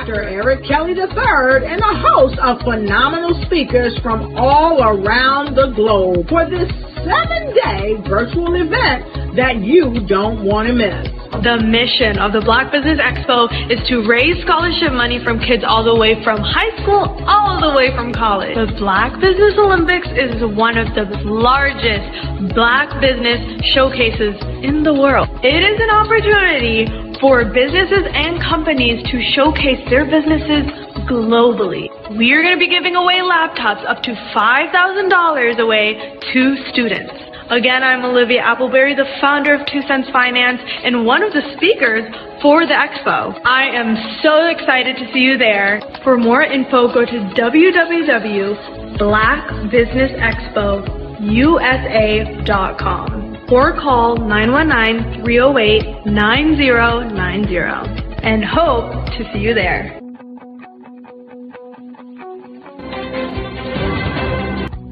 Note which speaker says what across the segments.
Speaker 1: Dr. Eric Kelly III and a host of phenomenal speakers from all around the globe for this 7-day virtual event that you don't want to miss.
Speaker 2: The mission of the Black Business Expo is to raise scholarship money from kids all the way from high school, all the way from college. The Black Business Olympics is one of the largest Black business showcases in the world. It is an opportunity for businesses and companies to showcase their businesses globally. We are going to be giving away laptops up to $5,000 away to students. Again, I'm Olivia Appleberry, the founder of 2 Cents Finance and one of the speakers for the expo. I am so excited to see you there. For more info, go to www.blackbusinessexpousa.com or call 919-308-9090 and hope to see you there.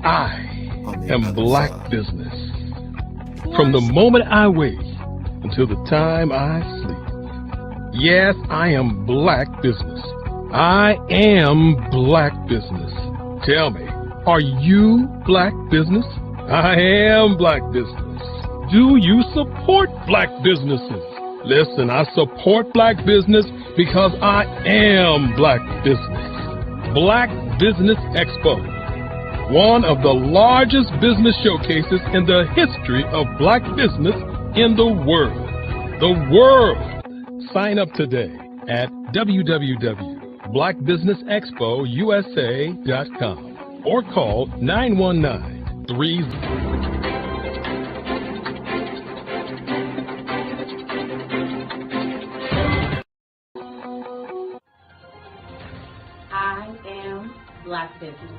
Speaker 3: I am Black Business. From the moment I wake until the time I sleep. Yes, I am Black Business. I am Black Business. Tell me, are you Black Business? I am Black Business. Do you support Black businesses? Listen, I support Black business because I am Black Business. Black Business Expo, one of the largest business showcases in the history of Black business in the world. The world! Sign up today at www.blackbusinessexpousa.com or call 919-30.
Speaker 4: I am Black Business.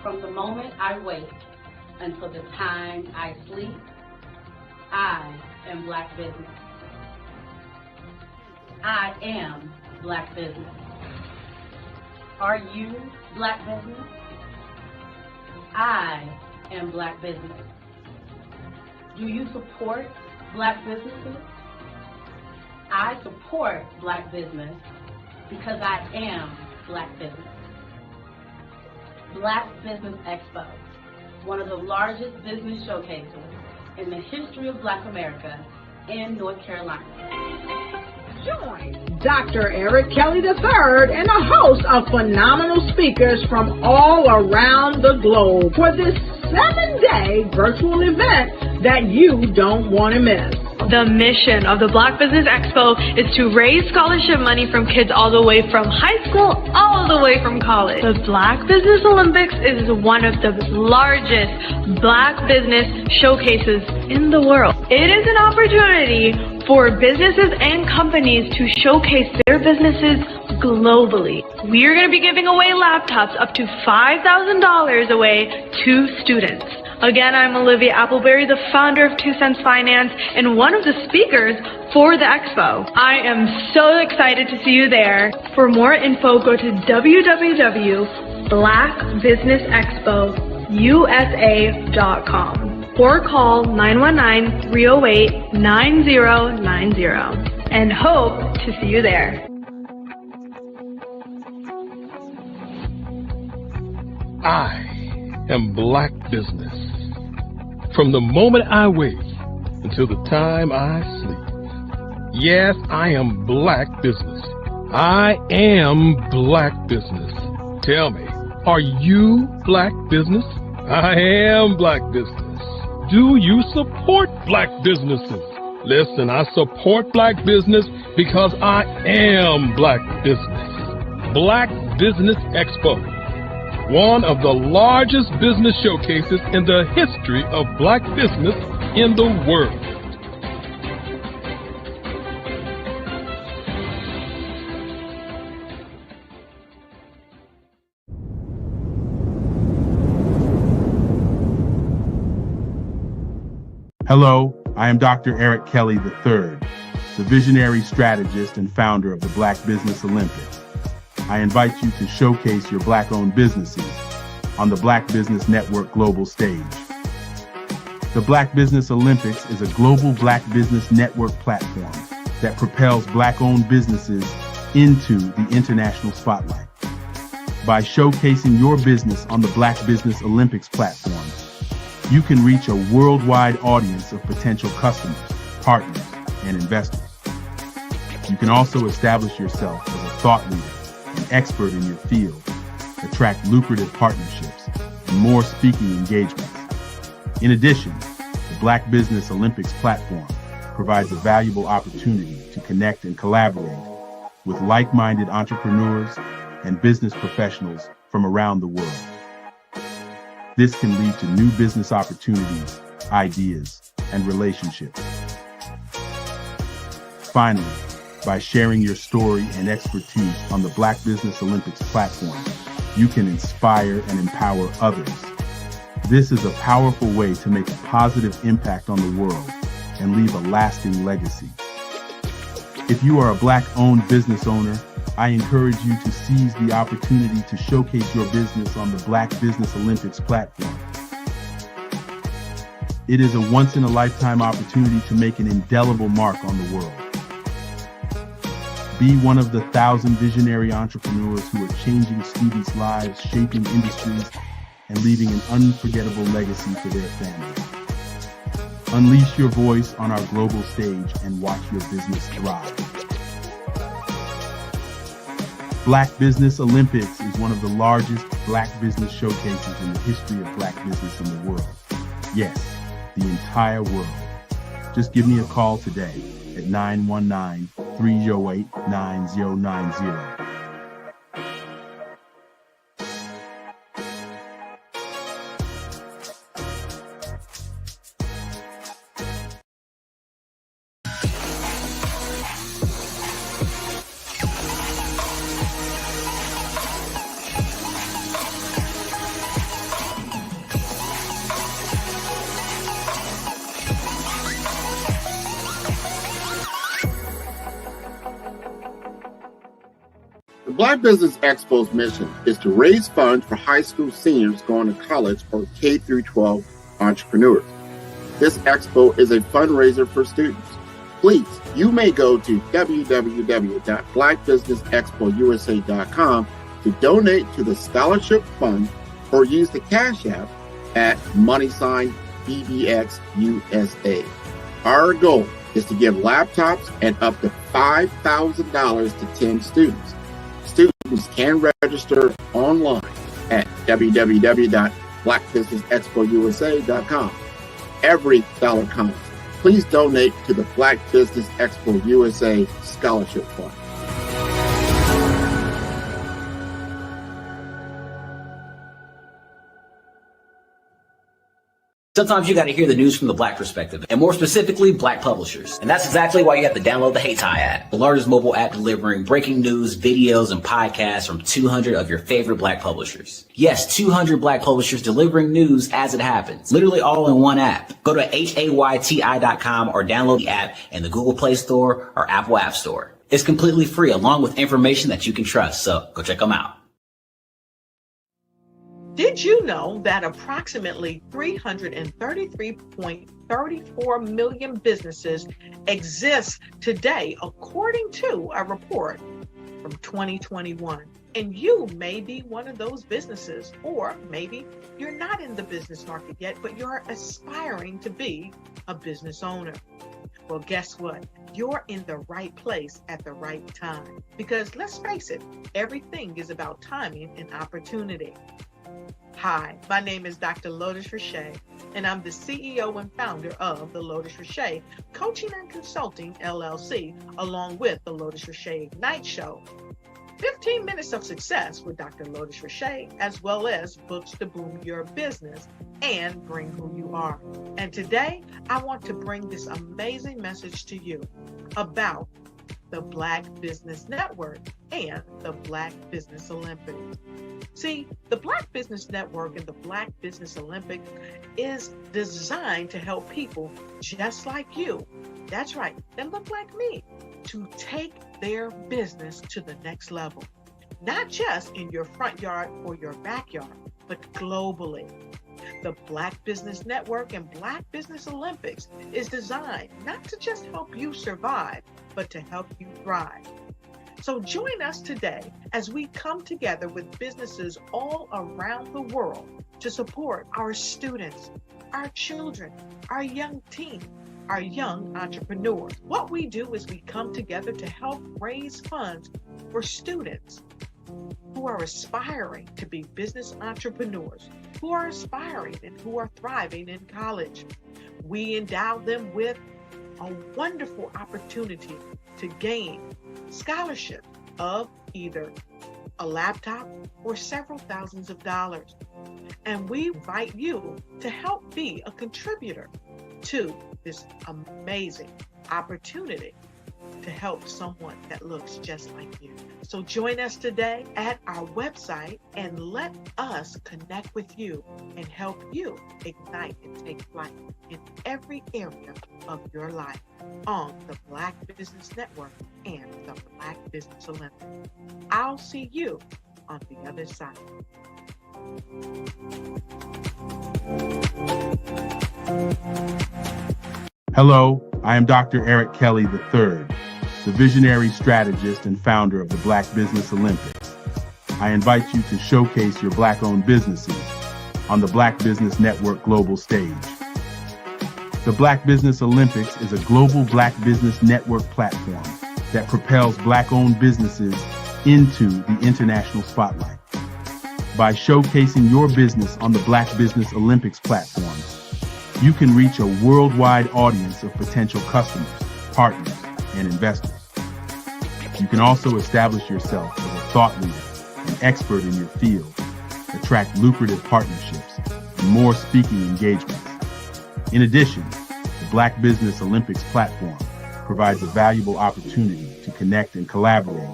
Speaker 4: From the moment I wake until the time I sleep, I am Black Business. I am Black Business. Are you Black Business? I am Black Business. Do you support Black businesses? I support Black business because I am Black Business. Black Business Expo, one of the largest business showcases in the history of Black America in North Carolina.
Speaker 1: Join Dr. Eric Kelly III and a host of phenomenal speakers from all around the globe for this 7-day virtual event that you don't want to miss.
Speaker 2: The mission of the Black Business Expo is to raise scholarship money from kids all the way from high school, all the way from college. The Black Business Olympics is one of the largest Black business showcases in the world. It is an opportunity for businesses and companies to showcase their businesses globally. We are going to be giving away laptops up to $5,000 away to students. Again, I'm Olivia Appleberry, the founder of 2 Cents Finance and one of the speakers for the expo. I am so excited to see you there. For more info, go to www.blackbusinessexpousa.com or call 919-308-9090 and hope to see you there.
Speaker 3: I am Black Business. From the moment I wake until the time I sleep. Yes, I am Black Business. I am Black Business. Tell me, are you Black Business? I am Black Business. Do you support Black businesses? Listen, I support Black business because I am Black Business. Black Business Expo, one of the largest business showcases in the history of Black business in the world.
Speaker 5: Hello, I am Dr. Eric Kelly III, the visionary strategist and founder of the Black Business Olympics. I invite you to showcase your Black-owned businesses on the Black Business Network global stage. The Black Business Olympics is a global Black Business Network platform that propels Black-owned businesses into the international spotlight. By showcasing your business on the Black Business Olympics platform, you can reach a worldwide audience of potential customers, partners, and investors. You can also establish yourself as a thought leader and expert in your field, attract lucrative partnerships, and more speaking engagements. In addition, the Black Business Olympics platform provides a valuable opportunity to connect and collaborate with like-minded entrepreneurs and business professionals from around the world. This can lead to new business opportunities, ideas, and relationships. Finally, by sharing your story and expertise on the Black Business Olympics platform, you can inspire and empower others. This is a powerful way to make a positive impact on the world and leave a lasting legacy. If you are a Black-owned business owner, I encourage you to seize the opportunity to showcase your business on the Black Business Olympics platform. It is a once-in-a-lifetime opportunity to make an indelible mark on the world. Be one of the 1,000 visionary entrepreneurs who are changing students' lives, shaping industries, and leaving an unforgettable legacy for their families. Unleash your voice on our global stage and watch your business thrive. Black Business Olympics is one of the largest Black business showcases in the history of Black business in the world. Yes, the entire world. Just give me a call today at 919-308-9090.
Speaker 6: The Black Business Expo's mission is to raise funds for high school seniors going to college or K-12 entrepreneurs. This expo is a fundraiser for students. Please, you may go to www.blackbusinessexpousa.com to donate to the scholarship fund or use the Cash App at $BBXUSA. Our goal is to give laptops and up to $5,000 to 10 students. Students can register online at www.blackbusinessexpousa.com. Every dollar counts. Please donate to the Black Business Expo USA Scholarship Fund.
Speaker 7: Sometimes you got to hear the news from the Black perspective, and more specifically, Black publishers. And that's exactly why you have to download the HeyTie app, the largest mobile app delivering breaking news, videos, and podcasts from 200 of your favorite Black publishers. Yes, 200 Black publishers delivering news as it happens, literally all in one app. Go to HAYTI.com or download the app in the Google Play Store or Apple App Store. It's completely free, along with information that you can trust, so go check them out.
Speaker 1: Did you know that approximately 333.34 million businesses exist today, according to a report from 2021? And you may be one of those businesses, or maybe you're not in the business market yet, but you're aspiring to be a business owner. Well, guess what? You're in the right place at the right time. Because let's face it, everything is about timing and opportunity. Hi, my name is Dr. Lotus Richey, and I'm the CEO and founder of the Lotus Richey Coaching and Consulting LLC, along with the Lotus Richey Ignite Show. 15 minutes of success with Dr. Lotus Richey, as well as books to boom your business and bring who you are. And today, I want to bring this amazing message to you about the Black Business Network and the Black Business Olympics. See, the Black Business Network and the Black Business Olympics is designed to help people just like you, that's right, that look like me, to take their business to the next level. Not just in your front yard or your backyard, but globally. The Black Business Network and Black Business Olympics is designed not to just help you survive, but to help you thrive.
Speaker 8: So join us today as we come together with businesses all around the world to support our students, our children, our young teens, our young entrepreneurs. What we do is we come together to help raise funds for students who are aspiring to be business entrepreneurs, who are aspiring and who are thriving in college. We endow them with a wonderful opportunity to gain scholarship of either a laptop or several thousands of dollars. And we invite you to help be a contributor to this amazing opportunity to help someone that looks just like you. So join us today at our website and let us connect with you and help you ignite and take flight in every area of your life on the Black Business Network and the Black Business Olympics. I'll see you on the other side.
Speaker 5: Hello, I am Dr. Eric Kelly III, the visionary strategist and founder of the Black Business Olympics. I invite you to showcase your Black-owned businesses on the Black Business Network global stage. The Black Business Olympics is a global Black Business Network platform that propels Black-owned businesses into the international spotlight. By showcasing your business on the Black Business Olympics platform, you can reach a worldwide audience of potential customers, partners, and investors. You can also establish yourself as a thought leader and expert in your field, attract lucrative partnerships, and more speaking engagements. In addition, the Black Business Olympics platform provides a valuable opportunity to connect and collaborate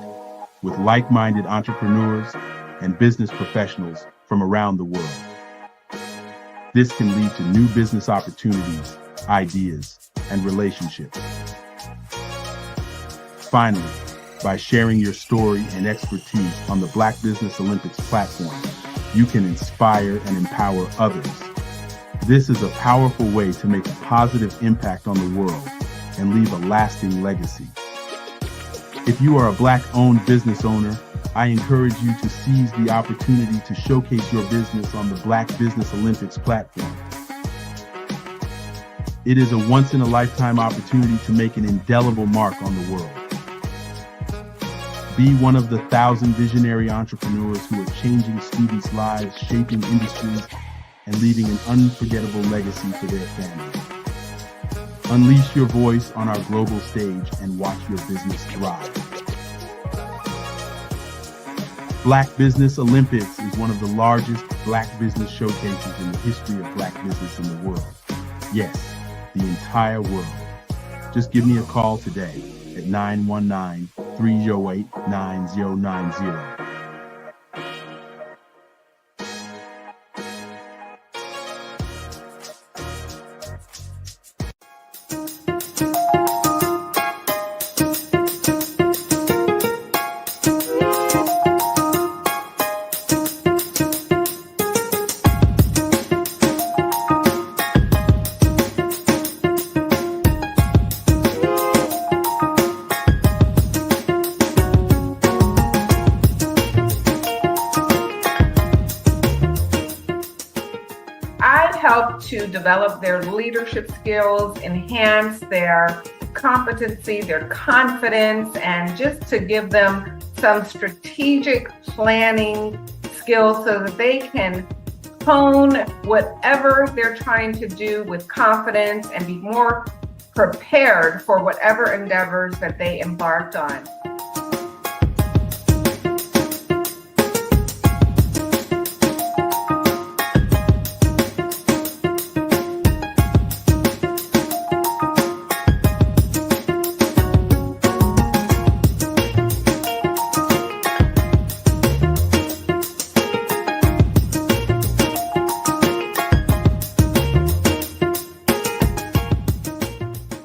Speaker 5: with like-minded entrepreneurs and business professionals from around the world. This can lead to new business opportunities, ideas, and relationships. Finally, by sharing your story and expertise on the Black Business Olympics platform, you can inspire and empower others. This is a powerful way to make a positive impact on the world and leave a lasting legacy. If you are a Black-owned business owner, I encourage you to seize the opportunity to showcase your business on the Black Business Olympics platform. It is a once-in-a-lifetime opportunity to make an indelible mark on the world. Be one of the 1,000 visionary entrepreneurs who are changing students' lives, shaping industries, and leaving an unforgettable legacy for their families. Unleash your voice on our global stage and watch your business thrive. Black Business Olympics is one of the largest Black business showcases in the history of Black business in the world. Yes, the entire world. Just give me a call today at 919-308-9090.
Speaker 9: Help to develop their leadership skills, enhance their competency, their confidence, and just to give them some strategic planning skills so that they can hone whatever they're trying to do with confidence and be more prepared for whatever endeavors that they embarked on.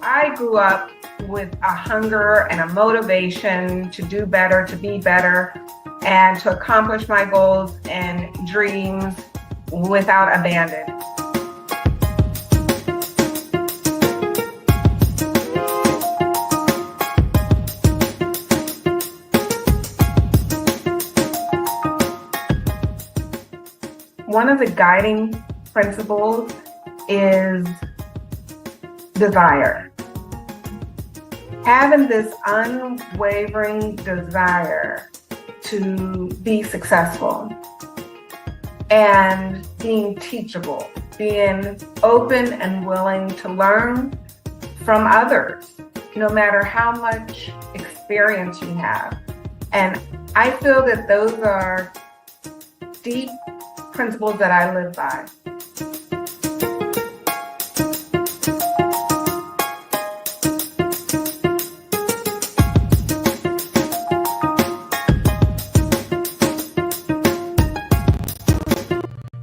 Speaker 9: I grew up with a hunger and a motivation to do better, to be better, and to accomplish my goals and dreams without abandon. one of the guiding principles is desire. Having this unwavering desire to be successful and being teachable, being open and willing to learn from others, no matter how much experience you have. And I feel that those are deep principles that I live by.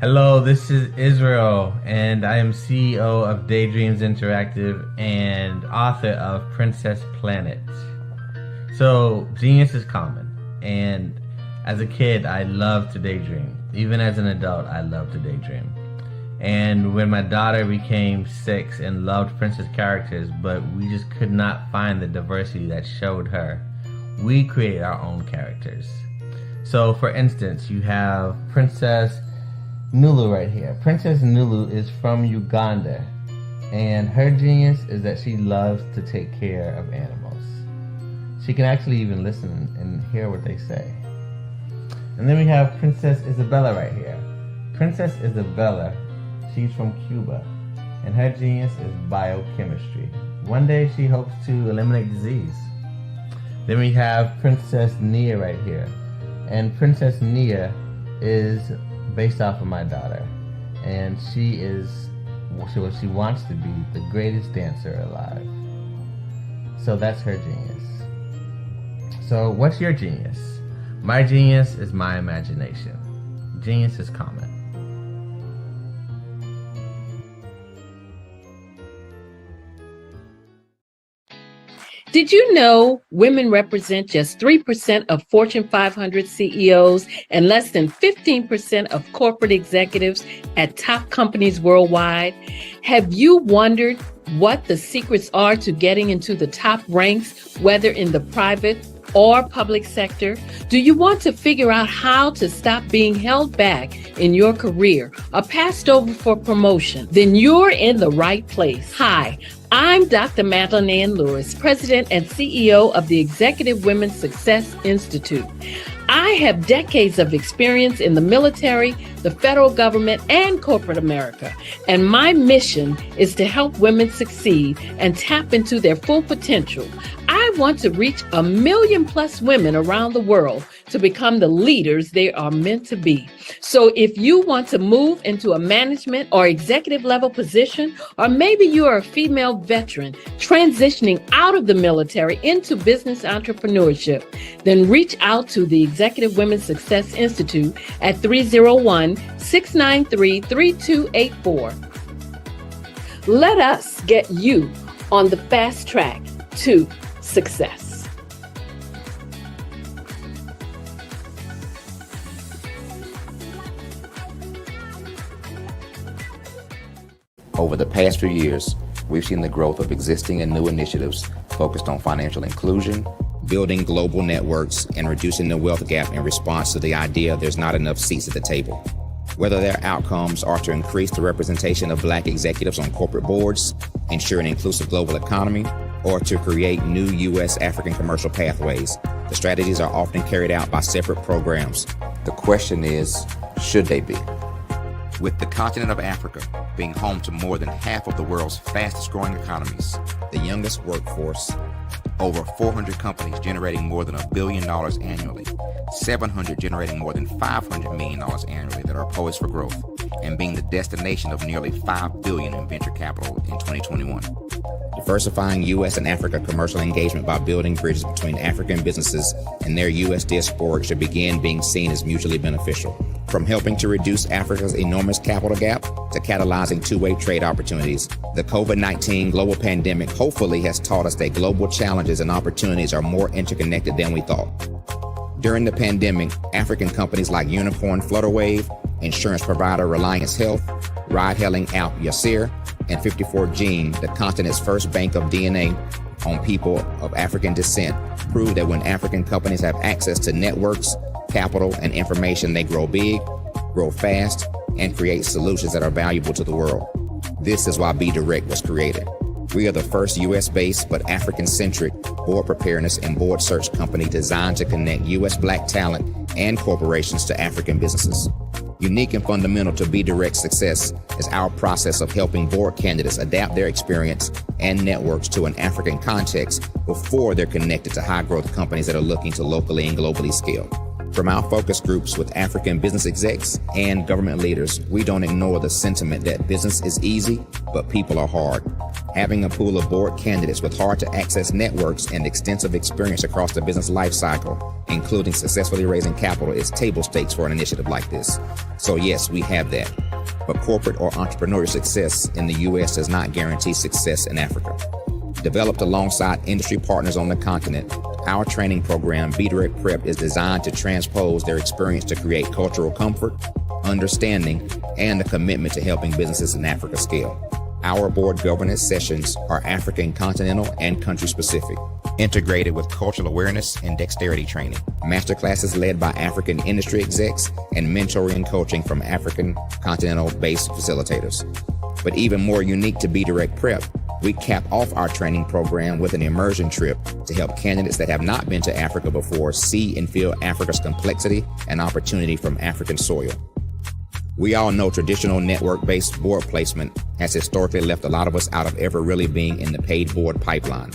Speaker 10: Hello, this is Israel, and I am CEO of Daydreams Interactive and author of Princess Planet. So, genius is common, and as a kid, I loved to daydream. Even as an adult, I love to daydream. And when my daughter became 6 and loved princess characters, but we just could not find the diversity that showed her, we created our own characters. So, for instance, you have Princess Nulu right here. Princess Nulu is from Uganda, and her genius is that she loves to take care of animals. She can actually even listen and hear what they say. And then we have Princess Isabella right here. Princess Isabella, she's from Cuba, and her genius is biochemistry. One day she hopes to eliminate disease. Then we have Princess Nia right here, and Princess Nia is based off of my daughter, and she is what she wants to be, the greatest dancer alive. So that's her genius. So what's your genius? My genius is my imagination. Genius is common.
Speaker 11: Did you know women represent just 3% of Fortune 500 CEOs and less than 15% of corporate executives at top companies worldwide? Have you wondered what the secrets are to getting into the top ranks, whether in the private or public sector? Do you want to figure out how to stop being held back in your career or passed over for promotion? Then you're in the right place. Hi, I'm Dr. Madeline Ann Lewis, President and CEO of the Executive Women's Success Institute. I have decades of experience in the military, the federal government, and corporate America, and my mission is to help women succeed and tap into their full potential. I want to reach 1 million plus women around the world to become the leaders they are meant to be. So if you want to move into a management or executive level position, or maybe you are a female veteran transitioning out of the military into business entrepreneurship, then reach out to the Executive Women's Success Institute at 301-693-3284. Let us get you on the fast track to success.
Speaker 12: Over the past few years, we've seen the growth of existing and new initiatives focused on financial inclusion, building global networks, and reducing the wealth gap in response to the idea there's not enough seats at the table. Whether their outcomes are to increase the representation of Black executives on corporate boards, ensure an inclusive global economy, or to create new U.S. African commercial pathways, the strategies are often carried out by separate programs. The question is, should they be? With the continent of Africa being home to more than half of the world's fastest growing economies, the youngest workforce, over 400 companies generating more than $1 billion annually, 700 generating more than $500 million annually that are poised for growth, and being the destination of nearly $5 billion in venture capital in 2021. Diversifying U.S. and Africa commercial engagement by building bridges between African businesses and their U.S. diaspora should begin being seen as mutually beneficial. From helping to reduce Africa's enormous capital gap to catalyzing two-way trade opportunities, the COVID-19 global pandemic hopefully has taught us that global challenges and opportunities are more interconnected than we thought. During the pandemic, African companies like Unicorn Flutterwave, insurance provider Reliance Health, ride-hailing app Yasir, and 54Gene, the continent's first bank of DNA on people of African descent, proved that when African companies have access to networks, capital, and information, they grow big, grow fast, and create solutions that are valuable to the world. This is why Be Direct was created. We are the first U.S.-based but African-centric board preparedness and board search company designed to connect U.S. Black talent and corporations to African businesses. Unique and fundamental to Be Direct's success is our process of helping board candidates adapt their experience and networks to an African context before they're connected to high-growth companies that are looking to locally and globally scale. From our focus groups with African business execs and government leaders, we don't ignore the sentiment that business is easy, but people are hard. Having a pool of board candidates with hard-to-access networks and extensive experience across the business life cycle, including successfully raising capital, is table stakes for an initiative like this. So yes, we have that. But corporate or entrepreneurial success in the U.S. does not guarantee success in Africa. Developed alongside industry partners on the continent, our training program, Be Direct Prep, is designed to transpose their experience to create cultural comfort, understanding, and a commitment to helping businesses in Africa scale. Our board governance sessions are African, continental, and country-specific, integrated with cultural awareness and dexterity training, masterclasses led by African industry execs, and mentoring and coaching from African continental-based facilitators. But even more unique to Be Direct Prep, we cap off our training program with an immersion trip to help candidates that have not been to Africa before see and feel Africa's complexity and opportunity from African soil. We all know traditional network-based board placement has historically left a lot of us out of ever really being in the paid board pipeline.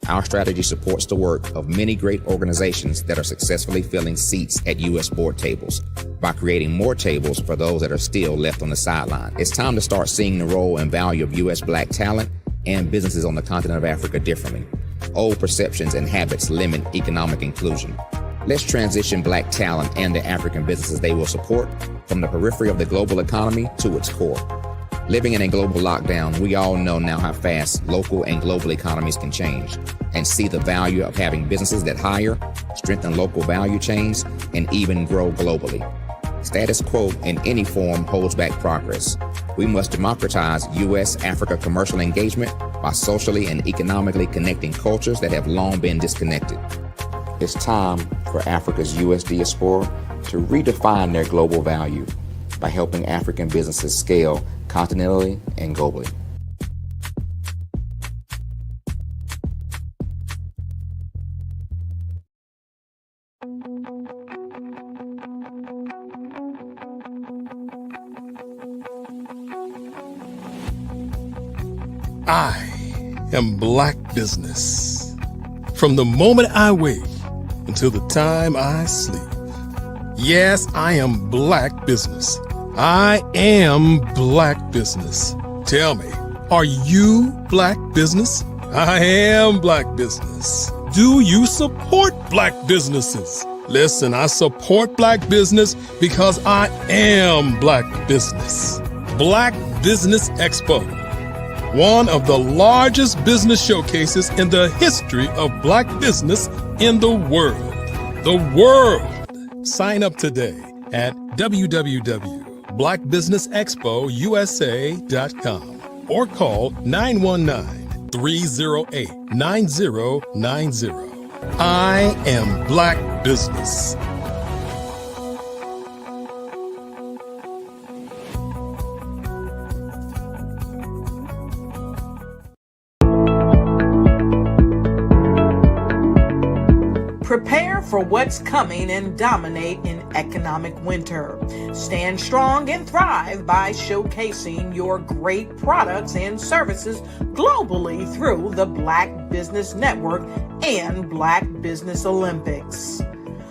Speaker 12: Our strategy supports the work of many great organizations that are successfully filling seats at U.S. board tables by creating more tables for those that are still left on the sideline. It's time to start seeing the role and value of U.S. Black talent and businesses on the continent of Africa differently. Old perceptions and habits limit economic inclusion. Let's transition Black talent and the African businesses they will support from the periphery of the global economy to its core. Living in a global lockdown, we all know now how fast local and global economies can change, and see the value of having businesses that hire, strengthen local value chains, and even grow globally. Status quo in any form holds back progress. We must democratize U.S.-Africa commercial engagement by socially and economically connecting cultures that have long been disconnected. It's time for Africa's U.S. diaspora to redefine their global value by helping African businesses scale continentally and globally.
Speaker 3: I am Black Business. From the moment I wake until the time I sleep. Yes, I am Black Business. I am Black Business. Tell me, are you Black Business? I am Black Business. Do you support Black businesses? Listen, I support Black business because I am Black Business. Black Business Expo, one of the largest business showcases in the history of Black business in the world. The world! Sign up today at www.blackbusinessexpousa.com or call 919-308-9090. I am Black Business.
Speaker 8: Prepare for what's coming and dominate in economic winter. Stand strong and thrive by showcasing your great products and services globally through the Black Business Network and Black Business Olympics.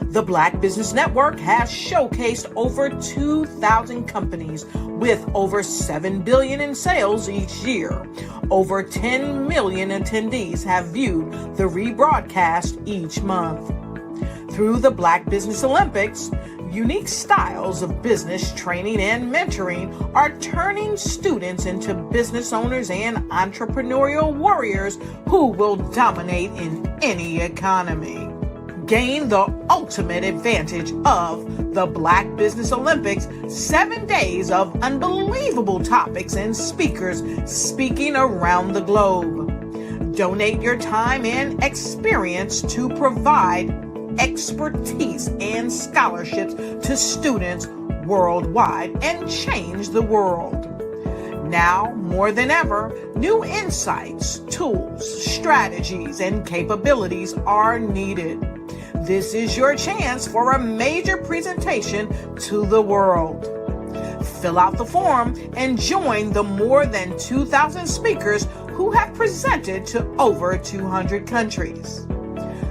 Speaker 8: The Black Business Network has showcased over 2,000 companies with over $7 billion in sales each year. Over 10 million attendees have viewed the rebroadcast each month. Through the Black Business Olympics, unique styles of business training and mentoring are turning students into business owners and entrepreneurial warriors who will dominate in any economy. Gain the ultimate advantage of the Black Business Olympics, 7 days of unbelievable topics and speakers speaking around the globe. Donate your time and experience to provide expertise and scholarships to students worldwide and change the world. Now, more than ever, new insights, tools, strategies, and capabilities are needed. This is your chance for a major presentation to the world. Fill out the form and join the more than 2,000 speakers who have presented to over 200 countries.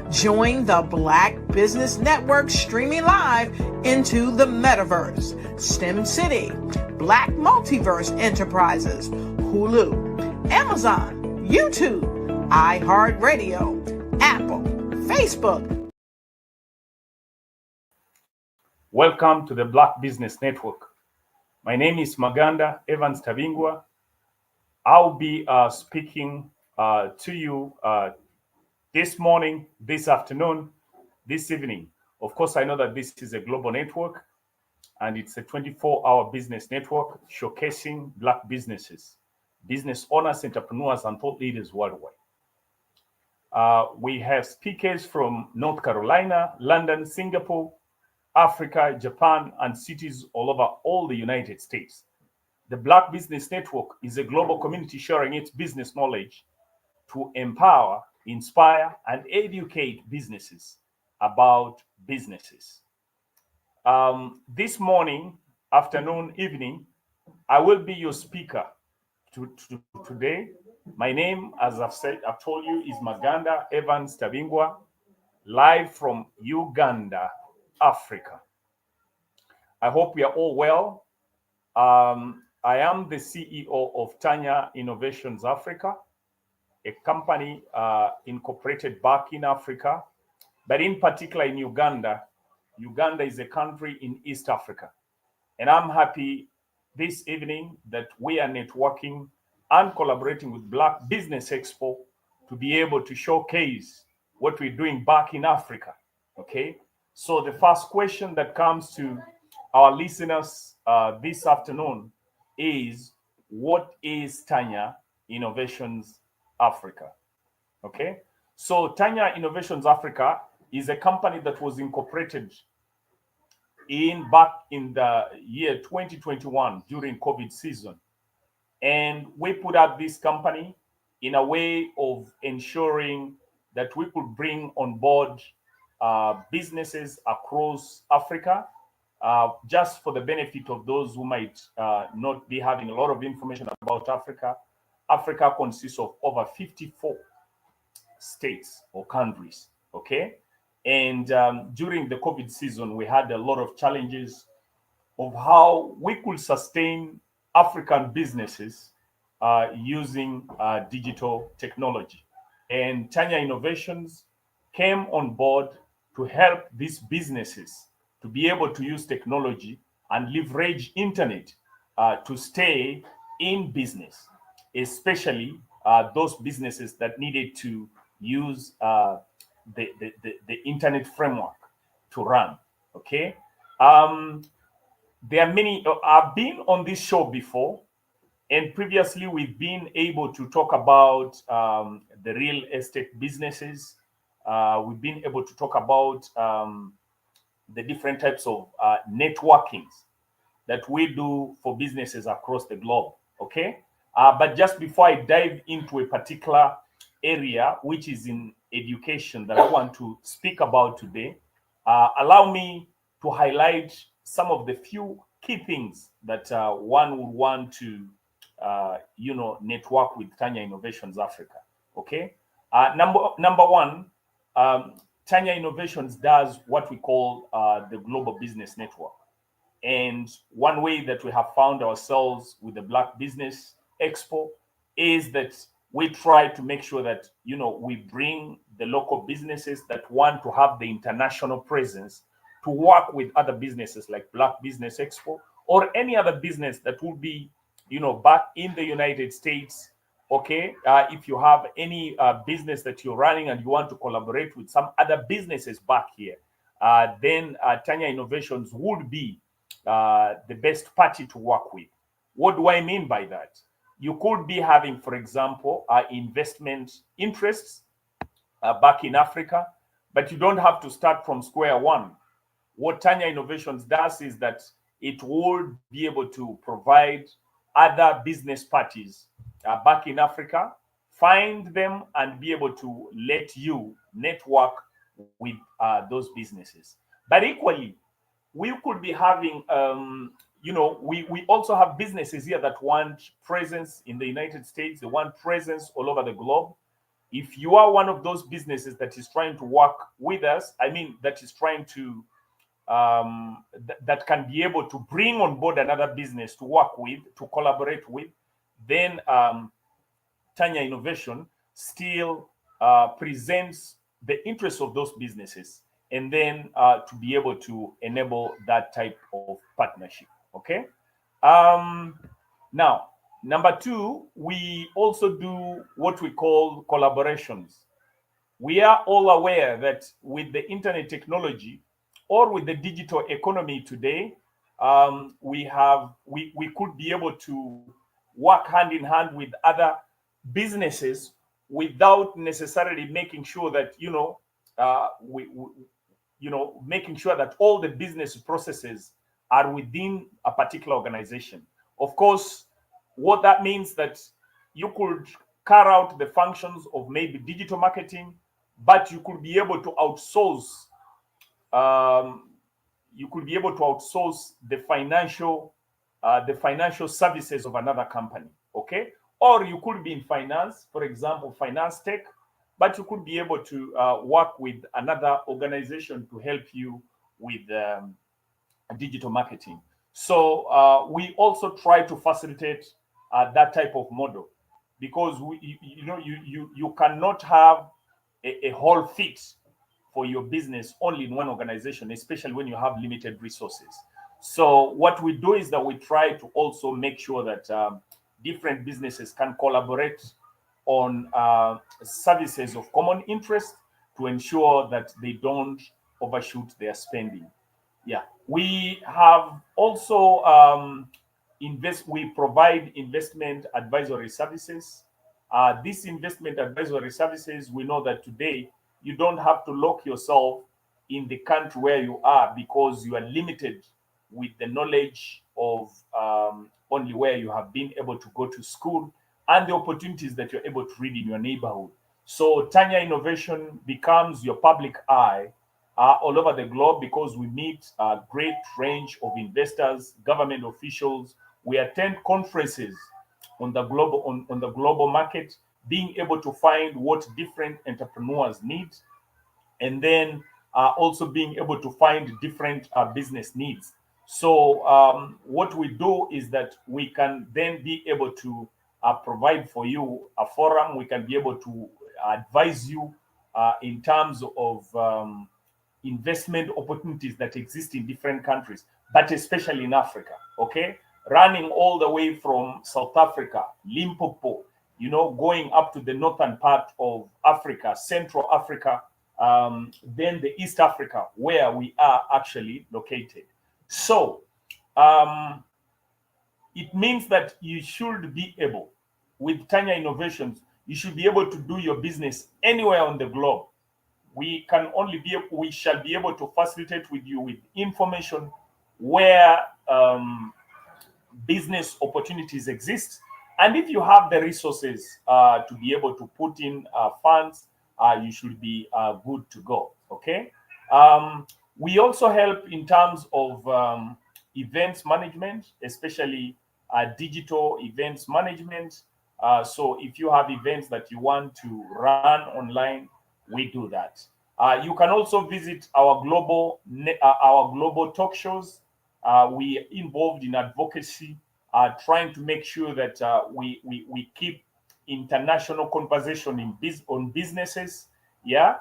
Speaker 8: Join the Black Business Network streaming live into the Metaverse, STEM City, Black Multiverse Enterprises, Hulu, Amazon, YouTube, iHeartRadio, Apple, Facebook.
Speaker 13: Welcome to the Black Business Network. My name is Maganda Evans Tabingwa. I'll be speaking to you this morning, this afternoon, this evening. Of course, I know that this is a global network and it's a 24-hour business network showcasing Black businesses, business owners, entrepreneurs, and thought leaders worldwide. We have speakers from North Carolina, London, Singapore, Africa, Japan, and cities all over all the United States. The Black Business Network is a global community sharing its business knowledge to empower, inspire, and educate businesses about businesses. This morning, afternoon, evening, I will be your speaker today. My name, as I've told you, is Maganda Evans Tabingwa, live from Uganda, Africa. I hope we are all well. I am the CEO of Tanya Innovations Africa, a company incorporated back in Africa, but in particular in Uganda. Uganda is a country in East Africa. And I'm happy this evening that we are networking and collaborating with Black Business Expo to be able to showcase what we're doing back in Africa, okay? So the first question that comes to our listeners this afternoon is, what is Tanya Innovations Africa? Okay, so Tanya Innovations Africa is a company that was incorporated back in the year 2021 during COVID season. And we put up this company in a way of ensuring that we could bring on board businesses across Africa, just for the benefit of those who might not be having a lot of information about Africa. Africa consists of over 54 states or countries, okay? And during the COVID season, we had a lot of challenges of how we could sustain African businesses using digital technology. And Tanya Innovations came on board to help these businesses to be able to use technology and leverage internet to stay in business, especially those businesses that needed to use the internet framework to run, okay? There are many, I've been on this show before, and previously we've been able to talk about the real estate businesses. We've been able to talk about the different types of networkings that we do for businesses across the globe, okay? But just before I dive into a particular area, which is in education, that I want to speak about today, allow me to highlight some of the few key things that one would want to, network with Tanya Innovations Africa, okay? Number one, Tanya Innovations does what we call the Global Business Network. And one way that we have found ourselves with the Black Business Expo is that we try to make sure that, we bring the local businesses that want to have the international presence to work with other businesses like Black Business Expo or any other business that will be, back in the United States. Okay, if you have any business that you're running and you want to collaborate with some other businesses back here, then Tanya Innovations would be the best party to work with. What do I mean by that? You could be having, for example, investment interests back in Africa, but you don't have to start from square one. What Tanya Innovations does is that it would be able to provide other business parties back in Africa, find them and be able to let you network with those businesses. But equally, we could be having, we also have businesses here that want presence in the United States, they want presence all over the globe. If you are one of those businesses that is trying to work with us, that is trying to, that can be able to bring on board another business to work with, to collaborate with, then Tanya Innovation still presents the interests of those businesses, and then to be able to enable that type of partnership. Okay. Now, number two, we also do what we call collaborations. We are all aware that with the internet technology or with the digital economy today, we could be able to work hand in hand with other businesses without necessarily making sure that making sure that all the business processes are within a particular organization. Of course, what that means that you could carry out the functions of maybe digital marketing, but you could be able to outsource. The financial services of another company. Okay, or you could be in finance, for example, finance tech, but you could be able to work with another organization to help you with digital marketing. So we also try to facilitate that type of model, because you cannot have a whole fit for your business only in one organization, especially when you have limited resources. So what we do is that we try to also make sure that different businesses can collaborate on services of common interest to ensure that they don't overshoot their spending. Yeah, we have also we provide investment advisory services. These investment advisory services, we know that today you don't have to lock yourself in the country where you are because you are limited with the knowledge of only where you have been able to go to school and the opportunities that you're able to read in your neighborhood. So Tanya Innovation becomes your public eye all over the globe, because we meet a great range of investors, government officials. We attend conferences on the global market, being able to find what different entrepreneurs need, and then also being able to find different business needs. So what we do is that we can then be able to provide for you a forum. We can be able to advise you in terms of investment opportunities that exist in different countries, but especially in Africa. Okay, running all the way from South Africa, Limpopo, going up to the northern part of Africa, Central Africa, then the East Africa, where we are actually located. So it means that you should be able, with Tanya Innovations, you should be able to do your business anywhere on the globe. We shall be able to facilitate with you with information where business opportunities exist. And if you have the resources to be able to put in funds, you should be good to go. Okay. We also help in terms of events management, especially digital events management. So if you have events that you want to run online, we do that. You can also visit our global talk shows. We are involved in advocacy, trying to make sure that we keep international conversation on businesses. Yeah.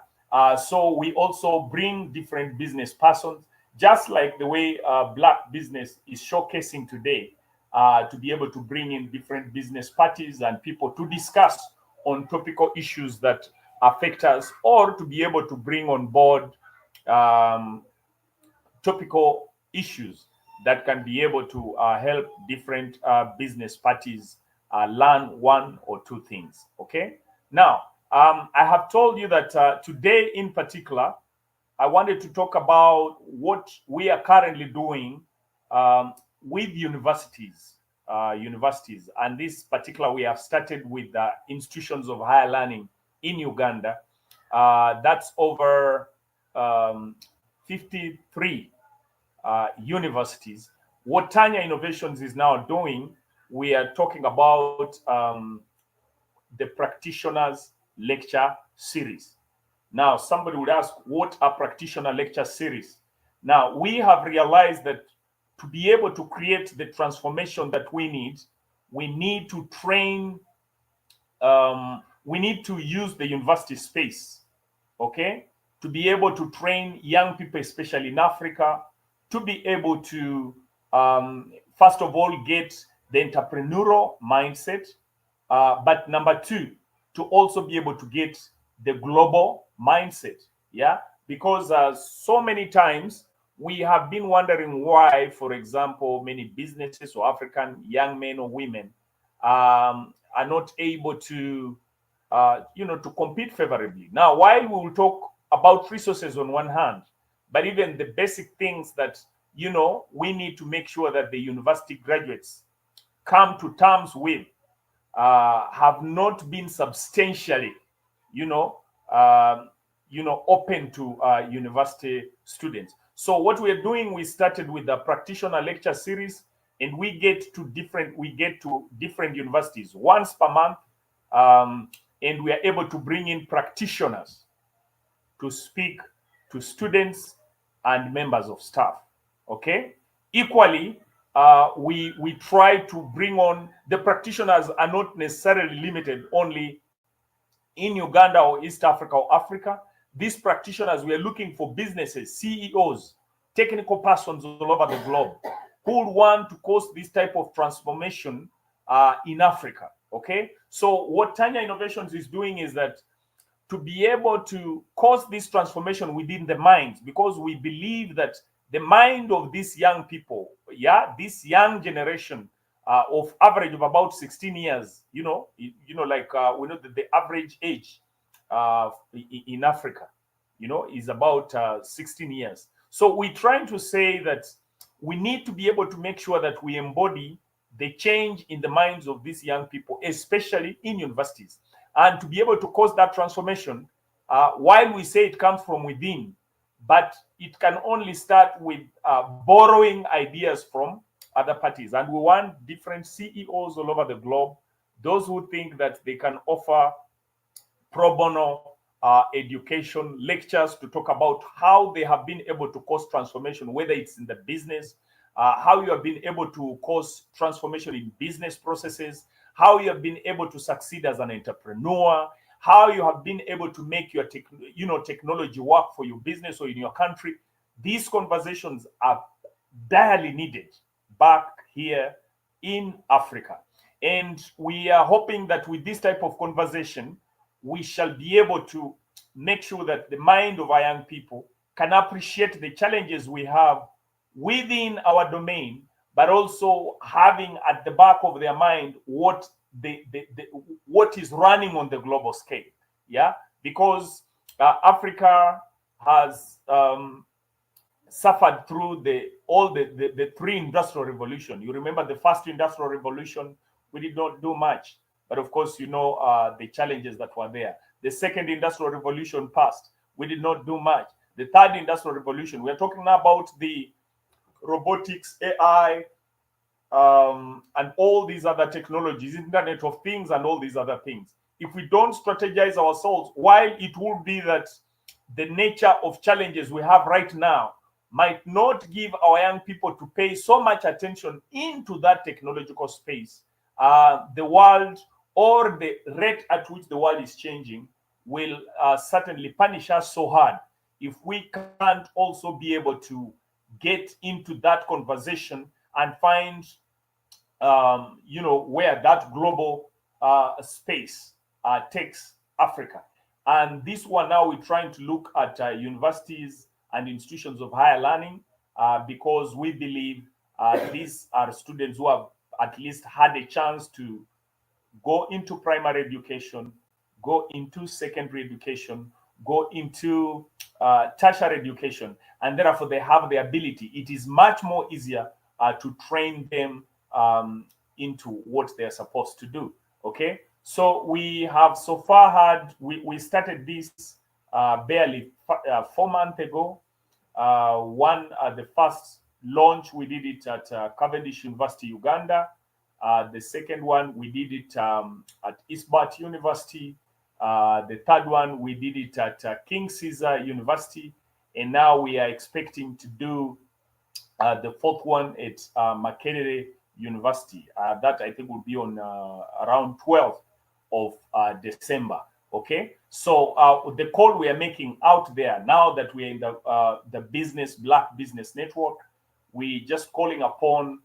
Speaker 13: So we also bring different business persons, just like the way Black Business is showcasing today, to be able to bring in different business parties and people to discuss on topical issues that affect us, or to be able to bring on board topical issues that can be able to help different business parties learn one or two things. Okay. Now, I have told you that today in particular, I wanted to talk about what we are currently doing with universities, and this particular we have started with institutions of higher learning in Uganda. That's over 53 universities. What Tanya Innovations is now doing, we are talking about the practitioners lecture series. Now, somebody would ask, what are practitioner lecture series? Now, we have realized that to be able to create the transformation that we need to train, we need to use the university space, okay, to be able to train young people, especially in Africa, to be able to, first of all, get the entrepreneurial mindset, but number two, to also be able to get the global mindset. Yeah, because so many times we have been wondering why, for example, many businesses or African young men or women are not able to, to compete favorably. Now, while we will talk about resources on one hand, but even the basic things that, we need to make sure that the university graduates come to terms with have not been substantially, open to university students. So what we're doing, we started with the practitioner lecture series, and we get to different universities once per month, and we are able to bring in practitioners to speak to students and members of staff. Okay. Equally, we try to bring on the practitioners are not necessarily limited only in Uganda or East Africa or Africa. These practitioners, we are looking for businesses, CEOs, technical persons all over the globe who would want to cause this type of transformation in Africa. Okay. So what Tanya Innovations is doing is that to be able to cause this transformation within the minds, because we believe that the mind of these young people, this young generation of average of about 16 years, we know that the average age in Africa, is about 16 years. So we're trying to say that we need to be able to make sure that we embody the change in the minds of these young people, especially in universities, and to be able to cause that transformation. While we say it comes from within, but it can only start with borrowing ideas from other parties. And we want different CEOs all over the globe, those who think that they can offer pro bono education lectures to talk about how they have been able to cause transformation, whether it's in the business, how you have been able to cause transformation in business processes, how you have been able to succeed as an entrepreneur, how you have been able to make your technology work for your business or in your country. These conversations are direly needed back here in Africa. And we are hoping that with this type of conversation, we shall be able to make sure that the mind of our young people can appreciate the challenges we have within our domain, but also having at the back of their mind what what is running on the global scale. Yeah, because Africa has suffered through the three industrial revolution. You remember the first industrial revolution, we did not do much, but of course the challenges that were there. The second industrial revolution passed, we did not do much. The third industrial revolution, we are talking now about the robotics, AI, and all these other technologies, Internet of Things, and all these other things. If we don't strategize ourselves, while it would be that the nature of challenges we have right now might not give our young people to pay so much attention into that technological space, the world, or the rate at which the world is changing, will certainly punish us so hard if we can't also be able to get into that conversation and find where that global space takes Africa. And this one now we're trying to look at universities and institutions of higher learning because we believe these are students who have at least had a chance to go into primary education, go into secondary education, go into tertiary education, and therefore they have the ability. It is much more easier to train them into what they're supposed to do. Okay, so we have so far had, we started this barely 4 months ago. The first launch, we did it at Cavendish University, Uganda. The second one, we did it at Eastbart University. The third one, we did it at King Caesar University. And now we are expecting to do the fourth one at Makerere University. That I think will be on around 12th of December. Okay, so the call we are making out there now that we're in the Black Business Network, we just calling upon,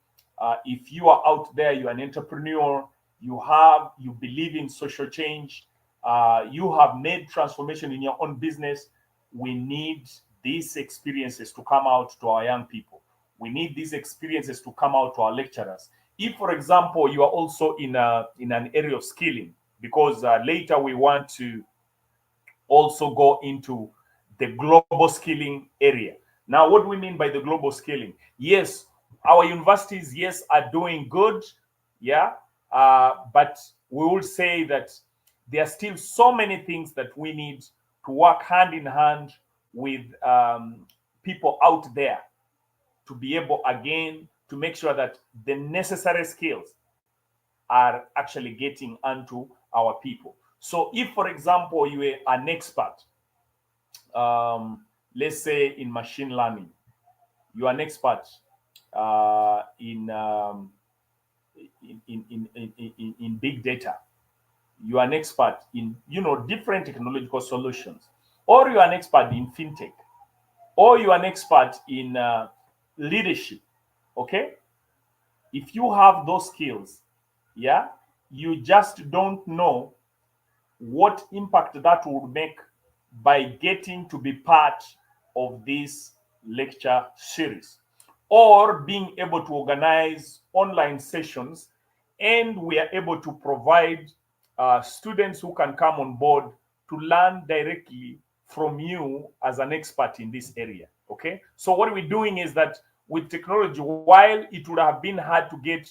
Speaker 13: if you are out there, you're an entrepreneur, you believe in social change, you have made transformation in your own business. We need these experiences to come out to our young people. We need these experiences to come out to our lecturers. If, for example, you are also in an area of skilling, because later we want to also go into the global skilling area. Now, what do we mean by the global skilling? Yes, our universities, yes, are doing good, yeah, but we will say that there are still so many things that we need to work hand in hand with people out there to be able, again, to make sure that the necessary skills are actually getting onto our people. So if, for example, you are an expert, let's say in machine learning, you are an expert in big data, you are an expert in different technological solutions, or you are an expert in fintech, or you are an expert in leadership. Okay, if you have those skills, yeah, you just don't know what impact that would make by getting to be part of this lecture series, or being able to organize online sessions, and we are able to provide students who can come on board to learn directly from you as an expert in this area. Okay, so what we're doing is that with technology, while it would have been hard to get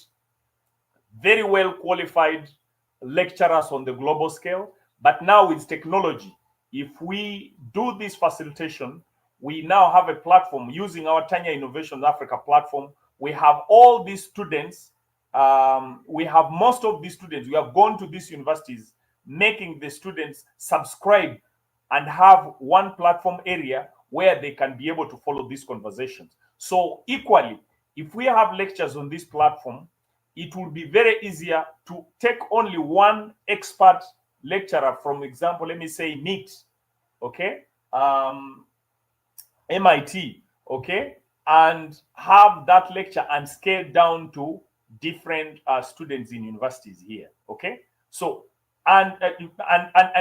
Speaker 13: very well qualified lecturers on the global scale, but now with technology, if we do this facilitation, we now have a platform using our Tanya Innovations Africa platform. We have all these students, we have most of these students, we have gone to these universities, making the students subscribe and have one platform area where they can be able to follow these conversations. So equally, if we have lectures on this platform, it will be very easier to take only one expert lecturer from, example, let me say NIT, okay, MIT, okay, and have that lecture and scale down to different students in universities here, okay. So and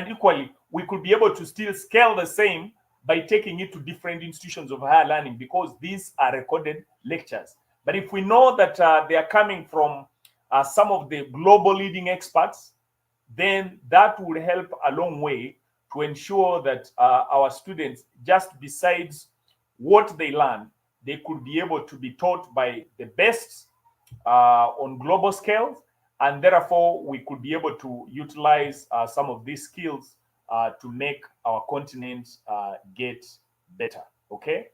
Speaker 13: equally, we could be able to still scale the same by taking it to different institutions of higher learning, because these are recorded lectures. But if we know that they are coming from some of the global leading experts, then that will help a long way to ensure that our students, just besides what they learn, they could be able to be taught by the best on global scales, and therefore we could be able to utilize some of these skills to make our continent get better. Okay.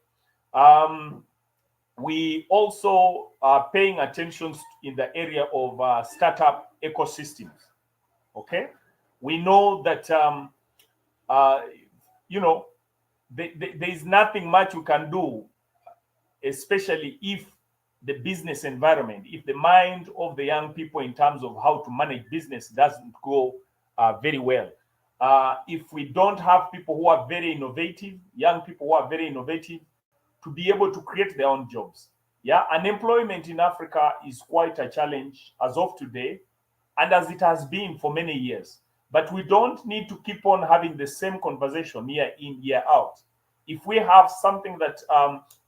Speaker 13: We also are paying attention in the area of startup ecosystems. Okay, we know that there is nothing much we can do, especially if the business environment, if the mind of the young people in terms of how to manage business doesn't go very well. If we don't have people who are very innovative, young people who are very innovative, to be able to create their own jobs. Yeah, unemployment in Africa is quite a challenge as of today, and as it has been for many years. But we don't need to keep on having the same conversation year in, year out. If we have something that,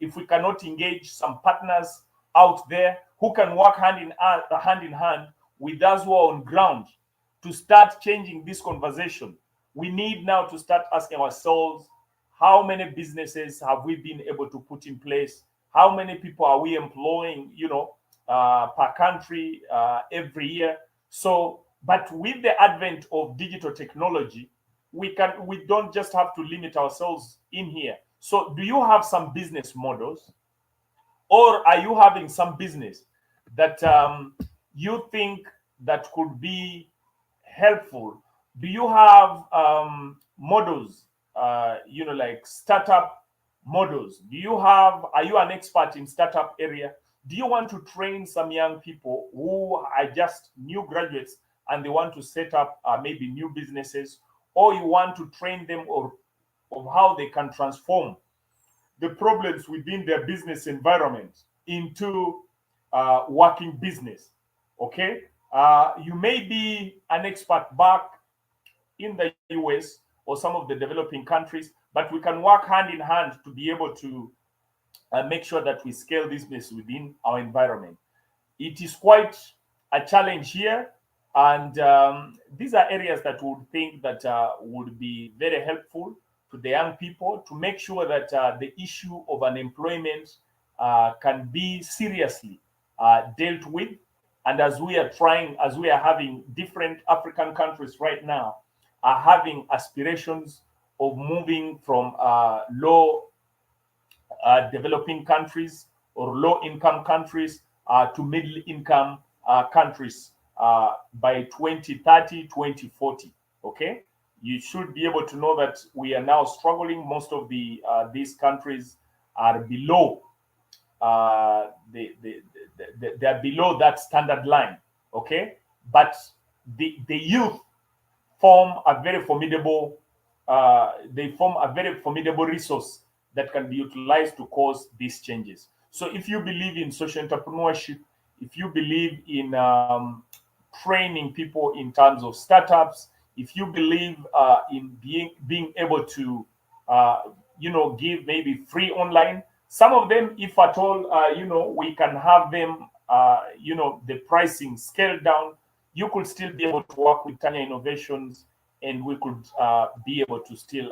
Speaker 13: if we cannot engage some partners out there who can work hand in hand with us who are on ground to start changing this conversation, we need now to start asking ourselves, how many businesses have we been able to put in place? How many people are we employing, per country every year? So, but with the advent of digital technology, we don't just have to limit ourselves in here. So, do you have some business models, or are you having some business that you think that could be helpful? Do you have models, like startup models? Are you an expert in startup area? Do you want to train some young people who are just new graduates and they want to set up maybe new businesses, or you want to train them of how they can transform the problems within their business environment into working business? Okay, you may be an expert back in the US or some of the developing countries, but we can work hand in hand to be able to make sure that we scale this business within our environment. It is quite a challenge here, and these are areas that we would think that would be very helpful to the young people, to make sure that the issue of unemployment can be seriously dealt with. And as we are having different African countries right now are having aspirations of moving from low developing countries or low income countries to middle income countries by 2030, 2040. Okay, you should be able to know that we are now struggling. Most of these countries are below they are below that standard line. Okay, but the youth form a very formidable resource that can be utilized to cause these changes. So if you believe in social entrepreneurship, if you believe in training people in terms of startups, if you believe in being able to give maybe free online, some of them, if at all, we can have them the pricing scaled down, you could still be able to work with Tanya Innovations, and we could be able to still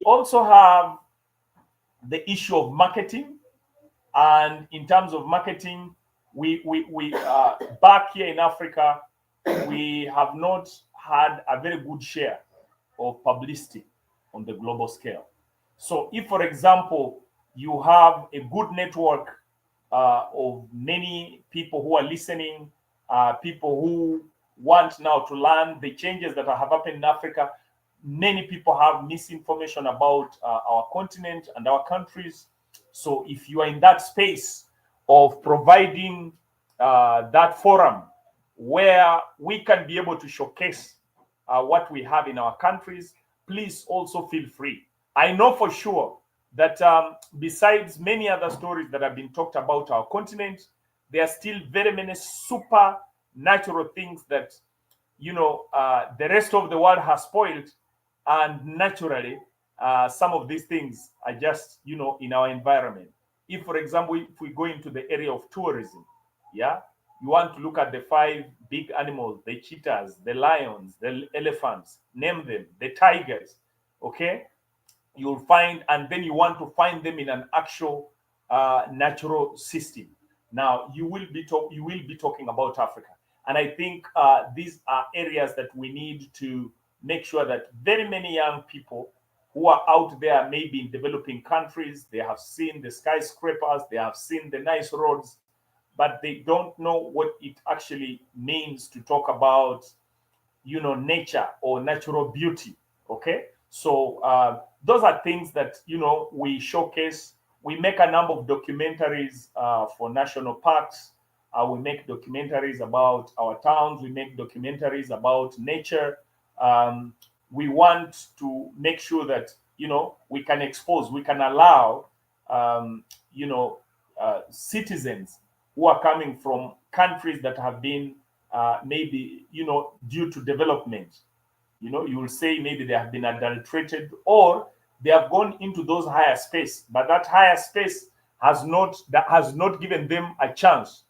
Speaker 13: also have the issue of marketing. And in terms of marketing, we back here in Africa, we have not had a very good share of publicity on the global scale. So if, for example, you have a good network of many people who are listening, people who want now to learn the changes that have happened in Africa, many people have misinformation about our continent and our countries. So if you are in that space of providing that forum where we can be able to showcase what we have in our countries, please also feel free. I know for sure that besides many other stories that have been talked about our continent, there are still very many supernatural things that the rest of the world has spoiled, and naturally some of these things are just in our environment. If, for example, if we go into the area of tourism, yeah, you want to look at the 5 big animals, the cheetahs, the lions, the elephants, name them, the tigers, okay, you'll find, and then you want to find them in an actual natural system. Now you will be talking about Africa, and I think these are areas that we need to make sure that very many young people who are out there, maybe in developing countries, they have seen the skyscrapers, they have seen the nice roads, but they don't know what it actually means to talk about nature or natural beauty. Okay, so those are things that we showcase. We make a number of documentaries for national parks. We make documentaries about our towns. We make documentaries about nature. We want to make sure that we can expose, we can allow citizens who are coming from countries that have been maybe due to development, you will say maybe they have been adulterated, or they have gone into those higher space, but that higher space has not given them a chance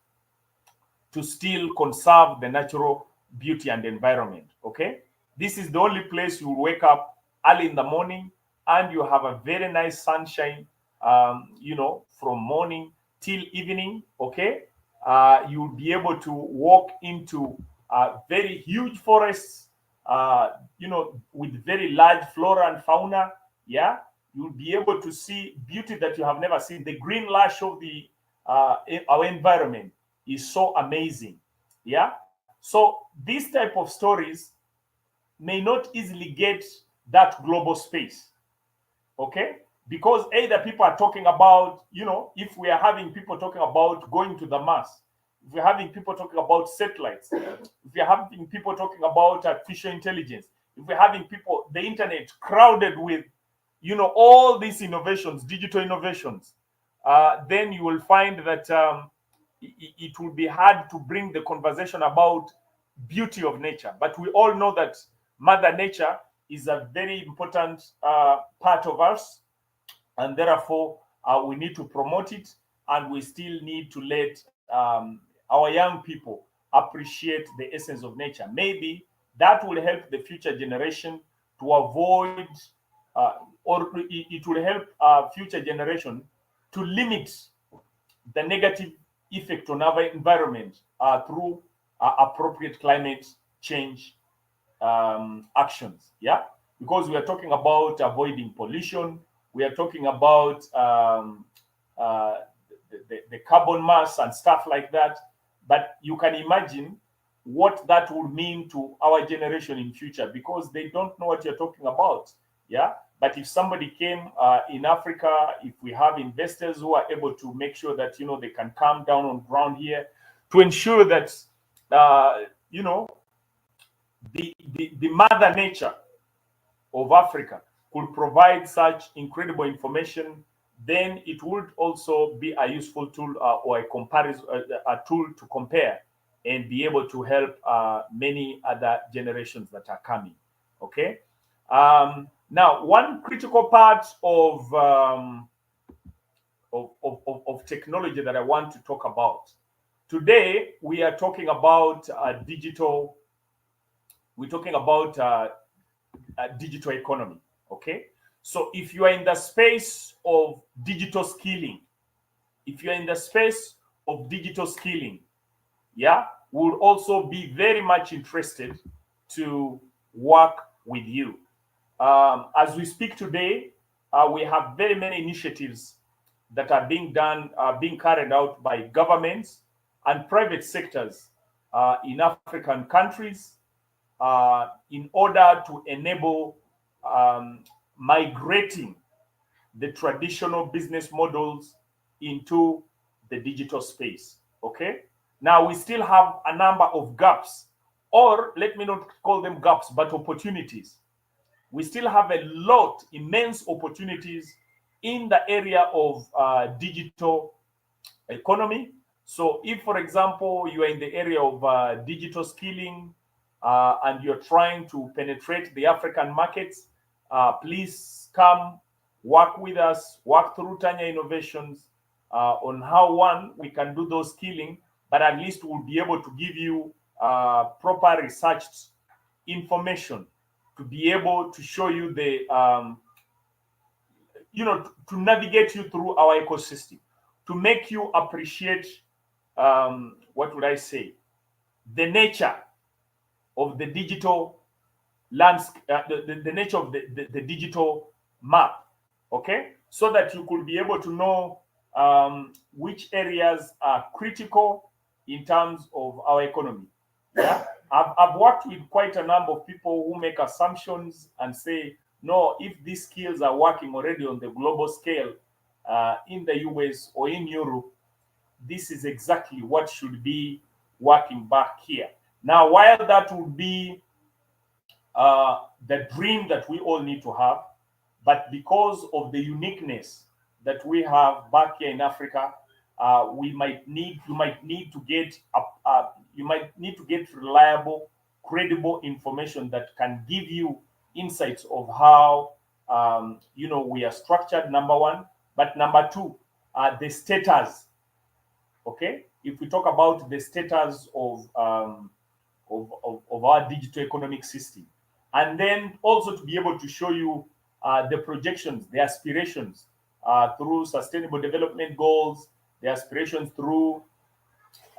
Speaker 13: to still conserve the natural beauty and environment. Okay, this is the only place you will wake up early in the morning, and you have a very nice sunshine, from morning till evening. Okay, you'll be able to walk into very huge forests, with very large flora and fauna. Yeah, you'll be able to see beauty that you have never seen. The green lush of the our environment is so amazing. Yeah, so these type of stories may not easily get that global space. Okay, because either people are talking about, if we are having people talking about going to the Mars, if we're having people talking about satellites, if we're having people talking about artificial intelligence, if we're having people, the internet crowded with, all these innovations, digital innovations, then you will find that it will be hard to bring the conversation about beauty of nature. But we all know that Mother Nature is a very important part of us, and therefore we need to promote it, and we still need to let our young people appreciate the essence of nature. Maybe that will help the future generation to avoid, or it will help future generation to limit the negative effect on our environment through appropriate climate change actions. Yeah, because we are talking about avoiding pollution, we are talking about the carbon mass and stuff like that. But you can imagine what that would mean to our generation in future, because they don't know what you're talking about. Yeah, but if somebody came in Africa, if we have investors who are able to make sure that they can come down on ground here to ensure that the mother nature of Africa could provide such incredible information, then it would also be a useful tool, or a comparison, a tool to compare and be able to help many other generations that are coming. Okay. Now, one critical part of technology that I want to talk about today, we are talking about digital. We're talking about digital economy. Okay, so if you are in the space of digital skilling, yeah, we'll also be very much interested to work with you. As we speak today, we have very many initiatives that are being done, being carried out by governments and private sectors in African countries, in order to enable migrating the traditional business models into the digital space. Okay, now we still have a number of gaps, or let me not call them gaps, but opportunities. We still have a lot, immense opportunities in the area of digital economy. So if, for example, you are in the area of digital skilling, and you're trying to penetrate the African markets, please come work with us, work through Tanya Innovations on how, we can do those skilling, but at least we'll be able to give you proper researched information to be able to show you the, to navigate you through our ecosystem, to make you appreciate, what would I say, the nature of the digital landscape, the nature of the digital map. Okay, so that you could be able to know which areas are critical in terms of our economy. Yeah, I've worked with quite a number of people who make assumptions and say, no, if these skills are working already on the global scale in the US or in Europe, this is exactly what should be working back here. Now, while that would be the dream that we all need to have, but because of the uniqueness that we have back here in Africa, you might need to get reliable, credible information that can give you insights of how we are structured. Number one, but number two, the status. Okay, if we talk about the status of our digital economic system, and then also to be able to show you the projections, the aspirations through sustainable development goals, the aspirations through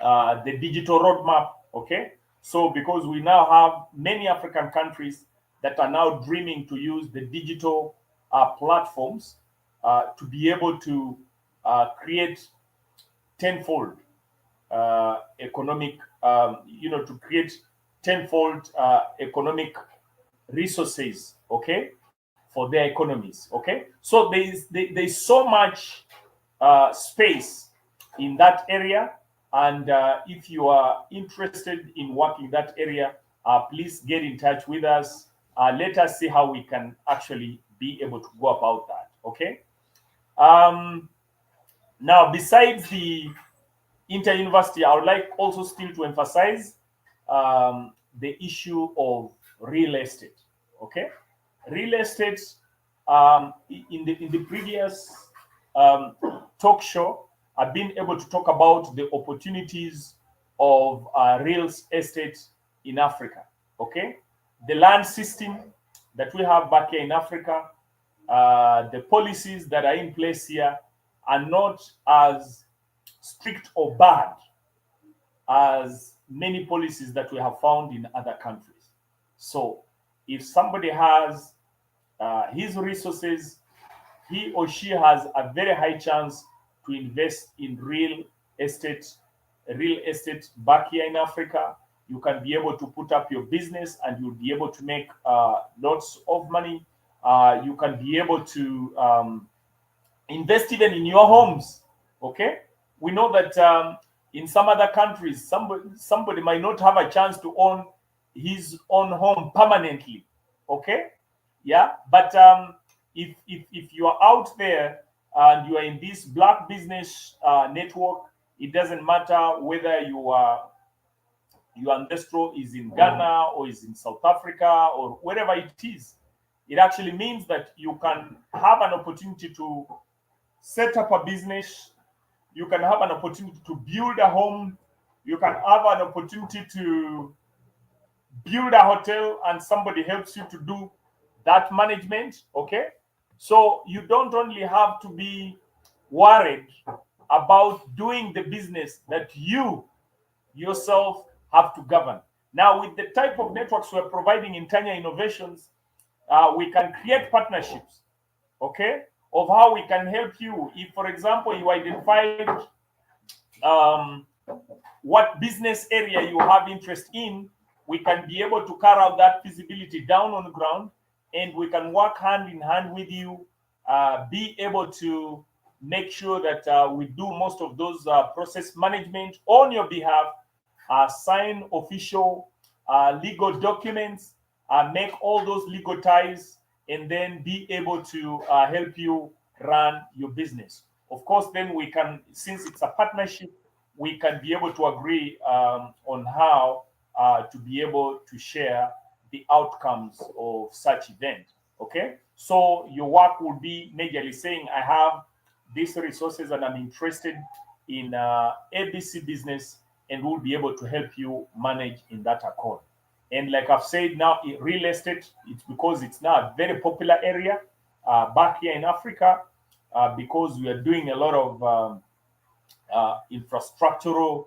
Speaker 13: the digital roadmap, okay? So because we now have many African countries that are now dreaming to use the digital platforms to be able to create tenfold economic, to create tenfold economic resources, okay, for their economies, okay? So there's so much space in that area, and if you are interested in working that area, please get in touch with us. Let us see how we can actually be able to go about that, okay? Now, besides the inter-university, I would like also still to emphasize the issue of real estate, okay? Real estate, in the previous talk show, I've been able to talk about the opportunities of real estate in Africa, okay? The land system that we have back here in Africa, the policies that are in place here are not as strict or bad as many policies that we have found in other countries. So if somebody has his resources, he or she has a very high chance to invest in real estate back here in Africa. You can be able to put up your business and you'll be able to make lots of money. You can be able to invest even in your homes, okay? We know that in some other countries, somebody might not have a chance to own his own home permanently, okay? Yeah, but if you are out there and you are in this Black Business Network, it doesn't matter whether your ancestral is in Ghana or is in South Africa or wherever it is. It actually means that you can have an opportunity to set up a business. You can have an opportunity to build a home. You can have an opportunity to build a hotel and somebody helps you to do that management, okay? So you don't only have to be worried about doing the business that you yourself have to govern. Now, with the type of networks we're providing in Tanya Innovations, we can create partnerships, okay, of how we can help you. If, for example, you identified what business area you have interest in, we can be able to carry out that feasibility down on the ground, and we can work hand in hand with you, be able to make sure that we do most of those process management on your behalf, sign official legal documents, make all those legal ties, and then be able to help you run your business. Of course, then we can, since it's a partnership, we can be able to agree on how to be able to share the outcomes of such event, okay? So your work will be majorly saying, I have these resources and I'm interested in ABC business, and we'll be able to help you manage in that accord. And like I've said, now in real estate, it's because it's now a very popular area back here in Africa, because we are doing a lot of infrastructural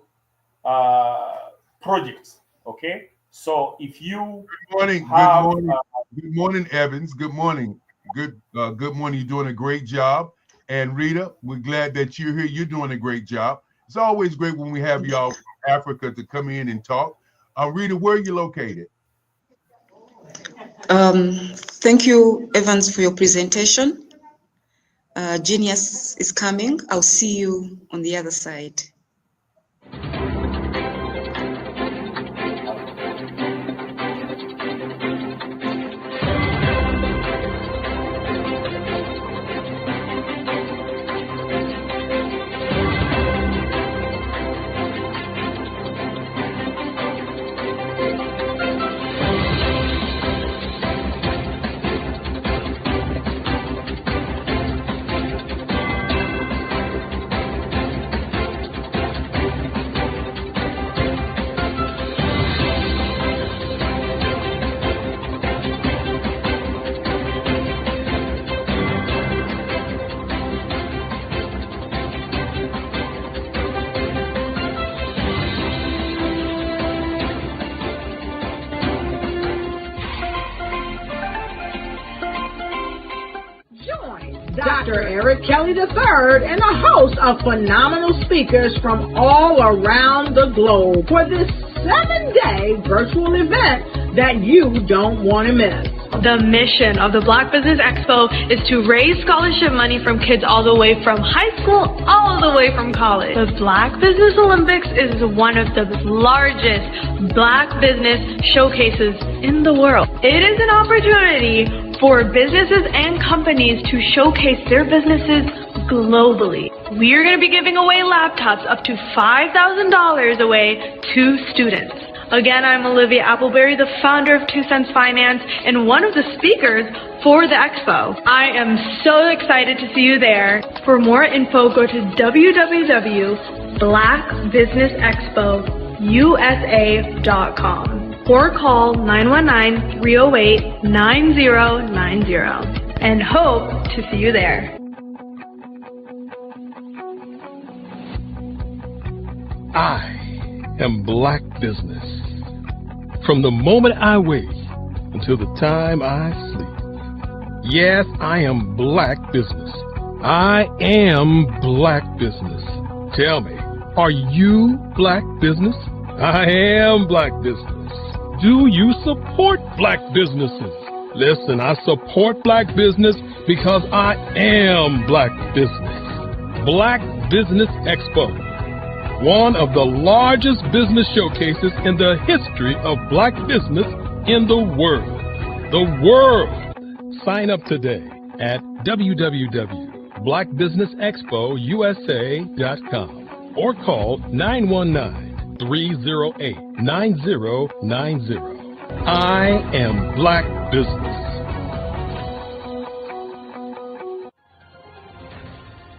Speaker 13: projects, okay? So if you
Speaker 14: good morning, Evans. Good morning. Good morning. You're doing a great job. And Rita, we're glad that you're here. You're doing a great job. It's always great when we have y'all from Africa to come in and talk. Rita, where are you located?
Speaker 15: Thank you, Evans, for your presentation. Genius is coming. I'll see you on the other side.
Speaker 1: Dr. Eric Kelly III and a host of phenomenal speakers from all around the globe for this 7-day virtual event that you don't want to miss.
Speaker 2: The mission of the Black Business Expo is to raise scholarship money from kids all the way from high school, all the way from college. The Black Business Olympics is one of the largest Black business showcases in the world. It is an opportunity for businesses and companies to showcase their businesses globally. We are going to be giving away laptops up to $5,000 away to students. Again, I'm Olivia Appleberry, the founder of 2 Cents Finance and one of the speakers for the expo. I am so excited to see you there. For more info, go to www.blackbusinessexpousa.com or call 919-308-9090 and hope to see you there.
Speaker 3: I am Black Business. From the moment I wake until the time I sleep. Yes, I am Black Business. I am Black Business. Tell me, are you Black Business? I am Black Business. Do you support Black businesses? Listen, I support Black business because I am Black Business. Black Business Expo, one of the largest business showcases in the history of Black business in the world. The world! Sign up today at www.blackbusinessexpousa.com or call 919-308-9090. I am Black Business.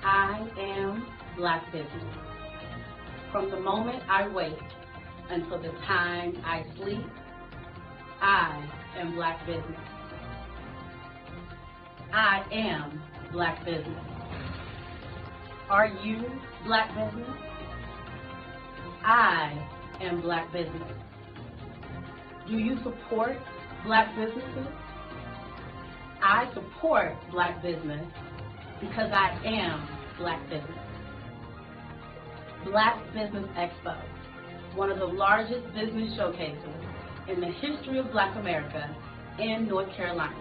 Speaker 4: I am Black Business. From the moment I wake until the time I sleep, I am Black Business. I am Black Business. Are you Black Business? I am Black Business. Do you support Black businesses? I support Black business because I am Black Business. Black Business Expo, one of the largest business showcases in the history of Black America in North Carolina.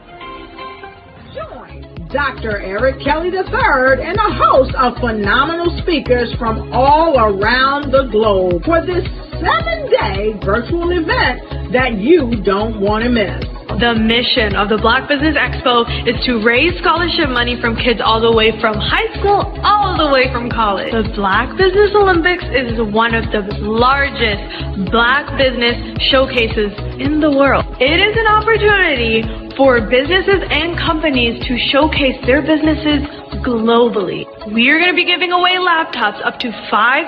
Speaker 1: Join Dr. Eric Kelly III and a host of phenomenal speakers from all around the globe for this 7-day virtual event that you don't want to miss.
Speaker 2: The mission of the Black Business Expo is to raise scholarship money from kids all the way from high school, all the way from college. The Black Business Olympics is one of the largest Black business showcases in the world. It is an opportunity for businesses and companies to showcase their businesses globally. We are going to be giving away laptops up to $5,000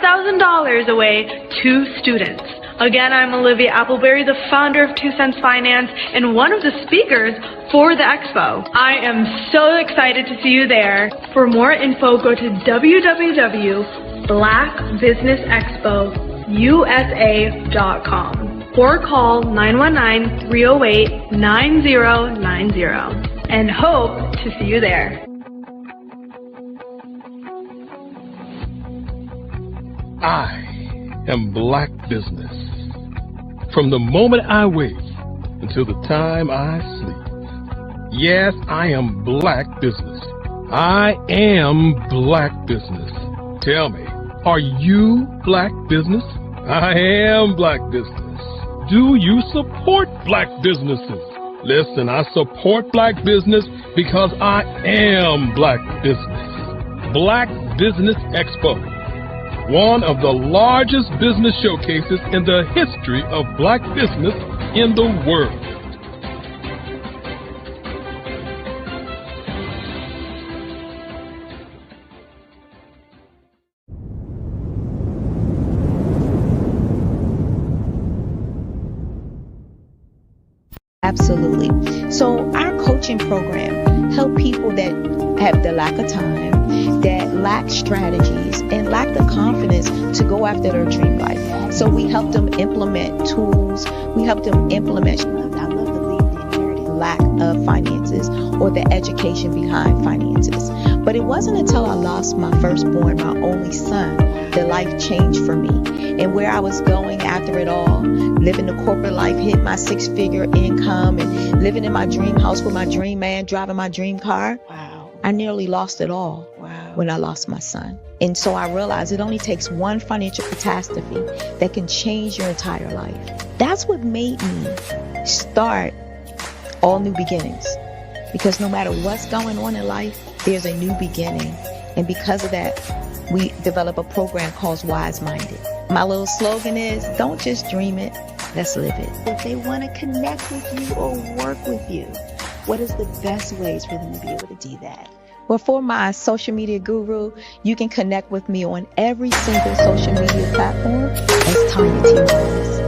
Speaker 2: away to students. Again, I'm Olivia Appleberry, the founder of 2 Cents Finance and one of the speakers for the expo. I am so excited to see you there. For more info, go to www.blackbusinessexpousa.com or call 919-308-9090 and hope to see you there.
Speaker 3: I am Black Business. From the moment I wake until the time I sleep. Yes, I am Black Business. I am Black Business. Tell me, are you Black Business? I am Black Business. Do you support Black businesses? Listen, I support Black business because I am Black Business. Black Business Expo, one of the largest business showcases in the history of Black business in the world.
Speaker 16: Absolutely. So our coaching program help people that have the lack of time, that lack strategies, and lack the confidence to go after their dream life. So we help them implement tools. We help them implement, I love to leave the inherited lack of finances or the education behind finances. But it wasn't until I lost my firstborn, my only son, that life changed for me. And where I was going after it all, living the corporate life, hit my 6-figure income, and living in my dream house with my dream man, driving my dream car. Wow. I nearly lost it all. Wow. When I lost my son. And so I realized it only takes one financial catastrophe that can change your entire life. That's what made me start All New Beginnings. Because no matter what's going on in life, there's a new beginning. And because of that, we develop a program called Wise Minded. My little slogan is, don't just dream it, let's live it. If they want to connect with you or work with you, what is the best ways for them to be able to do that? Well, for my social media guru, you can connect with me on every single social media platform as Tanya T. Wallace.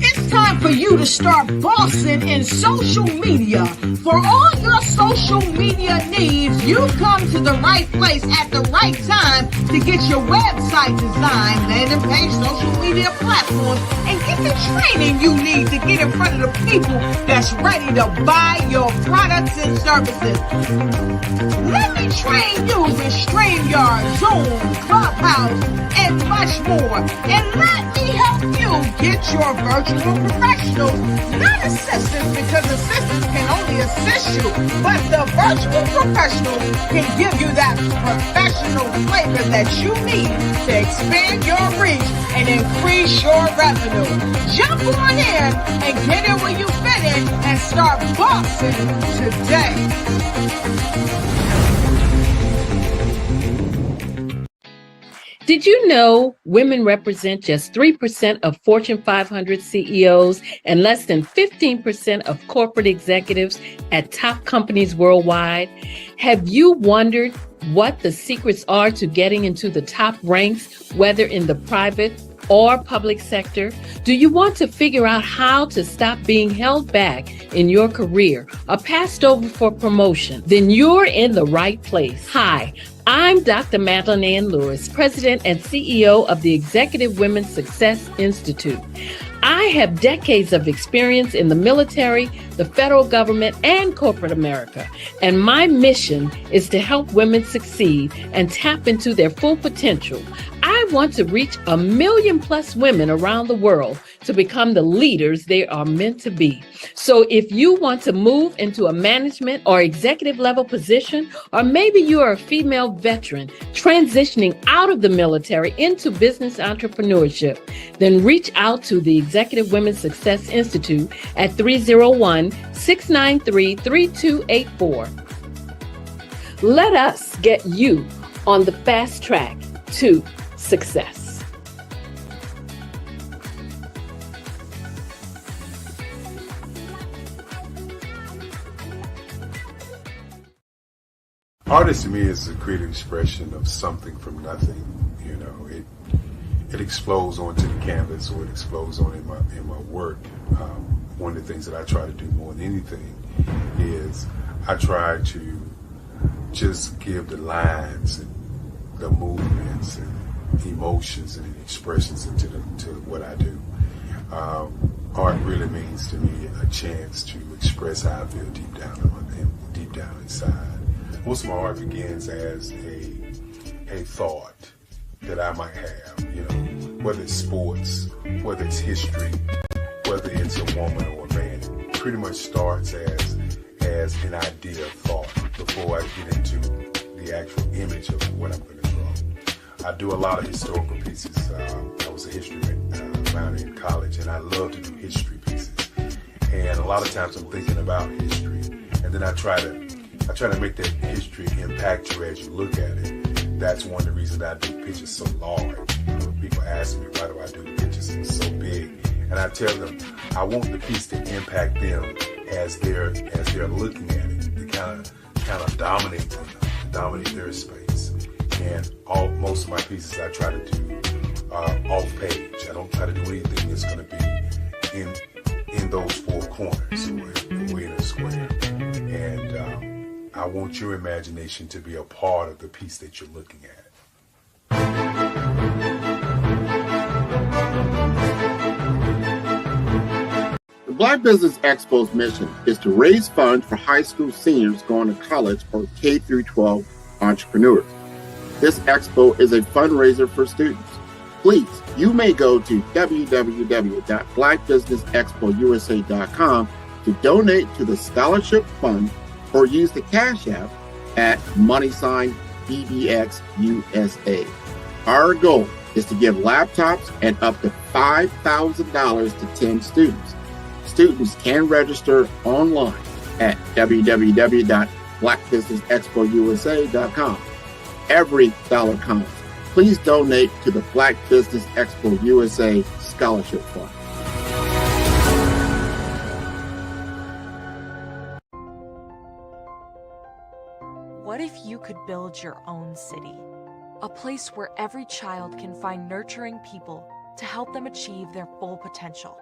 Speaker 1: It's time for you to start bossing in social media. For all your social media needs, you've come to the right place at the right time to get your website designed, landing page, social media platforms, and get the training you need to get in front of the people that's ready to buy your products and services. Let me train you with StreamYard, Zoom, Clubhouse, and much more. And let me help you get your virtual professionals, not assistants, because assistants can only assist you, but the virtual professionals can give you that professional flavor that you need to expand your reach and increase your revenue. Jump on in and get in where you fit in and start bossing today.
Speaker 11: Did you know women represent just 3% of Fortune 500 CEOs and less than 15% of corporate executives at top companies worldwide? Have you wondered what the secrets are to getting into the top ranks, whether in the private or public sector? Do you want to figure out how to stop being held back in your career or passed over for promotion? Then you're in the right place. Hi, I'm Dr. Madeline Ann Lewis, President and CEO of the Executive Women's Success Institute. I have decades of experience in the military, the federal government, and corporate America. And my mission is to help women succeed and tap into their full potential. I want to reach 1 million+ women around the world to become the leaders they are meant to be. So if you want to move into a management or executive level position, or maybe you are a female veteran transitioning out of the military into business entrepreneurship, then reach out to the Executive Women's Success Institute at 301-693-3284. Let us get you on the fast track to success.
Speaker 17: Artist to me is a creative expression of something from nothing. You know, it explodes onto the canvas, or it explodes on in my work. One of the things that I try to do more than anything is I try to just give the lines and the movements and emotions and expressions into what I do. Art really means to me a chance to express how I feel deep down inside. Most of my art begins as a thought that I might have, you know, whether it's sports, whether it's history, whether it's a woman or a man. It pretty much starts as an idea of thought before I get into the actual image of what I'm going to draw. I do a lot of historical pieces. I was a history minor in college, and I love to do history pieces. And a lot of times I'm thinking about history, and then I try to make that history impact you as you look at it. That's one of the reasons I do pictures so large. People ask me, why do I do pictures so big? And I tell them, I want the piece to impact them as they're looking at it. To kind of dominate them, dominate their space. And most of my pieces I try to do off page. I don't try to do anything that's going to be in those four corners or in a square. And I want your imagination to be a part of the piece that you're looking at.
Speaker 6: The Black Business Expo's mission is to raise funds for high school seniors going to college or K through 12 entrepreneurs. This expo is a fundraiser for students. Please, you may go to www.blackbusinessexpousa.com to donate to the scholarship fund or use the Cash App at $BBXUSA. Our goal is to give laptops and up to $5,000 to 10 students. Students can register online at www.blackbusinessexpousa.com. Every dollar counts. Please donate to the Black Business Expo USA Scholarship Fund.
Speaker 18: What if you could build your own city? A place where every child can find nurturing people to help them achieve their full potential.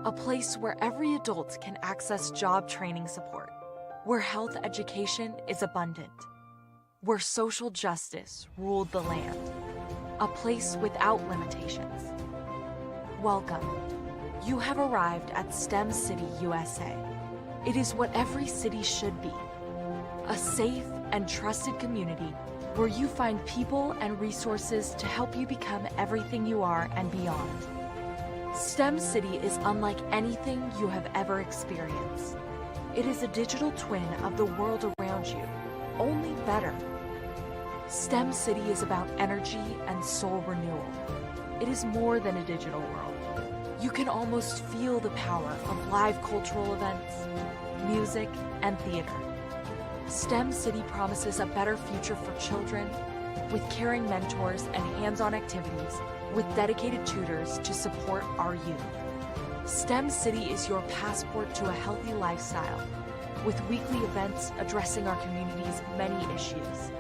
Speaker 18: A place where every adult can access job training support, where health education is abundant, where social justice ruled the land. A place without limitations. Welcome. You have arrived at STEM City USA. It is what every city should be. A safe and trusted community where you find people and resources to help you become everything you are and beyond. STEM City is unlike anything you have ever experienced. It is a digital twin of the world around you, only better. STEM City is about energy and soul renewal. It is more than a digital world. You can almost feel the power of live cultural events, music, and theater. STEM City promises a better future for children with caring mentors and hands-on activities with dedicated tutors to support our youth. STEM City is your passport to a healthy lifestyle with weekly events addressing our community's many issues.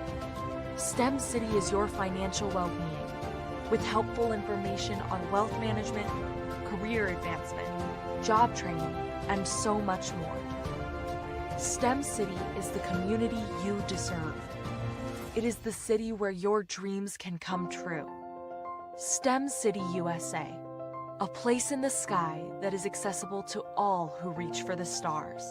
Speaker 18: STEM City is your financial well-being with helpful information on wealth management, career advancement, job training, and so much more. STEM City is the community you deserve. It is the city where your dreams can come true. STEM City USA, a place in the sky that is accessible to all who reach for the stars.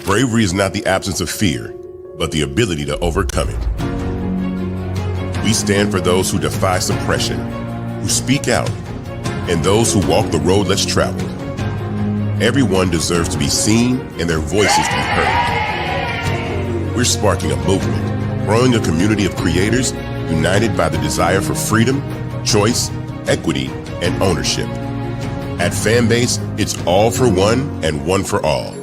Speaker 19: Bravery is not the absence of fear, but the ability to overcome it. We stand for those who defy suppression, who speak out, and those who walk the road less traveled. Everyone deserves to be seen and their voices to be heard. We're sparking a movement, growing a community of creators united by the desire for freedom, choice, equity, and ownership. At Fanbase, it's all for one and one for all.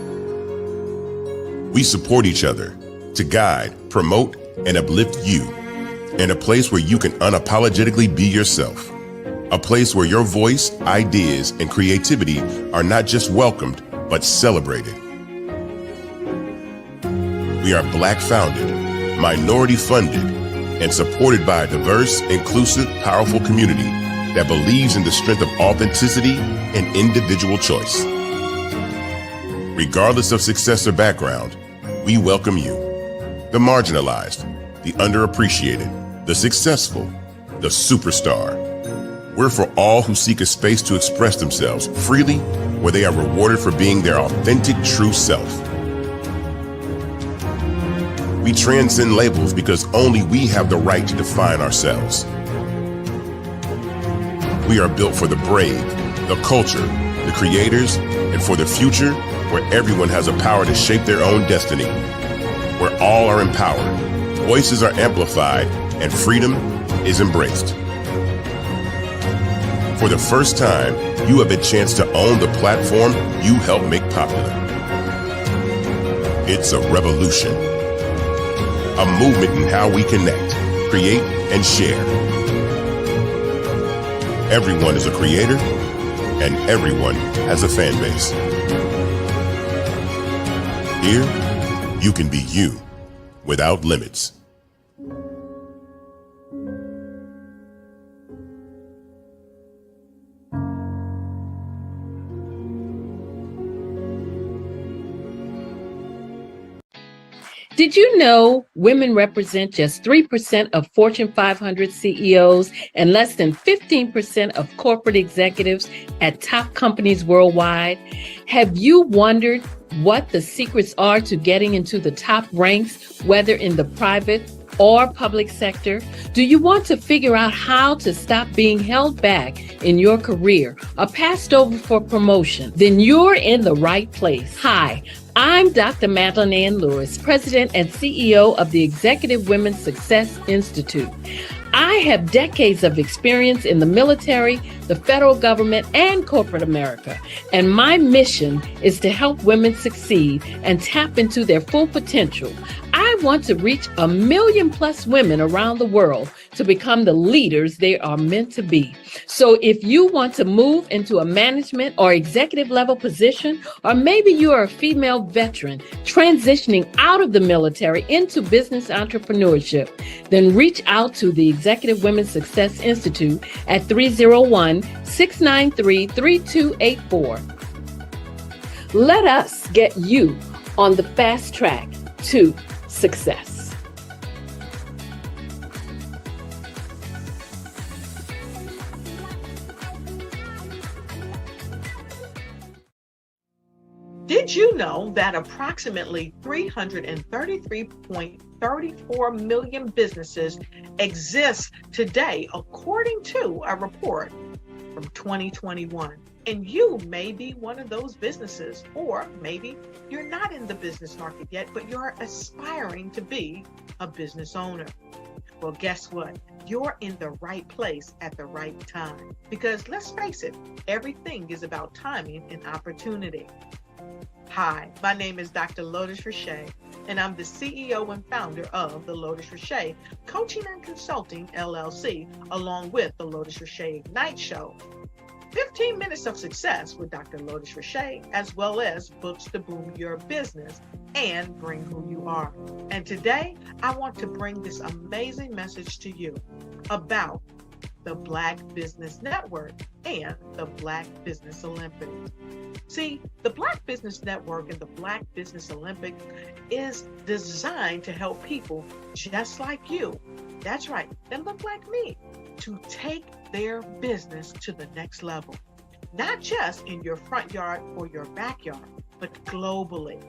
Speaker 19: We support each other to guide, promote, and uplift you in a place where you can unapologetically be yourself. A place where your voice, ideas, and creativity are not just welcomed, but celebrated. We are Black founded, minority funded, and supported by a diverse, inclusive, powerful community that believes in the strength of authenticity and individual choice. Regardless of success or background, we welcome you. The marginalized, the underappreciated, the successful, the superstar. We're for all who seek a space to express themselves freely, where they are rewarded for being their authentic, true self. We transcend labels because only we have the right to define ourselves. We are built for the brave, the culture, the creators, and for the future where everyone has the power to shape their own destiny, where all are empowered, voices are amplified, and freedom is embraced. For the first time, you have a chance to own the platform you helped make popular. It's a revolution, a movement in how we connect, create, and share. Everyone is a creator, and everyone has a fan base. Here, you can be you without limits.
Speaker 11: Did you know women represent just 3% of Fortune 500 CEOs and less than 15% of corporate executives at top companies worldwide? Have you wondered what the secrets are to getting into the top ranks, whether in the private or public sector? Do you want to figure out how to stop being held back in your career or passed over for promotion? Then you're in the right place. Hi, I'm Dr. Madeline Ann Lewis, President and CEO of the Executive Women's Success Institute. I have decades of experience in the military, the federal government, and corporate America, and my mission is to help women succeed and tap into their full potential. I want to reach 1 million+ women around the world to become the leaders they are meant to be. So if you want to move into a management or executive level position, or maybe you are a female veteran transitioning out of the military into business entrepreneurship, then reach out to the Executive Women's Success Institute at 301-693-3284. Let us get you on the fast track to success.
Speaker 8: Did you know that approximately 333.34 million businesses exist today, according to a report from 2021? And you may be one of those businesses, or maybe you're not in the business market yet, but you're aspiring to be a business owner. Well, guess what? You're in the right place at the right time. Because let's face it, everything is about timing and opportunity. Hi, my name is Dr. Lotus Richey, and I'm the CEO and founder of the Lotus Richey Coaching and Consulting LLC, along with the Lotus Richey Ignite Show. 15 minutes of success with Dr. Lotus Richey, as well as books to boom your business and bring who you are. And today, I want to bring this amazing message to you about the Black Business Network and the Black Business Olympics. See, the Black Business Network and the Black Business Olympics is designed to help people just like you, that's right, that look like me, to take their business to the next level. Not just in your front yard or your backyard, but globally.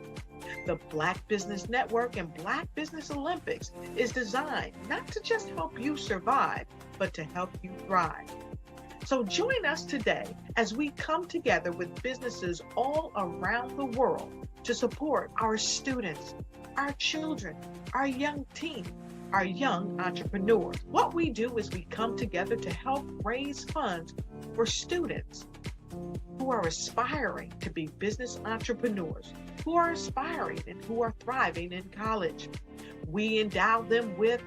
Speaker 8: The Black Business Network and Black Business Olympics is designed not to just help you survive, but to help you thrive. So join us today as we come together with businesses all around the world to support our students, our children, our young teens, our young entrepreneurs. What we do is we come together to help raise funds for students who are aspiring to be business entrepreneurs, who are aspiring and who are thriving in college. We endow them with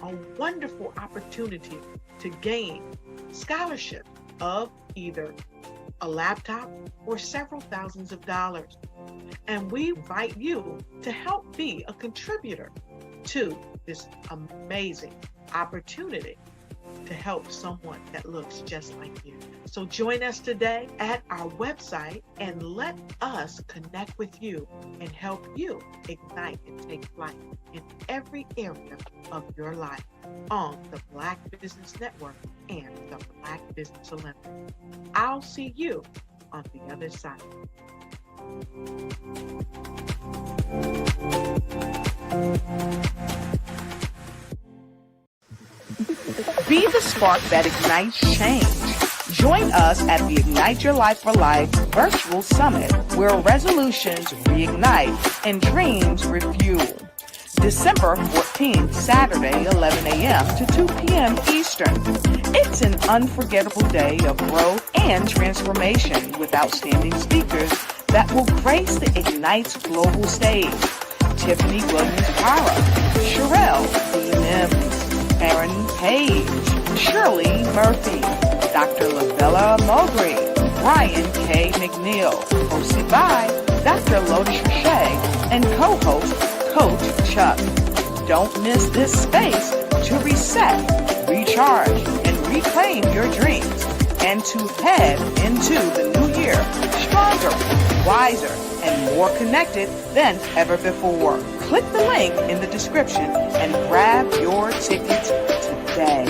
Speaker 8: a wonderful opportunity to gain scholarship of either a laptop or several thousands of dollars. And we invite you to help be a contributor to this amazing opportunity to help someone that looks just like you. So join us today at our website and let us connect with you and help you ignite and take flight in every area of your life on the Black Business Network and the Black Business Olympics. I'll see you on the other side.
Speaker 20: Be the spark that ignites change. Join us at the Ignite Your Life for Life Virtual Summit, where resolutions reignite and dreams refuel. December 14th, Saturday, 11 a.m. to 2 p.m. Eastern. It's an unforgettable day of growth and transformation with outstanding speakers that will grace the Ignite's global stage. Tiffany Williams-Para, Sherelle D. Mims, Aaron Page, Shirley Murphy, Dr. Lavella Mowbray, Brian K. McNeil, hosted by Dr. Lotus Richey and co-host Coach Chuck. Don't miss this space to reset, recharge, and reclaim your dreams, and to head into the new year stronger, wiser, and more connected than ever before. Click the link in the description and grab your tickets today.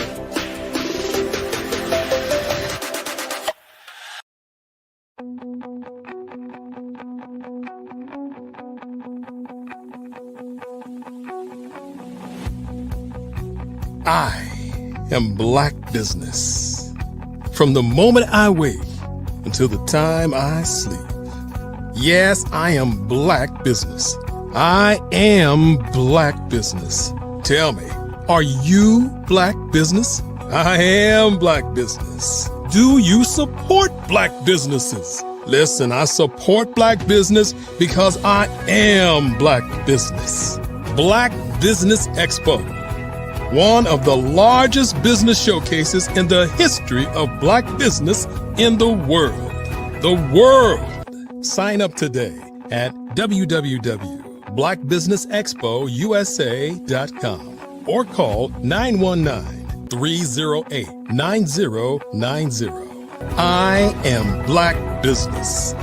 Speaker 3: I am Black Business. From the moment I wake until the time I sleep. Yes, I am Black Business. I am Black Business. Tell me, are you Black Business? I am Black Business. Do you support Black businesses? Listen, I support Black business because I am Black Business. Black Business Expo, one of the largest business showcases in the history of Black business in the world. The world! Sign up today at www.blackbusinessexpousa.com or call 919-308-9090. I am Black Business.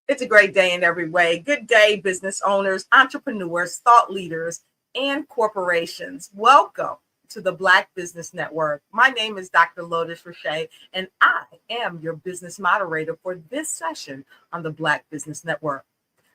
Speaker 21: It's a great day in every way. Good day, business owners, entrepreneurs, thought leaders, and corporations. Welcome to the Black Business Network. My name is Dr. Lotus Roche, and I am your business moderator for this session on the Black Business Network.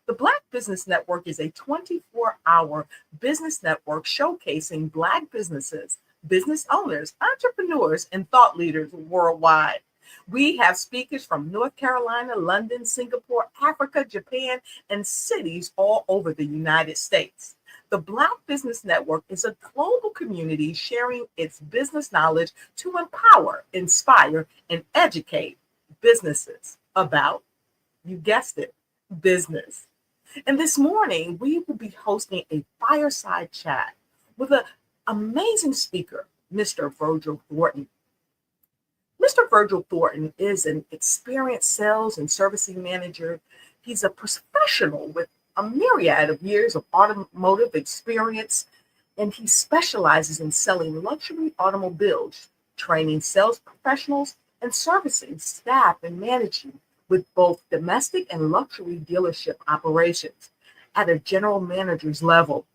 Speaker 21: The Black Business Network is a 24-hour business network showcasing Black businesses, business owners, entrepreneurs, and thought leaders worldwide. We have speakers from North Carolina, London, Singapore, Africa, Japan, and cities all over the United States. The Black Business Network is a global community sharing its business knowledge to empower, inspire, and educate businesses about, you guessed it, business. And this morning, we will be hosting a fireside chat with an amazing speaker, Mr. Virgil Thornton. Mr. Virgil Thornton is an experienced sales and servicing manager. He's a professional with a myriad of years of automotive experience, and he specializes in selling luxury automobiles, training sales professionals, and servicing staff and managing with both domestic and luxury dealership operations at a general manager's level.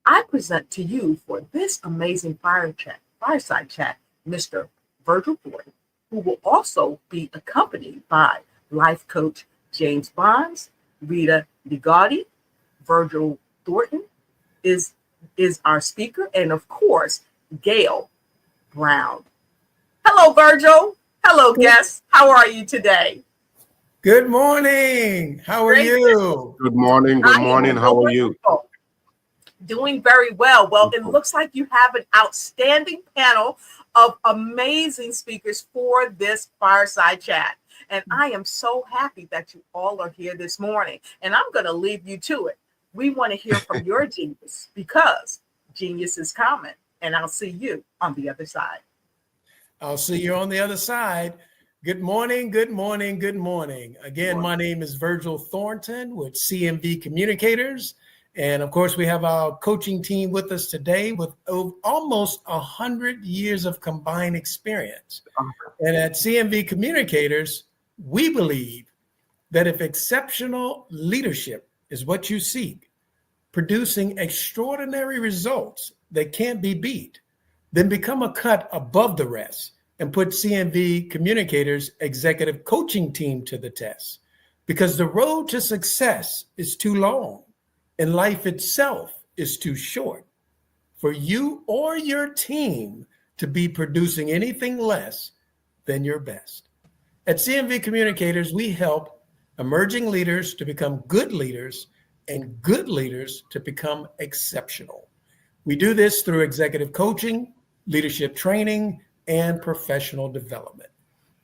Speaker 21: I present to you for this amazing fireside chat, Mr. Virgil Thornton, who will also be accompanied by life coach James Bonds, Rita DeGaudy. Virgil Thornton is our speaker, and of course, Gail Brown. Hello, Virgil. Hello, guests. How are you today?
Speaker 22: Good morning. How are you?
Speaker 6: Good morning. Good morning. How are you?
Speaker 21: Doing very well. Well, it looks like you have an outstanding panel of amazing speakers for this fireside chat. And I am so happy that you all are here this morning. And I'm going to leave you to it. We want to hear from your genius because genius is common. And I'll see you on the other side.
Speaker 22: I'll see you on the other side. Good morning, good morning, good morning. Again, my name is Virgil Thornton with CMV Communicators. And of course, we have our coaching team with us today with almost 100 years of combined experience. And at CMV Communicators, we believe that if exceptional leadership is what you seek, producing extraordinary results that can't be beat, then become a cut above the rest and put CMV Communicators executive coaching team to the test. Because the road to success is too long and life itself is too short for you or your team to be producing anything less than your best. At CMV Communicators, we help emerging leaders to become good leaders and good leaders to become exceptional. We do this through executive coaching, leadership training, and professional development.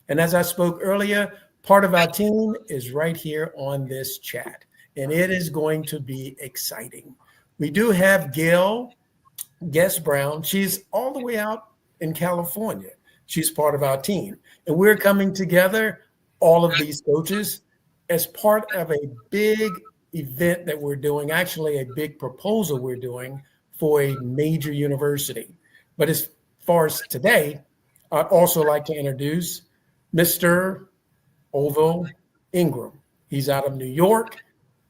Speaker 22: And as I spoke earlier, part of our team is right here on this chat, and it is going to be exciting. We do have Gail Brown. She's all the way out in California. She's part of our team. And we're coming together, all of these coaches, as part of a big event that we're doing, actually a big proposal we're doing for a major university. But it's for us today, I'd also like to introduce Mr. Orville Ingram. He's out of New York.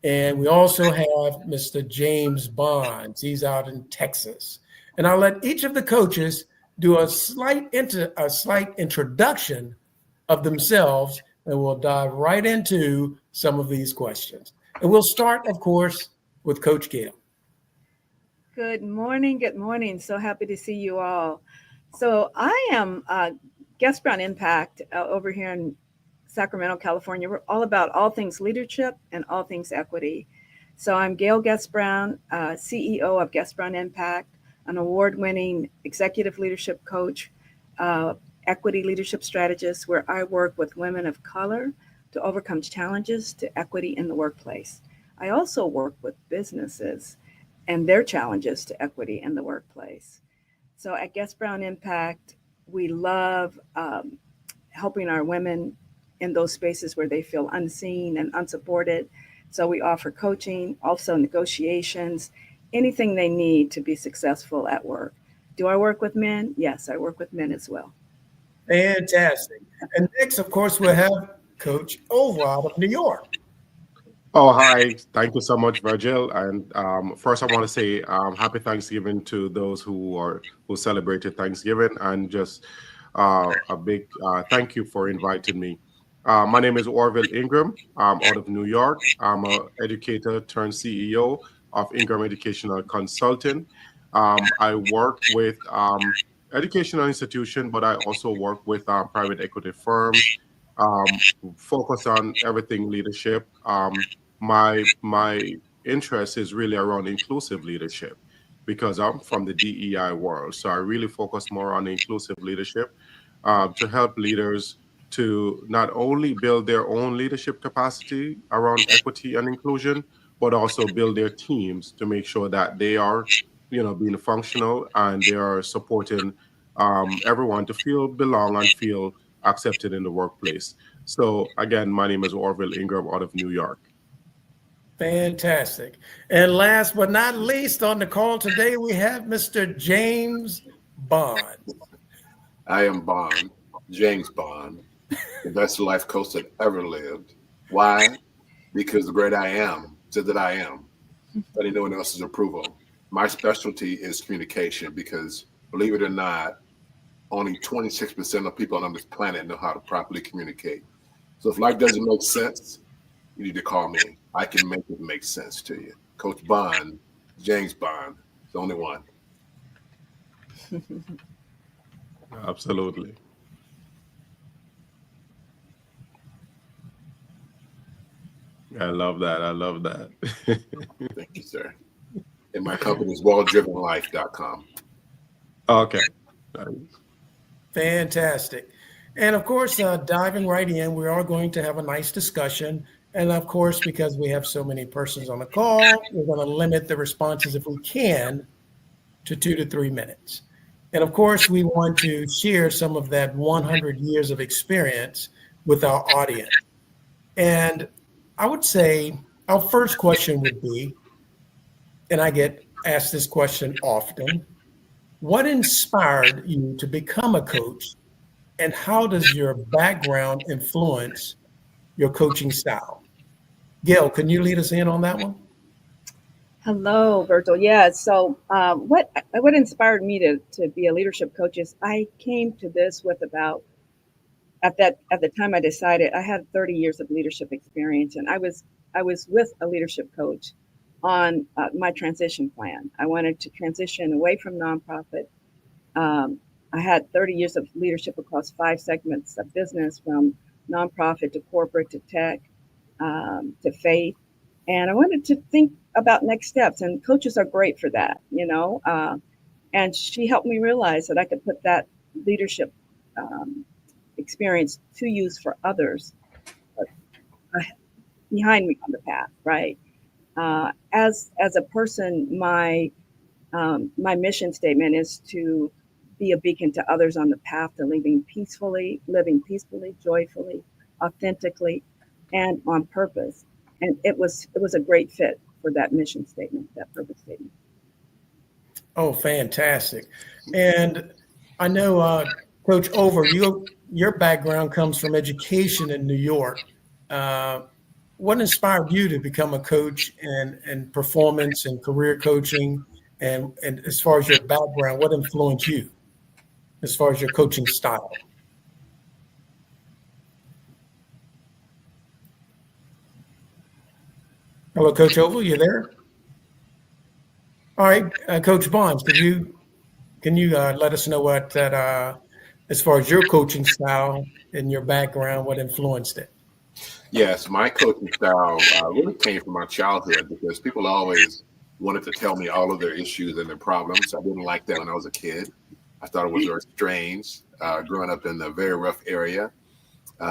Speaker 22: And we also have Mr. James Bonds. He's out in Texas. And I'll let each of the coaches do a slight introduction of themselves, and we'll dive right into some of these questions. And we'll start, of course, with Coach Gail.
Speaker 5: Good morning. Good morning. So happy to see you all. So I am Guest Brown Impact over here in Sacramento, California. We're all about all things leadership and all things equity. So I'm Gail Guest Brown, CEO of Guest Brown Impact, an award-winning executive leadership coach, equity leadership strategist, where I work with women of color to overcome challenges to equity in the workplace. I also work with businesses and their challenges to equity in the workplace. So at Guest Brown Impact, we love helping our women in those spaces where they feel unseen and unsupported. So we offer coaching, also negotiations, anything they need to be successful at work. Do I work with men? Yes, I work with men as well.
Speaker 22: Fantastic. And next, of course, we'll have Coach Orville out of New York.
Speaker 7: Oh, hi. Thank you so much, Virgil. And first, I want to say happy Thanksgiving to those who celebrated Thanksgiving, and just a big thank you for inviting me. My name is Orville Ingram. I'm out of New York. I'm an educator turned CEO of Ingram Educational Consulting. I work with educational institutions, but I also work with private equity firms, focus on everything leadership. My interest is really around inclusive leadership because I'm from the DEI world. So I really focus more on inclusive leadership to help leaders to not only build their own leadership capacity around equity and inclusion, but also build their teams to make sure that they are, being functional and they are supporting everyone to feel belong and feel accepted in the workplace. So again, my name is Orville Ingram out of New York.
Speaker 22: Fantastic. And last but not least on the call today, we have Mr. James Bond.
Speaker 23: I am Bond, James Bond, the best life coach that ever lived. Why? Because the great I am said that I am, letting no one else's approval. My specialty is communication because, believe it or not, only 26% of people on this planet know how to properly communicate. So if life doesn't make sense, you need to call me. I can make it make sense to you. Coach Bond, James Bond, the only one.
Speaker 7: Absolutely. I love that. I love that.
Speaker 23: Thank you, sir. And my company is welldrivenlife.com.
Speaker 7: Okay.
Speaker 22: Fantastic. And of course, diving right in, we are going to have a nice discussion. And of course, because we have so many persons on the call, we're going to limit the responses, if we can, to 2 to 3 minutes. And of course, we want to share some of that 100 years of experience with our audience. And I would say our first question would be, and I get asked this question often, what inspired you to become a coach, and how does your background influence your coaching style? Gail, can you lead us in on that one?
Speaker 5: Hello, Virgil. Yeah. So what inspired me to be a leadership coach is I came to this with about, at the time I decided, I had 30 years of leadership experience, and I was with a leadership coach on my transition plan. I wanted to transition away from nonprofit. I had 30 years of leadership across 5 segments of business, from nonprofit to corporate to tech to faith. And I wanted to think about next steps, and coaches are great for that, and she helped me realize that I could put that leadership experience to use for others behind me on the path, right? As a person, my mission statement is to be a beacon to others on the path to living peacefully, joyfully, authentically, and on purpose. And it was a great fit for that mission statement, that purpose statement.
Speaker 22: Oh, fantastic. And I know, Coach Over, your background comes from education in New York. What inspired you to become a coach and performance and career coaching? And as far as your background, what influenced you as far as your coaching style? Hello, Coach Oval, you there? All right, Coach Bonds, can you let us know what that as far as your coaching style and your background, what influenced it?
Speaker 23: Yes, my coaching style really came from my childhood because people always wanted to tell me all of their issues and their problems. I didn't like that when I was a kid. I thought it was very strange growing up in a very rough area,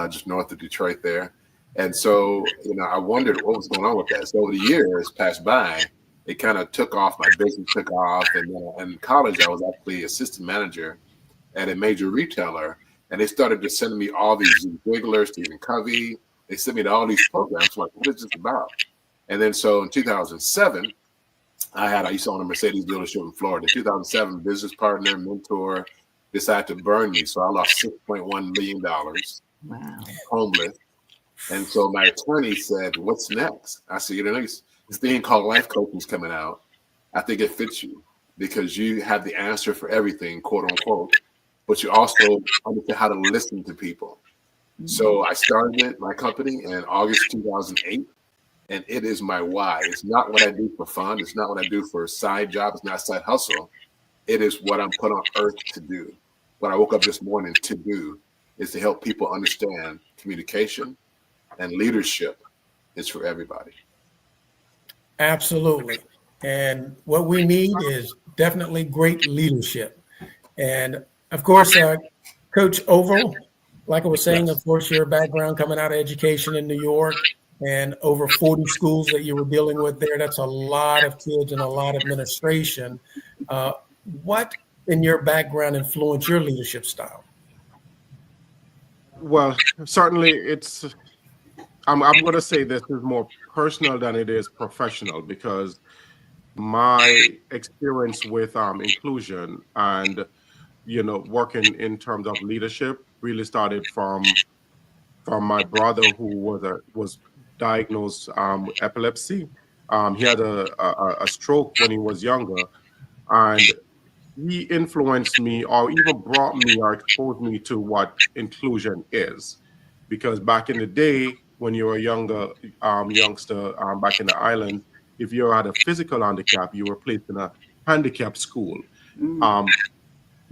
Speaker 23: just north of Detroit there. And so, I wondered what was going on with that. So over the years passed by, it kind of took off. My business took off. And then in college, I was actually assistant manager at a major retailer. And they started to send me all these Ziegler, Stephen Covey. They sent me to all these programs. I'm like, what is this about? And then so in 2007, I used to own a Mercedes dealership in Florida. 2007, business partner, mentor, decided to burn me. So I lost $6.1 million.
Speaker 5: Wow.
Speaker 23: Homeless. And so my attorney said, what's next? I said, this thing called life coaching is coming out. I think it fits you because you have the answer for everything, quote unquote, but you also understand how to listen to people. So I started my company in August 2008, and it is my why. It's not what I do for fun. It's not what I do for a side job. It's not a side hustle. It is what I'm put on earth to do. What I woke up this morning to do is to help people understand communication and leadership is for everybody.
Speaker 22: Absolutely. And what we need is definitely great leadership. And of course, Coach Oval, like I was saying, of course, your background coming out of education in New York and over 40 schools that you were dealing with there. That's a lot of kids and a lot of administration. What in your background influenced your leadership style?
Speaker 7: Well, certainly I'm going to say this is more personal than it is professional because my experience with inclusion and working in terms of leadership really started from my brother who was diagnosed with epilepsy. He had a stroke when he was younger, and he influenced me or even brought me or exposed me to what inclusion is. Because back in the day, when you were a younger youngster back in the island, if you had a physical handicap, you were placed in a handicap school.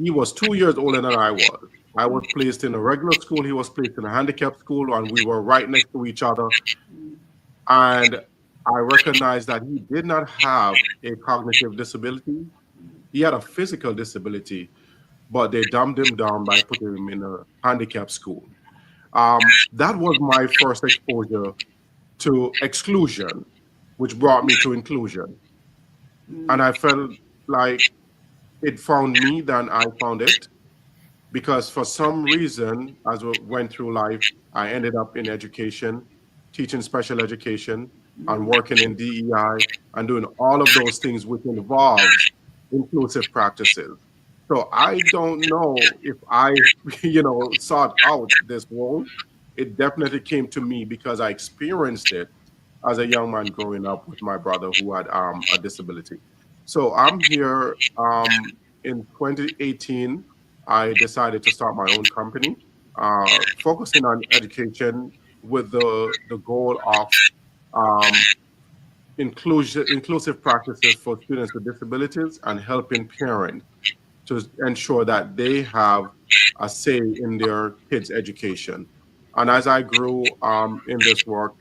Speaker 7: He was 2 years older than I was. I was placed in a regular school. He was placed in a handicap school, and we were right next to each other. And I recognized that he did not have a cognitive disability. He had a physical disability, but they dumbed him down by putting him in a handicap school. That was my first exposure to exclusion, which brought me to inclusion. And I felt like it found me than I found it, because for some reason, as we went through life, I ended up in education, teaching special education and working in DEI and doing all of those things which involves inclusive practices. So I don't know if I, sought out this role. It definitely came to me because I experienced it as a young man growing up with my brother who had a disability. So I'm here in 2018. I decided to start my own company, focusing on education with the goal of inclusive practices for students with disabilities and helping parents to ensure that they have a say in their kids' education. And as I grew in this work,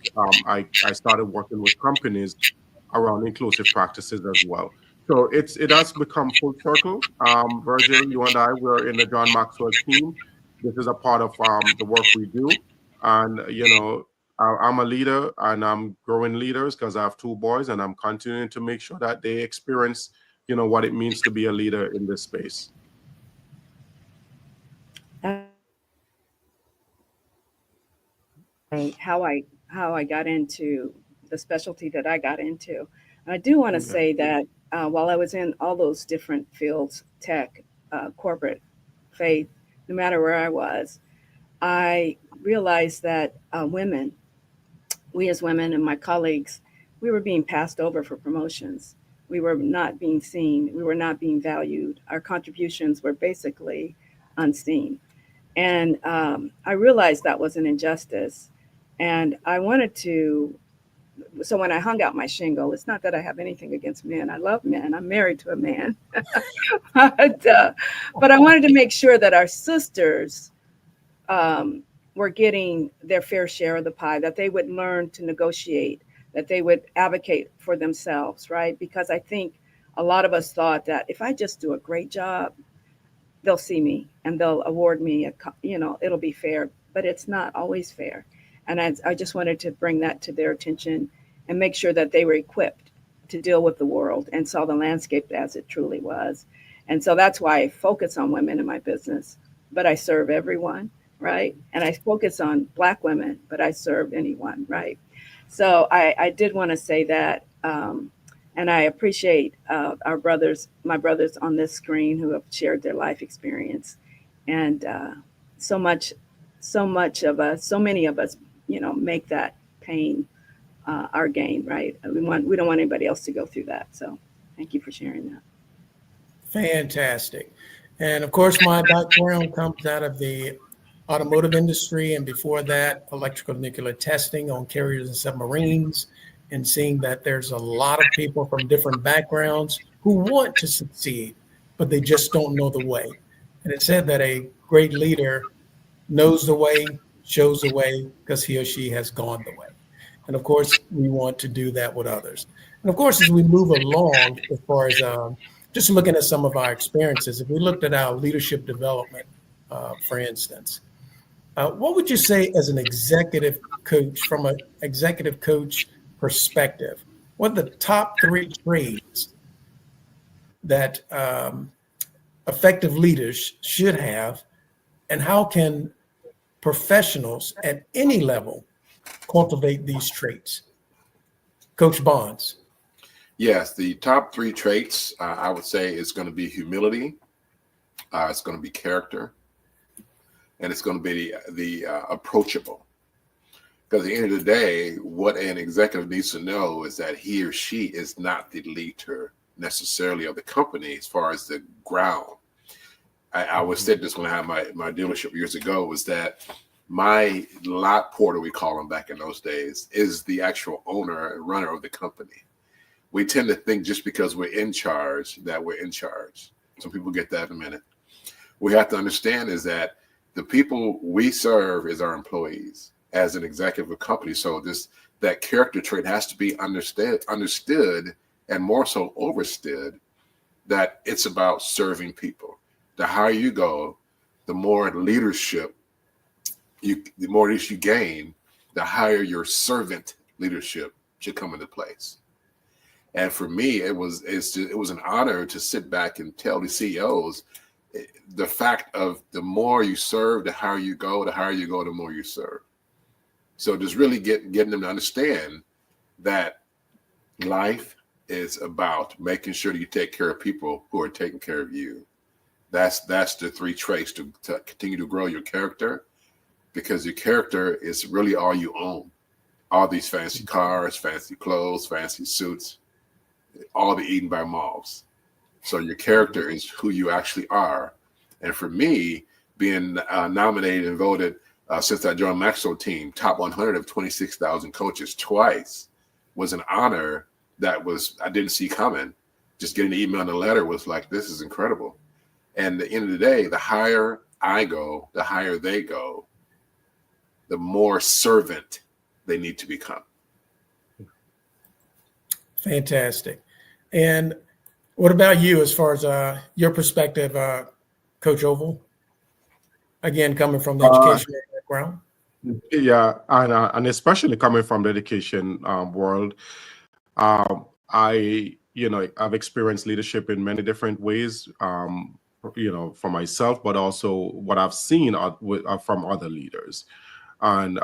Speaker 7: I started working with companies around inclusive practices as well. So it has become full circle. Virgil, you and I, we're in the John Maxwell team. This is a part of the work we do. And, I'm a leader and I'm growing leaders because I have 2 boys, and I'm continuing to make sure that they experience, what it means to be a leader in this space.
Speaker 5: How I got into the specialty that I got into. And I do want to say that while I was in all those different fields, tech, corporate, faith, no matter where I was, I realized that we as women and my colleagues, we were being passed over for promotions. We were not being seen. We were not being valued. Our contributions were basically unseen. And I realized that was an injustice. And I wanted to, so when I hung out my shingle, it's not that I have anything against men. I love men. I'm married to a man. But I wanted to make sure that our sisters were getting their fair share of the pie, that they would learn to negotiate, that they would advocate for themselves, right? Because I think a lot of us thought that if I just do a great job, they'll see me and they'll award me, it'll be fair, but it's not always fair. And I just wanted to bring that to their attention and make sure that they were equipped to deal with the world and saw the landscape as it truly was. And so that's why I focus on women in my business, but I serve everyone, right? And I focus on Black women, but I serve anyone, right? So I did want to say that, and I appreciate my brothers on this screen who have shared their life experience. And so many of us, make that pain our gain, right? We don't want anybody else to go through that. So thank you for sharing that.
Speaker 22: Fantastic. And of course, my background comes out of the automotive industry, and before that, electrical nuclear testing on carriers and submarines, and seeing that there's a lot of people from different backgrounds who want to succeed, but they just don't know the way. And it said that a great leader knows the way, shows the way, because he or she has gone the way. And of course, we want to do that with others. And of course, as we move along, as far as just looking at some of our experiences, if we looked at our leadership development, for instance, what would you say as an executive coach, from an executive coach perspective, what are the top 3 traits that effective leaders should have, and how can professionals at any level cultivate these traits? Coach Bonds.
Speaker 23: Yes, the top 3 traits, I would say, is going to be humility, it's going to be character, and it's going to be the approachable. Because at the end of the day, what an executive needs to know is that he or she is not the leader necessarily of the company as far as the ground. I was said this when I had my dealership years ago, was that my lot porter, we call him back in those days, is the actual owner and runner of the company. We tend to think just because we're in charge that we're in charge. Some people get that in a minute. We have to understand is that the people we serve is our employees as an executive of a company. So that character trait has to be understood and more so overstood, that it's about serving people. The higher you go, the more leadership the more you gain, the higher your servant leadership should come into place. And for me, it was an honor to sit back and tell the CEOs the fact of the more you serve, the higher you go, the more you serve. So just really getting them to understand that life is about making sure that you take care of people who are taking care of you. That's the 3 traits to continue to grow your character, because your character is really all you own. All these fancy cars, fancy clothes, fancy suits, all be eaten by moths. So your character is who you actually are. And for me, being nominated and voted since I joined Maxwell team, top 100 of 26,000 coaches twice, was an honor that I didn't see coming. Just getting the email and the letter was like, this is incredible. And at the end of the day, the higher I go, the higher they go, the more servant they need to become.
Speaker 22: Fantastic. And what about you, as far as your perspective, Coach Oval? Again, coming from the education background.
Speaker 7: Yeah, and especially coming from the education world, I've experienced leadership in many different ways. For myself, but also what I've seen from other leaders. And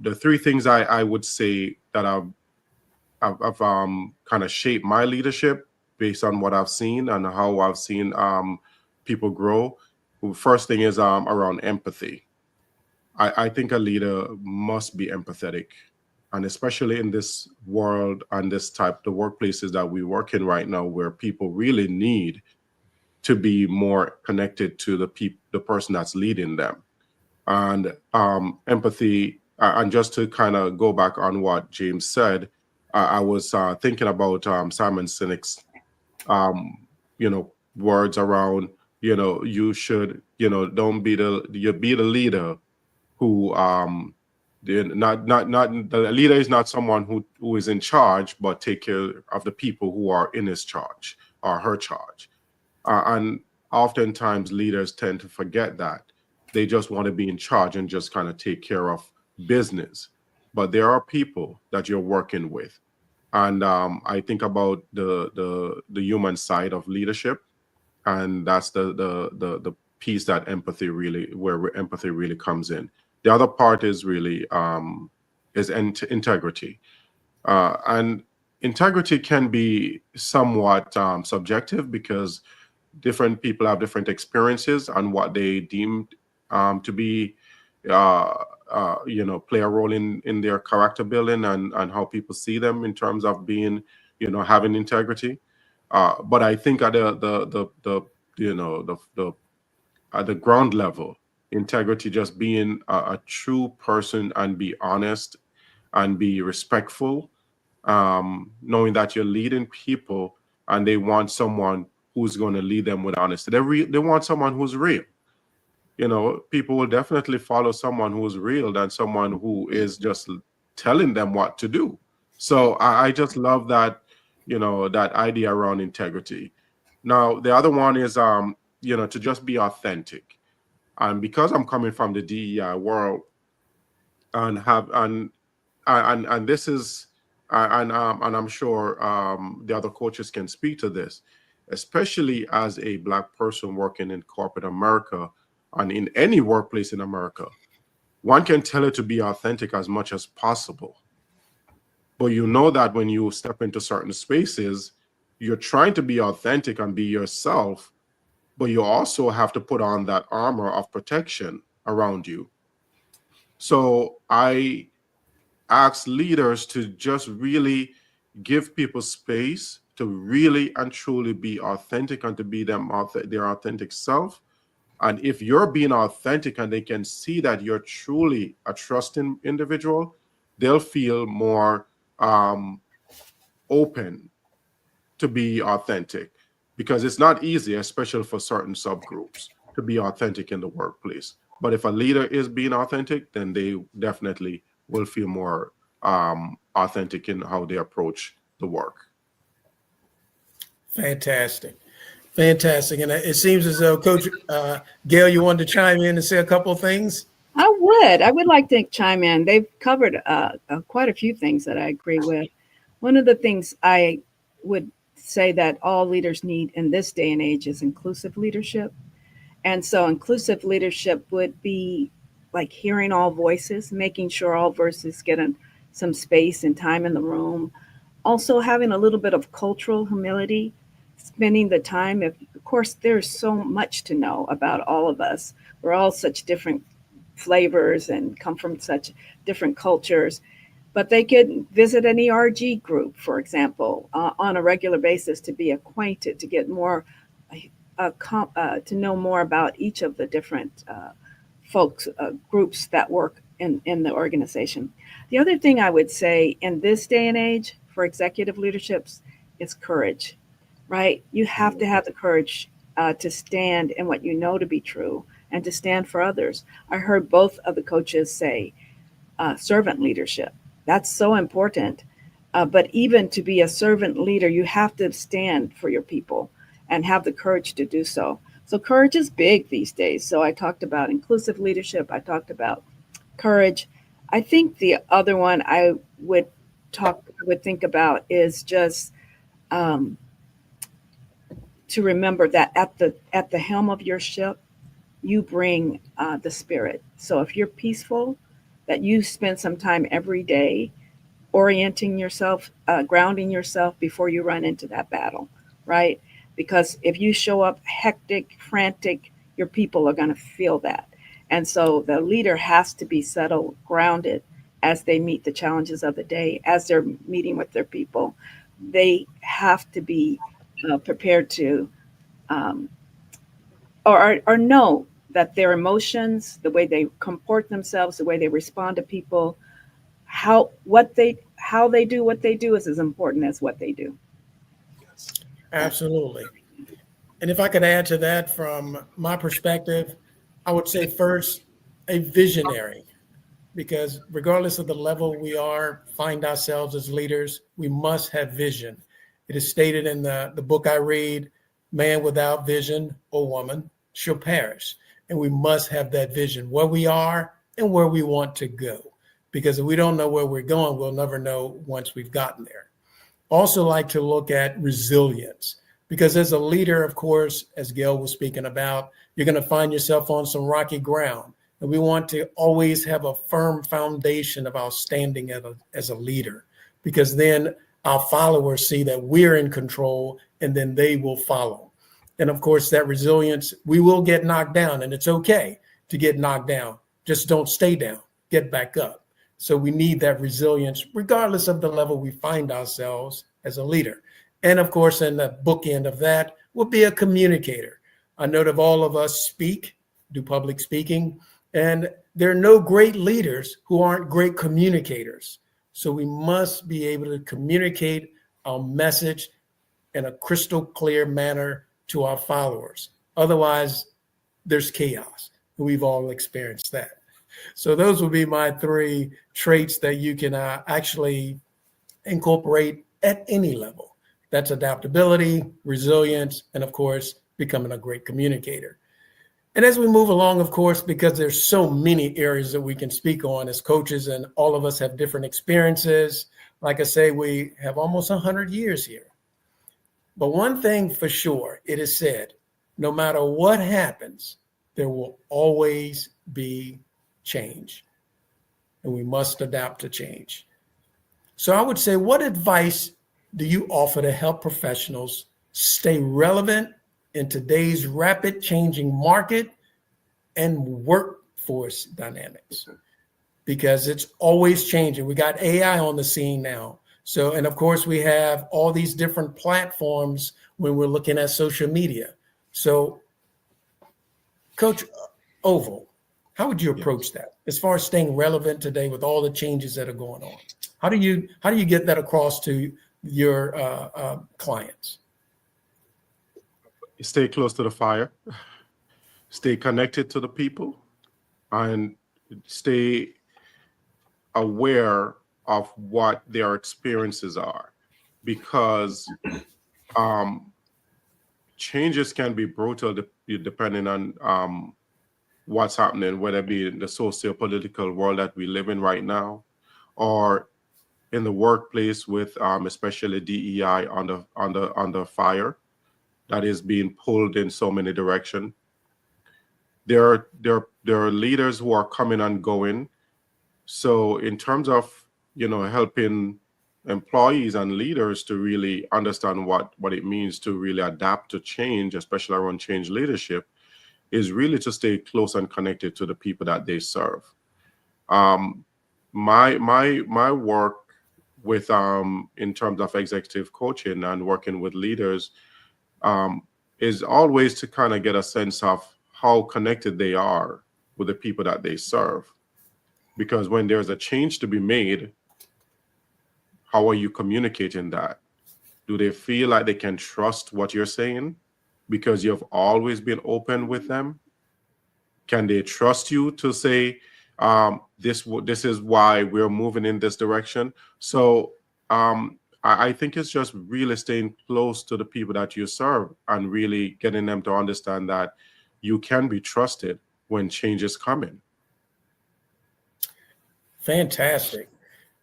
Speaker 7: the 3 things I would say that I've kind of shaped my leadership based on what I've seen and how I've seen people grow first thing is around empathy. I think a leader must be empathetic, and especially in this world and this type, the workplaces that we work in right now, where people really need to be more connected to the person that's leading them. And empathy, and just to kind of go back on what James said, I was thinking about Simon Sinek's, words around, you should, don't be be the leader who, not the leader is not someone who is in charge, but take care of the people who are in his charge or her charge. And oftentimes leaders tend to forget that. They just want to be in charge and just kind of take care of business. But there are people that you're working with. And I think about the human side of leadership. And that's the piece that where empathy really comes in. The other part is really integrity. And integrity can be somewhat subjective, because different people have different experiences and what they deem to be, play a role in their character building and how people see them in terms of being, having integrity. But I think at at the ground level, integrity, just being a true person and be honest and be respectful, knowing that you're leading people and they want someone who's going to lead them with honesty. They want someone who's real. People will definitely follow someone who's real than someone who is just telling them what to do. So I just love that, that idea around integrity. Now, the other one is, to just be authentic. And because I'm coming from the DEI world and this is, and I'm sure the other coaches can speak to this, especially as a Black person working in corporate America and in any workplace in America. One can tell it to be authentic as much as possible. But you know that when you step into certain spaces, you're trying to be authentic and be yourself, but you also have to put on that armor of protection around you. So I ask leaders to just really give people space to really and truly be authentic and to be their authentic self. And if you're being authentic and they can see that you're truly a trusting individual, they'll feel more open to be authentic, because it's not easy, especially for certain subgroups, to be authentic in the workplace. But if a leader is being authentic, then they definitely will feel more authentic in how they approach the work.
Speaker 22: Fantastic. Fantastic. And it seems as though Coach Gail, you wanted to chime in and say a couple of things?
Speaker 5: I would like to chime in. They've covered quite a few things that I agree with. One of the things I would say that all leaders need in this day and age is inclusive leadership. And so inclusive leadership would be like hearing all voices, making sure all voices get some space and time in the room. Also having a little bit of cultural humility, spending the time. Of course, there's so much to know about all of us. We're all such different flavors and come from such different cultures. But they could visit an ERG group, for example, on a regular basis to be acquainted, to get more, to know more about each of the different groups that work in the organization. The other thing I would say in this day and age for executive leaderships is courage, right? You have to have the courage to stand in what you know to be true and to stand for others. I heard both of the coaches say servant leadership. That's so important. But even to be a servant leader, you have to stand for your people and have the courage to do so. So courage is big these days. So I talked about inclusive leadership. I talked about courage. I think the other one I would think about is just to remember that at the helm of your ship, you bring the spirit. So if you're peaceful, that you spend some time every day orienting yourself, grounding yourself before you run into that battle, right? Because if you show up hectic, frantic, your people are going to feel that. And so the leader has to be settled, grounded as they meet the challenges of the day, as they're meeting with their people. They have to be prepared to or know that their emotions, the way they comport themselves, the way they respond to people, how they do what they do is as important as what they do.
Speaker 22: Absolutely. And if I could add to that from my perspective, I would say first, a visionary, because regardless of the level we find ourselves as leaders, we must have vision. It is stated in the book I read, man without vision or woman shall perish. And we must have that vision, where we are and where we want to go. Because if we don't know where we're going, we'll never know once we've gotten there. Also like to look at resilience, because as a leader, of course, as Gail was speaking about, you're going to find yourself on some rocky ground. And we want to always have a firm foundation of our standing as a leader, because then our followers see that we're in control and then they will follow. And of course, that resilience, we will get knocked down, and it's okay to get knocked down. Just don't stay down, get back up. So we need that resilience, regardless of the level we find ourselves as a leader. And of course, in the bookend of that will be a communicator. I know that all of us do public speaking, and there are no great leaders who aren't great communicators. So we must be able to communicate our message in a crystal clear manner to our followers. Otherwise, there's chaos. We've all experienced that. So those would be my 3 traits that you can actually incorporate at any level. That's adaptability, resilience, and of course, becoming a great communicator. And as we move along, of course, because there's so many areas that we can speak on as coaches, and all of us have different experiences. Like I say, we have almost 100 years here. But one thing for sure, it is said, no matter what happens, there will always be change. And we must adapt to change. So I would say, what advice do you offer to help professionals stay relevant in today's rapid changing market and workforce dynamics? Because it's always changing. We got AI on the scene now. So, and of course, we have all these different platforms when we're looking at social media. So, Coach Oval, how would you approach that as far as staying relevant today with all the changes that are going on? How do you get that across to your clients?
Speaker 7: Stay close to the fire, stay connected to the people, and stay aware of what their experiences are, because changes can be brutal depending on what's happening, whether it be in the socio-political world that we live in right now, or in the workplace with especially DEI under fire that is being pulled in so many directions. There are leaders who are coming and going. So in terms of helping employees and leaders to really understand what it means to really adapt to change, especially around change leadership, is really to stay close and connected to the people that they serve. My work with in terms of executive coaching and working with leaders is always to kind of get a sense of how connected they are with the people that they serve. Because when there's a change to be made, how are you communicating that? Do they feel like they can trust what you're saying because you've always been open with them? Can they trust you to say, this is why we're moving in this direction? So I think it's just really staying close to the people that you serve and really getting them to understand that you can be trusted when change is coming.
Speaker 22: Fantastic.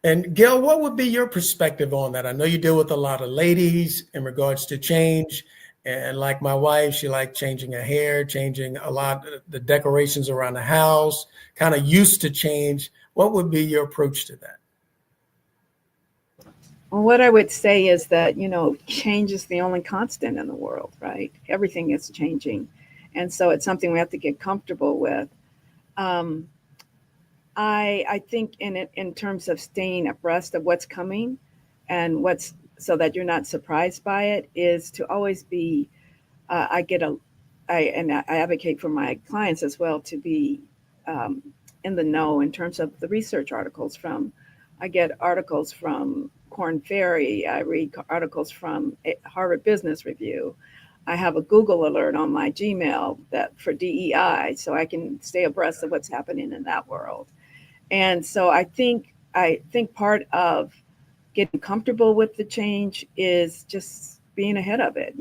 Speaker 22: And Gail, what would be your perspective on that? I know you deal with a lot of ladies in regards to change. And like my wife, she liked changing her hair, changing a lot of the decorations around the house, kind of used to change. What would be your approach to that?
Speaker 5: Well, what I would say is that, change is the only constant in the world, right? Everything is changing. And so it's something we have to get comfortable with. I think in terms of staying abreast of what's coming and so that you're not surprised by it, is to always be, I advocate for my clients as well to be in the know in terms of the research articles I get articles from Korn Ferry, I read articles from Harvard Business Review. I have a Google alert on my Gmail for DEI, so I can stay abreast of what's happening in that world. And so I think part of getting comfortable with the change is just being ahead of it.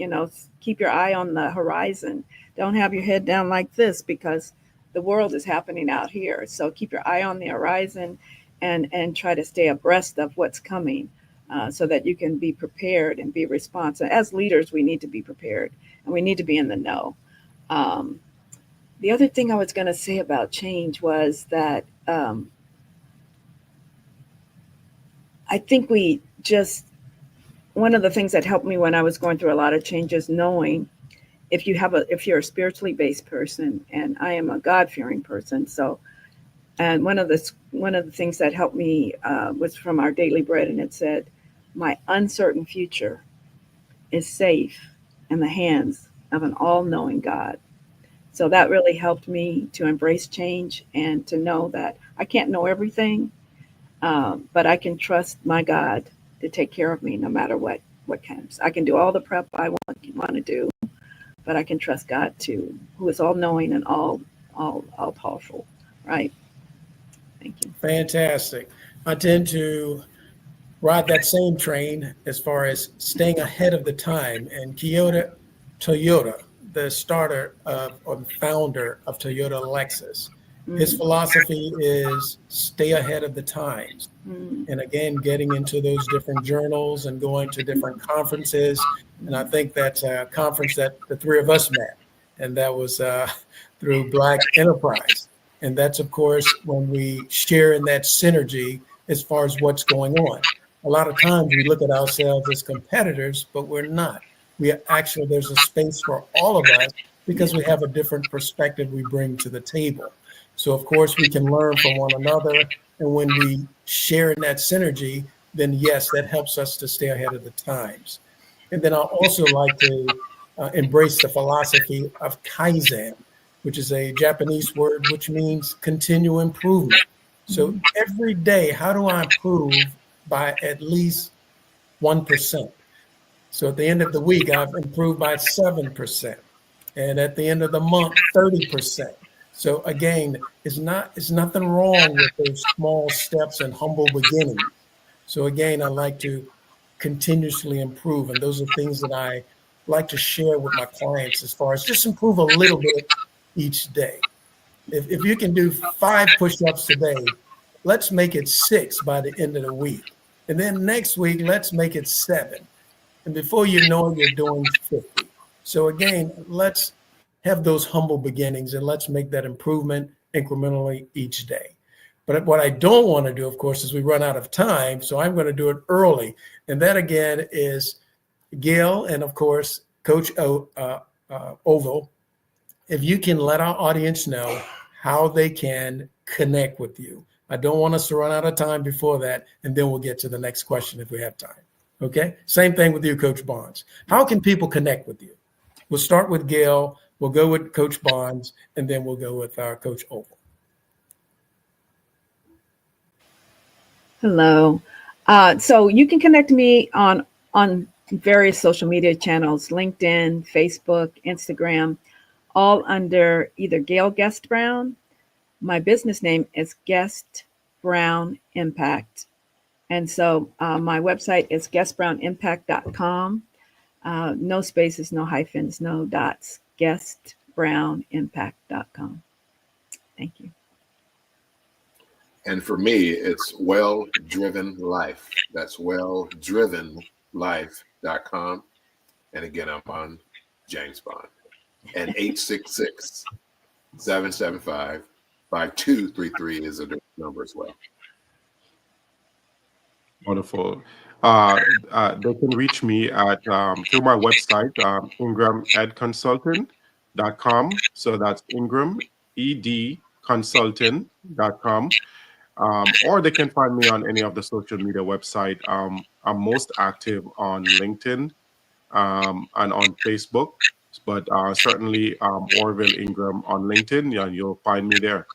Speaker 5: Keep your eye on the horizon. Don't have your head down like this, because the world is happening out here. So keep your eye on the horizon and try to stay abreast of what's coming, so that you can be prepared and be responsive. As leaders, we need to be prepared and we need to be in the know. The other thing I was going to say about change was that I think one of the things that helped me when I was going through a lot of changes, knowing if you're a spiritually based person, and I am a God-fearing person. So, and one of the things that helped me was from our Daily Bread, and it said, "My uncertain future is safe in the hands of an all-knowing God." So that really helped me to embrace change and to know that I can't know everything, but I can trust my God to take care of me no matter what comes. I can do all the prep I want to do, but I can trust God too, who is all-knowing and all powerful. Right? Thank you.
Speaker 22: Fantastic. I tend to ride that same train as far as staying ahead of the time. And Toyota, the starter or the founder of Toyota Lexus, his philosophy is stay ahead of the times. And again, getting into those different journals and going to different conferences. And I think that's a conference that the three of us met, and that was through Black Enterprise. And that's, of course, when we share in that synergy as far as what's going on. A lot of times we look at ourselves as competitors, but we're not. There's a space for all of us because we have a different perspective we bring to the table. So, of course, we can learn from one another. And when we share in that synergy, then yes, that helps us to stay ahead of the times. And then I also like to embrace the philosophy of Kaizen, which is a Japanese word which means continual improvement. So every day, how do I improve by at least 1%? So at the end of the week, I've improved by 7%. And at the end of the month, 30%. So again, it's nothing wrong with those small steps and humble beginnings. So again, I like to continuously improve. And those are things that I like to share with my clients as far as just improve a little bit each day. If you can do 5 push-ups today, let's make it 6 by the end of the week. And then next week, let's make it 7. And before you know it, you're doing 50. So again, let's have those humble beginnings and let's make that improvement incrementally each day. But what I don't want to do, of course, is we run out of time. So I'm going to do it early. And that again is Gail and of course, Coach Oval. If you can let our audience know how they can connect with you. I don't want us to run out of time before that, and then we'll get to the next question if we have time. Okay? Same thing with you, Coach Bonds. How can people connect with you? We'll start with Gail, we'll go with Coach Bonds, and then we'll go with our Coach Oval.
Speaker 5: Hello. So you can connect me on various social media channels, LinkedIn, Facebook, Instagram, all under either Gail Guest Brown. My business name is Guest Brown Impact. And so my website is guestbrownimpact.com. No spaces, no hyphens, no dots. Guestbrownimpact.com. Thank you.
Speaker 23: And for me, it's Well Driven Life. That's welldrivenlife.com. And again, I'm on James Bond. And 866-775-5233 is a direct number as well.
Speaker 7: Wonderful. They can reach me at through my website, Ingram Ed Consultant. So that's Ingram, edconsulting.com. Or they can find me on any of the social media website. I'm most active on LinkedIn and on Facebook, but certainly Orville Ingram on LinkedIn. Yeah, you'll find me there.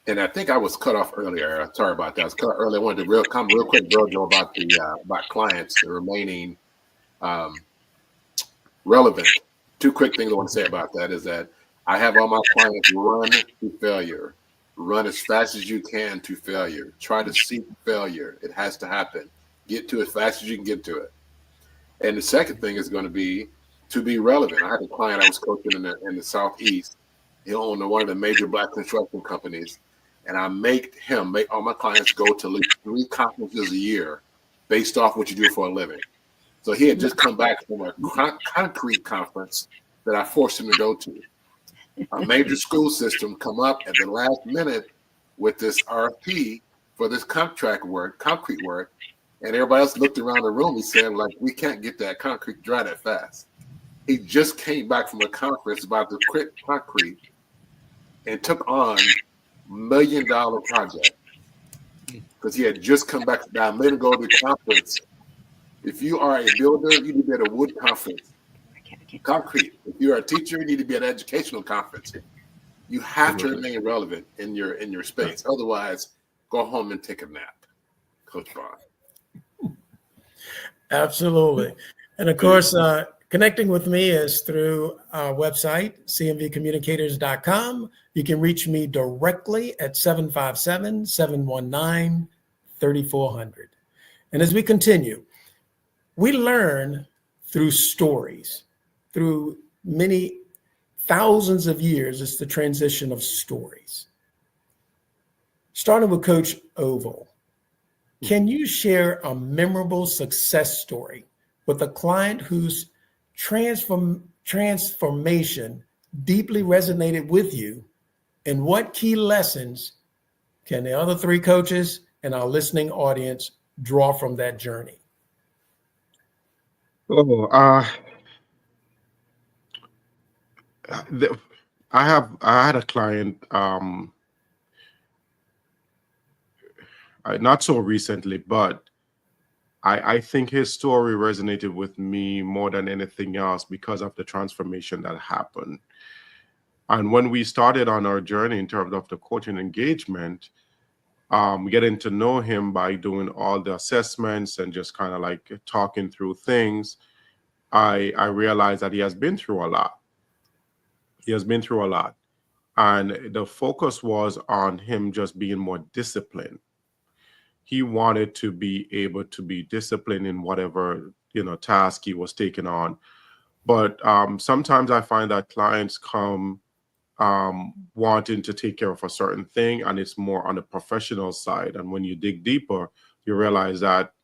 Speaker 23: And I think I was cut off earlier. Sorry about that. I was cut off earlier. I wanted to come real quick, Virgil, about about clients, the remaining relevant. Two quick things I want to say about that is that I have all my clients run to failure. Run as fast as you can to failure. Try to seek failure. It has to happen. Get to it as fast as you can get to it. And the second thing is going to be relevant. I had a client I was coaching in the Southeast. He owned one of the major black construction companies. And I make all my clients go to at least 3 conferences a year based off what you do for a living. So he had just come back from a concrete conference that I forced him to go to. A major school system come up at the last minute with this RFP for this concrete work, and everybody else looked around the room. He said, like, we can't get that concrete dry that fast. He just came back from a conference about the concrete and took on $1 million project because he had just come back about a minute ago to the conference. If you are a builder, you need to be at a wood conference. Concrete. If you're a teacher, you need to be at an educational conference. You have to remain relevant in your space. Otherwise, go home and take a nap. Coach Bond.
Speaker 22: Absolutely. And of course, connecting with me is through our website, cmvcommunicators.com. You can reach me directly at 757-719-3400. And as we continue, we learn through stories, through many thousands of years. It's the transition of stories. Starting with Coach Oval, can you share a memorable success story with a client whose transformation deeply resonated with you? And what key lessons can the other 3 coaches and our listening audience draw from that journey?
Speaker 7: I had a client not so recently, but I think his story resonated with me more than anything else because of the transformation that happened. And when we started on our journey in terms of the coaching engagement, getting to know him by doing all the assessments and just kind of like talking through things, I realized that he has been through a lot. And the focus was on him just being more disciplined. He wanted to be able to be disciplined in whatever, task he was taking on. But sometimes I find that clients come wanting to take care of a certain thing, and it's more on the professional side. And when you dig deeper, you realize that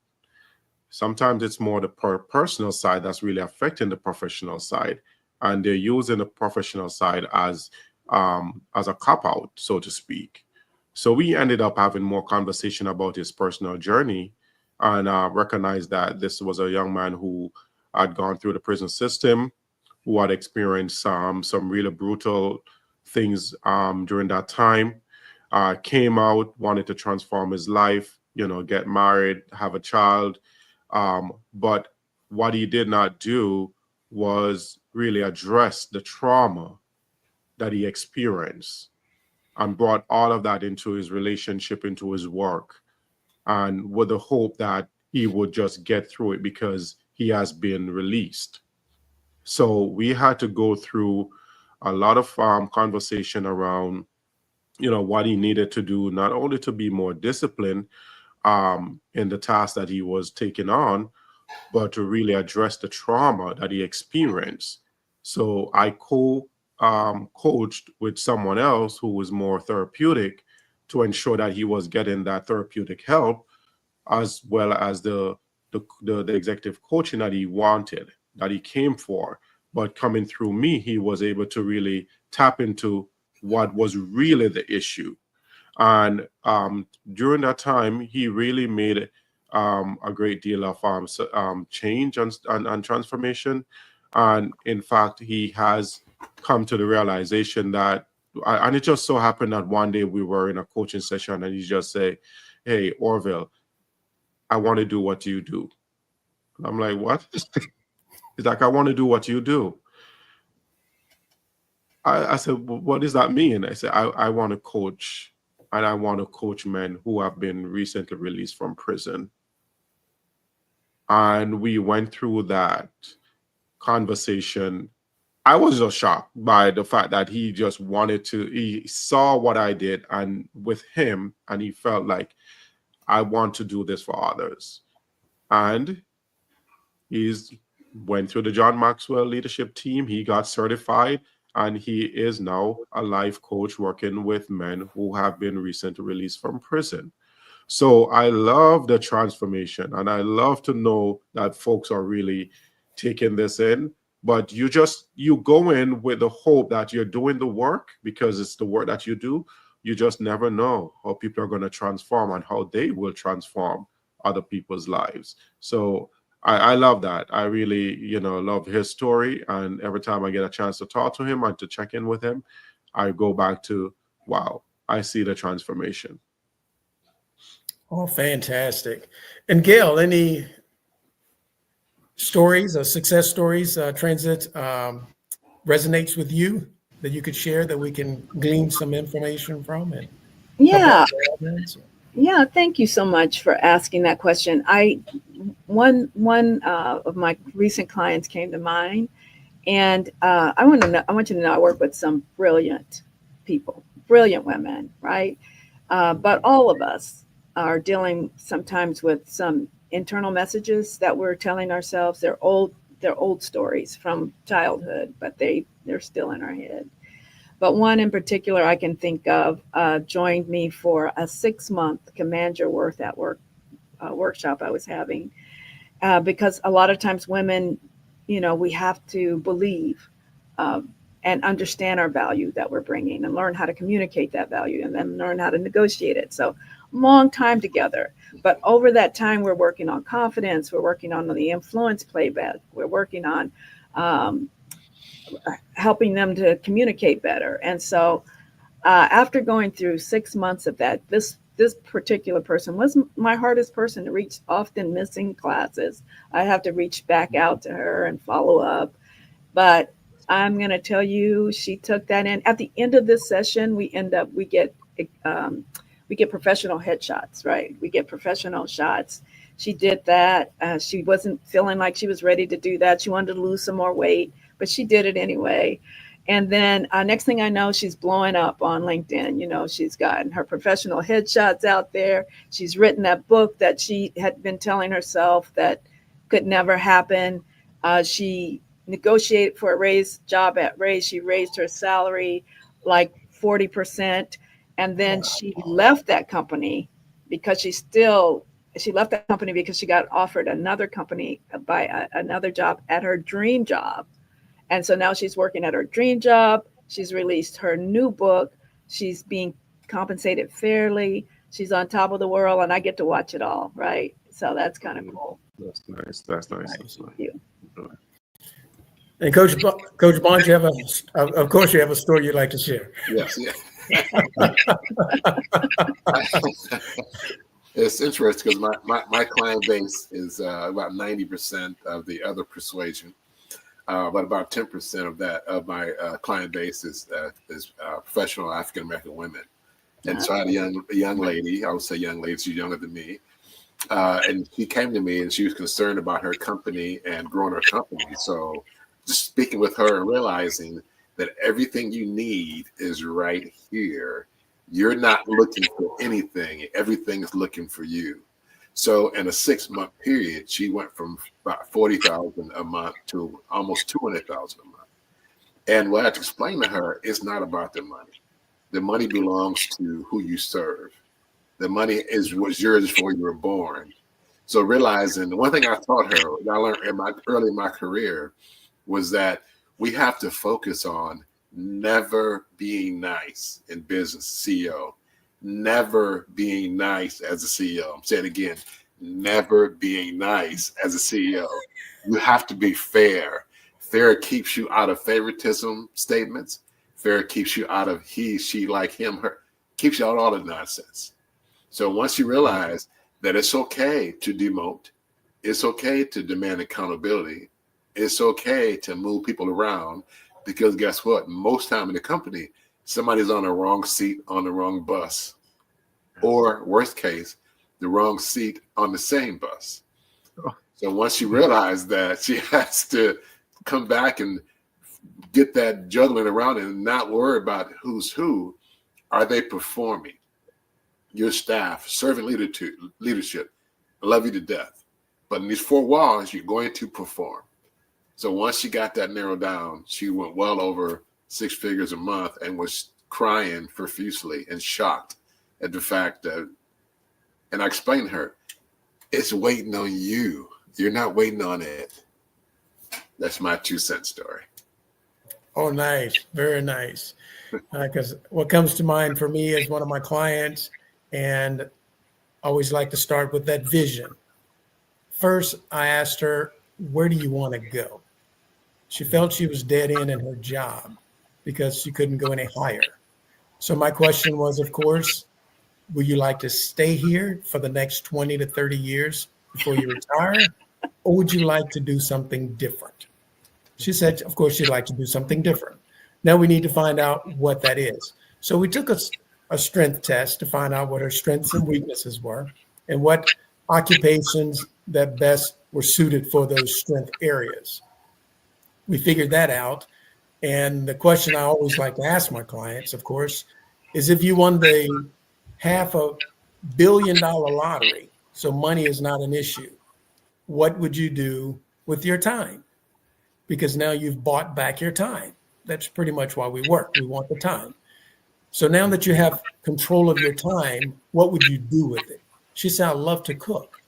Speaker 7: sometimes it's more the personal side that's really affecting the professional side, and they're using the professional side as a cop-out, so to speak. So we ended up having more conversation about his personal journey, and recognized that this was a young man who had gone through the prison system, who had experienced some really brutal things during that time, came out, wanted to transform his life, get married, have a child. But what he did not do was really address the trauma that he experienced, and brought all of that into his relationship, into his work, and with the hope that he would just get through it because he has been released. So we had to go through a lot of conversation around, what he needed to do, not only to be more disciplined in the task that he was taking on, but to really address the trauma that he experienced. So I coached with someone else who was more therapeutic to ensure that he was getting that therapeutic help, as well as the executive coaching that he wanted, that he came for. But coming through me, he was able to really tap into what was really the issue. And during that time, he really made a great deal of change and transformation. And in fact, he has come to the realization that, and it just so happened that one day we were in a coaching session and he just say, "Hey, Orville, I want to do what you do." And I'm like, "What?" He's like, "I want to do what you do." I said, "Well, what does that mean?" I said, I want to coach, and I want to coach men who have been recently released from prison. And we went through that conversation. I was just shocked by the fact that he just he saw what I did and with him, and he felt like, I want to do this for others. And he's went through the John Maxwell leadership team. He got certified, and he is now a life coach working with men who have been recently released from prison. So I love the transformation, and I love to know that folks are really taking this in. But you go in with the hope that you're doing the work because it's the work that you do. You just never know how people are going to transform and how they will transform other people's lives. So I love that. I really, love his story. And every time I get a chance to talk to him and to check in with him, I go back to, wow, I see the transformation.
Speaker 22: Oh, fantastic. And Gail, any stories or success stories, transit resonates with you that you could share that we can glean some information from? And
Speaker 5: Yeah, thank you so much for asking that question. One of my recent clients came to mind, and I want you to know I work with some brilliant people, brilliant women, right? But all of us are dealing sometimes with some internal messages that we're telling ourselves. They're old stories from childhood, but they're still in our head. But one in particular I can think of joined me for a 6-month Command Your Worth at Work workshop I was having, because a lot of times women, we have to believe and understand our value that we're bringing and learn how to communicate that value and then learn how to negotiate it. So long time together. But over that time, we're working on confidence. We're working on the influence playback. We're working on helping them to communicate better. And so after going through 6 months of that, this particular person was my hardest person to reach, often missing classes. I have to reach back out to her and follow up. But I'm going to tell you, she took that in. At the end of this session, we get professional headshots, right? We get professional shots. She did that. She wasn't feeling like she was ready to do that. She wanted to lose some more weight, but she did it anyway. And then next thing I know, she's blowing up on LinkedIn. She's gotten her professional headshots out there. She's written that book that she had been telling herself that could never happen. She negotiated for a job at Raise. She raised her salary like 40%. And then she left that company because she left that company because she got offered another company by another job at her dream job. And so now she's working at her dream job. She's released her new book. She's being compensated fairly. She's on top of the world, and I get to watch it all, right? So that's kind of cool.
Speaker 7: That's nice. That's nice.
Speaker 5: Thank you.
Speaker 22: And Coach Bond, of course you have a story you'd like to share.
Speaker 23: Yes. Yeah. It's interesting because my client base is about 90% of the other persuasion. But about 10% of my client base is professional African American women. And so I had a young lady, I would say young lady, she's younger than me. And she came to me and she was concerned about her company and growing her company. So just speaking with her and realizing that everything you need is right here. You're not looking for anything. Everything is looking for you. So in a 6-month period, she went from about $40,000 a month to almost $200,000 a month. And what I had to explain to her, it's not about the money. The money belongs to who you serve. The money was yours before you were born. So realizing the one thing I taught her, I learned early in my career, was that we have to focus on never being nice in business, CEO. Never being nice as a CEO. I'm saying again, never being nice as a CEO. You have to be fair. Fair keeps you out of favoritism statements. Fair keeps you out of he, she, like, him, her. Keeps you out of all the nonsense. So once you realize that it's okay to demote, it's okay to demand accountability, it's okay to move people around, because guess what? Most time in the company, somebody's on the wrong seat on the wrong bus, or worst case, the wrong seat on the same bus. So once she realized that, she has to come back and get that juggling around and not worry about who's who. Are they performing? Your staff, servant leadership, I love you to death. But in these four walls, you're going to perform. So once she got that narrowed down, she went well over 6 figures a month and was crying profusely and shocked at the fact that, and I explained to her, it's waiting on you. You're not waiting on it. That's my 2-cent story.
Speaker 22: Oh, nice. Very nice. Because what comes to mind for me is one of my clients, and I always like to start with that vision. First, I asked her, where do you want to go? She felt she was dead end in her job because she couldn't go any higher. So my question was, of course, would you like to stay here for the next 20 to 30 years before you retire? Or would you like to do something different? She said, of course, she'd like to do something different. Now we need to find out what that is. So we took a strength test to find out what her strengths and weaknesses were and what occupations that best were suited for those strength areas. We figured that out. And the question I always like to ask my clients, of course, is if you won the $500 million lottery, so money is not an issue, what would you do with your time? Because now you've bought back your time. That's pretty much why we work. We want the time. So now that you have control of your time, what would you do with it? She said, I love to cook.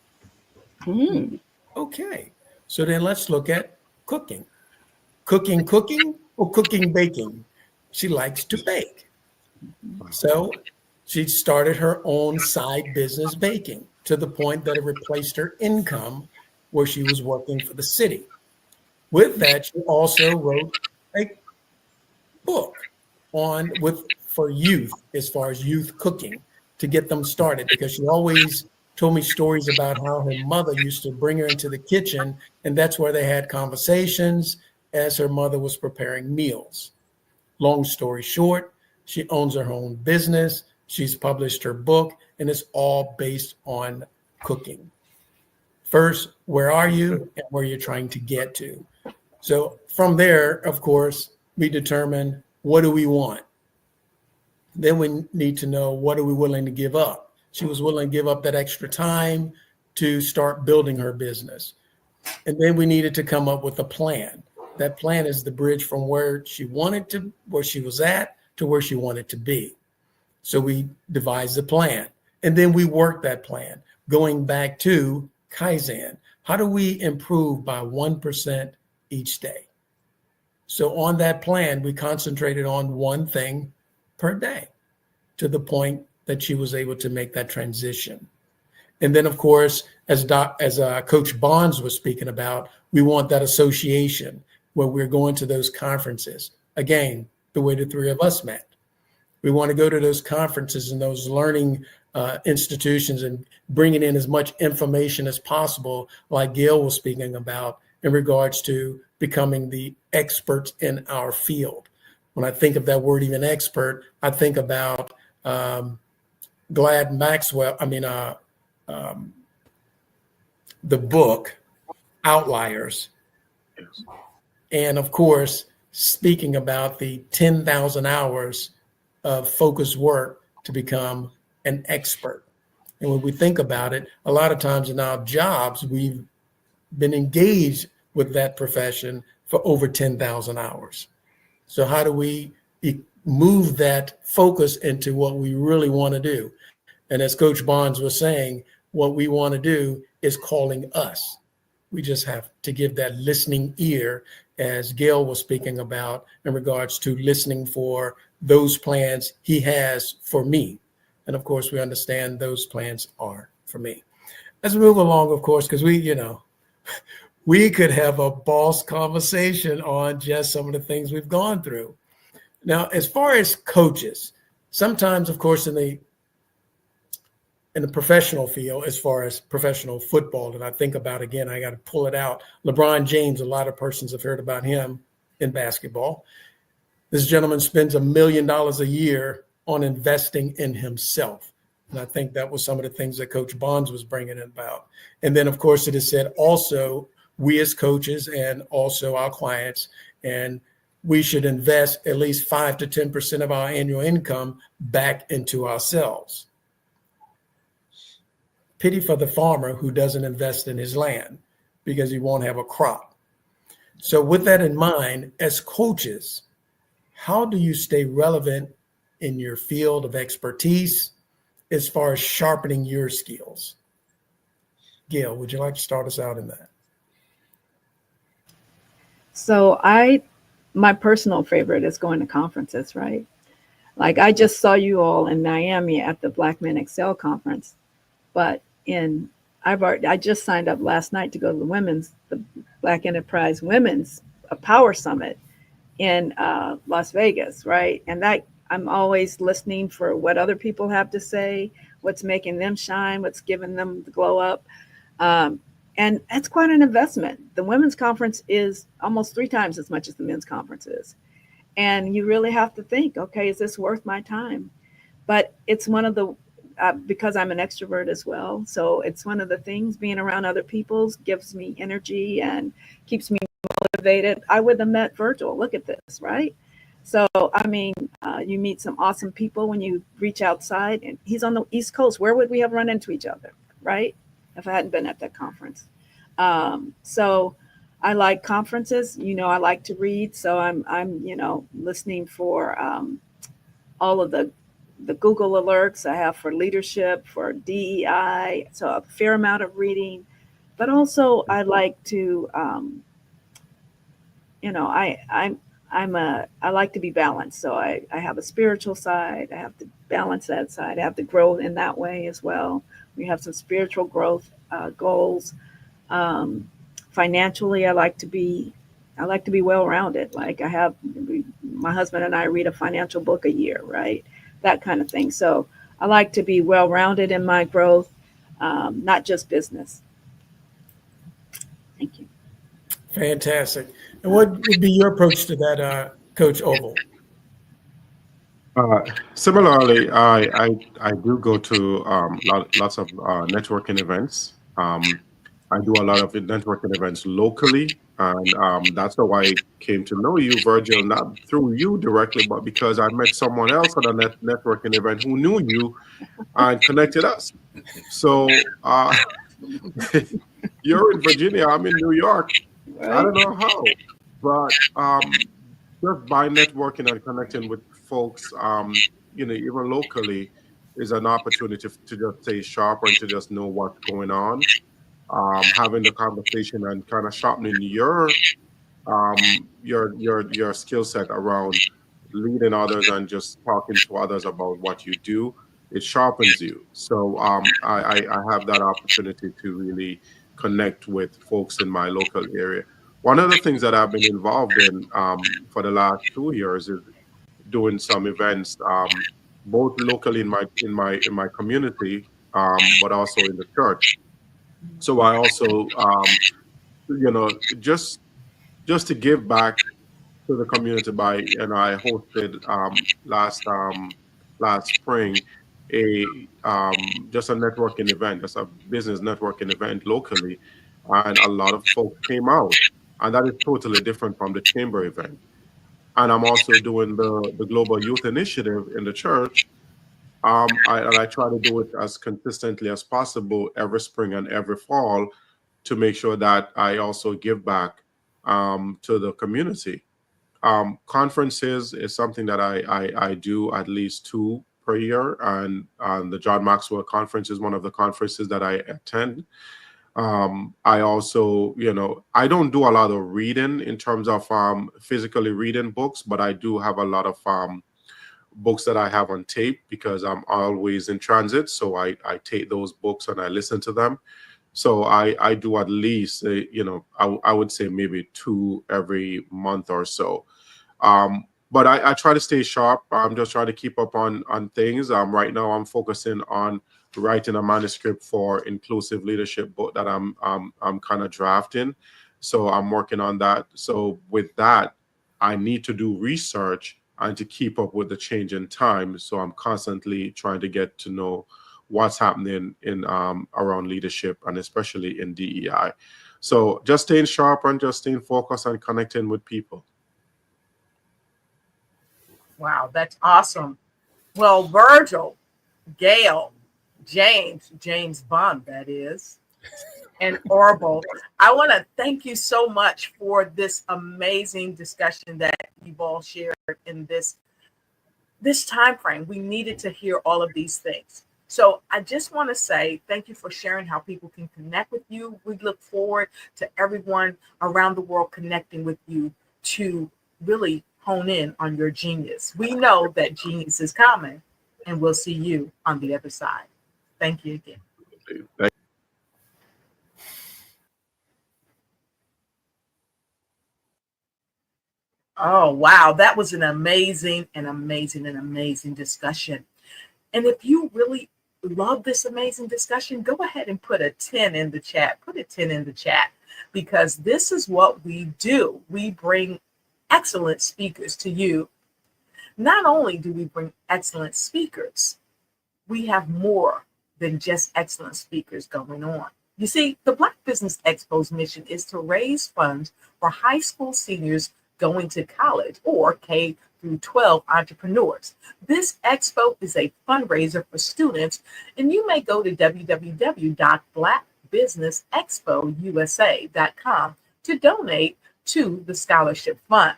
Speaker 22: Okay. So then let's look at cooking. Cooking, or cooking, baking? She likes to bake. So she started her own side business baking to the point that it replaced her income where she was working for the city. With that, she also wrote a book for youth, as far as youth cooking, to get them started, because she always told me stories about how her mother used to bring her into the kitchen, and that's where they had conversations as her mother was preparing meals. Long story short, she owns her own business. She's published her book, and it's all based on cooking. First, where are you and where you're trying to get to? So from there, of course, we determine what do we want. Then we need to know what are we willing to give up. She was willing to give up that extra time to start building her business. And then we needed to come up with a plan. That plan is the bridge from where she was at to where she wanted to be. So we devised a plan, and then we worked that plan, going back to Kaizen. How do we improve by 1% each day? So on that plan, we concentrated on one thing per day to the point that she was able to make that transition. And then, of course, as Coach Bonds was speaking about, we want that association where we're going to those conferences. Again, the way the three of us met. We want to go to those conferences and those learning institutions and bringing in as much information as possible, like Gail was speaking about, in regards to becoming the experts in our field. When I think of that word, even expert, I think about the book Outliers. And of course, speaking about the 10,000 hours of focused work to become an expert. And when we think about it, a lot of times in our jobs, we've been engaged with that profession for over 10,000 hours. So how do we move that focus into what we really want to do? And as Coach Bonds was saying, what we want to do is calling us. We just have to give that listening ear, as Gail was speaking about, in regards to listening for those plans he has for me. And of course, we understand those plans are for me. let's move along, of course, because we could have a boss conversation on just some of the things we've gone through. Now, as far as coaches, sometimes, of course, in the professional field, as far as professional football, that I think about, again, I got to pull it out. LeBron James, a lot of persons have heard about him in basketball. This gentleman spends $1 million a year on investing in himself. And I think that was some of the things that Coach Bonds was bringing about. And then, of course, it is said also, we as coaches and also our clients, and we should invest at least 5 to 10% of our annual income back into ourselves. Pity for the farmer who doesn't invest in his land because he won't have a crop. So with that in mind, as coaches, how do you stay relevant in your field of expertise as far as sharpening your skills? Gail, would you like to start us out in that?
Speaker 5: So my personal favorite is going to conferences, right? Like I just saw you all in Miami at the Black Men Excel conference, but I just signed up last night to go to the Black Enterprise Women's Power Summit in Las Vegas, right? And that I'm always listening for what other people have to say, what's making them shine, what's giving them the glow up. And that's quite an investment. The women's conference is almost 3 times as much as the men's conference is. And you really have to think, okay, is this worth my time? But it's one of the, because I'm an extrovert as well. So it's one of the things, being around other people gives me energy and keeps me motivated. I would have met Virgil. Look at this, right? So, I mean, you meet some awesome people when you reach outside, and he's on the East Coast. Where would we have run into each other, right? If I hadn't been at that conference. So I like conferences, I like to read. So I'm listening for all of the Google alerts I have for leadership, for DEI. So a fair amount of reading, but also I like to, I like to be balanced. So I have a spiritual side. I have to balance that side. I have to grow in that way as well. We have some spiritual growth goals. Financially, I like to be well-rounded. Like my husband and I read a financial book a year, right? That kind of thing. So I like to be well-rounded in my growth, not just business. Thank you.
Speaker 22: Fantastic. And what would be your approach to that, Coach Oval?
Speaker 7: Similarly, I do go to lots of networking events. I do a lot of networking events locally, and that's how I came to know you, Virgil, not through you directly, but because I met someone else at a networking event who knew you and connected us. So you're in Virginia, I'm in New York. Right. I don't know how, but just by networking and connecting with folks, even locally, is an opportunity to just stay sharp and to just know what's going on. Having the conversation and kind of sharpening your skill set around leading others and just talking to others about what you do, it sharpens you. So I have that opportunity to really connect with folks in my local area. One of the things that I've been involved in for the last 2 years is doing some events, both locally in my community, but also in the church. So I also, just to give back to the community and I hosted last spring just a networking event, just a business networking event locally, and a lot of folks came out, and that is totally different from the chamber event. And I'm also doing the Global Youth Initiative in the church. I try to do it as consistently as possible every spring and every fall to make sure that I also give back to the community. Conferences is something that I do at least 2 per year, and the John Maxwell Conference is one of the conferences that I attend. I also, I don't do a lot of reading in terms of physically reading books, but I do have a lot of books that I have on tape because I'm always in transit. So I take those books and I listen to them. So I do at least, I would say maybe 2 every month or so. But I try to stay sharp. I'm just trying to keep up on things. Right now, I'm focusing on writing a manuscript for inclusive leadership book that I'm kind of drafting. So I'm working on that. So with that, I need to do research and to keep up with the change in time. So I'm constantly trying to get to know what's happening in around leadership and especially in DEI. So just staying sharp and just staying focused and connecting with people.
Speaker 21: Wow, that's awesome. Well, Virgil, Gail, James Bond, that is, and Orville, I want to thank you so much for this amazing discussion that you've all shared in this time frame. We needed to hear all of these things. So I just want to say thank you for sharing how people can connect with you. We look forward to everyone around the world connecting with you to really hone in on your genius. We know that genius is coming, and we'll see you on the other side. Thank you again. Oh, wow. That was an amazing discussion. And if you really love this amazing discussion, go ahead and put a 10 in the chat. Put a 10 in the chat, because this is what we do. We bring excellent speakers to you. Not only do we bring excellent speakers, we have more than just excellent speakers going on. You see, the Black Business Expo's mission is to raise funds for high school seniors going to college or K through 12 entrepreneurs. This expo is a fundraiser for students, and you may go to www.blackbusinessexpousa.com to donate to the scholarship fund,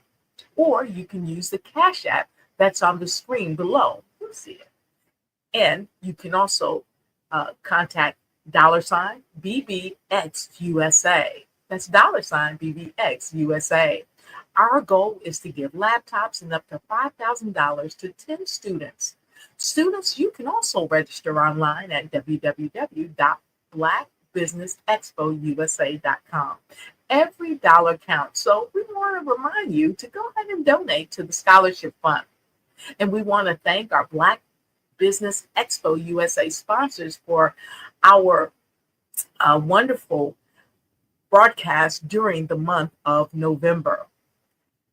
Speaker 21: or you can use the Cash App that's on the screen below. You'll see it. And you can also contact $BBXUSA. That's $BBXUSA. Our goal is to give laptops and up to $5,000 to 10 students. Students, you can also register online at www.blackbusinessexpousa.com. Every dollar counts. So we want to remind you to go ahead and donate to the scholarship fund. And we want to thank our Black Business Expo USA sponsors for our wonderful broadcast during the month of November.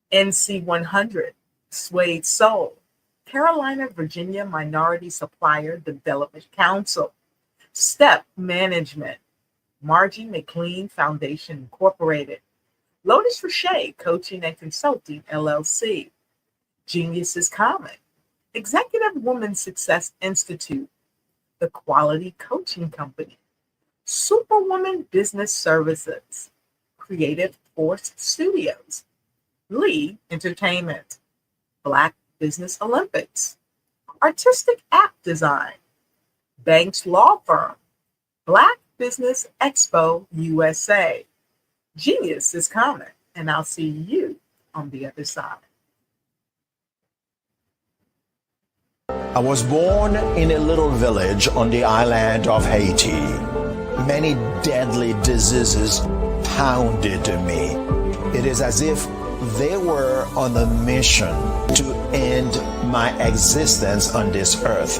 Speaker 21: NC100, Suede Soul, Carolina, Virginia Minority Supplier Development Council, Step Management, Margie McLean Foundation Incorporated, Lotus Roche Coaching and Consulting LLC, Genius is Common, Executive Woman Success Institute, The Quality Coaching Company, Superwoman Business Services, Creative Force Studios, Lee Entertainment, Black Business Olympics, Artistic App Design, Banks Law Firm, Black Business Expo USA. Genius is Common, and I'll see you on the other side.
Speaker 9: I was born in a little village on the island of Haiti. Many deadly diseases pounded me. It is as if they were on a mission to end my existence on this earth.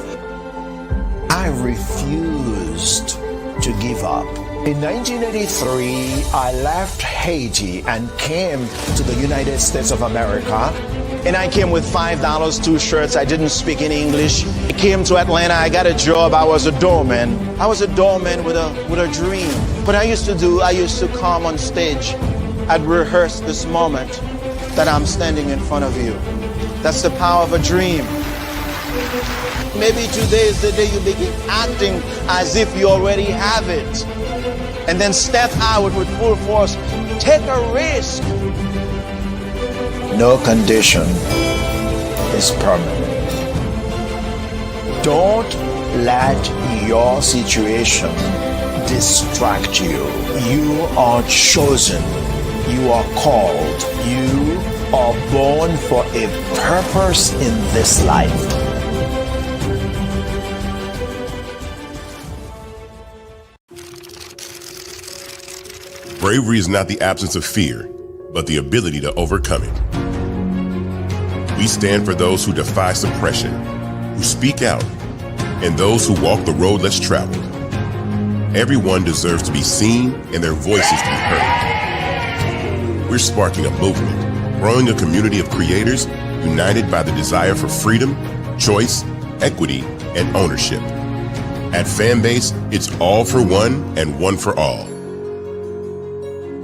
Speaker 9: I refused to give up. In 1983, I left Haiti and came to the United States of America. And I came with $5, 2 shirts. I didn't speak in English. I came to Atlanta. I got a job. I was a doorman. I was a doorman with a dream. What I used to come on stage. I'd rehearse this moment that I'm standing in front of you. That's the power of a dream. Maybe today is the day you begin acting as if you already have it. And then step out with full force. Take a risk. No condition is permanent. Don't let your situation distract you. You are chosen. You are called. You are born for a purpose in this life.
Speaker 19: Bravery is not the absence of fear, but the ability to overcome it. We stand for those who defy suppression, who speak out, and those who walk the road less traveled. Everyone deserves to be seen and their voices to be heard. We're sparking a movement, growing a community of creators united by the desire for freedom, choice, equity, and ownership. At Fanbase, it's all for one and one for all.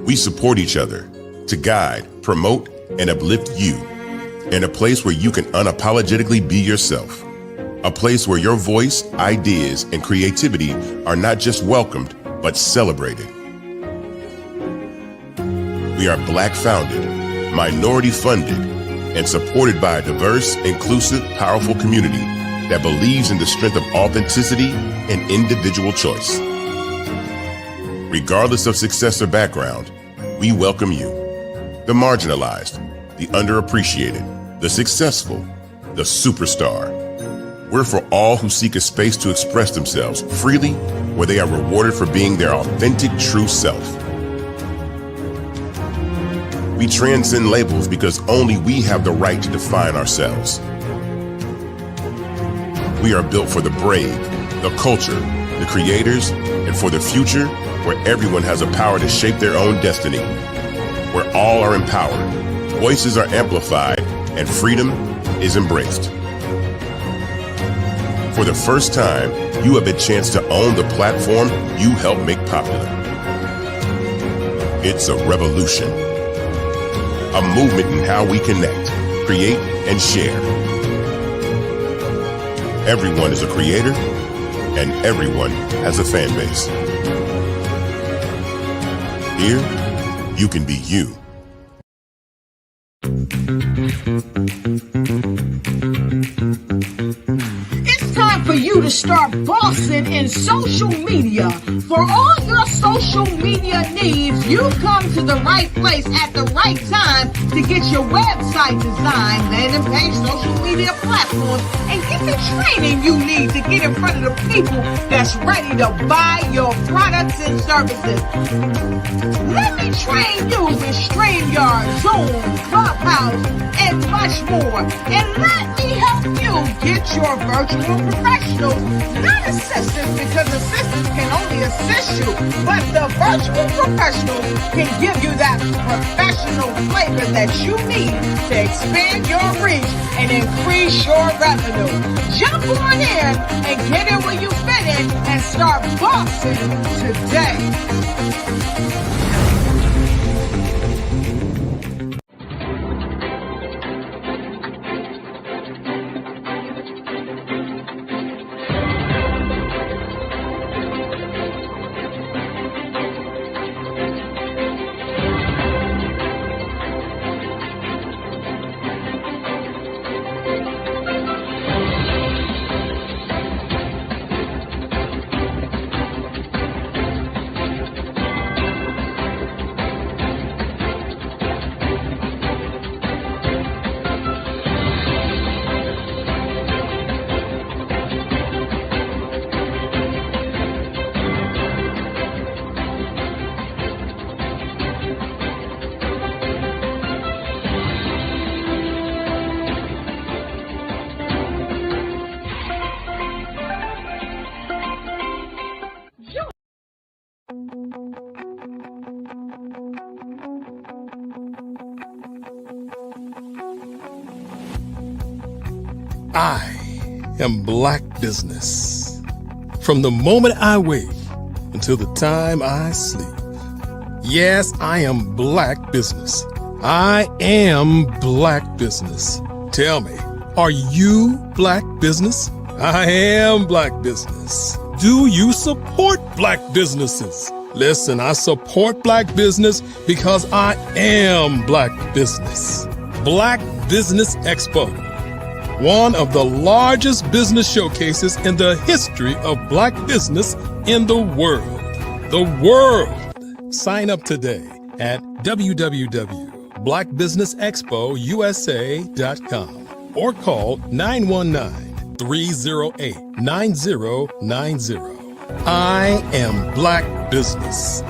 Speaker 19: We support each other to guide, promote, and uplift you in a place where you can unapologetically be yourself. A place where your voice, ideas, and creativity are not just welcomed, but celebrated. We are Black founded, minority funded, and supported by a diverse, inclusive, powerful community that believes in the strength of authenticity and individual choice. Regardless of success or background, we welcome you, the marginalized, the underappreciated, the successful, the superstar. We're for all who seek a space to express themselves freely, where they are rewarded for being their authentic, true self. We transcend labels because only we have the right to define ourselves. We are built for the brave, the culture, the creators, and for the future where everyone has a power to shape their own destiny, where all are empowered, voices are amplified, and freedom is embraced. For the first time, you have a chance to own the platform you helped make popular. It's a revolution, a movement in how we connect, create, and share. Everyone is a creator, and everyone has a fan base. Here, you can be you.
Speaker 1: It's time for you to start bossing in social media. For all your social media needs, you come to the right place at the right time to get your website designed, landing page, social media platforms, and get the training you need to get in front of the people that's ready to buy your products and services. Let me train you with StreamYard, Zoom, Clubhouse, and much more. And let me help you get your virtual professionals, not assistants, because assistants can only assist you, but the virtual professionals can give you that professional flavor that you need to expand your reach and increase your revenue. Jump on in and get in where you fit in and start bossing today.
Speaker 3: I am Black business. From the moment I wake until the time I sleep. Yes, I am Black business. I am Black business. Tell me, are you Black business? I am Black business. Do you support Black businesses? Listen, I support Black business because I am Black business. Black Business Expo, one of the largest business showcases in the history of Black business in the world. The world! Sign up today at www.blackbusinessexpousa.com or call 919-308-9090. I am Black business.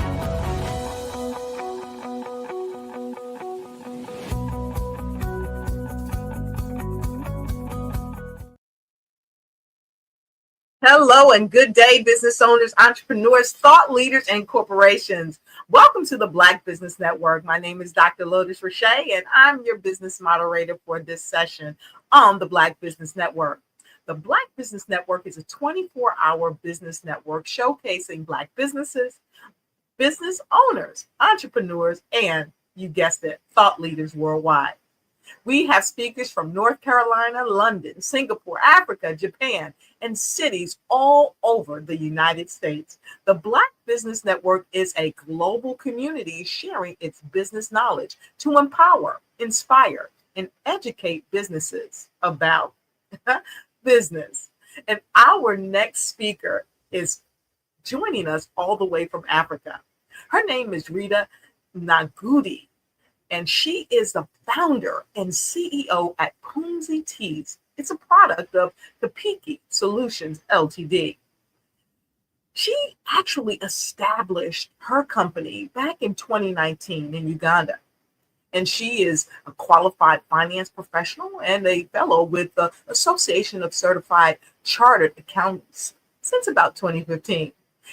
Speaker 21: Hello and good day, business owners, entrepreneurs, thought leaders, and corporations. Welcome to the Black Business Network. My name is Dr. Lotus Roche, and I'm your business moderator for this session on the Black Business Network. The Black Business Network is a 24-hour business network showcasing Black businesses, business owners, entrepreneurs, and, you guessed it, thought leaders worldwide. We have speakers from North Carolina, London, Singapore, Africa, Japan, and cities all over the United States. The Black Business Network is a global community sharing its business knowledge to empower, inspire, and educate businesses about business. And our next speaker is joining us all the way from Africa. Her name is Rita Nagudi, and she is the founder and CEO at Pumzi Teas. It's a product of Kapiki Solutions Ltd. She actually established her company back in 2019 in Uganda. And she is a qualified finance professional and a fellow with the Association of Certified Chartered Accountants since about 2015.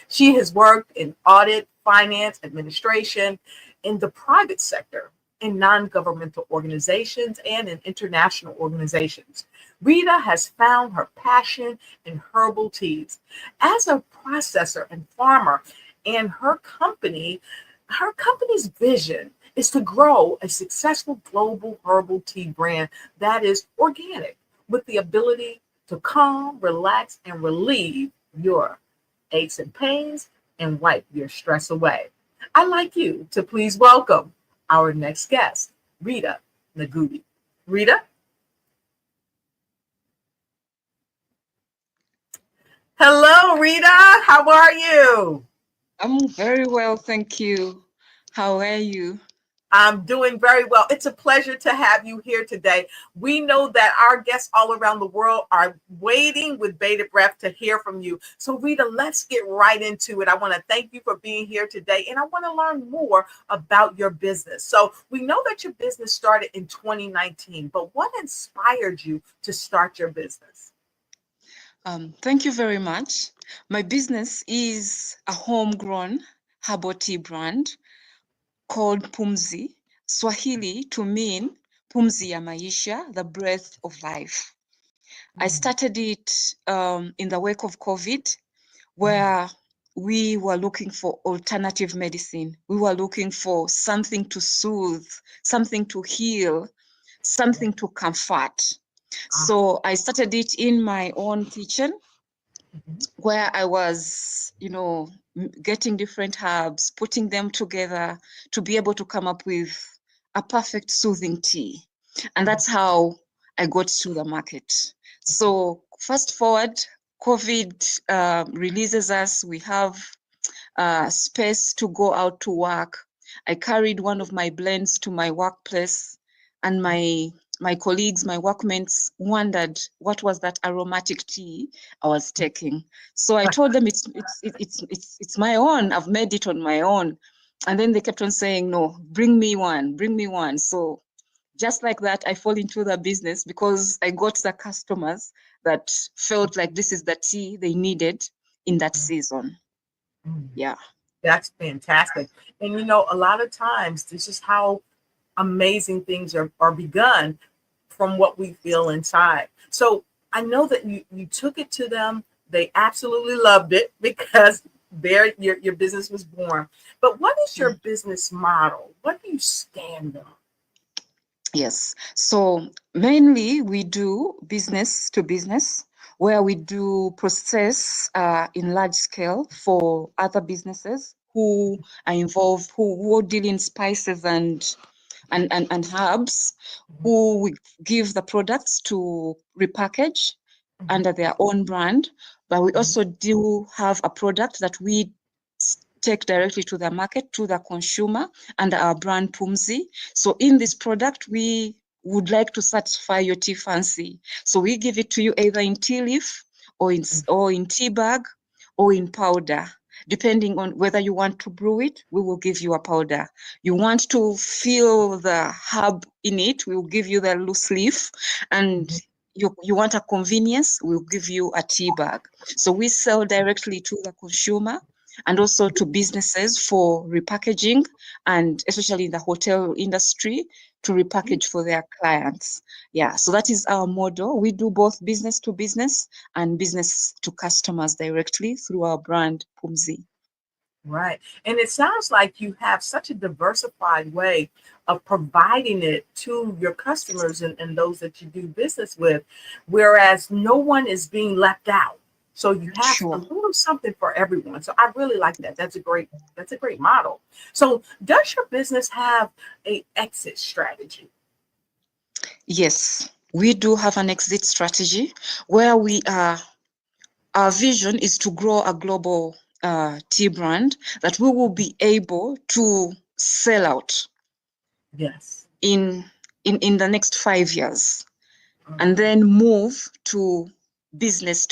Speaker 21: She has worked in audit, finance, administration, in the private sector, in non-governmental organizations, and in international organizations. Rita has found her passion in herbal teas. As a processor and farmer, and her company's vision is to grow a successful global herbal tea brand that is organic, with the ability to calm, relax, and relieve your aches and pains and wipe your stress away. I'd like you to please welcome our next guest, Rita Nagudi. Rita? Hello, Rita. How are you?
Speaker 15: I'm very well, thank you. How are you?
Speaker 21: I'm doing very well. It's a pleasure to have you here today. We know that our guests all around the world are waiting with bated breath to hear from you. So Rita, let's get right into it. I want to thank you for being here today, and I want to learn more about your business. So we know that your business started in 2019, but what inspired you to start your business?
Speaker 15: Thank you very much. My business is a homegrown herbal tea brand called Pumzi, Swahili to mean Pumzi ya Maisha, the breath of life. I started it in the wake of COVID, where we were looking for alternative medicine. We were looking for something to soothe, something to heal, something to comfort. So I started it in my own kitchen, where I was, getting different herbs, putting them together to be able to come up with a perfect soothing tea. And that's how I got to the market. So fast forward, COVID releases us. We have space to go out to work. I carried one of my blends to my workplace, and my colleagues, my workmates wondered what was that aromatic tea I was taking. So I told them it's my own. I've made it on my own. And then they kept on saying, no, bring me one, bring me one. So just like that, I fall into the business because I got the customers that felt like this is the tea they needed in that season. Yeah.
Speaker 21: That's fantastic. And a lot of times this is how amazing things are begun, from what we feel inside. So I know that you took it to them. They absolutely loved it because your business was born. But what is your business model? What do you stand on?
Speaker 15: Yes. So mainly we do business to business, where we do process in large scale for other businesses who are involved, who deal in spices and herbs, who we give the products to repackage under their own brand. But we also do have a product that we take directly to the market, to the consumer, under our brand Pumzi. So in this product, we would like to satisfy your tea fancy. So we give it to you either in tea leaf or in tea bag or in powder. Depending on whether you want to brew it, we will give you a powder. You want to feel the herb in it, we will give you the loose leaf. And you want a convenience, we'll give you a tea bag. So we sell directly to the consumer and also to businesses for repackaging, and especially in the hotel industry, to repackage for their clients. Yeah, so that is our model. We do both business to business and business to customers directly through our brand Pumzi.
Speaker 21: Right. And it sounds like you have such a diversified way of providing it to your customers and those that you do business with, whereas no one is being left out. So you have a little something for everyone. So I really like that. That's a great model. So does your business have a exit strategy?
Speaker 15: Yes, we do have an exit strategy where our vision is to grow a global tea brand that we will be able to sell out.
Speaker 21: Yes.
Speaker 15: In the next 5 years, and then move to business,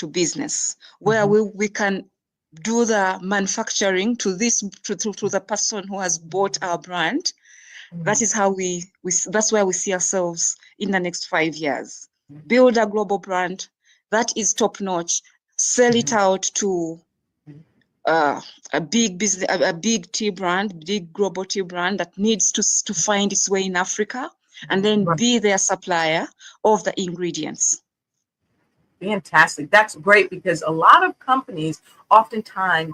Speaker 15: where we can do the manufacturing to the person who has bought our brand. That is how that's where we see ourselves in the next 5 years. Build a global brand that is top notch, sell it out to a big business, a big tea brand, big global tea brand that needs to find its way in Africa, and then be their supplier of the ingredients.
Speaker 21: Fantastic. That's great, because a lot of companies oftentimes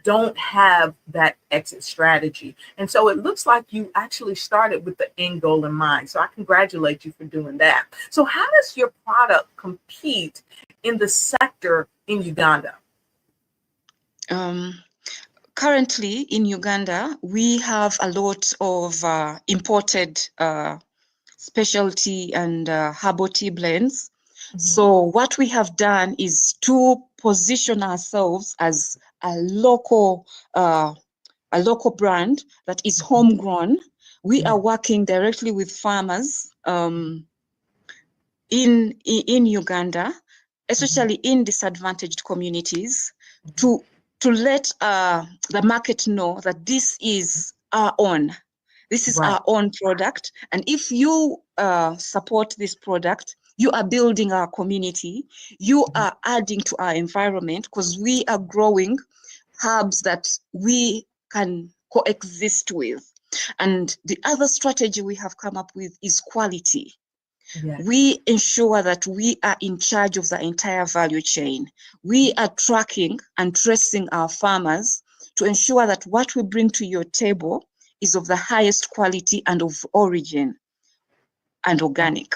Speaker 21: don't have that exit strategy. And so it looks like you actually started with the end goal in mind. So I congratulate you for doing that. So how does your product compete in the sector in Uganda?
Speaker 15: Currently in Uganda, we have a lot of imported specialty and herbal tea blends. So what we have done is to position ourselves as a local brand that is homegrown. We are working directly with farmers in Uganda, especially in disadvantaged communities, to let the market know that this is our own. This is our own product. And if you support this product, you are building our community. You are adding to our environment, because we are growing herbs that we can coexist with. And the other strategy we have come up with is quality. We ensure that we are in charge of the entire value chain. We are tracking and tracing our farmers to ensure that what we bring to your table is of the highest quality and of origin and organic.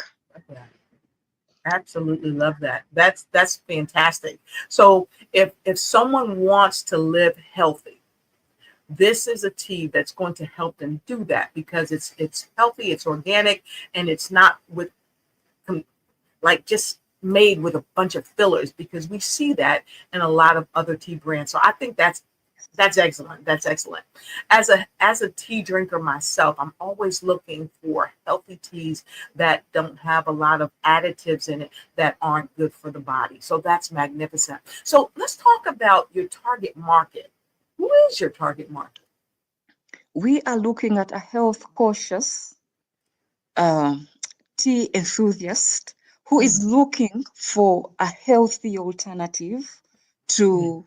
Speaker 21: Absolutely love that. That's fantastic. So if someone wants to live healthy, this is a tea that's going to help them do that, because it's healthy, it's organic, and it's not with like just made with a bunch of fillers, because we see that in a lot of other tea brands. So I think that's excellent. That's excellent. As a tea drinker myself, I'm always looking for healthy teas that don't have a lot of additives in it that aren't good for the body. So that's magnificent. So let's talk about your target market. Who is your target market?
Speaker 15: We are looking at a health cautious tea enthusiast who is looking for a healthy alternative to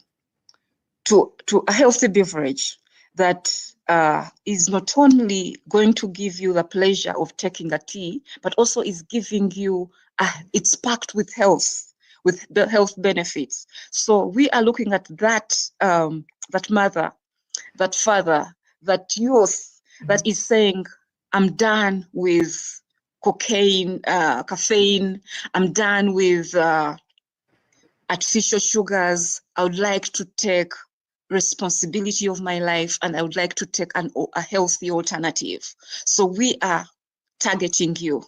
Speaker 15: a healthy beverage that is not only going to give you the pleasure of taking a tea, but also is giving you, it's packed with health, with the health benefits. So we are looking at that, that mother, that father, that youth that is saying, I'm done with caffeine, I'm done with artificial sugars. I would like to take responsibility of my life, and I would like to take a healthy alternative. So we are targeting you.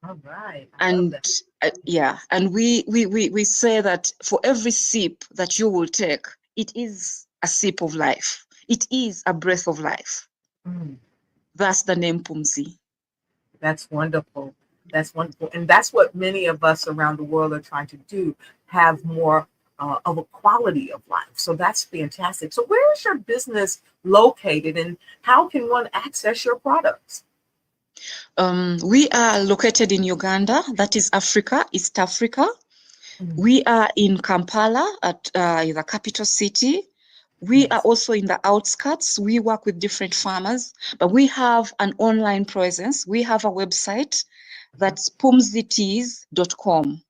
Speaker 21: All right.
Speaker 15: And and we say that for every sip that you will take, it is a sip of life. It is a breath of life. That's the name Pumzi.
Speaker 21: That's wonderful. That's wonderful. And that's what many of us around the world are trying to do, have more of a quality of life. So that's fantastic. So where is your business located, and how can one access your products?
Speaker 15: We are located in Uganda, that is Africa, East Africa. We are in Kampala, at the capital city. We are also in the outskirts. We work with different farmers, but we have an online presence. We have a website that's pumziteas.com.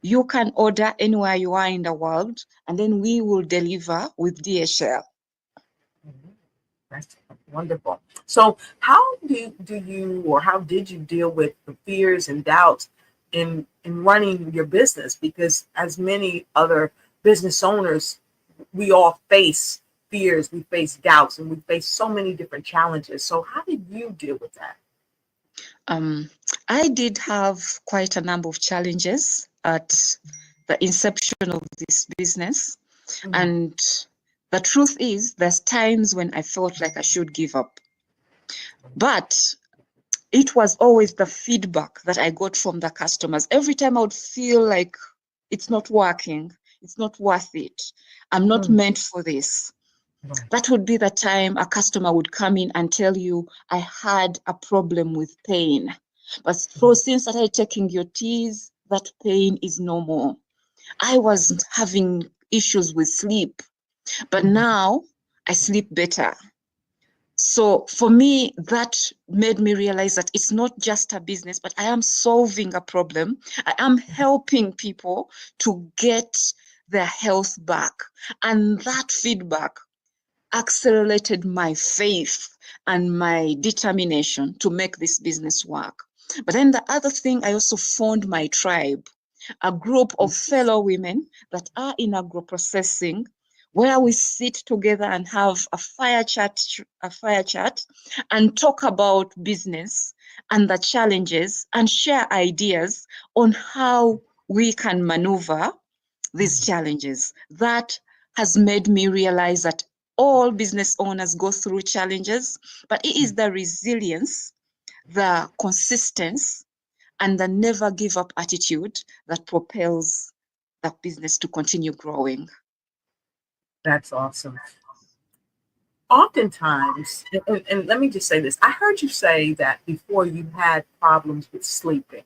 Speaker 15: You can order anywhere you are in the world, and then we will deliver with DHL.
Speaker 21: That's wonderful. So how do you, or how did you deal with the fears and doubts in running your business? Because as many other business owners, we all face fears, we face doubts, and we face so many different challenges. So how did you deal with that?
Speaker 15: I did have quite a number of challenges at the inception of this business. And the truth is, there's times when I felt like I should give up. But it was always the feedback that I got from the customers. Every time I would feel like it's not working, it's not worth it, I'm not meant for this. That would be the time a customer would come in and tell you, I had a problem with pain. But since I started taking your teas, that pain is no more. I was having issues with sleep, but now I sleep better. So for me, that made me realize that it's not just a business, but I am solving a problem. I am helping people to get their health back. And that feedback accelerated my faith and my determination to make this business work. But then the other thing, I also formed my tribe, a group of fellow women that are in agro-processing, where we sit together and have a fire chat and talk about business and the challenges and share ideas on how we can maneuver these challenges. That has made me realize that all business owners go through challenges, but it is the resilience, the consistency, and the never give up attitude that propels that business to continue growing.
Speaker 21: That's awesome. Oftentimes, and let me just say this, I heard you say that before you had problems with sleeping.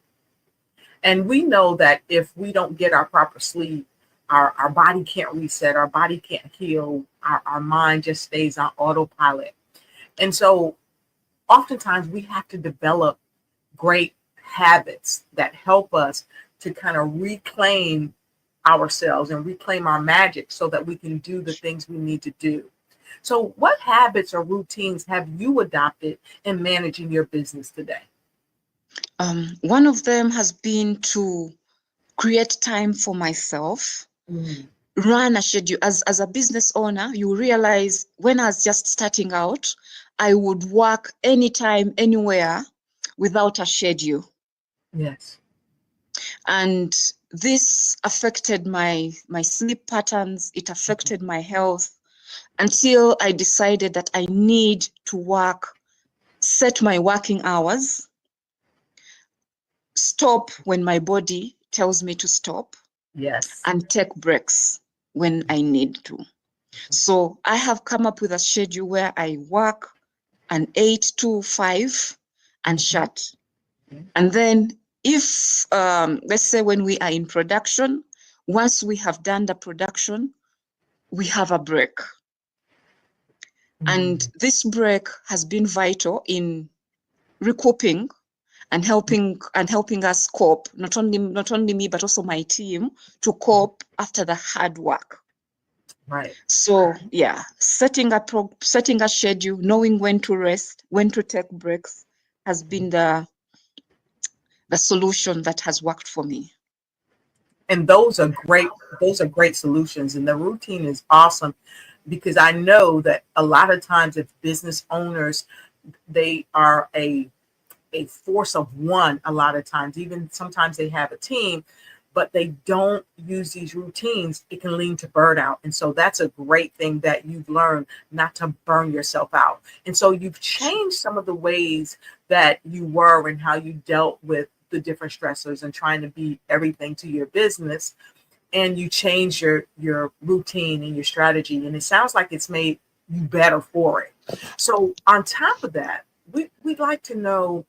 Speaker 21: And we know that if we don't get our proper sleep, our body can't reset, our body can't heal, our mind just stays on autopilot. And so oftentimes we have to develop great habits that help us to kind of reclaim ourselves and reclaim our magic so that we can do the things we need to do. So what habits or routines have you adopted in managing your business today?
Speaker 15: One of them has been to create time for myself, run a schedule. As a business owner, you realize when I was just starting out, I would work anytime, anywhere without a schedule.
Speaker 21: Yes.
Speaker 15: And this affected my sleep patterns. It affected my health until I decided that I need to set my working hours, stop when my body tells me to stop.
Speaker 21: Yes.
Speaker 15: And take breaks when I need to. So I have come up with a schedule where I work an 8 to 5 and shut. And then if, let's say when we are in production, once we have done the production, we have a break. And this break has been vital in recouping and helping us cope, not only me, but also my team, to cope after the hard work.
Speaker 21: Right.
Speaker 15: So yeah, setting a schedule, knowing when to rest, when to take breaks, has been the solution that has worked for me.
Speaker 21: And those are great solutions. And the routine is awesome, because I know that a lot of times if business owners, they are a force of one, a lot of times, even sometimes they have a team, but they don't use these routines, it can lead to burnout. And so that's a great thing that you've learned, not to burn yourself out. And so you've changed some of the ways that you were and how you dealt with the different stressors and trying to be everything to your business. And you change your routine and your strategy. And it sounds like it's made you better for it. So on top of that, we'd like to know,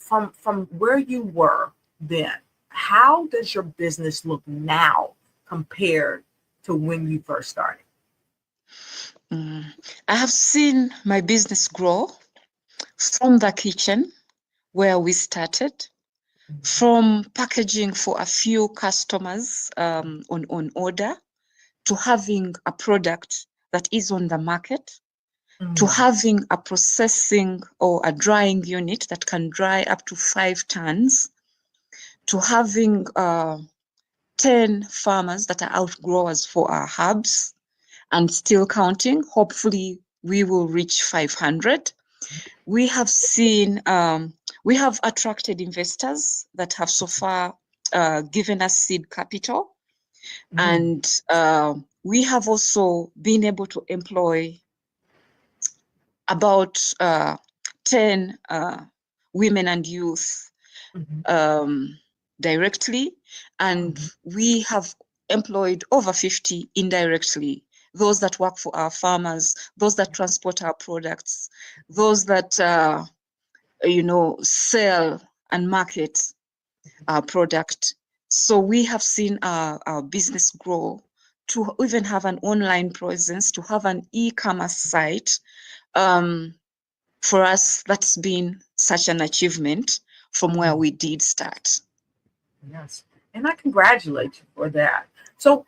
Speaker 21: from where you were then, how does your business look now compared to when you first started?
Speaker 15: I have seen my business grow from the kitchen where we started, from packaging for a few customers on order, to having a product that is on the market, to having a processing or a drying unit that can dry up to 5 tons, to having 10 farmers that are outgrowers for our hubs and still counting. Hopefully we will reach 500. We have seen, we have attracted investors that have so far given us seed capital. And we have also been able to employ about 10 women and youth directly, and we have employed over 50 indirectly. Those that work for our farmers, those that transport our products, those that sell and market our product. So we have seen our business grow to even have an online presence, to have an e-commerce site. For us, that's been such an achievement from where we did start.
Speaker 21: Yes, and I congratulate you for that. So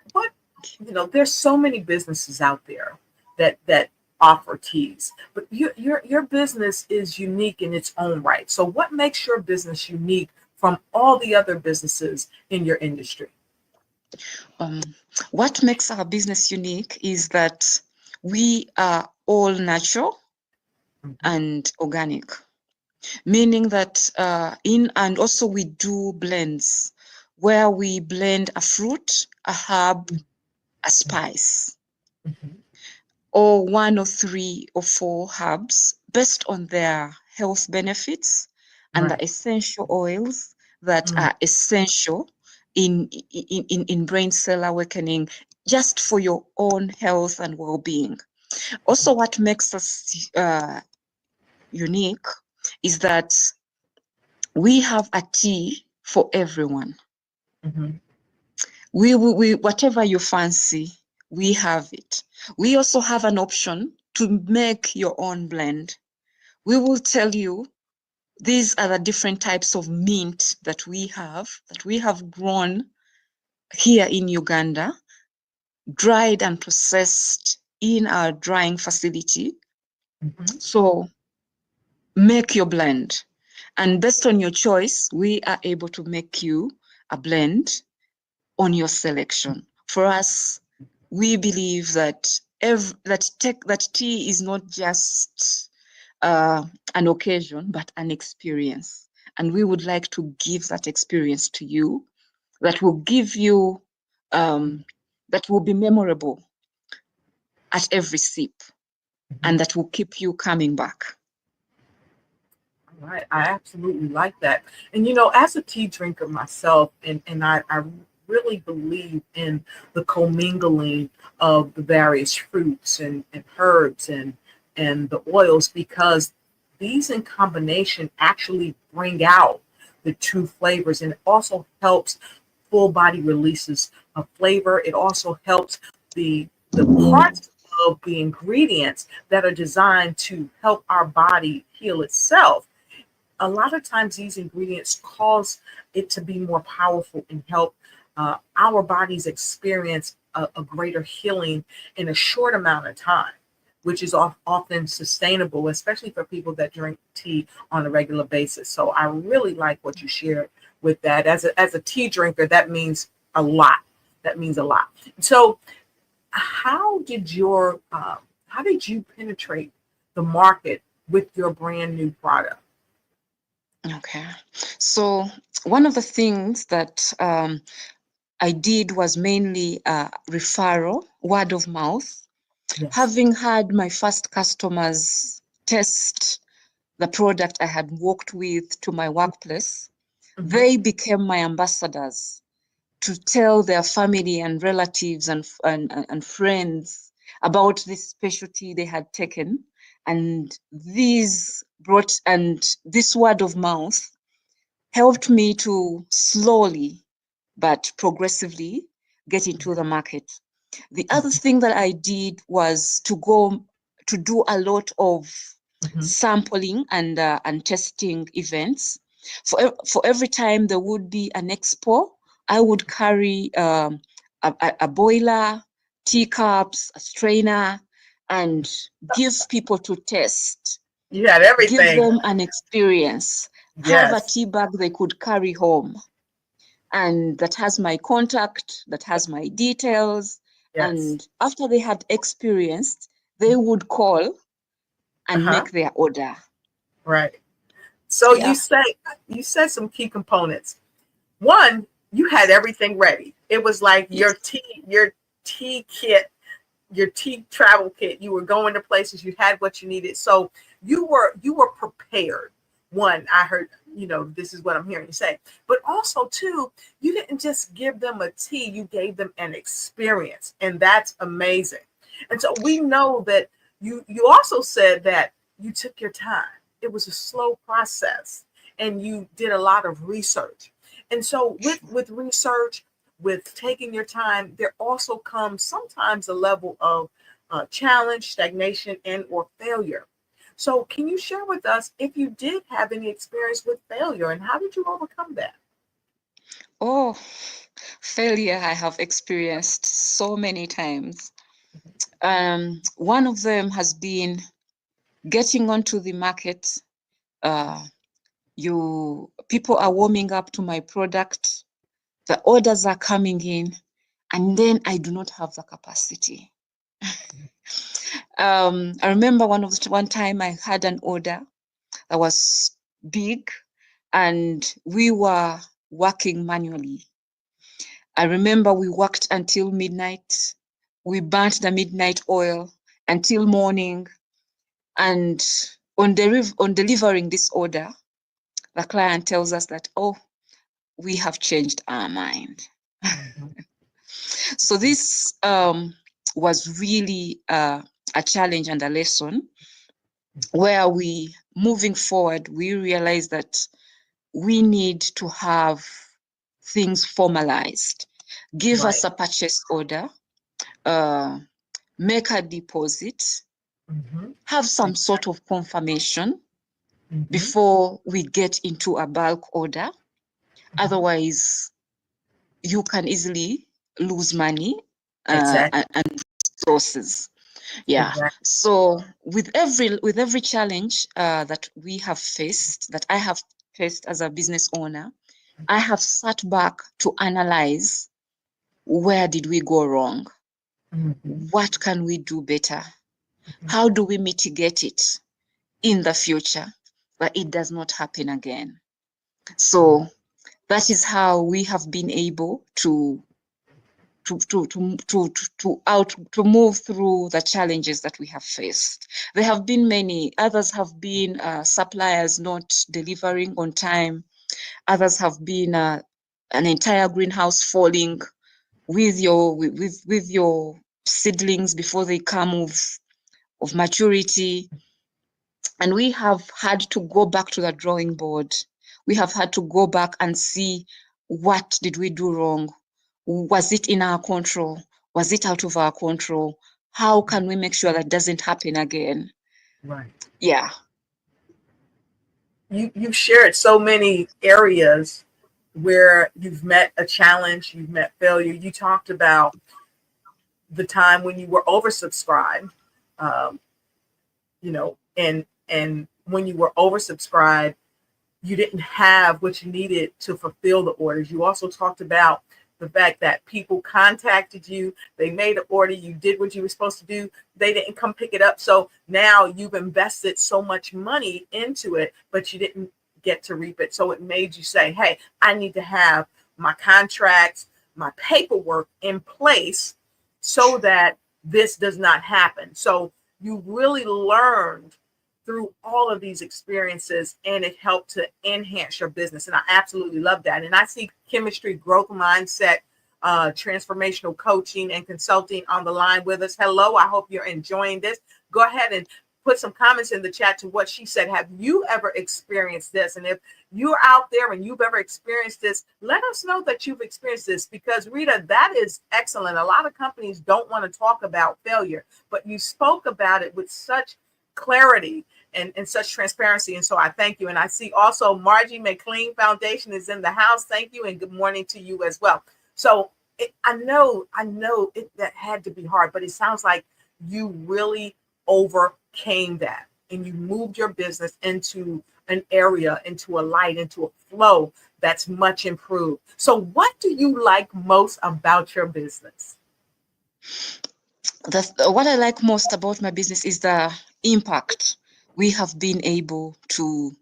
Speaker 21: there's so many businesses out there that offer teas, but your business is unique in its own right. So what makes your business unique from all the other businesses in your industry?
Speaker 15: What makes our business unique is that we are all natural and organic, meaning that and also we do blends where we blend a fruit, a herb, a spice, or 1 or 3 or 4 herbs based on their health benefits and the essential oils that are essential in brain cell awakening, just for your own health and well-being. Also, what makes us unique is that we have a tea for everyone. We whatever you fancy, we have it. We also have an option to make your own blend. We will tell you these are the different types of mint that we have grown here in Uganda, dried and processed in our drying facility. So make your blend. And based on your choice, we are able to make you a blend on your selection. For us, we believe that that tea is not just an occasion, but an experience. And we would like to give that experience to you that will give you, that will be memorable at every sip, and that will keep you coming back.
Speaker 21: Right, I absolutely like that. And as a tea drinker myself, and I really believe in the commingling of the various fruits and herbs and the oils, because these in combination actually bring out the true flavors, and it also helps full body releases of flavor. It also helps the parts of the ingredients that are designed to help our body heal itself. A lot of times these ingredients cause it to be more powerful and help our bodies experience a greater healing in a short amount of time, which is often sustainable, especially for people that drink tea on a regular basis. So I really like what you shared with that. As a tea drinker, that means a lot. That means a lot. So how did you penetrate the market with your brand new product?
Speaker 15: Okay, so one of the things that I did was mainly referral, word of mouth. Yes. Having had my first customers test the product I had worked with to my workplace, they became my ambassadors to tell their family and relatives and friends about this specialty they had taken. And this word of mouth helped me to slowly but progressively get into the market. The other thing that I did was to go to do a lot of sampling and testing events. For every time there would be an expo, I would carry a boiler, teacups, a strainer, and give people to test.
Speaker 21: You had
Speaker 15: Give
Speaker 21: everything.
Speaker 15: them an experience. Have a
Speaker 21: Yes.
Speaker 15: tea bag they could carry home. And that has my contact, that has my details.
Speaker 21: Yes.
Speaker 15: And after they had experienced, they would call and make their order.
Speaker 21: Right. So
Speaker 15: Yeah.
Speaker 21: you said some key components. One, you had everything ready. It was like your tea kit, your tea travel kit. You were going to places, you had what you needed. So you were prepared. One, I heard, this is what I'm hearing you say. But also, two, you didn't just give them a tea, you gave them an experience. And that's amazing. And so we know that you also said that you took your time. It was a slow process and you did a lot of research. And so with research, with taking your time, there also comes sometimes a level of challenge, stagnation, and or failure. So can you share with us if you did have any experience with failure and how did you overcome that?
Speaker 15: Oh, failure I have experienced so many times. One of them has been getting onto the market. People are warming up to my product. The orders are coming in, and then I do not have the capacity. I remember one time I had an order that was big, and we were working manually. I remember we worked until midnight. We burnt the midnight oil until morning. And on delivering this order, the client tells us that, oh, we have changed our mind. So this was really a challenge and a lesson where moving forward, we realized that we need to have things formalized. Give us a purchase order, make a deposit, have some sort of confirmation before we get into a bulk order. Otherwise, you can easily lose money and resources. Yeah.
Speaker 21: Exactly.
Speaker 15: So with every challenge that we have faced, that I have faced as a business owner, I have sat back to analyze where did we go wrong? What can we do better? How do we mitigate it in the future, but it does not happen again? So that is how we have been able to move through the challenges that we have faced. There have been many. Others have been suppliers not delivering on time. Others have been an entire greenhouse falling with your seedlings before they come of maturity. And we have had to go back to the drawing board. We have had to go back and see, what did we do wrong? Was it in our control? Was it out of our control? How can we make sure that doesn't happen again?
Speaker 21: Right.
Speaker 15: Yeah.
Speaker 21: You've shared so many areas where you've met a challenge, you've met failure. You talked about the time when you were oversubscribed, and when you were oversubscribed, you didn't have what you needed to fulfill the orders. You also talked about the fact that people contacted you, they made an order, you did what you were supposed to do, they didn't come pick it up. So now you've invested so much money into it, but you didn't get to reap it. So it made you say, hey, I need to have my contracts, my paperwork in place so that this does not happen. So you really learned through all of these experiences, and it helped to enhance your business. And I absolutely love that. And I see chemistry, growth mindset, transformational coaching and consulting on the line with us. Hello, I hope you're enjoying this. Go ahead and put some comments in the chat to what she said. Have you ever experienced this? And if you're out there and you've ever experienced this, let us know that you've experienced this, because Rita, that is excellent. A lot of companies don't want to talk about failure, but you spoke about it with such clarity and such transparency. And so I thank you. And I see also Margie McLean Foundation is in the house. Thank you. And good morning to you as well. So I know that had to be hard, but it sounds like you really overcame that and you moved your business into an area, into a light, into a flow that's much improved. So what do you like most about your business?
Speaker 15: What I like most about my business is the impact we have been able to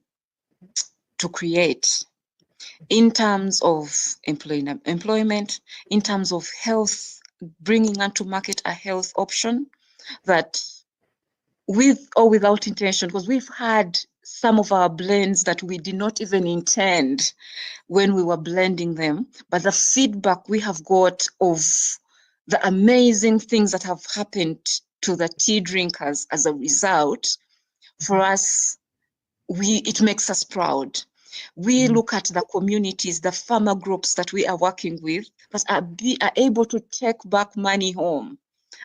Speaker 15: create in terms of employment, in terms of health, bringing onto market a health option that, with or without intention, because we've had some of our blends that we did not even intend when we were blending them, but the feedback we have got of the amazing things that have happened to the tea drinkers as a result, for us, it makes us proud. We look at the communities, the farmer groups that we are working with, that are able to take back money home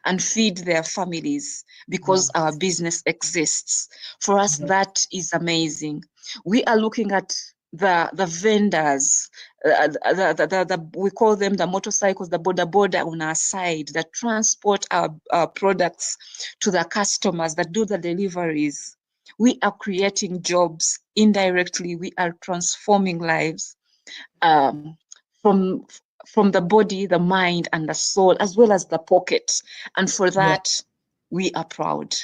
Speaker 15: and feed their families because our business exists. For us, that is amazing. We are looking at the vendors, we call them the motorcycles, the border on our side, that transport our products to the customers, that do the deliveries. We are creating jobs indirectly. We are transforming lives from the body, the mind, and the soul, as well as the pocket. And for that, we are proud.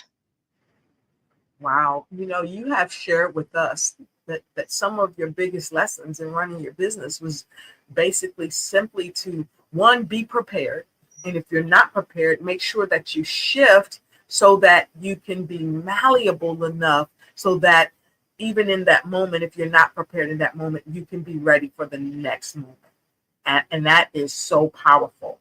Speaker 21: Wow. You know, you have shared with us that some of your biggest lessons in running your business was basically simply to, one, be prepared. And if you're not prepared, make sure that you shift so that you can be malleable enough so that even in that moment, if you're not prepared in that moment, you can be ready for the next moment. And that is so powerful.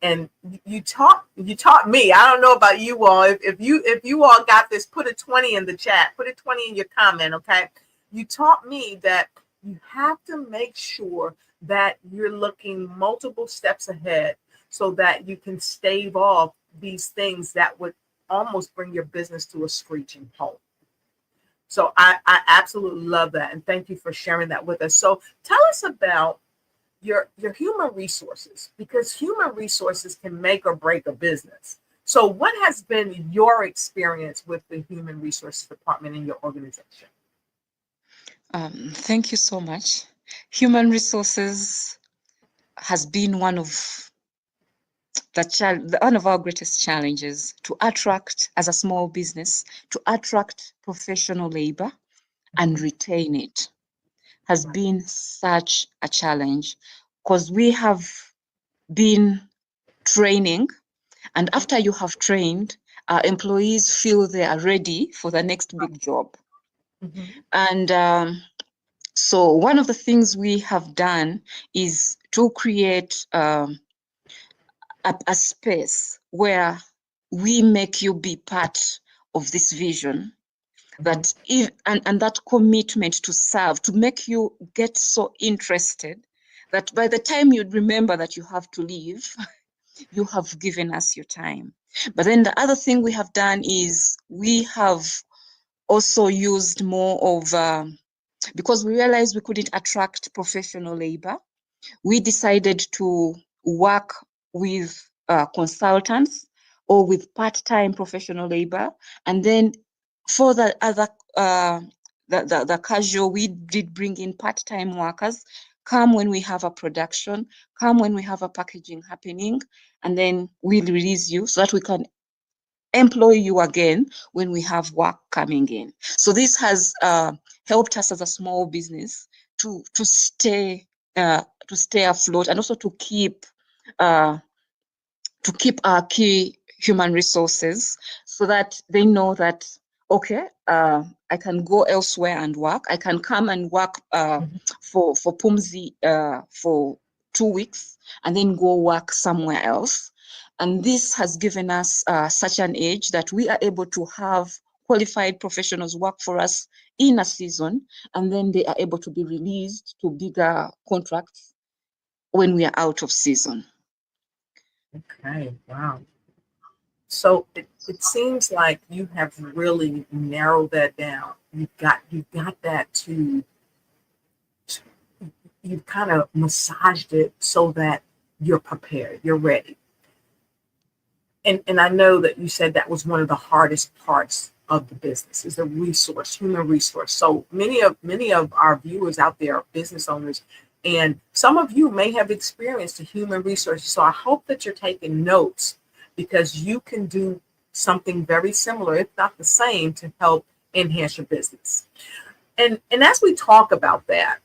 Speaker 21: And you taught me. I don't know about you all. If you all got this, put a 20 in the chat. Put a 20 in your comment, okay? You taught me that you have to make sure that you're looking multiple steps ahead so that you can stave off these things that would almost bring your business to a screeching halt. So I absolutely love that. And thank you for sharing that with us. So tell us about your human resources, because human resources can make or break a business. So what has been your experience with the human resources department in your organization?
Speaker 15: Thank you so much. Human resources has been one of our greatest challenges, to attract, as a small business, to attract professional labor and retain it has been such a challenge, because we have been training, and after you have trained, our employees feel they are ready for the next big job. And so one of the things we have done is to create a space where we make you be part of this vision, that and that commitment to serve, to make you get so interested that by the time you remember that you have to leave, you have given us your time. But then the other thing we have done is we have also used more of, because we realized we couldn't attract professional labor, we decided to work with consultants or with part-time professional labor. And then for the other, the casual, we did bring in part-time workers, come when we have a production, come when we have a packaging happening, and then we'll release you so that we can employ you again when we have work coming in. So this has helped us as a small business to stay afloat, and also to keep our key human resources, so that they know that, okay, I can go elsewhere and work. I can come and work for Pumzi for 2 weeks and then go work somewhere else. And this has given us such an edge that we are able to have qualified professionals work for us in a season, and then they are able to be released to bigger contracts when we are out of season.
Speaker 21: Okay, wow. So it seems like you have really narrowed that down. You've got that you've kind of massaged it so that you're prepared, you're ready. And I know that you said that was one of the hardest parts of the business is the resource, human resource. So many of our viewers out there are business owners, and some of you may have experienced the human resources. So I hope that you're taking notes, because you can do something very similar, if not the same, to help enhance your business. And as we talk about that,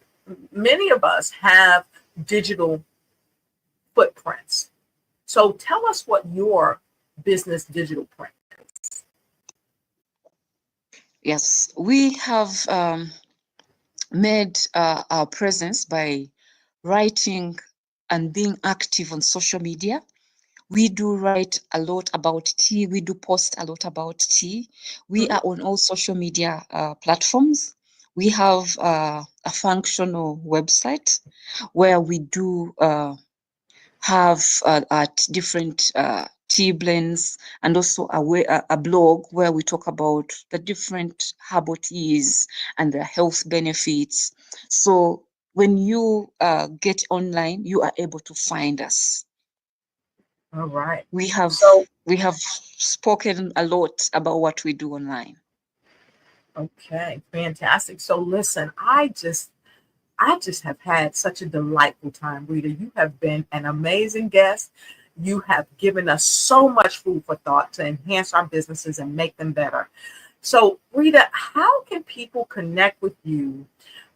Speaker 21: many of us have digital footprints. So tell us what your business digital print is.
Speaker 15: Yes, we have made our presence by writing and being active on social media. We do write a lot about tea. We do post a lot about tea. We are on all social media platforms. We have a functional website where we do have at different tea blends, and also a blog where we talk about the different herbal teas and their health benefits. So when you get online, you are able to find us.
Speaker 21: All right.
Speaker 15: We have spoken a lot about what we do online.
Speaker 21: Okay, fantastic. So listen, I just have had such a delightful time, Rita. You have been an amazing guest. You have given us so much food for thought to enhance our businesses and make them better. So, Rita, how can people connect with you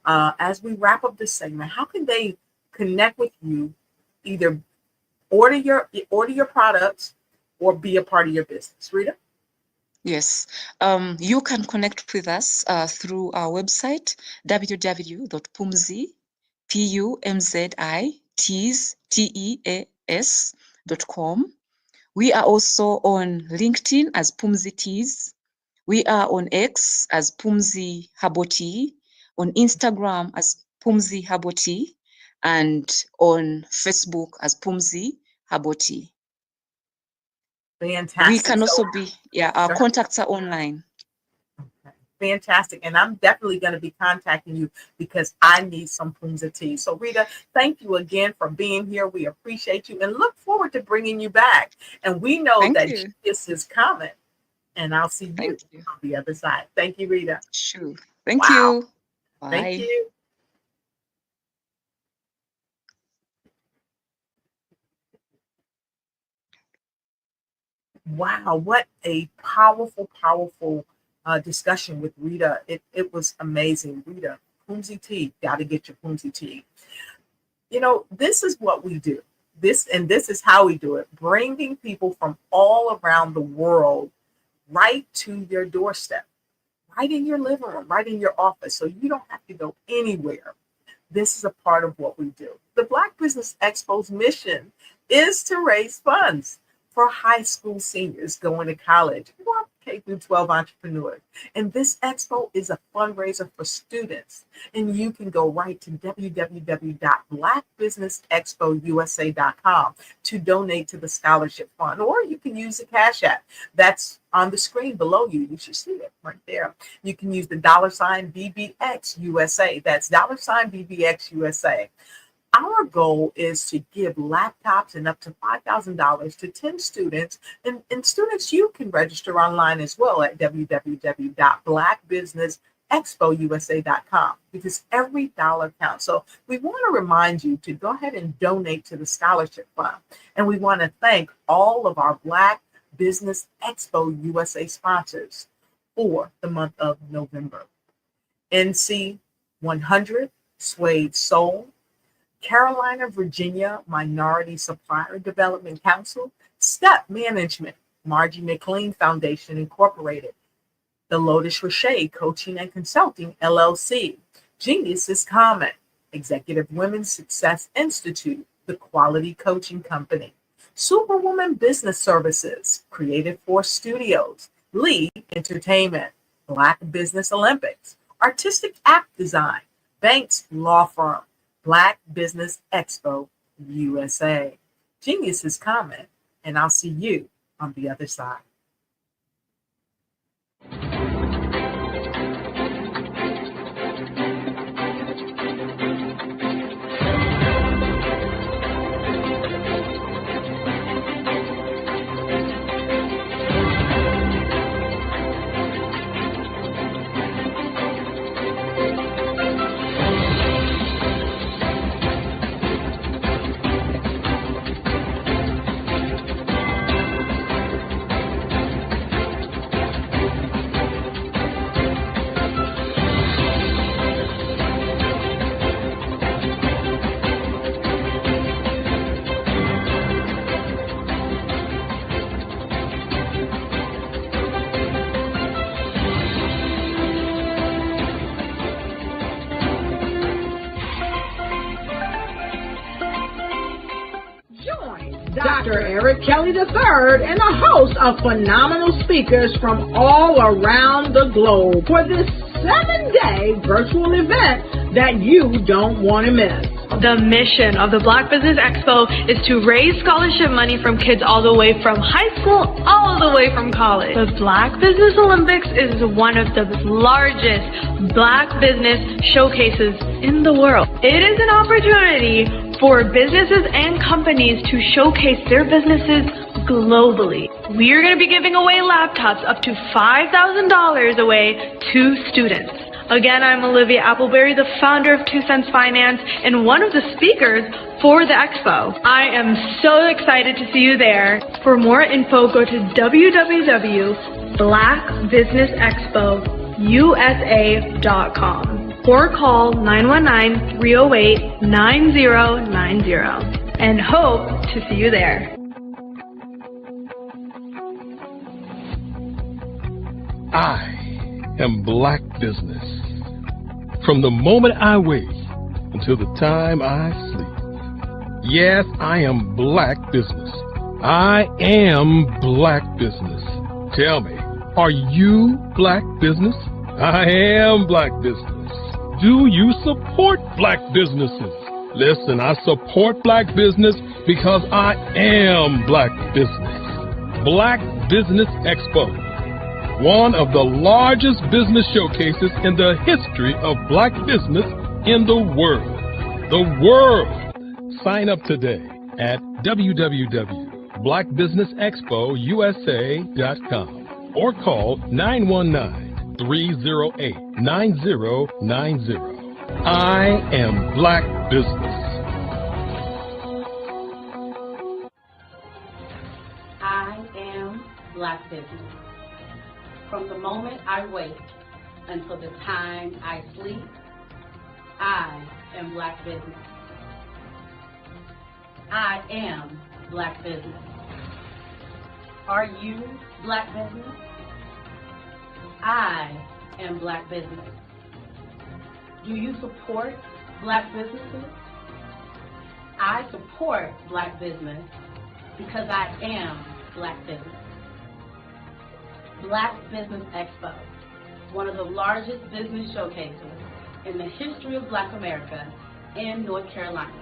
Speaker 21: as we wrap up this segment? How can they connect with you, either order your products or be a part of your business? Rita?
Speaker 15: Yes, you can connect with us through our website, www.pumziteas.com. We are also on LinkedIn as Pumzi Teas. We are on X as Pumzi Herbal Tea, on Instagram as Pumzi Herbal Tea, and on Facebook as Pumzi Herbal Tea.
Speaker 21: Fantastic.
Speaker 15: We can also our contacts are online.
Speaker 21: Fantastic. And I'm definitely going to be contacting you because I need some Pumzi tea. So Rita, thank you again for being here. We appreciate you and look forward to bringing you back. And we know that this is coming. And I'll see you on the other side. Thank you, Rita.
Speaker 15: Sure. Thank you. Bye.
Speaker 21: Thank you. Wow, what a powerful discussion with Rita. It was amazing. Rita, Pumzi tea, got to get your Pumzi tea. You know, this is what we do. This is how we do it, bringing people from all around the world right to your doorstep, right in your living room, right in your office, so you don't have to go anywhere. This is a part of what we do. The Black Business Expo's mission is to raise funds for high school seniors going to college or K through 12 entrepreneurs. And this expo is a fundraiser for students. And you can go right to www.blackbusinessexpousa.com to donate to the scholarship fund, or you can use the Cash App that's on the screen below you. You should see it right there. You can use the $BBX USA. That's $BBX USA. Our goal is to give laptops and up to $5,000 to 10 students. And students, you can register online as well at www.blackbusinessexpousa.com, because every dollar counts. So we want to remind you to go ahead and donate to the scholarship fund. And we want to thank all of our Black Business Expo USA sponsors for the month of November. NC 100, Suede Soul, Carolina, Virginia Minority Supplier Development Council, Step Management, Margie McLean Foundation Incorporated, the Lotus Roche Coaching and Consulting LLC, Genius is Common, Executive Women's Success Institute, the Quality Coaching Company, Superwoman Business Services, Creative Force Studios, Lee Entertainment, Black Business Olympics, Artistic App Design, Banks Law Firm, Black Business Expo USA. Geniuses comment, and I'll see you on the other side.
Speaker 1: Dr. Eric Kelly III and a host of phenomenal speakers from all around the globe for this 7-day virtual event that you don't want to miss.
Speaker 2: The mission of the Black Business Expo is to raise scholarship money from kids all the way from high school, all the way from college. The Black Business Olympics is one of the largest Black business showcases in the world. It is an opportunity for businesses and companies to showcase their businesses globally. We are going to be giving away laptops up to $5,000 away to students. Again, I'm Olivia Appleberry, the founder of 2 Cents Finance and one of the speakers for the expo. I am so excited to see you there. For more info, go to www.blackbusinessexpousa.com or call 919-308-9090 and hope to see you there.
Speaker 3: I am Black Business. From the moment I wake until the time I sleep. Yes, I am Black Business. I am Black Business. Tell me, are you Black Business? I am Black Business. Do you support Black businesses? Listen, I support Black business because I am Black Business. Black Business Expo, one of the largest business showcases in the history of Black business in the world. The world! Sign up today at www.blackbusinessexpousa.com or call 919-308-9090. I am Black Business.
Speaker 4: I am Black Business. From the moment I wake until the time I sleep, I am Black Business. I am Black Business. Are you Black Business? I am Black Business. Do you support Black businesses? I support Black business because I am Black Business. Black Business Expo, one of the largest business showcases in the history of Black America in North Carolina.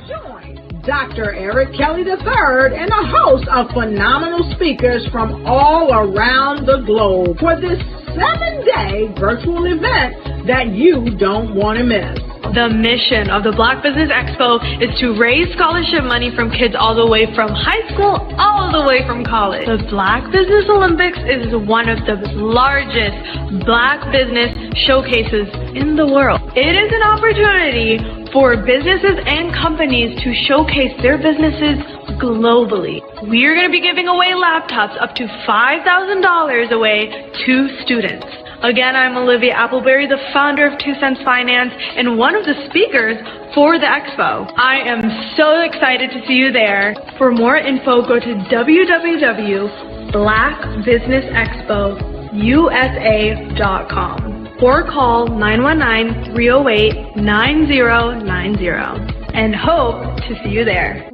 Speaker 1: Join Dr. Eric Kelly III and a host of phenomenal speakers from all around the globe for this 7-day virtual event that you don't want to miss.
Speaker 2: The mission of the Black Business Expo is to raise scholarship money from kids all the way from high school, all the way from college. The Black Business Olympics is one of the largest Black business showcases in the world. It is an opportunity for businesses and companies to showcase their businesses globally. We are going to be giving away laptops up to $5,000 away to students. Again, I'm Olivia Appleberry, the founder of 2 Cents Finance and one of the speakers for the expo. I am so excited to see you there. For more info, go to www.blackbusinessexpousa.com or call 919-308-9090 and hope to see you there.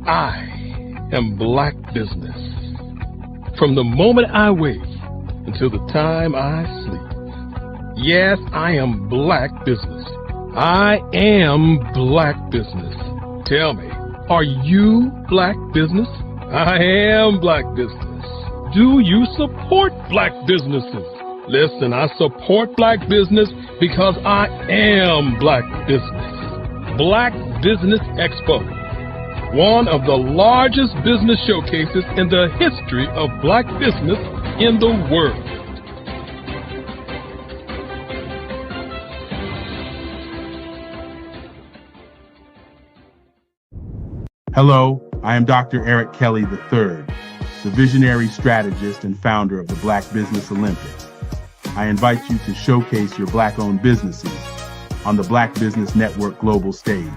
Speaker 3: I am Black business. From the moment I wake until the time I sleep. Yes, I am Black business. I am Black business. Tell me, are you Black business? I am Black business. Do you support Black businesses? Listen, I support Black business because I am Black business. Black Business Expo, one of the largest business showcases in the history of Black business in the world.
Speaker 14: Hello, I am Dr. Eric Kelly III, the visionary strategist and founder of the Black Business Olympics. I invite you to showcase your Black-owned businesses on the Black Business Network global stage.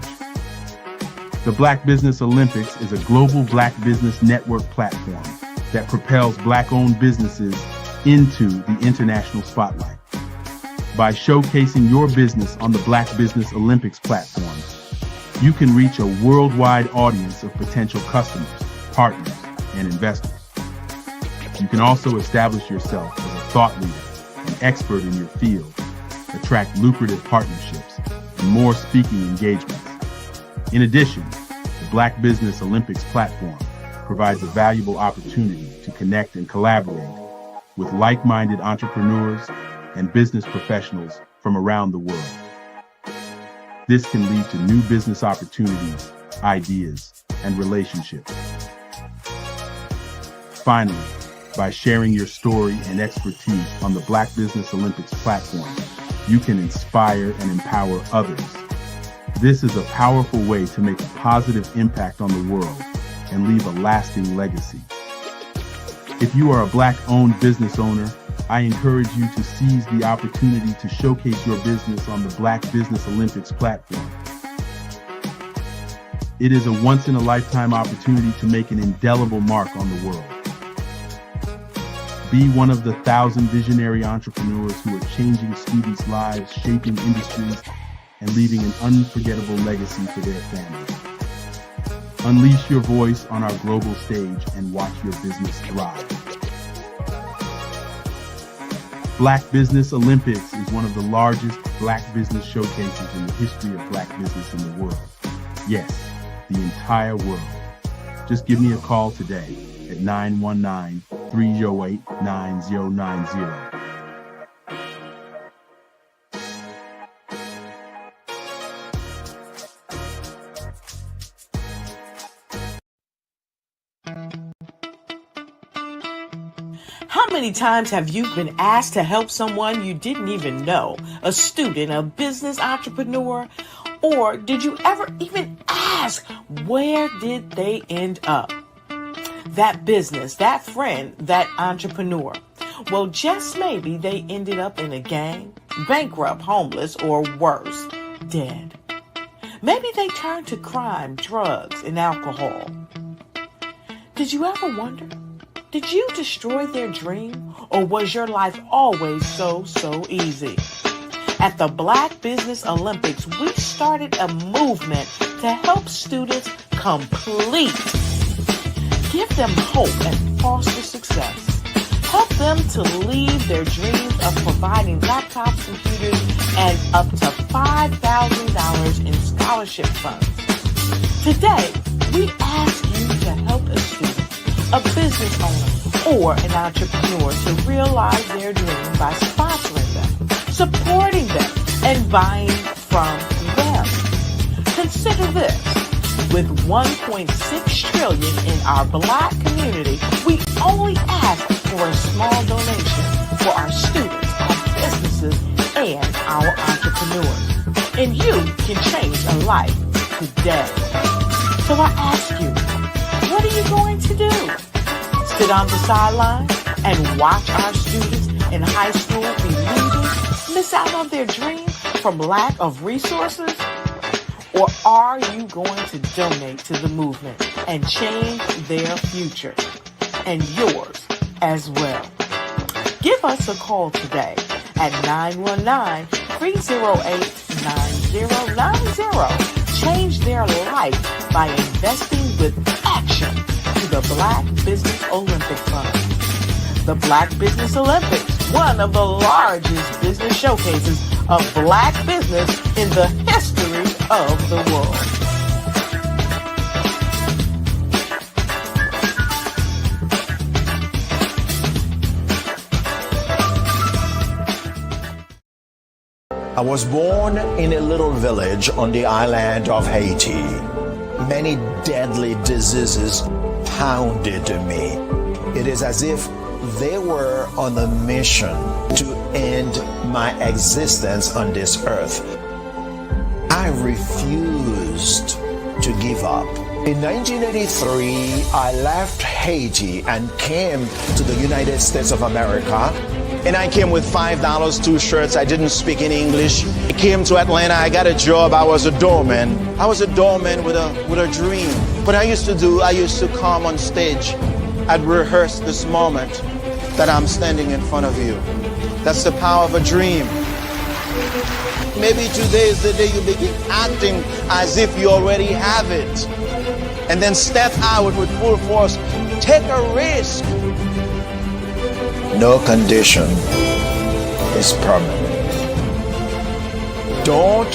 Speaker 14: The Black Business Olympics is a global Black Business Network platform that propels Black-owned businesses into the international spotlight. By showcasing your business on the Black Business Olympics platform, you can reach a worldwide audience of potential customers, partners, and investors. You can also establish yourself as a thought leader, an expert in your field, attract lucrative partnerships, and more speaking engagements. In addition, the Black Business Olympics platform provides a valuable opportunity to connect and collaborate with like-minded entrepreneurs and business professionals from around the world. This can lead to new business opportunities, ideas, and relationships. Finally, by sharing your story and expertise on the Black Business Olympics platform, you can inspire and empower others. This is a powerful way to make a positive impact on the world and leave a lasting legacy. If you are a Black-owned business owner, I encourage you to seize the opportunity to showcase your business on the Black Business Olympics platform. It is a once-in-a-lifetime opportunity to make an indelible mark on the world. Be one of the 1,000 visionary entrepreneurs who are changing students' lives, shaping industries, and leaving an unforgettable legacy for their families. Unleash your voice on our global stage and watch your business thrive. Black Business Olympics is one of the largest Black business showcases in the history of Black business in the world. Yes, the entire world. Just give me a call today at 919-308-9090.
Speaker 8: How many times have you been asked to help someone you didn't even know, a student, a business entrepreneur? Or did you ever even ask, where did they end up? That business, that friend, that entrepreneur. Well, just maybe they ended up in a gang, bankrupt, homeless, or worse, dead. Maybe they turned to crime, drugs, and alcohol. Did you ever wonder? Did you destroy their dream, or was your life always so easy? At the Black Business Olympics, we started a movement to help students complete. Give them hope and foster success. Help them to leave their dreams of providing laptops, computers, and up to $5,000 in scholarship funds. Today, we ask you to help a student, a business owner, or an entrepreneur to realize their dream by sponsoring them, supporting them, and buying from them. Consider this. With $1.6 trillion in our Black community, we only ask for a small donation for our students, our businesses, and our entrepreneurs. And you can change a life today. So I ask you, what are you going to do? Sit on the sideline and watch our students in high school be losers, miss out on their dream from lack of resources? Or are you going to donate to the movement and change their future and yours as well? Give us a call today at 919-308-9090. Change their life by investing with action to
Speaker 20: to the Black Business Olympic Fund. The Black Business Olympics, one of the largest business showcases of Black business in the history of the world.
Speaker 9: I was born in a little village on the island of Haiti. Many deadly diseases pounded me. It is as if they were on a mission to end my existence on this earth. I refused to give up. In 1983, I left Haiti and came to the United States of America. And I came with $5, 2 shirts. I didn't speak any English. I came to Atlanta. I got a job. I was a doorman. I was a doorman with a dream. What I used to come on stage. I'd rehearse this moment that I'm standing in front of you. That's the power of a dream. Maybe today is the day you begin acting as if you already have it. And then step out with full force. Take a risk. No condition is permanent. Don't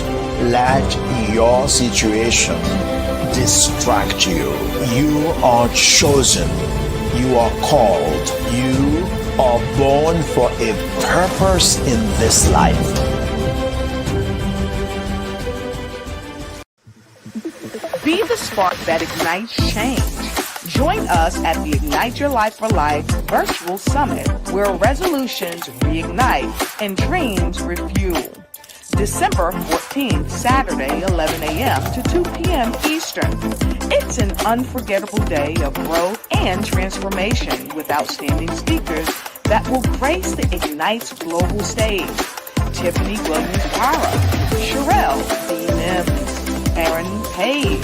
Speaker 9: let your situation distract you. You are chosen. You are called. You are born for a purpose in this life.
Speaker 20: Be the spark that ignites change. Join us at the Ignite Your Life for Life Virtual Summit, where resolutions reignite and dreams refuel. December 14th, Saturday, 11 a.m. to 2 p.m. Eastern. It's an unforgettable day of growth and transformation with outstanding speakers that will grace the Ignite's global stage. Tiffany Williams-Para, Sherelle B. Mims, Aaron Page,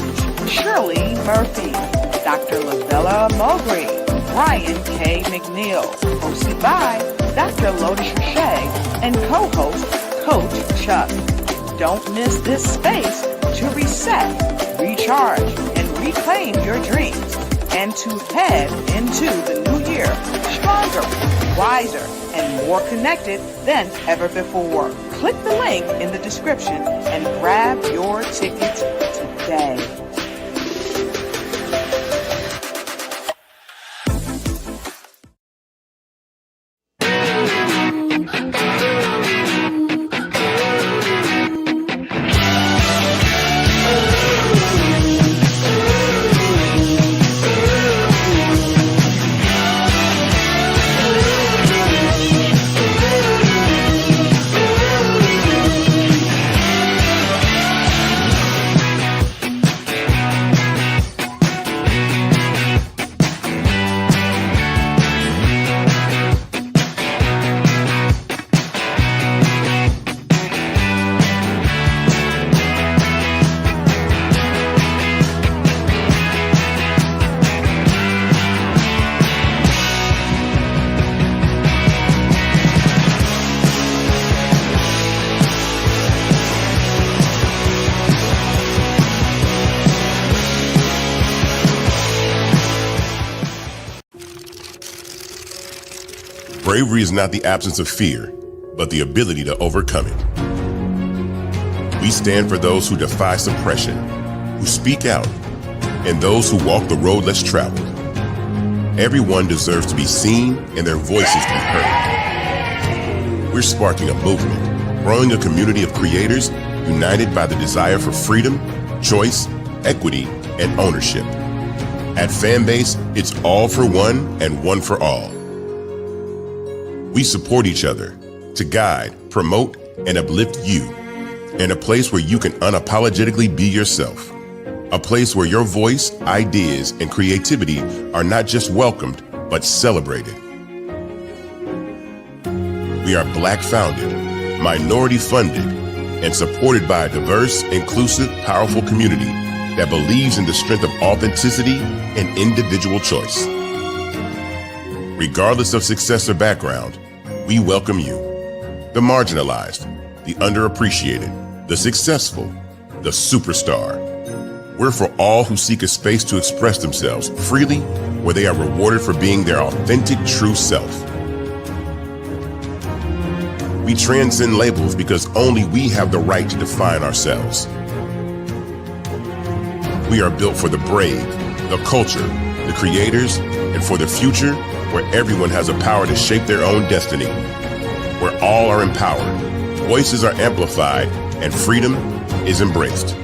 Speaker 20: Shirley Murphy, Dr. Lavella Mowbray, Brian K. McNeil, hosted by Dr. Lotus Shea, and co-host Coach Chuck. Don't miss this space to reset, recharge, and reclaim your dreams, and to head into the new year stronger, wiser, and more connected than ever before. Click the link in the description and grab your tickets today.
Speaker 19: Bravery is not the absence of fear, but the ability to overcome it. We stand for those who defy suppression, who speak out, and those who walk the road less traveled. Everyone deserves to be seen and their voices to be heard. We're sparking a movement, growing a community of creators united by the desire for freedom, choice, equity, and ownership. At Fanbase, it's all for one and one for all. We support each other to guide, promote, and uplift you in a place where you can unapologetically be yourself. A place where your voice, ideas, and creativity are not just welcomed, but celebrated. We are Black founded, minority funded, and supported by a diverse, inclusive, powerful community that believes in the strength of authenticity and individual choice. Regardless of success or background, we welcome you. The marginalized, the underappreciated, the successful, the superstar. We're for all who seek a space to express themselves freely where they are rewarded for being their authentic, true self. We transcend labels because only we have the right to define ourselves. We are built for the brave, the culture, the creators, and for the future where everyone has the power to shape their own destiny, where all are empowered, voices are amplified, and freedom is embraced.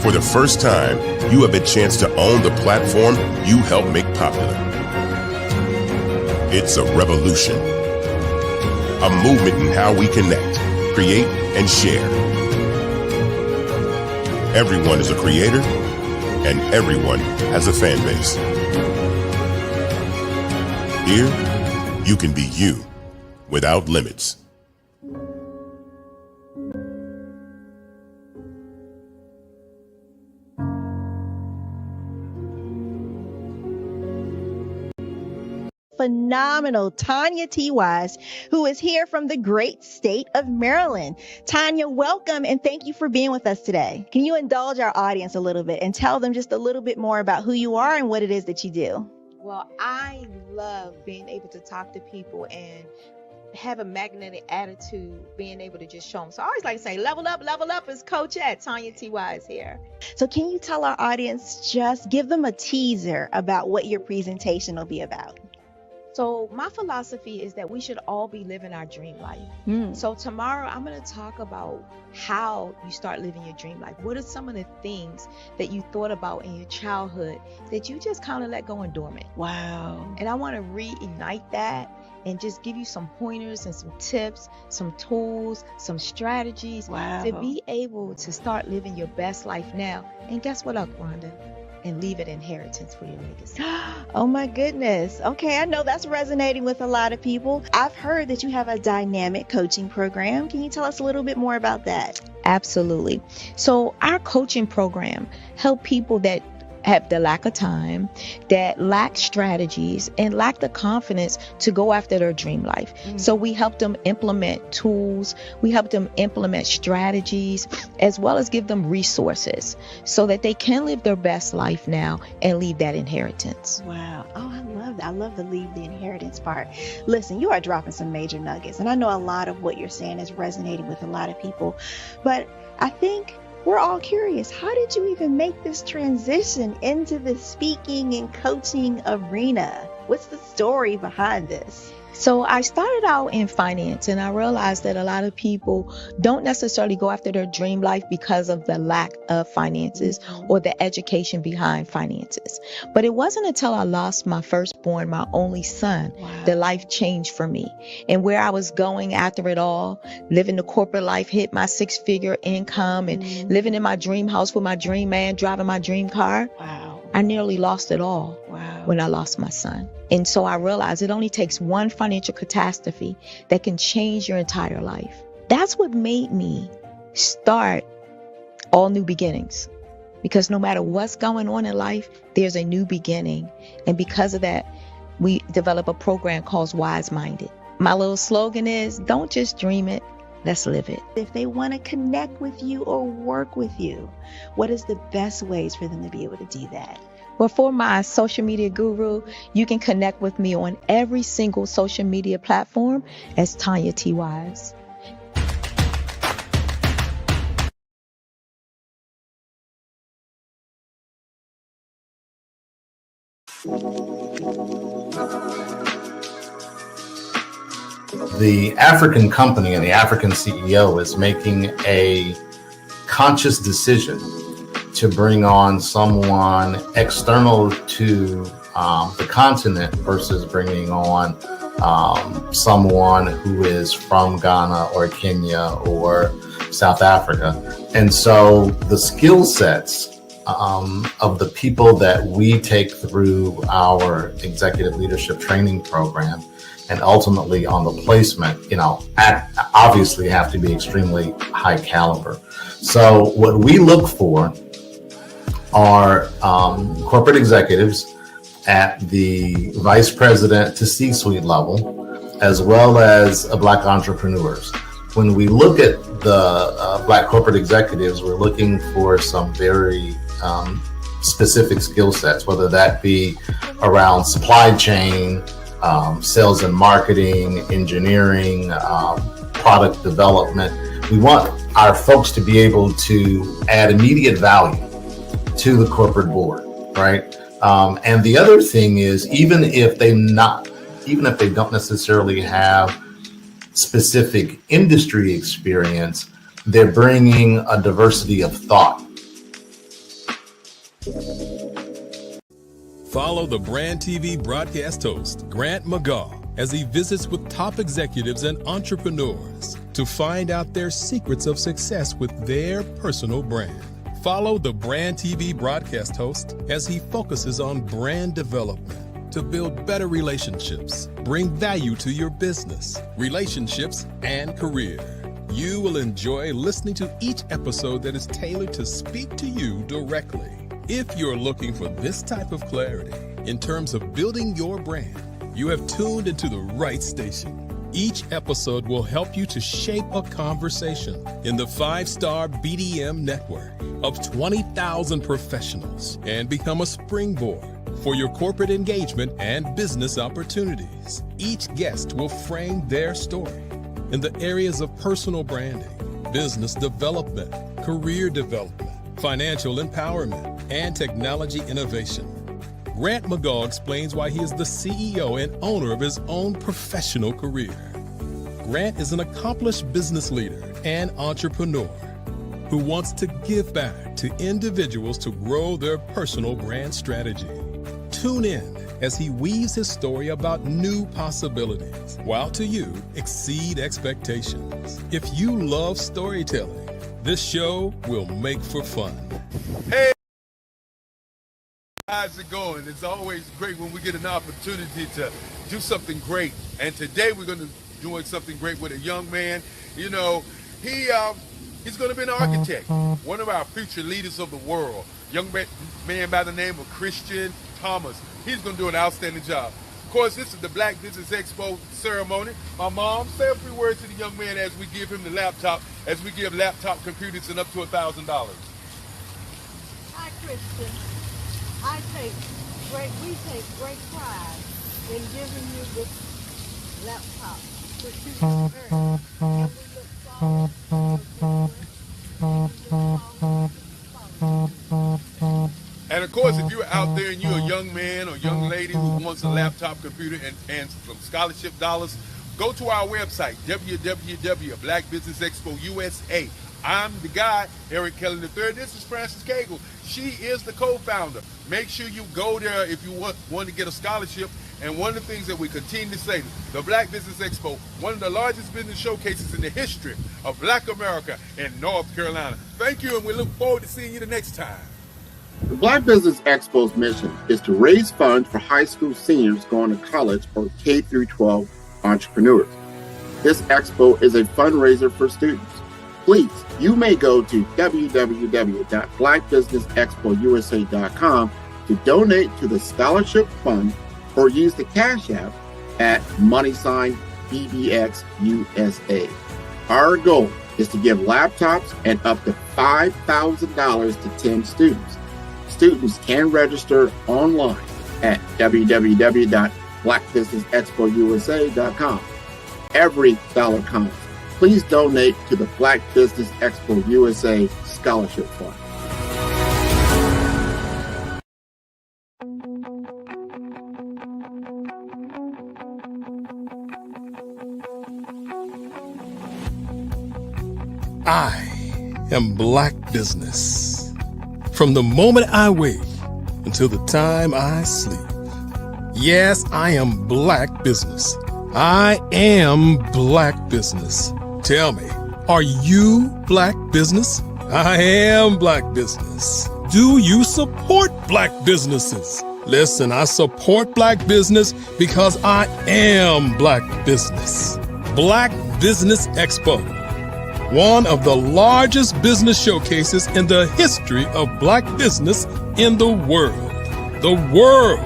Speaker 19: For the first time, you have a chance to own the platform you helped make popular. It's a revolution, a movement in how we connect, create, and share. Everyone is a creator, and everyone has a fan base. Here, you can be you without limits.
Speaker 16: Phenomenal Tanya T. Wise, who is here from the great state of Maryland. Tanya, welcome and thank you for being with us today. Can you indulge our audience a little bit and tell them just a little bit more about who you are and what it is that you do?
Speaker 10: Well, I love being able to talk to people and have a magnetic attitude, being able to just show them. So I always like to say, level up is Coach at Tanya T. Wise here.
Speaker 16: So can you tell our audience, just give them a teaser about what your presentation will be about?
Speaker 10: So my philosophy is that we should all be living our dream life. So tomorrow I'm going to talk about how you start living your dream life. What are some of the things that you thought about in your childhood that you just kind of let go and dormant?
Speaker 16: Wow.
Speaker 10: And I want to reignite that and just give you some pointers and some tips, some tools, some strategies to be able to start living your best life now. And guess what, Rhonda? And leave an inheritance for your legacy.
Speaker 16: Oh my goodness. Okay, I know that's resonating with a lot of people. I've heard that you have a dynamic coaching program. Can you tell us a little bit more about that?
Speaker 10: Absolutely. So our coaching program help people that have the lack of time, that lack strategies, and lack the confidence to go after their dream life. So we help them implement tools, we help them implement strategies, as well as give them resources so that they can live their best life now and leave that inheritance.
Speaker 16: Wow. Oh, I love that. I love the leave the inheritance part. Listen, you are dropping some major nuggets, and I know a lot of what you're saying is resonating with a lot of people, but I think we're all curious. How did you even make this transition into the speaking and coaching arena? What's the story behind this?
Speaker 10: So I started out in finance, and I realized that a lot of people don't necessarily go after their dream life because of the lack of finances or the education behind finances. But it wasn't until I lost my firstborn, my only son, that life changed for me. And where I was going after it all, living the corporate life, hit my 6-figure income and living in my dream house with my dream man, driving my dream car. I nearly lost it all when I lost my son. And so I realized it only takes one financial catastrophe that can change your entire life. That's what made me start All New Beginnings. Because no matter what's going on in life, there's a new beginning. And because of that, we develop a program called Wise Minded. My little slogan is, don't just dream it, let's live it.
Speaker 16: If they want to connect with you or work with you, what is the best ways for them to be able to do that?
Speaker 10: Well, for my social media guru, you can connect with me on every single social media platform as Tanya T. Wise.
Speaker 12: The African company and the African CEO is making a conscious decision to bring on someone external to the continent versus bringing on someone who is from Ghana or Kenya or South Africa. And so the skill sets of the people that we take through our executive leadership training program and ultimately on the placement, obviously have to be extremely high caliber. So what we look for are corporate executives at the vice president to C-suite level, as well as Black entrepreneurs. When we look at the Black corporate executives, we're looking for some very specific skill sets, whether that be around supply chain, sales and marketing, engineering, product development. We want our folks to be able to add immediate value to the corporate board, right? And the other thing is, even if they don't necessarily have specific industry experience, they're bringing a diversity of thought.
Speaker 3: Follow the Brand TV broadcast host, Grant McGaw, as he visits with top executives and entrepreneurs to find out their secrets of success with their personal brand. Follow the Brand TV broadcast host as he focuses on brand development to build better relationships, bring value to your business, relationships, and career. You will enjoy listening to each episode that is tailored to speak to you directly. If you're looking for this type of clarity in terms of building your brand, you have tuned into the right station. Each episode will help you to shape a conversation in the 5-star BDM network of 20,000 professionals and become a springboard for your corporate engagement and business opportunities. Each guest will frame their story in the areas of personal branding, business development, career development, financial empowerment, and technology innovation. Grant McGaw explains why he is the CEO and owner of his own professional career. Grant is an accomplished business leader and entrepreneur who wants to give back to individuals to grow their personal brand strategy. Tune in as he weaves his story about new possibilities, while to you exceed expectations. If you love storytelling, this show will make for fun.
Speaker 14: Hey, how's it going? It's always great when we get an opportunity to do something great. And today we're going to be doing something great with a young man. You know, he's going to be an architect, one of our future leaders of the world. Young man by the name of Christian Thomas. He's going to do an outstanding job. Of course, this is the Black Business Expo ceremony. My mom, say a few words to the young man as we give him the laptop, as we give laptop computers and up to $1,000.
Speaker 13: Hi, Christian. We take great pride in giving you this laptop, which you have earned, and we look forward to
Speaker 14: And of course, if you're out there and you're a young man or young lady who wants a laptop computer and some scholarship dollars, go to our website, www. Business Expo USA. I'm the guy, Eric Kelly III. This is Frances Cagle. She is the co-founder. Make sure you go there if you want to get a scholarship. And one of the things that we continue to say, the Black Business Expo, one of the largest business showcases in the history of Black America in North Carolina. Thank you, and we look forward to seeing you the next time.
Speaker 6: The Black Business Expo's mission is to raise funds for high school seniors going to college or K-12 entrepreneurs. This expo is a fundraiser for students. Please, you may go to www.blackbusinessexpousa.com to donate to the scholarship fund or use the Cash App at $BBXUSA. Our goal is to give laptops and up to $5,000 to 10 students. Students can register online at www.blackbusinessexpousa.com. Every dollar counts. Please donate to the Black Business Expo USA Scholarship Fund.
Speaker 3: I am Black Business. From the moment I wake until the time I sleep. Yes, I am Black Business. I am Black Business. Tell me, are you Black Business? I am Black Business. Do you support Black businesses? Listen, I support Black business because I am Black Business. Black Business Expo, one of the largest business showcases in the history of Black business in the world. The world.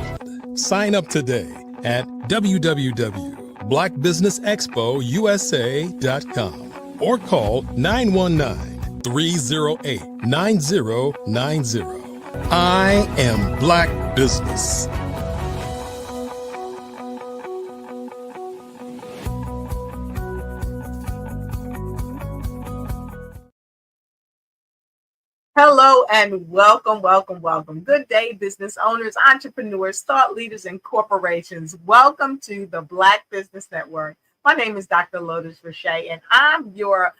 Speaker 3: Sign up today at www.blackbusinessexpousa.com or call 919-308-9090. I am Black Business.
Speaker 21: Hello and welcome, welcome, welcome. Good day, business owners, entrepreneurs, thought leaders, and corporations. Welcome to the Black Business Network. My name is Dr. Lotus Rashay, and I'm your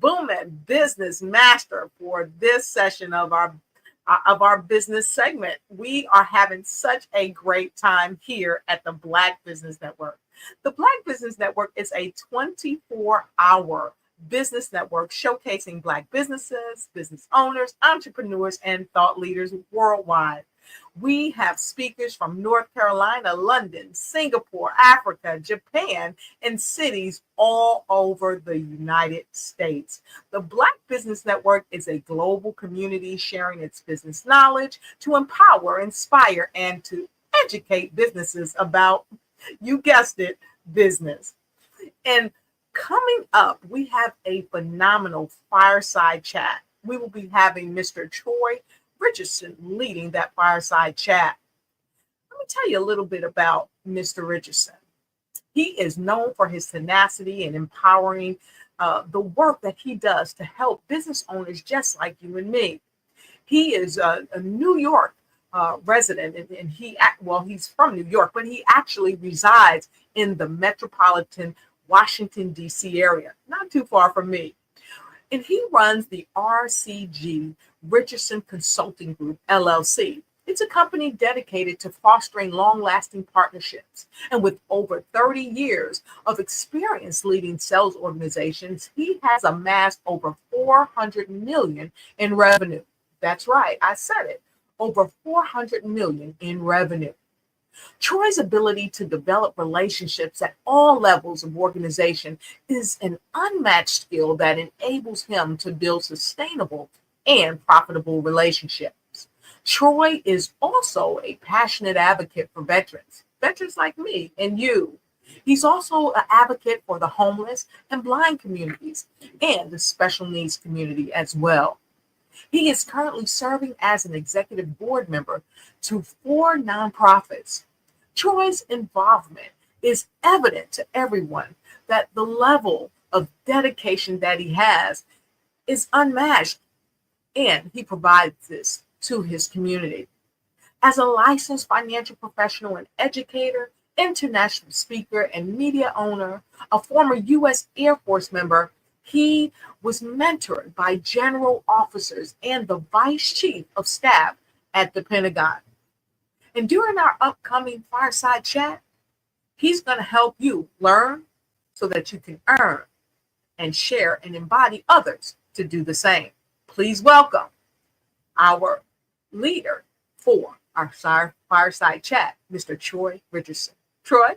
Speaker 21: booming business master for this session of our business segment. We are having such a great time here at the Black Business Network. The Black Business Network is a 24-hour business network showcasing Black businesses, business owners, entrepreneurs, and thought leaders worldwide. We have speakers from North Carolina, London, Singapore, Africa, Japan, and cities all over the United States. The Black Business Network is a global community sharing its business knowledge to empower, inspire, and to educate businesses about, you guessed it, business. And coming up, we have a phenomenal fireside chat. We will be having Mr. Troy Richardson leading that fireside chat. Let me tell you a little bit about Mr. Richardson. He is known for his tenacity and empowering the work that he does to help business owners just like you and me. He is a New York resident, and he's from New York, but he actually resides in the metropolitan Washington, D.C. area, not too far from me. And he runs the RCG Richardson Consulting Group, LLC. It's a company dedicated to fostering long-lasting partnerships. And with over 30 years of experience leading sales organizations, he has amassed over $400 million in revenue. That's right, I said it, over $400 million in revenue. Troy's ability to develop relationships at all levels of organization is an unmatched skill that enables him to build sustainable and profitable relationships. Troy is also a passionate advocate for veterans like me and you. He's also an advocate for the homeless and blind communities and the special needs community as well. He is currently serving as an executive board member to 4 nonprofits. Troy's involvement is evident to everyone that the level of dedication that he has is unmatched, and he provides this to his community. As a licensed financial professional and educator, international speaker, and media owner, a former U.S. Air Force member, he was mentored by general officers and the vice chief of staff at the Pentagon. And during our upcoming fireside chat, he's going to help you learn so that you can earn and share and embody others to do the same. Please welcome our leader for our fireside chat, Mr. Troy Richardson. Troy?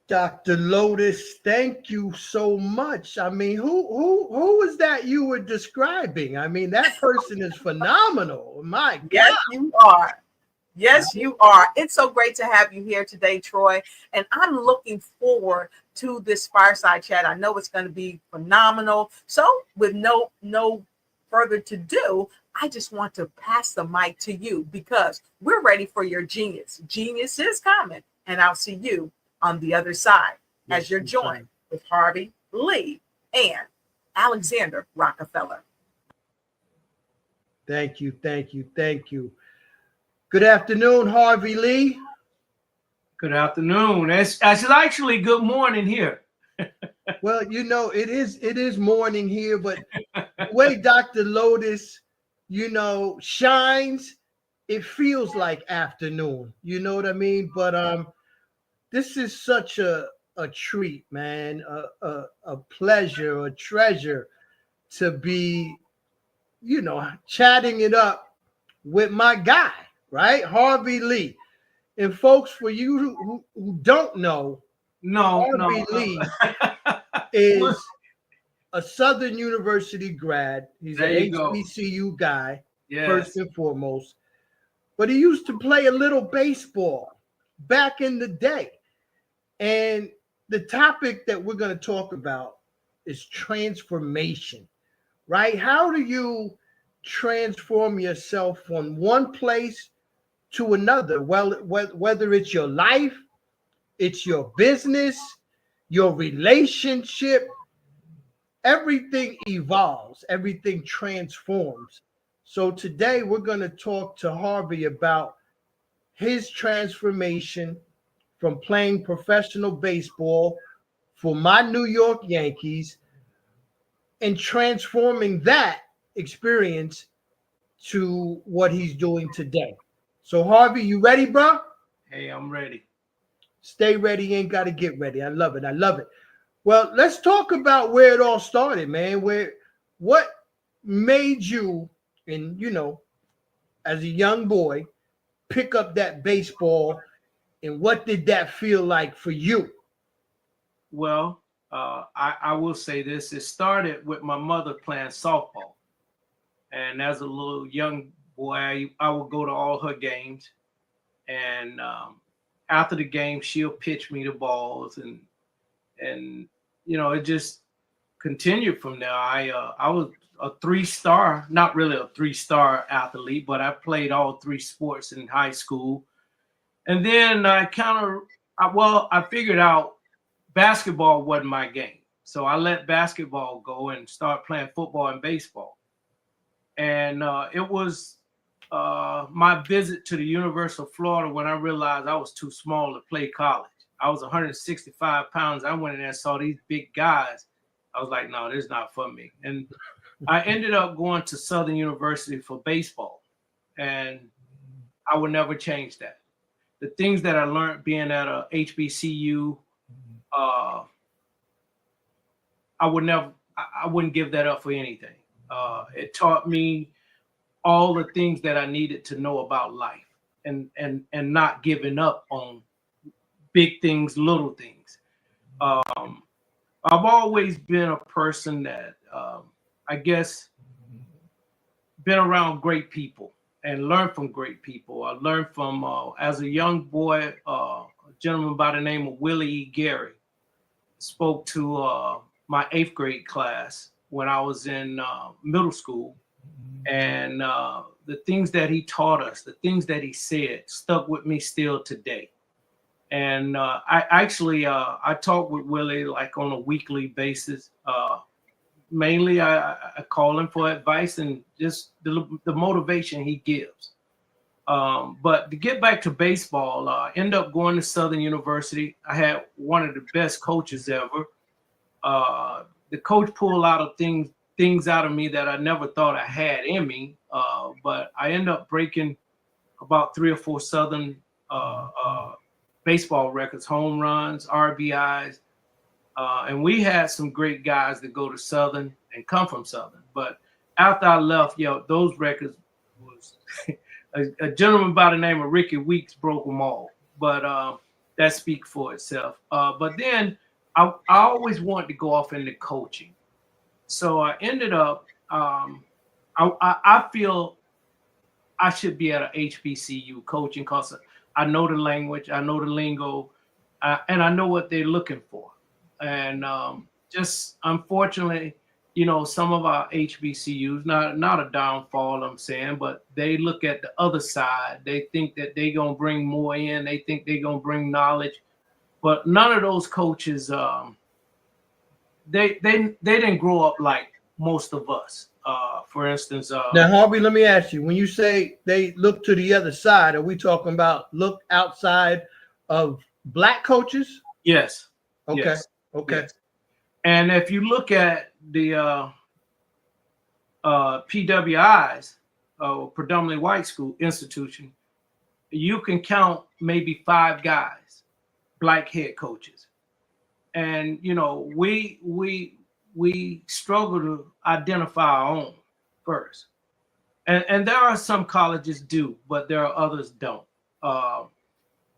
Speaker 11: Dr. Lotus, thank you so much. I mean, who is that you were describing? I mean, that person is phenomenal. My God.
Speaker 21: Yes, you are. Yes, you are. It's so great to have you here today, Troy. And I'm looking forward to this fireside chat. I know it's going to be phenomenal. So with no further to do, I just want to pass the mic to you because we're ready for your genius. Genius is coming, and I'll see you on the other side as you're joined with Harvey Lee and Alexander Rockefeller.
Speaker 11: Thank you, thank you, thank you. Good afternoon, Harvey Lee.
Speaker 17: Good afternoon. It's actually good morning here.
Speaker 11: Well, you know, it is morning here, but the way Dr. Lotus, shines, it feels like afternoon. You know what I mean? But this is such a treat, man, a pleasure, a treasure to be, chatting it up with my guy, right? Harvey Lee. And folks, for you who don't know, Harvey Lee is a Southern University grad. He's an HBCU guy, first and foremost. But he used to play a little baseball back in the day. And the topic that we're going to talk about is transformation, right? How do you transform yourself from one place to another. Well, whether it's your life, it's your business, your relationship, everything evolves, everything transforms. So today we're going to talk to Harvey about his transformation from playing professional baseball for my New York Yankees and transforming that experience to what he's doing today. So Harvey, you ready, bro?
Speaker 17: Hey, I'm ready.
Speaker 11: Stay ready, ain't got to get ready. I love it. I love it. Well, let's talk about where it all started, man. What made you, and as a young boy, pick up that baseball, and what did that feel like for you?
Speaker 17: Well, I will say this. It started with my mother playing softball. And as a little young boy, I would go to all her games. And after the game, she'll pitch me the balls. And it just continued from there. I was a 3-star, not really a 3-star athlete, but I played all 3 sports in high school. And then I figured out basketball wasn't my game. So I let basketball go and start playing football and baseball. And it was my visit to the University of Florida when I realized I was too small to play college. I was 165 pounds. I went in there and saw these big guys. I was like, no, this is not for me. And I ended up going to Southern University for baseball. And I would never change that. The things that I learned being at a HBCU, I wouldn't give that up for anything. It taught me all the things that I needed to know about life and not giving up on big things, little things. I've always been a person that I guess been around great people and learned from great people. I learned from, as a young boy, a gentleman by the name of Willie E. Gary spoke to my 8th grade class when I was in middle school. And the things that he taught us, the things that he said stuck with me still today. And I talk with Willie like on a weekly basis. Mainly I call him for advice and just the motivation he gives. But to get back to baseball, I ended up going to Southern University. I had one of the best coaches ever. The coach pulled a lot of things out of me that I never thought I had in me. But I ended up breaking about 3 or 4 Southern baseball records, home runs, RBIs. And we had some great guys that go to Southern and come from Southern. But after I left, those records was a gentleman by the name of Ricky Weeks broke them all. But that speaks for itself. But then I always wanted to go off into coaching. So I ended up, I feel I should be at a HBCU coaching because I know the language, I know the lingo, and I know what they're looking for. And just unfortunately, some of our HBCUs, not a downfall, I'm saying, but they look at the other side. They think that they're going to bring more in. They think they're going to bring knowledge. But none of those coaches, they didn't grow up like most of us. For instance,
Speaker 11: now Harvey, let me ask you: when you say they look to the other side, are we talking about look outside of Black coaches?
Speaker 17: Yes.
Speaker 11: Okay.
Speaker 17: Yes.
Speaker 11: Okay.
Speaker 17: Yes. And if you look at the PWIs, predominantly white school institution, you can count maybe 5 guys, Black head coaches. And we struggle to identify our own first. And there are some colleges do, but there are others don't.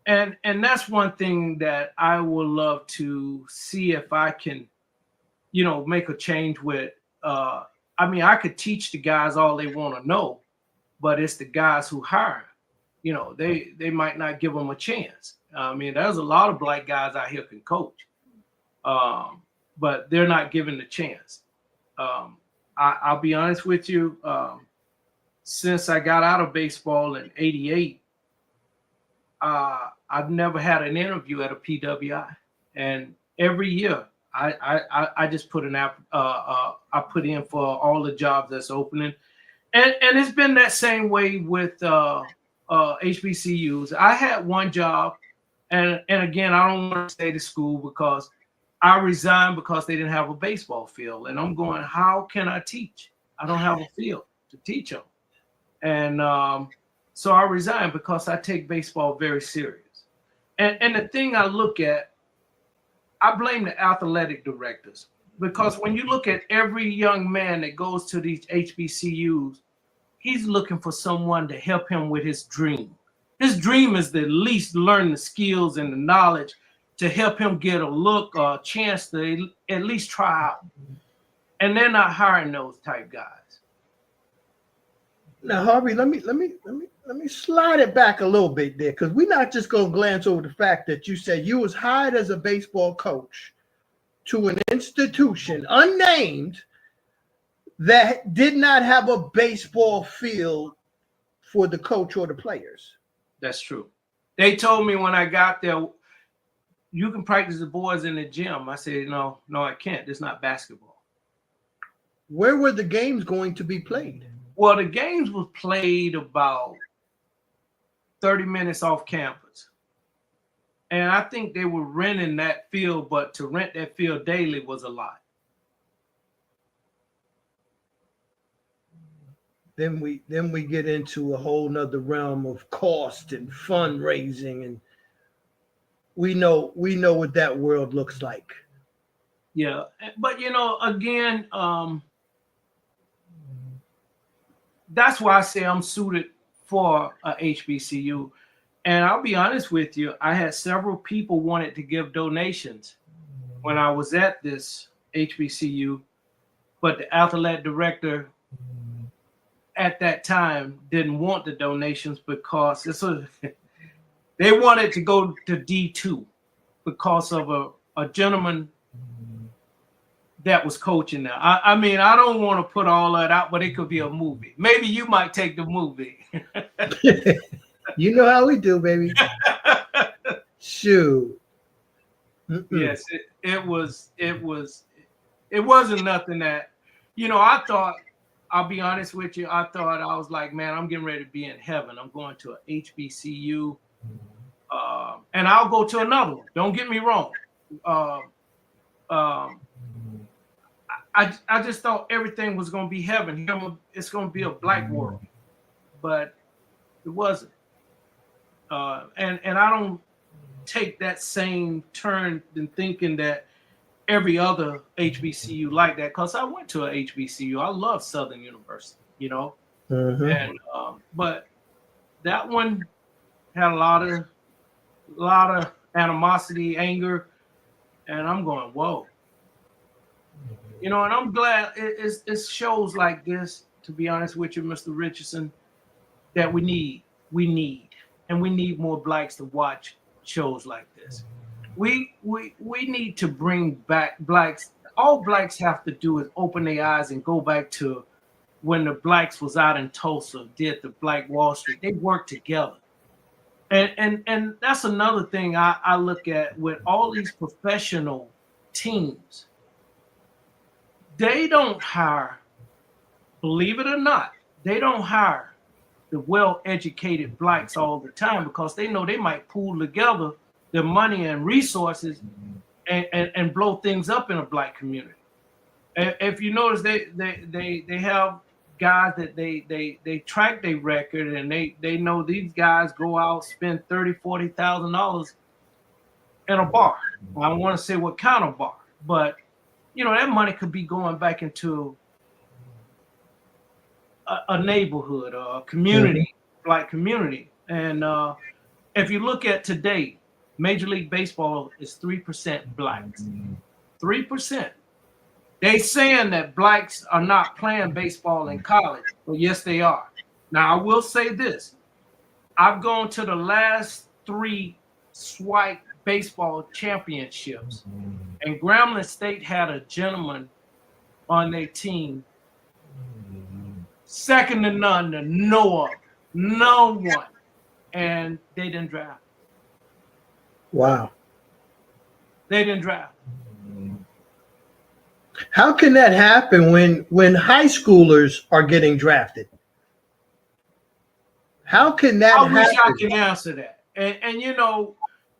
Speaker 17: And that's one thing that I would love to see if I can, make a change with. I could teach the guys all they want to know, but it's the guys who hire them. They might not give them a chance. There's a lot of Black guys out here can coach, but they're not given the chance. I'll be honest with you. since I got out of baseball in '88, I've never had an interview at a PWI, and every year I just put I put in for all the jobs that's opening, and it's been that same way with HBCUs. I had one job, and again, I don't want to stay to school because I resigned because they didn't have a baseball field, and I'm going, how can I teach? I don't have a field to teach them, and so I resigned because I take baseball very serious. And the thing I look at, I blame the athletic directors, because when you look at every young man that goes to these HBCUs, he's looking for someone to help him with his dream. His dream is to at least learn the skills and the knowledge to help him get a look or a chance to at least try out. And they're not hiring those type guys.
Speaker 11: Now, Harvey, let me slide it back a little bit there, because we're not just going to glance over the fact that you said you was hired as a baseball coach to an institution unnamed that did not have a baseball field for the coach or the players.
Speaker 17: That's true. They told me when I got there, you can practice the boys in the gym. I said, no, I can't. It's not basketball.
Speaker 11: Where were the games going to be played?
Speaker 17: Well, the games was played about 30 minutes off campus. And I think they were renting that field, but to rent that field daily was a lot.
Speaker 11: Then we get into a whole nother realm of cost and fundraising, and we know what that world looks like.
Speaker 17: Yeah, but again, that's why I say I'm suited for a HBCU. And I'll be honest with you, I had several people wanted to give donations when I was at this HBCU, but the athletic director at that time didn't want the donations because they wanted to go to D2 because of a gentleman that was coaching there. I mean, I don't want to put all that out, but it could be a movie. Maybe you might take the movie.
Speaker 11: You know how we do, baby. Shoot.
Speaker 17: Yes, it wasn't nothing that, I thought, I'll be honest with you, I was like, man, I'm getting ready to be in heaven. I'm going to a HBCU, and I'll go to another one. Don't get me wrong. I just thought everything was going to be heaven. It's going to be a black world, but it wasn't. And I don't take that same turn in thinking that every other HBCU like that, because I went to a HBCU. I love Southern University, and but that one had a lot of animosity, anger, and I'm going, whoa. And I'm glad it's shows like this, to be honest with you, Mr. Richardson, that we need more blacks to watch shows like this. We need to bring back blacks. All blacks have to do is open their eyes and go back to when the blacks was out in Tulsa, did the Black Wall Street. They worked together. And that's another thing I look at with all these professional teams. They don't hire, believe it or not, they don't hire the well-educated blacks all the time, because they know they might pool together their money and resources and blow things up in a black community. If you notice, they have guys that they track their record, and they know these guys go out, spend $30,000-$40,000 in a bar. I don't want to say what kind of bar, but that money could be going back into a neighborhood or a community, black community. And if you look at today, Major League Baseball is 3% blacks. 3%. They saying that blacks are not playing baseball in college, but yes, they are. Now, I will say this. I've gone to the last 3 SWIPE baseball championships, and Grambling State had a gentleman on their team second to none, to no one, and they didn't draft.
Speaker 11: Wow.
Speaker 17: They didn't draft.
Speaker 11: How can that happen when high schoolers are getting drafted? How can that happen?
Speaker 17: I wish I could answer that. And you know,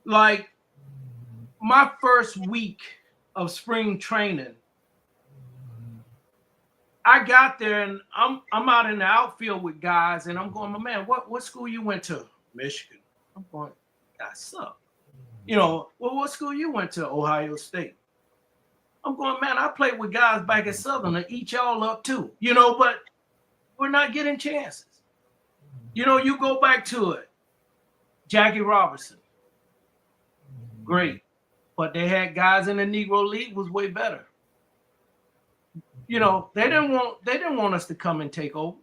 Speaker 17: like my first week of spring training, I got there and I'm out in the outfield with guys, and I'm going, my man, what school you went to? Michigan. I'm going, that sucks. You know, well, what school you went to? Ohio State. I'm going, man, I played with guys back at Southern that eat y'all up too. You know, but we're not getting chances. You know, you go back to it. Jackie Robinson. Great. But they had guys in the Negro League was way better. You know, they didn't want us to come and take over.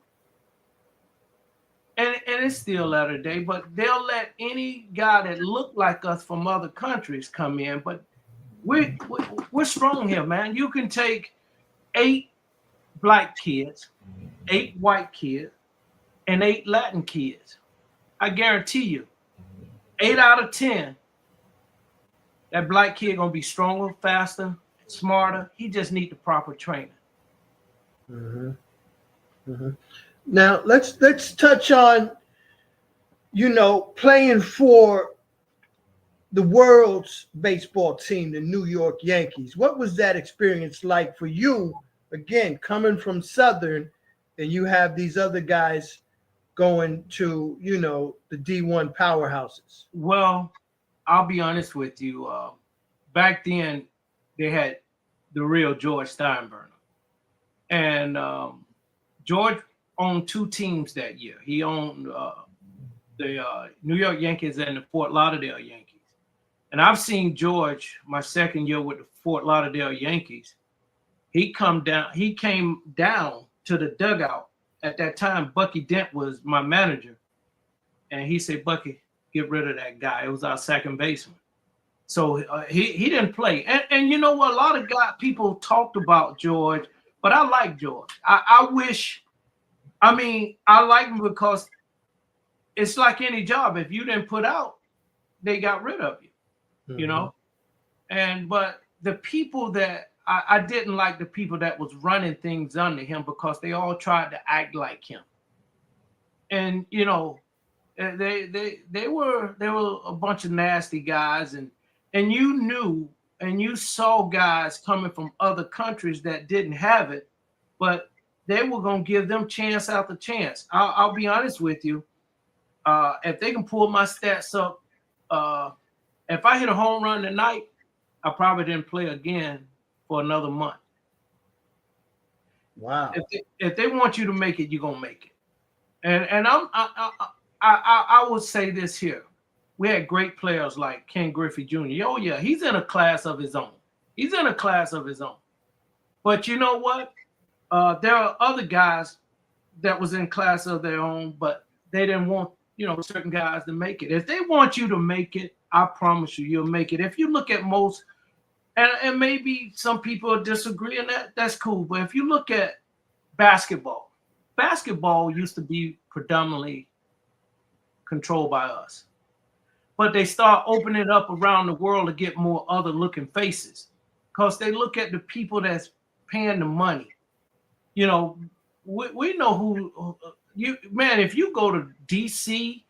Speaker 17: And it's still latter day, but they'll let any guy that looked like us from other countries come in. But we're strong here, man. You can take 8 black kids, 8 white kids, and 8 Latin kids. I guarantee you, 8 out of 10, that black kid gonna be stronger, faster, smarter. He just need the proper training.
Speaker 11: Mm-hmm. Mm-hmm. Now let's touch on, you know, playing for the world's baseball team, the New York Yankees. What was that experience like for you? Again, coming from Southern, and you have these other guys going to, you know, the D1 powerhouses.
Speaker 17: Well, I'll be honest with you. Back then, they had the real George Steinbrenner, and George owned 2 teams that year. He owned the New York Yankees and the Fort Lauderdale Yankees. And I've seen George my second year with the Fort Lauderdale Yankees. He came down to the dugout. At that time, Bucky Dent was my manager. And he said, Bucky, get rid of that guy. It was our second baseman. So he didn't play. And you know what? A lot of people talked about George, but I like George. I like him because it's like any job. If you didn't put out, they got rid of you, you know? But the people that I didn't like, the people that was running things under him, because they all tried to act like him. And, you know, they were a bunch of nasty guys, and you knew and you saw guys coming from other countries that didn't have it, but they were going to give them chance after chance. I'll be honest with you. If they can pull my stats up, if I hit a home run tonight, I probably didn't play again for another month.
Speaker 11: Wow.
Speaker 17: If they want you to make it, you're going to make it. And I would say this here. We had great players like Ken Griffey Jr. Oh, yeah, he's in a class of his own. But you know what? There are other guys that was in class of their own, but they didn't want, you know, certain guys to make it. If they want you to make it, I promise you, you'll make it. If you look at most, and maybe some people disagree, and that's cool. But if you look at basketball used to be predominantly controlled by us. But they start opening it up around the world to get more other looking faces, because they look at the people that's paying the money. You know, we know who if you go to DC,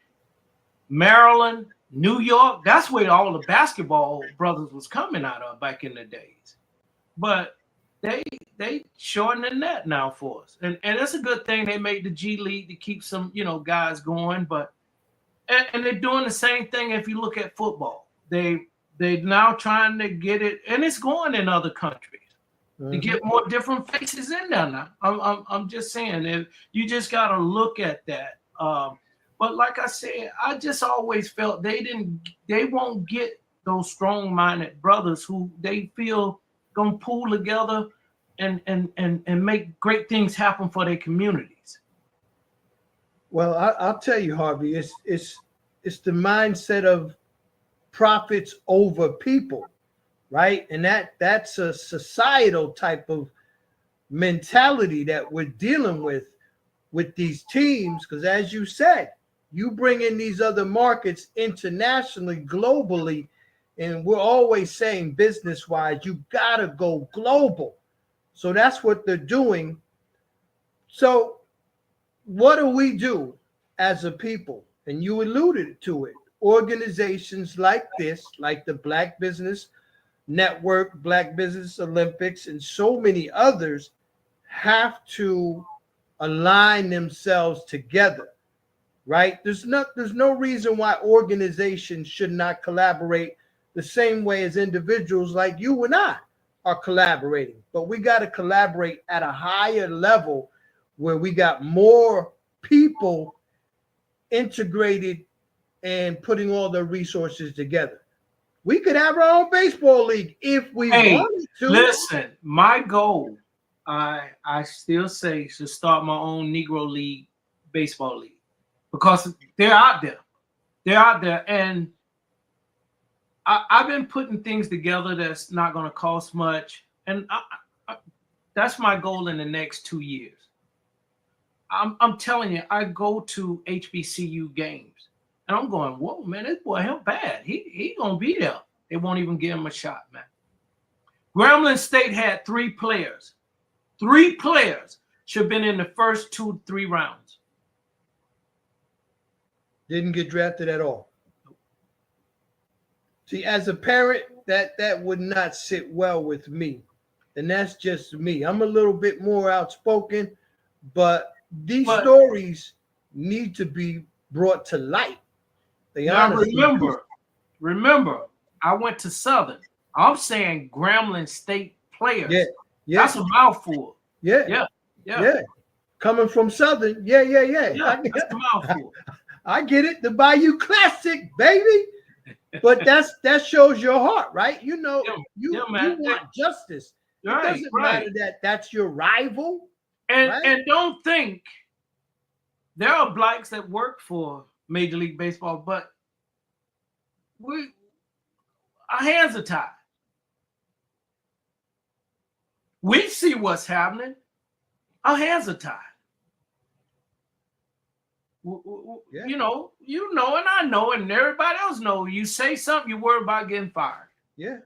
Speaker 17: Maryland, New York, that's where all the basketball brothers was coming out of back in the days. But they shortening that now for us. And it's a good thing they made the G League to keep some, you know, guys going. But and they're doing the same thing if you look at football. They now trying to get it, and it's going in other countries to get more different faces in there now. I'm just saying, if you just got to look at that. But like I said, I just always felt they won't get those strong-minded brothers who they feel gonna pull together and make great things happen for their communities.
Speaker 11: Well, I'll tell you, Harvey, it's the mindset of profits over people, right? And that's a societal type of mentality that we're dealing with with these teams, because as you said, you bring in these other markets internationally, globally, and we're always saying business-wise, you gotta go global. So that's what they're doing. So what do we do as a people? And you alluded to it. Organizations like this, like the Black Business Network, Black Business Olympics, and so many others have to align themselves together, right? There's no reason why organizations should not collaborate the same way as individuals like you and I are collaborating. But we got to collaborate at a higher level where we got more people integrated and putting all the resources together. We could have our own baseball league if we wanted to.
Speaker 17: Listen, my goal, I still say, is to start my own Negro League baseball league, because they're out there. They're out there, and I've been putting things together that's not going to cost much, and that's my goal in the next 2 years. I'm telling you, I go to HBCU games, and I'm going, whoa, man, this boy, hell bad. He gonna be there. They won't even give him a shot, man. Grambling State had 3 players. 3 players should have been in the first 2-3 rounds.
Speaker 11: Didn't get drafted at all. See, as a parent, that would not sit well with me. And that's just me. I'm a little bit more outspoken, but these stories need to be brought to light.
Speaker 17: Now remember, I went to Southern. I'm saying Grambling State players.
Speaker 11: Yeah.
Speaker 17: That's a mouthful.
Speaker 11: Yeah. Coming from Southern, yeah.
Speaker 17: That's a mouthful.
Speaker 11: I get it. The Bayou Classic, baby. But that shows your heart, right? You know, you want justice. It doesn't matter that that's your rival.
Speaker 17: And don't think there are blacks that work for Major League Baseball, but our hands are tied. We see what's happening. Our hands are tied. You know, and I know, and everybody else know. You say something, you worry about getting fired.
Speaker 11: Yeah.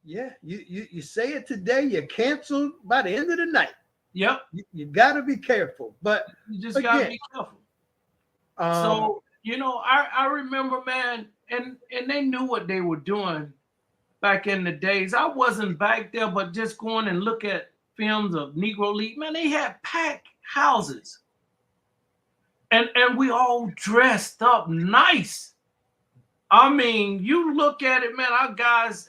Speaker 11: You say it today, you're canceled by the end of the night.
Speaker 17: Yep.
Speaker 11: You got to be careful, but
Speaker 17: you just got to be careful. So I remember, man, and they knew what they were doing back in the days. I wasn't back there, but just going and look at films of Negro League, man, they had packed houses. And we all dressed up nice. I mean, you look at it, man, our guys,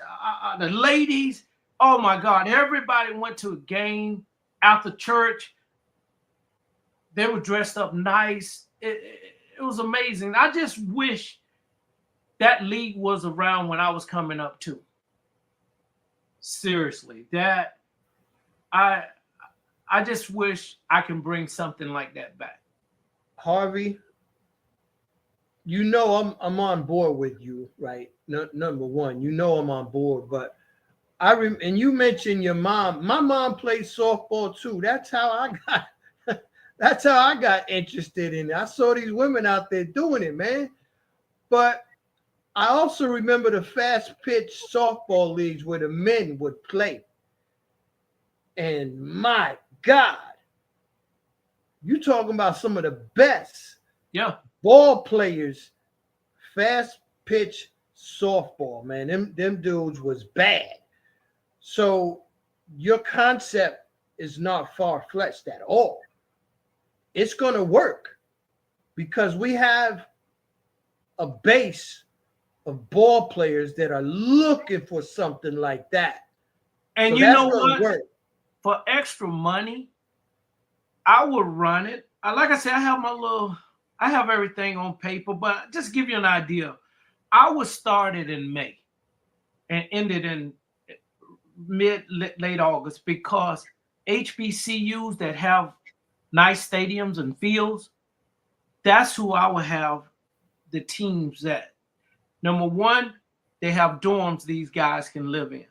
Speaker 17: the ladies, oh my God, everybody went to a game after church. They were dressed up nice. It was amazing. I just wish that league was around when I was coming up too. Seriously, I just wish I can bring something like that back.
Speaker 11: Harvey, you know I'm on board with you, right? Number one, you know I'm on board, but and you mentioned your mom. My mom played softball too. That's how I got interested in it. I saw these women out there doing it, man. But I also remember the fast pitch softball leagues where the men would play. And my God, you talking about some of the best ball players, fast pitch softball, man. Them dudes was bad. So your concept is not far-fetched at all. It's going to work because we have a base of ball players that are looking for something like that.
Speaker 17: And so you know what? Work. For extra money, I would run it. Like I said, I have everything on paper, but just give you an idea. I would start it in May and end it in late August, because HBCUs that have nice stadiums and fields, that's who I would have the teams at. Number one, they have dorms these guys can live in.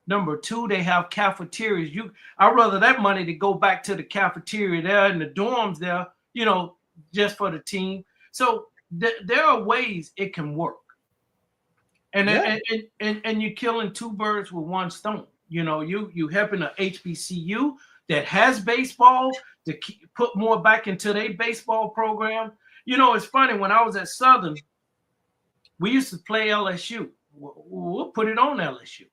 Speaker 17: Number two, they have cafeterias. I'd rather that money to go back to the cafeteria there in the dorms there, you know, just for the team. So there are ways it can work. And,
Speaker 11: Yeah.
Speaker 17: and you're killing two birds with one stone. You know, you helping a HBCU that has baseball to put more back into their baseball program. You know, it's funny, when I was at Southern, we used to play LSU. We'll put it on LSU.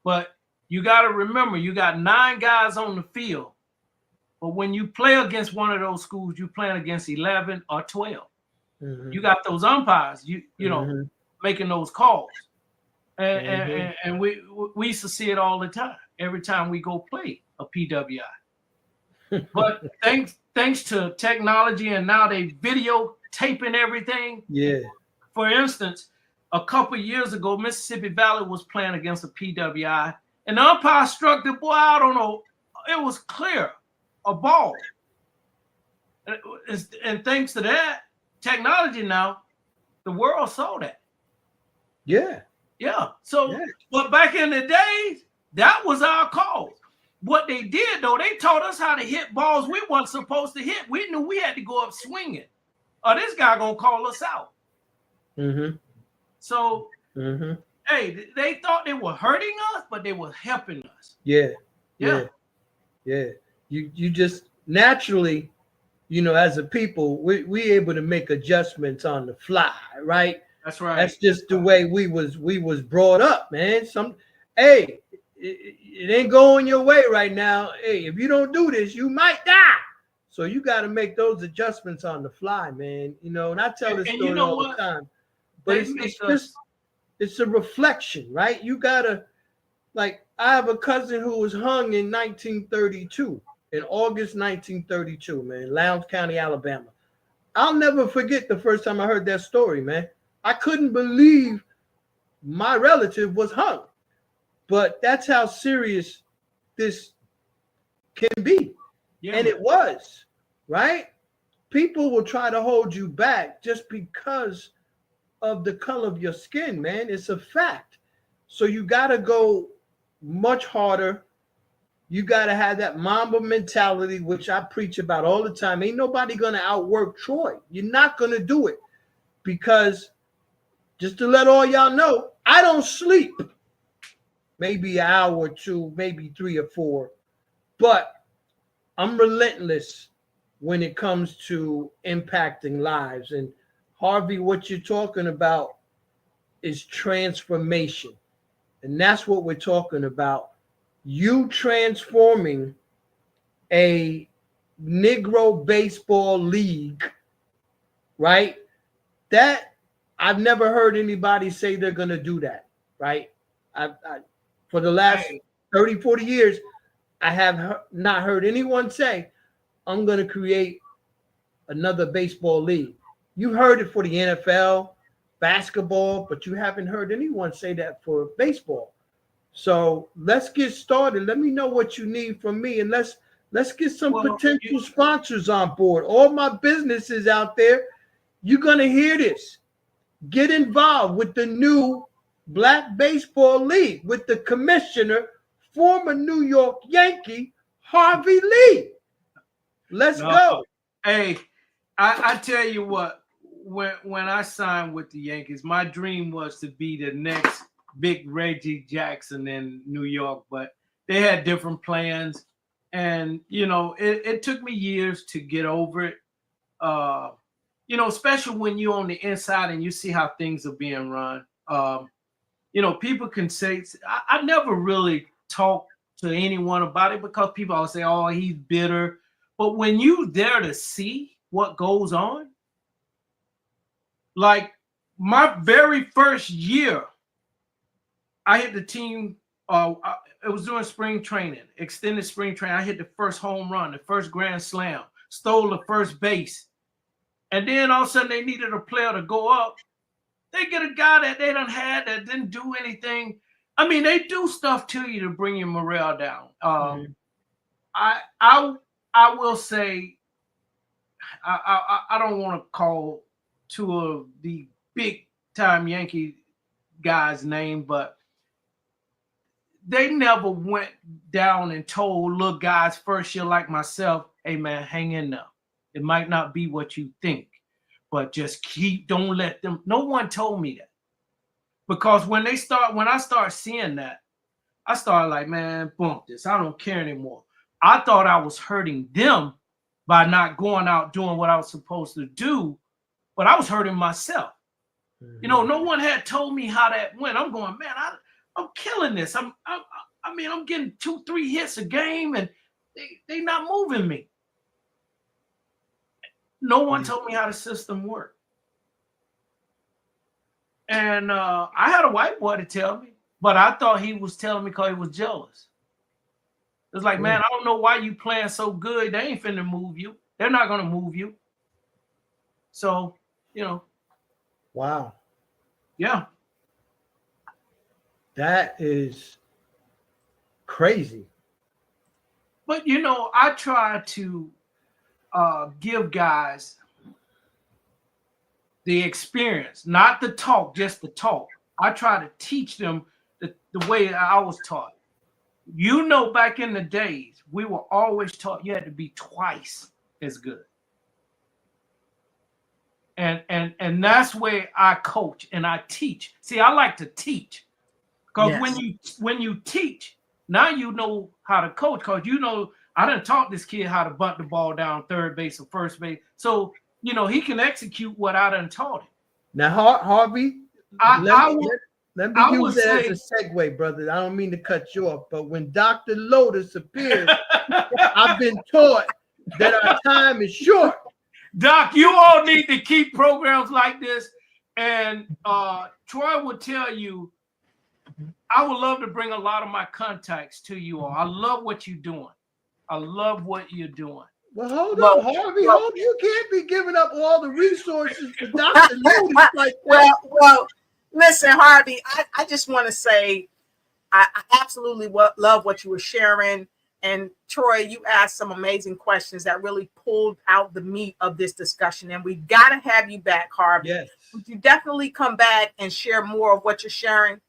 Speaker 17: But you got to remember, you got 9 guys on the field. But when you play against one of those schools, you're playing against 11 or 12.
Speaker 11: Mhm.
Speaker 17: You got those umpires, you know,
Speaker 11: Mhm.
Speaker 17: making those calls.
Speaker 11: Mhm.
Speaker 17: And we used to see it all the time, every time we go play a PWI. But thanks to technology, and now they videotaping everything.
Speaker 11: Yeah.
Speaker 17: For instance, a couple years ago, Mississippi Valley was playing against a PWI, and the umpire struck the boy. I don't know. It was clear, a ball. And thanks to that technology now, the world saw that.
Speaker 11: Yeah.
Speaker 17: Yeah. So,
Speaker 11: Yeah.
Speaker 17: but back in the days, that was our call. What they did, though, they taught us how to hit balls we weren't supposed to hit. We knew we had to go up swinging, or this guy gonna call us out.
Speaker 11: Mm-hmm.
Speaker 17: So,
Speaker 11: Mm-hmm.
Speaker 17: hey, they thought they were hurting us, but they were helping us.
Speaker 11: Yeah.
Speaker 17: Yeah.
Speaker 11: Yeah. You just naturally, you know, as a people, we able to make adjustments on the fly, right?
Speaker 17: That's right.
Speaker 11: That's just the way we was brought up, man. Hey, it ain't going your way right now. Hey, if you don't do this, you might die. So you got to make those adjustments on the fly, man. You know, and I tell this
Speaker 17: And
Speaker 11: story
Speaker 17: you know
Speaker 11: all
Speaker 17: what?
Speaker 11: the time. But it's a reflection, right? You gotta, like, I have a cousin who was hung in 1932, in August 1932, man, Lowndes County, Alabama. I'll never forget the first time I heard that story, man. I couldn't believe my relative was hung. But that's how serious this can be.
Speaker 17: Yeah,
Speaker 11: and
Speaker 17: man.
Speaker 11: it was, right? People will try to hold you back just because of the color of your skin, man. It's a fact. So you got to go much harder. You got to have that Mamba mentality, which I preach about all the time. Ain't nobody going to outwork Troy. You're not going to do it, because just to let all y'all know, I don't sleep. Maybe an hour or two, maybe 3 or 4, but I'm relentless when it comes to impacting lives. And Harvey, what you're talking about is transformation. And that's what we're talking about. You transforming a Negro baseball league, right? That I've never heard anybody say they're going to do that, right? I for the last 30, 40 years, I have not heard anyone say, I'm going to create another baseball league. You heard it for the NFL, basketball, but you haven't heard anyone say that for baseball. So let's get started. Let me know what you need from me, and let's get some potential sponsors on board. All my businesses out there, you're going to hear this. Get involved with the new Black Baseball League with the commissioner, former New York Yankee, Harvey Lee. Let's go.
Speaker 17: Hey, I tell you what, when I signed with the Yankees, my dream was to be the next big Reggie Jackson in New York, but they had different plans. And, you know, it took me years to get over it. You know, especially when you're on the inside and you see how things are being run. You know, people can say, I never really talk to anyone about it, because people always say, oh, he's bitter. But when you're there to see what goes on, like my very first year, I hit the team. It was during spring training, extended spring training. I hit the first home run, the first grand slam, stole the first base. And then all of a sudden they needed a player to go up. They get a guy that they done had that didn't do anything. I mean, they do stuff to you to bring your morale down. I will say, I don't want to call two of the big time Yankee guys' name, but they never went down and told little guys first year like myself, hey man, hang in there. It might not be what you think, but just don't let them. No one told me that. Because when I start seeing that, I started like, man, bump this. I don't care anymore. I thought I was hurting them by not going out doing what I was supposed to do, but I was hurting myself. You know, no one had told me how that went. I'm going, man, I'm killing this. I'm getting 2-3 hits a game, and they not moving me. No one told me how the system worked. And I had a white boy to tell me, but I thought he was telling me because he was jealous. It's like, man, I don't know why you playing so good. They ain't finna move you. They're not gonna move you. So, you know.
Speaker 11: Wow.
Speaker 17: Yeah.
Speaker 11: That is crazy.
Speaker 17: But, you know, I try to give guys the experience, not the talk, just the talk. I try to teach them the way I was taught. You know, back in the days, we were always taught you had to be twice as good. And that's where I coach and I teach. See, I like to teach. Because when you teach, now you know how to coach. Because you know, I done taught this kid how to bunt the ball down third base or first base. So, you know, he can execute what I done taught him.
Speaker 11: Now, Harvey, let me use that as a segue, brother. I don't mean to cut you off, but when Dr. Lotus appears, I've been taught that our time is short.
Speaker 17: Doc, you all need to keep programs like this. And Troy will tell you, I would love to bring a lot of my contacts to you all. I love what you're doing. I love what you're doing.
Speaker 11: Well, hold on, Harvey. You can't be giving up all the resources for Dr. Lotus like that.
Speaker 21: Well, listen, Harvey, I just want to say I absolutely love what you were sharing. And Troy, you asked some amazing questions that really pulled out the meat of this discussion. And we got to have you back, Harvey.
Speaker 11: Yes.
Speaker 21: Would you definitely come back and share more of what you're sharing?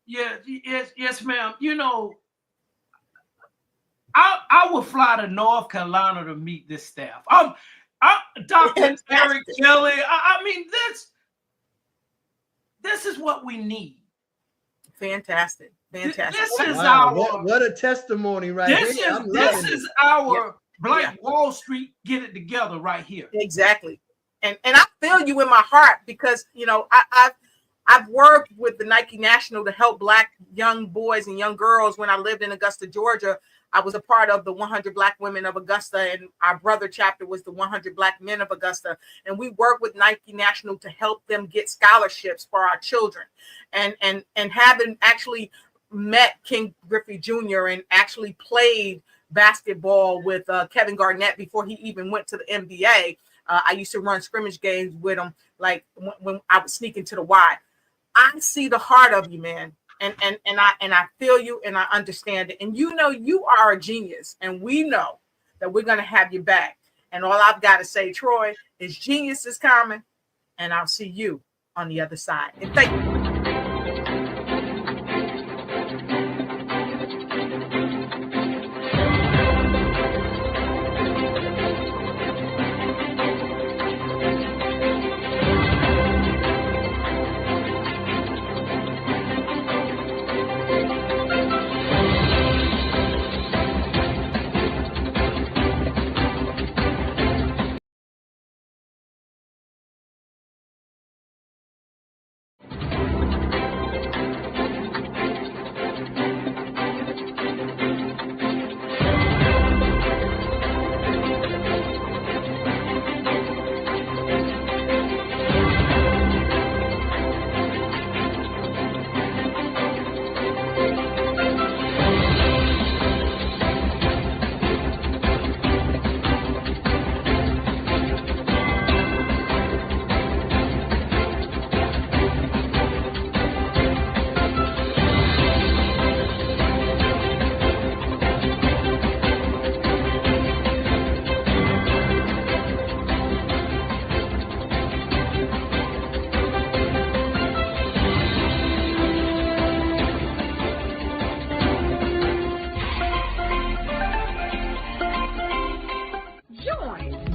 Speaker 17: Yes, ma'am. You know, I would fly to North Carolina to meet this staff. Dr. Eric Kelly. I mean, this is what we need.
Speaker 21: Fantastic.
Speaker 17: This is
Speaker 11: what a testimony right here.
Speaker 21: This
Speaker 17: is our Black Wall Street get it together right here.
Speaker 21: Exactly. And I feel you in my heart because, you know, I've worked with the Nike National to help Black young boys and young girls. When I lived in Augusta, Georgia, I was a part of the 100 Black Women of Augusta, and our brother chapter was the 100 Black Men of Augusta. And we work with Nike National to help them get scholarships for our children. And having actually met King Griffey Jr. and actually played basketball with Kevin Garnett before he even went to the NBA. I used to run scrimmage games with him, like when I would sneak into the Y. I see the heart of you, man. And I feel you and I understand it. And you know you are a genius. And we know that we're going to have you back. And all I've got to say, Troy, is genius is coming. And I'll see you on the other side. And thank you.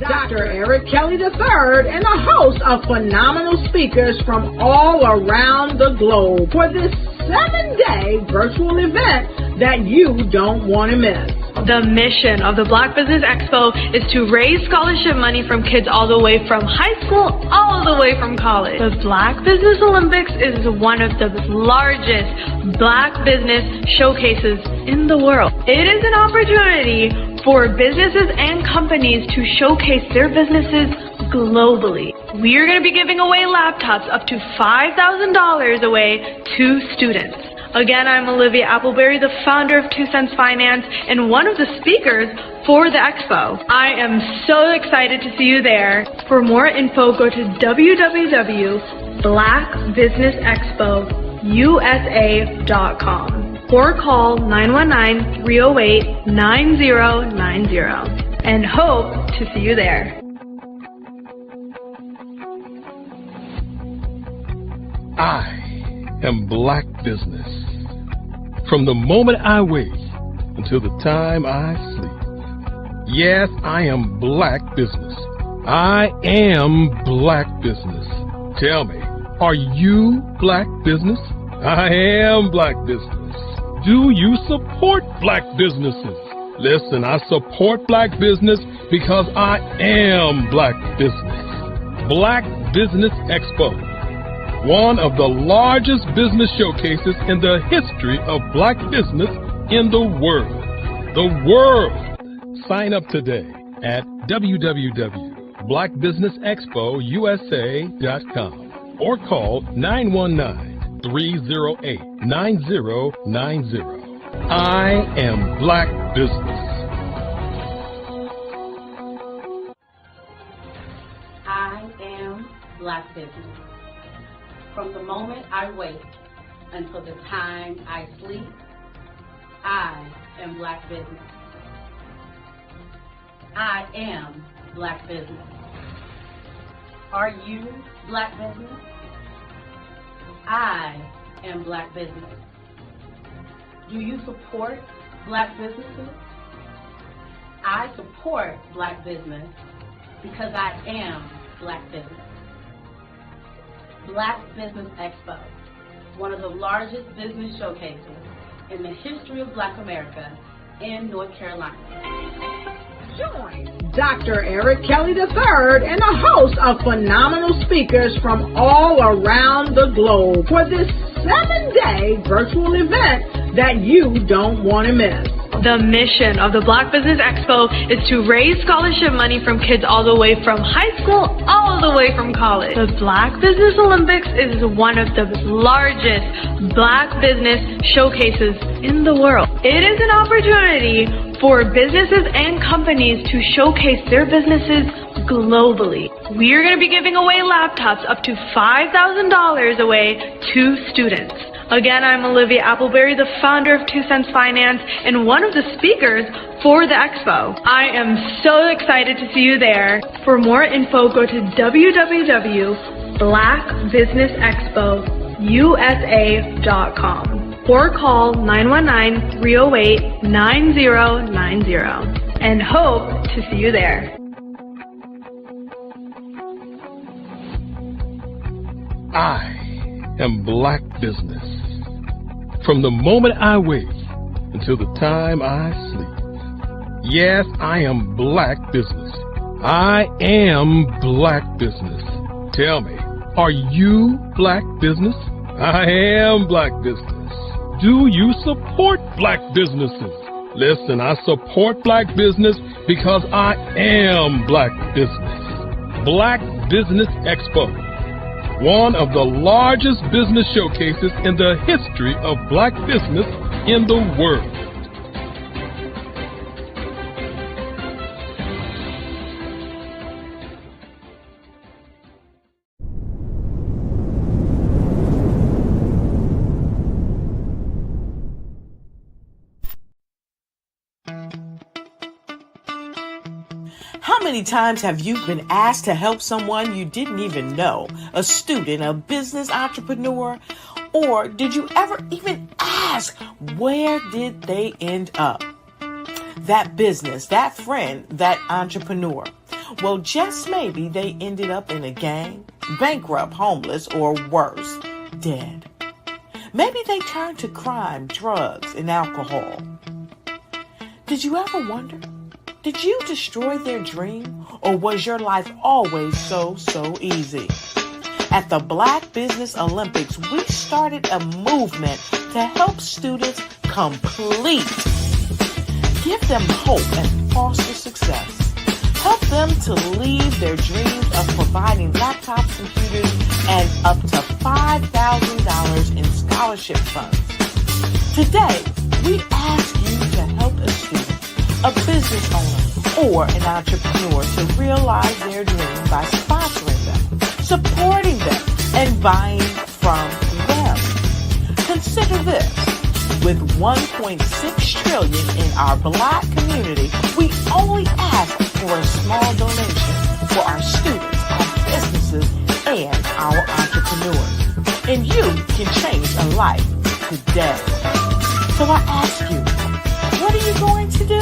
Speaker 1: Dr. Eric Kelly III and a host of phenomenal speakers from all around the globe for this 7-day virtual event that you don't want to miss.
Speaker 2: The mission of the Black Business Expo is to raise scholarship money from kids all the way from high school all the way from college. The Black Business Olympics is one of the largest Black business showcases in the world. It is an opportunity for businesses and companies to showcase their businesses globally. We are going to be giving away laptops up to $5,000 away to students. Again, I'm Olivia Appleberry, the founder of 2 Cents Finance and one of the speakers for the expo. I am so excited to see you there. For more info, go to www.blackbusinessexpousa.com or call 919-308-9090 and hope to see you there.
Speaker 3: I am Black Business. From the moment I wake until the time I sleep. Yes, I am Black Business. I am Black Business. Tell me, are you Black Business? I am Black Business. Do you support Black businesses? Listen, I support Black business because I am Black Business. Black Business Expo, one of the largest business showcases in the history of Black business in the world. The world! Sign up today at www.blackbusinessexpousa.com or call 919-308-9090. I am Black Business.
Speaker 4: I am Black Business. From the moment I wake until the time I sleep, I am Black Business. I am Black Business. Are you Black Business? I am Black Business. Do you support Black businesses? I support Black business because I am Black Business. Black Business Expo, one of the largest business showcases in the history of Black America in North Carolina.
Speaker 1: Join Dr. Eric Kelly III and a host of phenomenal speakers from all around the globe for this 7-day virtual event that you don't want to miss.
Speaker 2: The mission of the Black Business Expo is to raise scholarship money from kids all the way from high school all the way from college. The Black Business Olympics is one of the largest Black business showcases in the world. It is an opportunity for businesses and companies to showcase their businesses globally. We are going to be giving away laptops up to $5,000 away to students. Again, I'm Olivia Appleberry, the founder of 2 Cents Finance and one of the speakers for the expo. I am so excited to see you there. For more info, go to www.blackbusinessexpousa.com or call 919-308-9090 and hope to see you there.
Speaker 3: I am Black Business. From the moment I wake until the time I sleep. Yes, I am Black Business. I am Black Business. Tell me, are you Black Business? I am Black Business. Do you support Black businesses? Listen, I support Black business because I am Black Business. Black Business Expo, one of the largest business showcases in the history of Black business in the world.
Speaker 20: How many times have you been asked to help someone you didn't even know, a student, a business entrepreneur? Or did you ever even ask, where did they end up? That business, that friend, that entrepreneur. Well, just maybe they ended up in a gang, bankrupt, homeless, or worse, dead. Maybe they turned to crime, drugs, and alcohol. Did you ever wonder? Did you destroy their dream, or was your life always so easy? At the Black Business Olympics, we started a movement to help students complete. Give them hope and foster success. Help them to leave their dreams of providing laptops, computers, and up to $5,000 in scholarship funds. Today, we ask you to help a student, a business owner, or an entrepreneur to realize their dream by sponsoring them, supporting them, and buying from them. Consider this. With $1.6 trillion in our Black community, we only ask for a small donation for our students, our businesses, and our entrepreneurs. And you can change a life today. So I ask you, what are you going to do?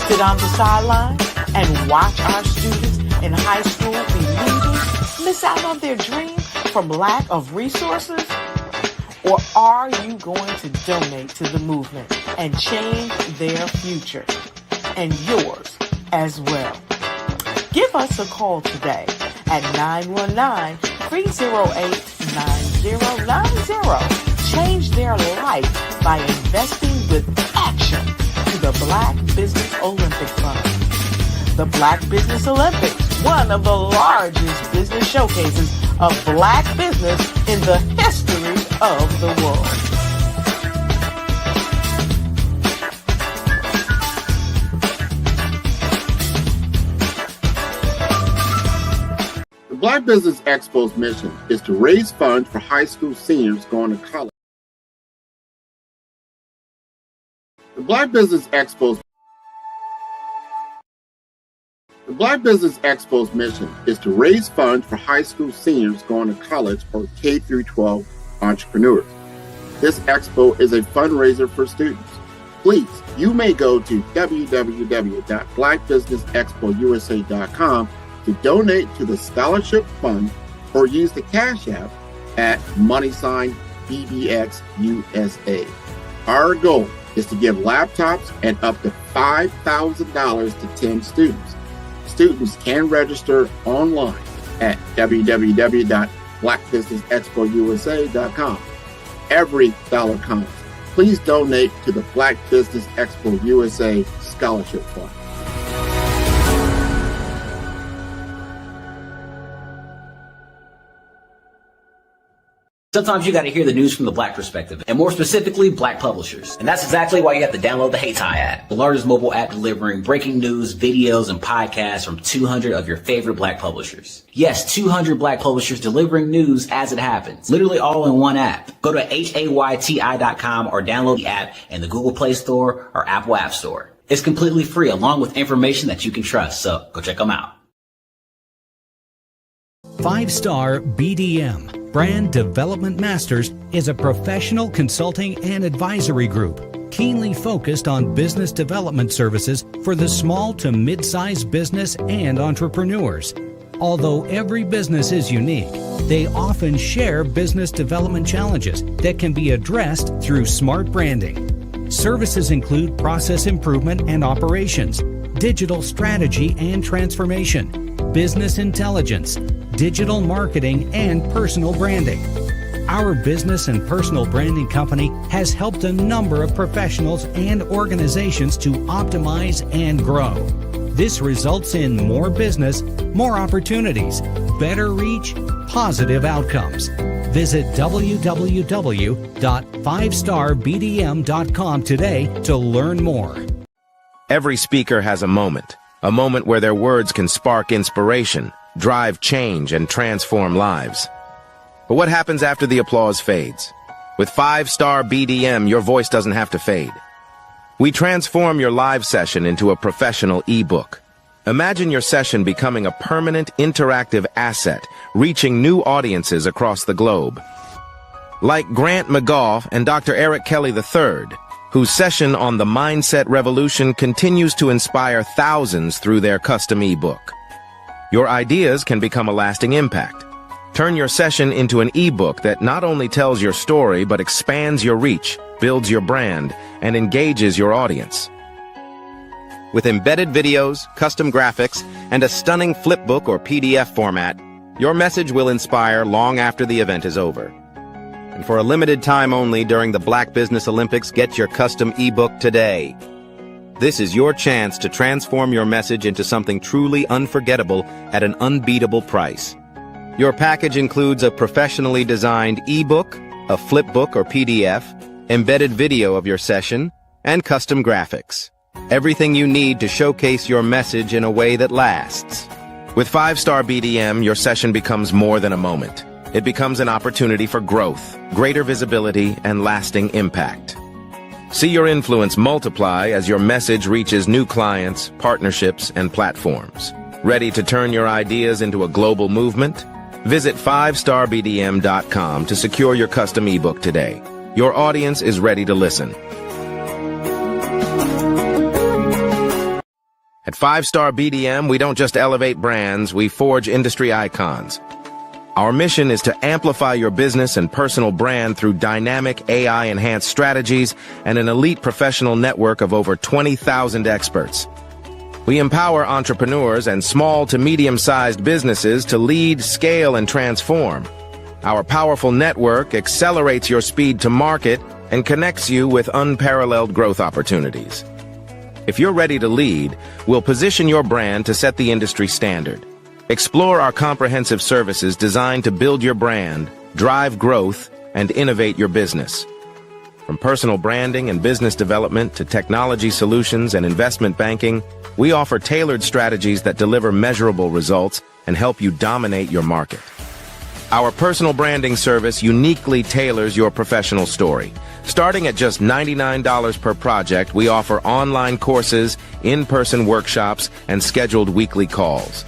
Speaker 20: Sit on the sideline and watch our students in high school be leaders, miss out on their dream from lack of resources? Or are you going to donate to the movement and change their future and yours as well? Give us a call today at 919-308-9090. Change their life by investing with action to the Black Business Olympic Fund. The Black Business Olympics, one of the largest business showcases of Black business in the history of the world.
Speaker 6: The Black Business Expo's mission is to raise funds for high school seniors going to college. The Black Business Expo's mission is to raise funds for high school seniors going to college or K-12 entrepreneurs. This expo is a fundraiser for students. Please, you may go to www.blackbusinessexpousa.com to donate to the scholarship fund or use the Cash App at $BBXUSA. Our goal is to give laptops and up to $5,000 to 10 students. Students can register online at www.blackbusinessexpousa.com. Every dollar counts. Please donate to the Black Business Expo USA Scholarship Fund.
Speaker 5: Sometimes you got to hear the news from the Black perspective, and more specifically, Black publishers. And that's exactly why you have to download the HeyTie app, the largest mobile app delivering breaking news, videos, and podcasts from 200 of your favorite Black publishers. Yes, 200 Black publishers delivering news as it happens, literally all in one app. Go to HAYTI.com or download the app in the Google Play Store or Apple App Store. It's completely free, along with information that you can trust, so go check them out.
Speaker 18: 5-Star BDM, Brand Development Masters, is a professional consulting and advisory group keenly focused on business development services for the small to mid-sized business and entrepreneurs. Although every business is unique, they often share business development challenges that can be addressed through smart branding. Services include process improvement and operations, digital strategy and transformation, business intelligence, digital marketing, and personal branding. Our business and personal branding company has helped a number of professionals and organizations to optimize and grow. This results in more business, more opportunities, better reach, positive outcomes. Visit www.5starbdm.com today to learn more.
Speaker 23: Every speaker has a moment where their words can spark inspiration, drive change, and transform lives. But what happens after the applause fades? With 5-Star BDM, your voice doesn't have to fade. We transform your live session into a professional ebook. Imagine your session becoming a permanent, interactive asset, reaching new audiences across the globe. Like Grant McGough and Dr. Eric Kelly III, whose session on the Mindset Revolution continues to inspire thousands through their custom ebook. Your ideas can become a lasting impact. Turn your session into an ebook that not only tells your story but expands your reach, builds your brand, and engages your audience. With embedded videos, custom graphics, and a stunning flipbook or PDF format, your message will inspire long after the event is over. And for a limited time only during the Black Business Olympics, get your custom ebook today. This is your chance to transform your message into something truly unforgettable at an unbeatable price. Your package includes a professionally designed ebook, a flipbook or PDF, embedded video of your session, and custom graphics. Everything you need to showcase your message in a way that lasts. With 5-Star BDM, your session becomes more than a moment. It becomes an opportunity for growth, greater visibility, and lasting impact. See your influence multiply as your message reaches new clients, partnerships, and platforms. Ready to turn your ideas into a global movement? Visit 5starbdm.com to secure your custom ebook today. Your audience is ready to listen. At 5-Star BDM, we don't just elevate brands, we forge industry icons. Our mission is to amplify your business and personal brand through dynamic AI-enhanced strategies and an elite professional network of over 20,000 experts. We empower entrepreneurs and small to medium-sized businesses to lead, scale, and transform. Our powerful network accelerates your speed to market and connects you with unparalleled growth opportunities. If you're ready to lead, we'll position your brand to set the industry standard. Explore our comprehensive services designed to build your brand, drive growth, and innovate your business. From personal branding and business development to technology solutions and investment banking, we offer tailored strategies that deliver measurable results and help you dominate your market. Our personal branding service uniquely tailors your professional story. Starting at just $99 per project, we offer online courses, in-person workshops, and scheduled weekly calls.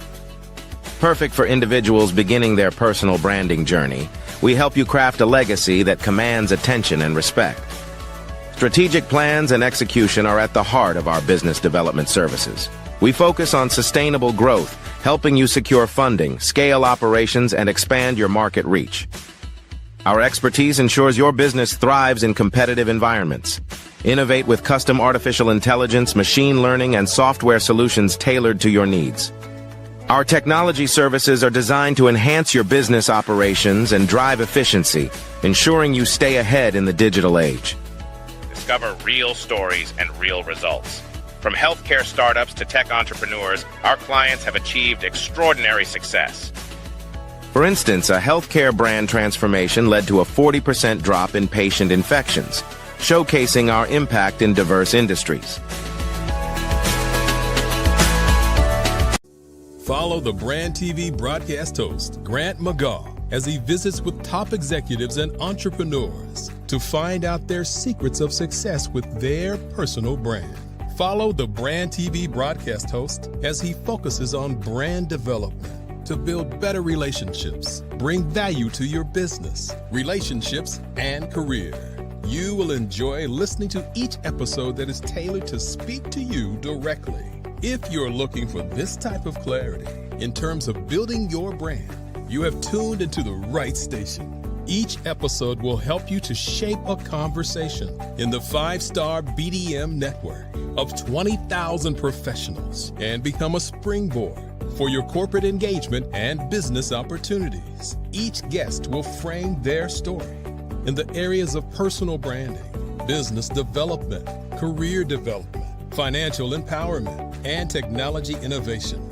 Speaker 23: Perfect for individuals beginning their personal branding journey, we help you craft a legacy that commands attention and respect. Strategic plans and execution are at the heart of our business development services. We focus on sustainable growth, helping you secure funding, scale operations, and expand your market reach. Our expertise ensures your business thrives in competitive environments. Innovate with custom artificial intelligence, machine learning, and software solutions tailored to your needs. Our technology services are designed to enhance your business operations and drive efficiency, ensuring you stay ahead in the digital age. Discover real stories and real results. From healthcare startups to tech entrepreneurs, our clients have achieved extraordinary success. For instance, a healthcare brand transformation led to a 40% drop in patient infections, showcasing our impact in diverse industries.
Speaker 3: Follow the Brand TV broadcast host, Grant McGaw, as he visits with top executives and entrepreneurs to find out their secrets of success with their personal brand. Follow the Brand TV broadcast host as he focuses on brand development to build better relationships, bring value to your business, relationships, and career. You will enjoy listening to each episode that is tailored to speak to you directly. If you're looking for this type of clarity in terms of building your brand, you have tuned into the right station. Each episode will help you to shape a conversation in the 5-Star BDM network of 20,000 professionals and become a springboard for your corporate engagement and business opportunities. Each guest will frame their story in the areas of personal branding, business development, career development, financial empowerment, and technology innovation.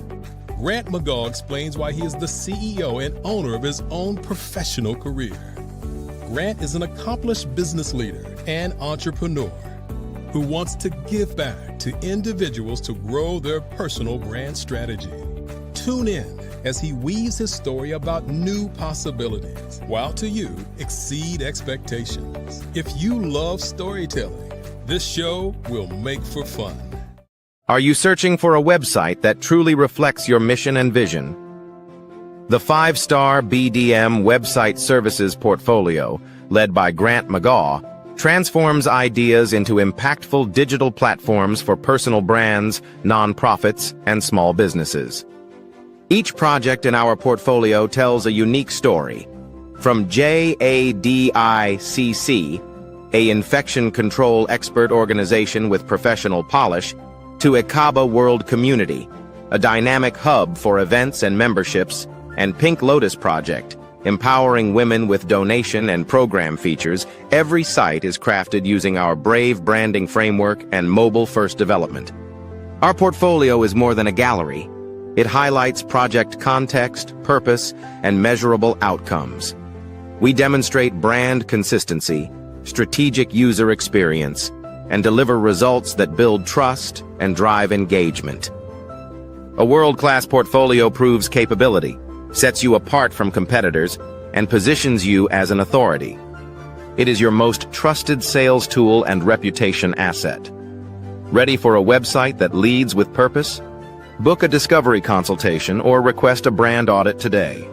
Speaker 3: Grant McGaw explains why he is the CEO and owner of his own professional career. Grant is an accomplished business leader and entrepreneur who wants to give back to individuals to grow their personal brand strategy. Tune in as he weaves his story about new possibilities, while to you exceed expectations. If you love storytelling, this show will make for fun.
Speaker 23: Are you searching for a website that truly reflects your mission and vision? The 5-Star BDM website services portfolio, led by Grant McGaw, transforms ideas into impactful digital platforms for personal brands, nonprofits, and small businesses. Each project in our portfolio tells a unique story. From JADICC, a infection control expert organization with professional polish, to Ekaba World Community, a dynamic hub for events and memberships, and Pink Lotus Project, empowering women with donation and program features, every site is crafted using our Brave branding framework and mobile-first development. Our portfolio is more than a gallery. It highlights project context, purpose, and measurable outcomes. We demonstrate brand consistency, strategic user experience, and deliver results that build trust and drive engagement. A world-class portfolio proves capability, sets you apart from competitors, and positions you as an authority. It is your most trusted sales tool and reputation asset. Ready for a website that leads with purpose? Book a discovery consultation or request a brand audit today.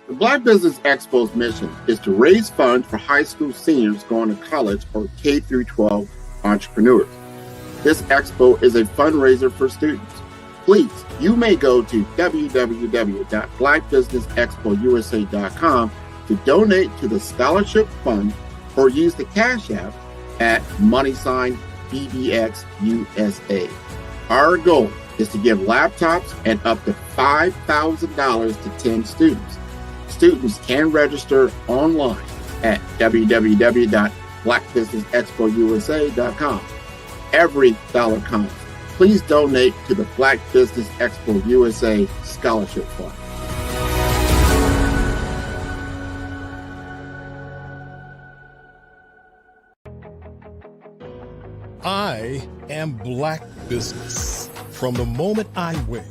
Speaker 6: The Black Business Expo's mission is to raise funds for high school seniors going to college or K-12 entrepreneurs. This expo is a fundraiser for students. Please, you may go to www.blackbusinessexpousa.com to donate to the scholarship fund or use the Cash App at $BBXUSA. Our goal is to give laptops and up to $5,000 to 10 students. Students can register online at www.blackbusinessexpousa.com. Every dollar counts. Please donate to the Black Business Expo USA Scholarship Fund.
Speaker 3: I am Black Business. From the moment I wake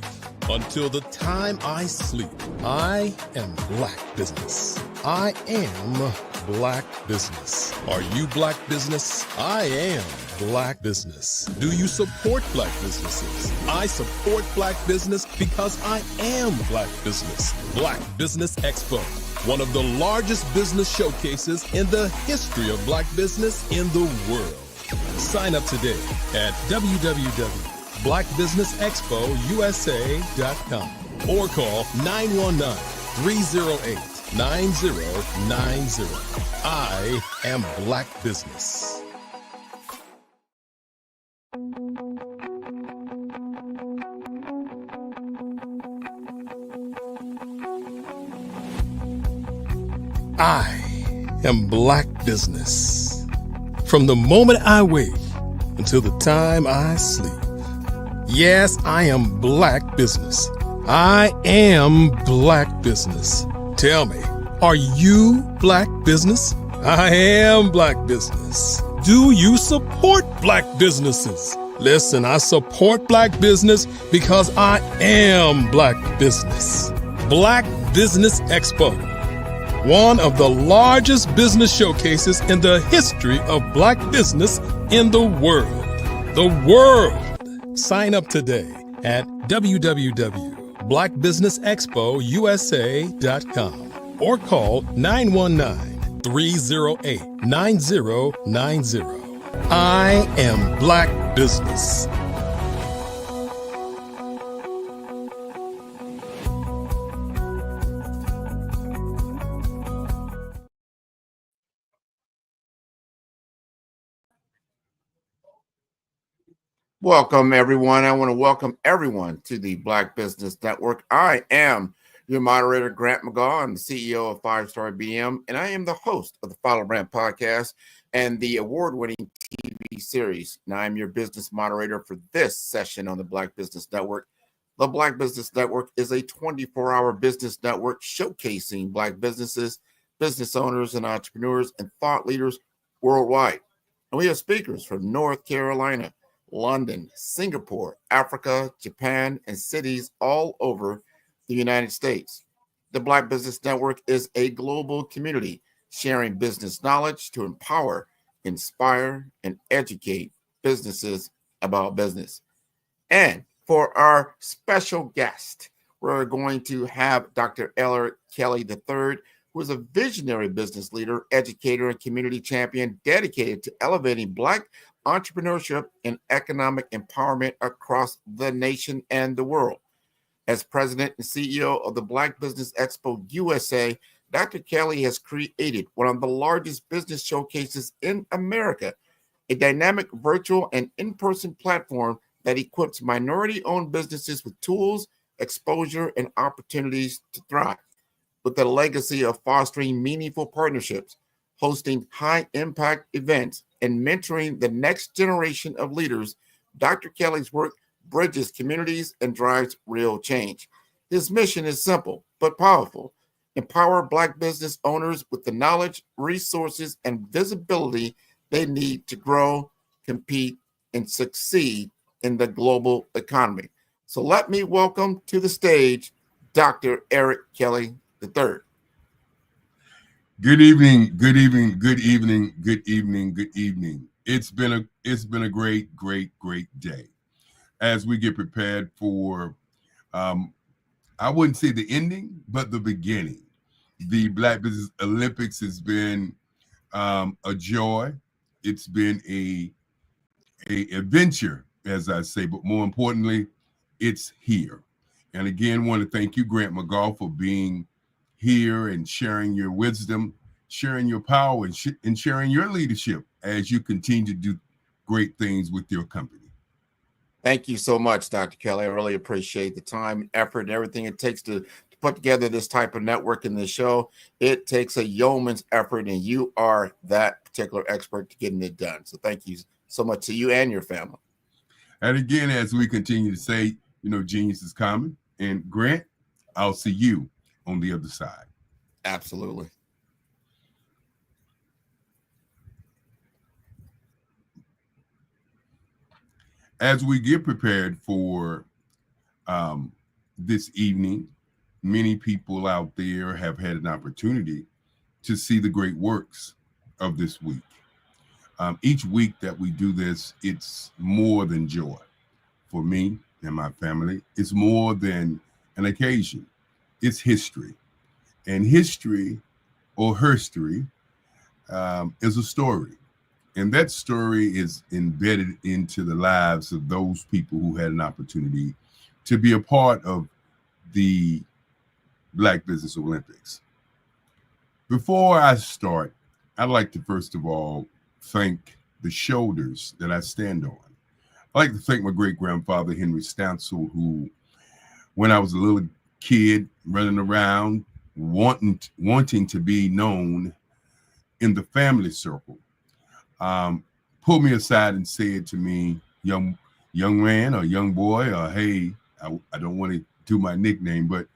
Speaker 3: until the time I sleep, I am Black Business. I am Black Business. Are you Black Business? I am Black Business. Do you support Black businesses? I support Black business because I am Black Business. Black Business Expo, one of the largest business showcases in the history of Black business in the world. Sign up today at www.blackbusinessexpousa.com or call 919-308-9090. I am Black Business. I am Black Business. From the moment I wake until the time I sleep. Yes, I am Black Business. I am Black Business. Tell me, are you Black Business? I am Black Business. Do you support Black businesses? Listen, I support Black business because I am Black Business. Black Business Expo, one of the largest business showcases in the history of Black business in the world. The world. Sign up today at www.blackbusinessexpousa.com or call 919-308-9090. I am Black Business.
Speaker 6: Welcome, everyone. I want to welcome everyone to the Black Business Network. I am your moderator, Grant McGaw. I'm the CEO of 5-Star BDM, and I am the host of the Follow Brand podcast and the award-winning TV series. Now, I'm your business moderator for this session on the Black Business Network. The Black Business Network is a 24-hour business network showcasing Black businesses, business owners, and entrepreneurs and thought leaders worldwide. And we have speakers from North Carolina, London, Singapore, Africa, Japan, and cities all over the United States. The Black Business Network is a global community sharing business knowledge to empower, inspire, and educate businesses about business. And for our special guest, we're going to have Dr. Eric Kelly III, who is a visionary business leader, educator, and community champion dedicated to elevating Black entrepreneurship and economic empowerment across the nation and the world. As president and CEO of the Black Business Expo USA, Dr. Kelly has created one of the largest business showcases in America, a dynamic virtual and in-person platform that equips minority-owned businesses with tools, exposure, and opportunities to thrive. With a legacy of fostering meaningful partnerships, hosting high-impact events, and mentoring the next generation of leaders, Dr. Kelly's work bridges communities and drives real change. His mission is simple but powerful: empower Black business owners with the knowledge, resources, and visibility they need to grow, compete, and succeed in the global economy. So let me welcome to the stage Dr. Eric Kelly III.
Speaker 14: Good evening, good evening, good evening, good evening, good evening. It's been a great day as we get prepared for I wouldn't say the ending, but the beginning. The Black Business Olympics has been a joy. It's been a adventure, as I say, but more importantly, it's here. And again, want to thank you, Grant McGaugh, for being here and sharing your wisdom, sharing your power, and sharing your leadership as you continue to do great things with your company.
Speaker 6: Thank you so much, Dr. Kelly. I really appreciate the time, effort, and everything it takes to put together this type of network in this show. It takes a yeoman's effort, and you are that particular expert to getting it done. So thank you so much to you and your family.
Speaker 14: And again, as we continue to say, genius is common. And Grant, I'll see you on the other side.
Speaker 6: Absolutely.
Speaker 14: As we get prepared for this evening, many people out there have had an opportunity to see the great works of this week. Each week that we do this, it's more than joy for me and my family. It's more than an occasion. It's history. And history, or herstory, is a story. And that story is embedded into the lives of those people who had an opportunity to be a part of the Black Business Olympics. Before I start, I'd like to first of all thank the shoulders that I stand on. I'd like to thank my great-grandfather, Henry Stansel, who, when I was a little kid running around, wanting to be known in the family circle, pulled me aside and said to me, young man or young boy, or hey, I don't want to do my nickname, but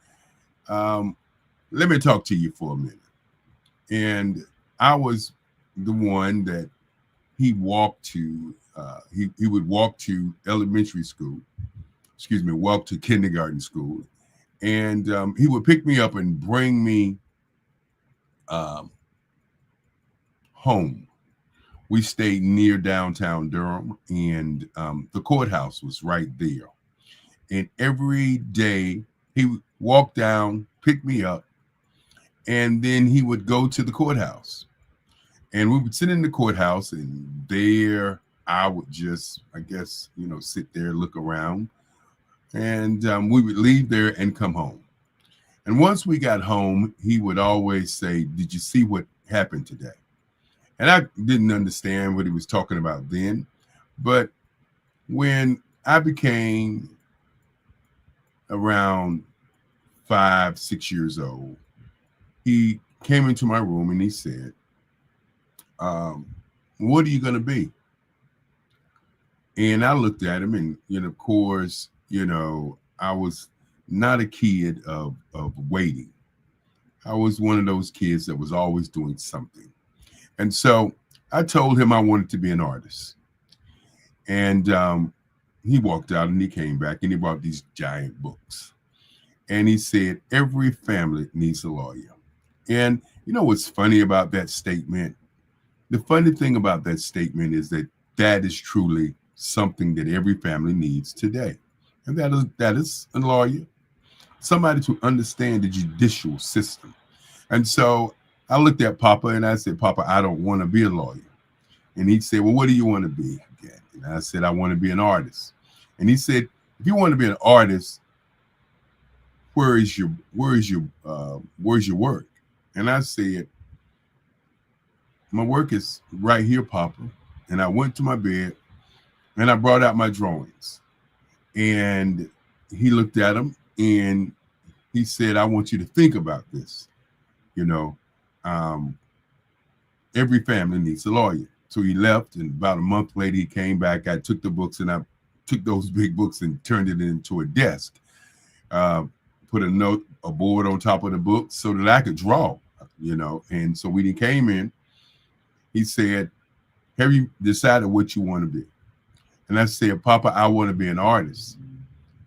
Speaker 14: let me talk to you for a minute. And I was the one that he walked to, he would walk to elementary school, walk to kindergarten school, and he would pick me up and bring me home. We stayed near downtown Durham, and the courthouse was right there. And every day he would walk down, pick me up, and then he would go to the courthouse. And we would sit in the courthouse, and there I would just, sit there, look around. And we would leave there and come home. And once we got home, he would always say, "Did you see what happened today?" And I didn't understand what he was talking about then. But when I became around 5, 6 years old, he came into my room and he said, "What are you going to be?" And I looked at him, and, of course, I was not a kid of waiting. I was one of those kids that was always doing something. And so I told him I wanted to be an artist. And he walked out and he came back and he brought these giant books. And he said, "Every family needs a lawyer. And you know what's funny about that statement? The funny thing about that statement is that that is truly something that every family needs today. And that is a lawyer, somebody to understand the judicial system. And so I looked at Papa and I said, Papa, I don't want to be a lawyer. And he said, well, what do you want to be again? And I said, I want to be an artist. And he said, if you want to be an artist, where's your work? And I said, my work is right here, Papa. And I went to my bed and I brought out my drawings. And he looked at them and he said, I want you to think about this. You know, every family needs a lawyer. So he left, and about a month later, he came back. I took the books and I took those big books and turned it into a desk. Put a board on top of the book so that I could draw, you know. And so when he came in, he said, have you decided what you want to be? And I said, Papa, I want to be an artist.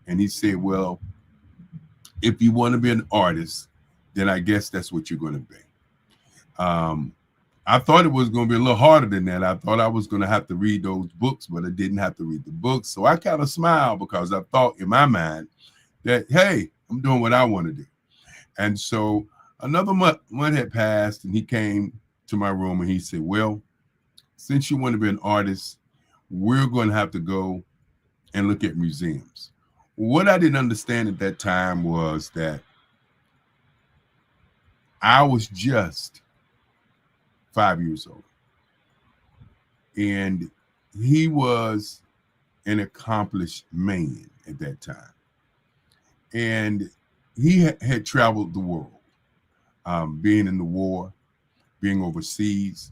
Speaker 14: And he said, well, if you want to be an artist, then I guess that's what you're going to be. I thought it was going to be a little harder than that. I thought I was going to have to read those books, but I didn't have to read the books. So I kind of smiled because I thought in my mind that, hey, I'm doing what I want to do. And so another month had passed, and he came to my room and he said, well, since you want to be an artist, we're going to have to go and look at museums. What I didn't understand at that time was that I was just 5 years old. And he was an accomplished man at that time. And he had traveled the world, being in the war, being overseas,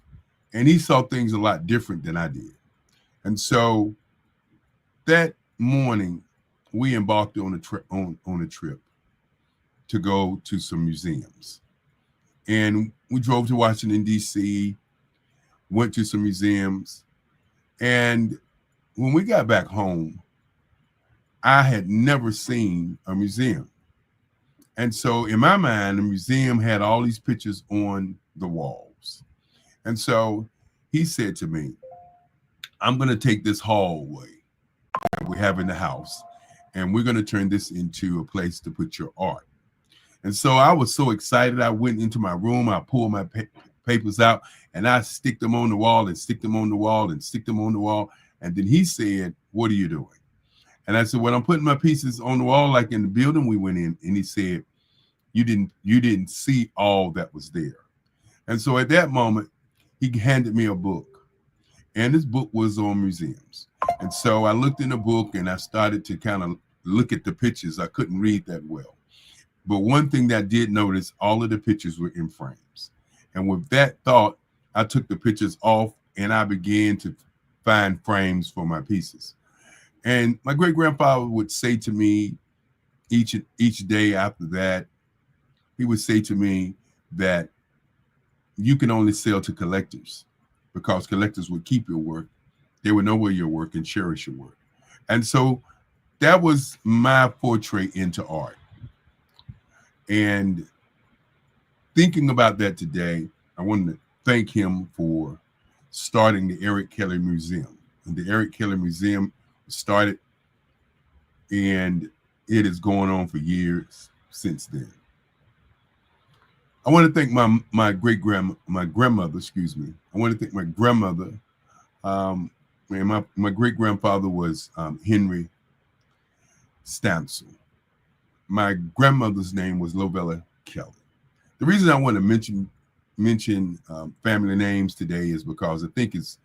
Speaker 14: and he saw things a lot different than I did. And so that morning, we embarked on a trip to go to some museums. And we drove to Washington, D.C., went to some museums. And when we got back home, I had never seen a museum. And so in my mind, the museum had all these pictures on the walls. And so he said to me, I'm going to take this hallway that we have in the house, and we're going to turn this into a place to put your art. And so I was so excited. I went into my room. I pulled my papers out, and I stick them on the wall and stick them on the wall and stick them on the wall. And then he said, what are you doing? And I said, well, I'm putting my pieces on the wall like in the building we went in. And he said, you didn't see all that was there. And so at that moment, he handed me a book. And this book was on museums. And so I looked in the book and I started to kind of look at the pictures. I couldn't read that well. But one thing that I did notice, all of the pictures were in frames. And with that thought, I took the pictures off and I began to find frames for my pieces. And my great-grandfather would say to me each day after that, he would say to me that you can only sell to collectors, because collectors would keep your work. They would know where your work and cherish your work. And so that was my portrait into art. And thinking about that today, I wanted to thank him for starting the Eric Kelly Museum. And the Eric Kelly Museum started, and it is going on for years since then. I want to thank my grandmother, excuse me. I want to thank my grandmother. And my great-grandfather was Henry Stansel. My grandmother's name was Lovella Kelly. The reason I want to mention family names today is because I think it's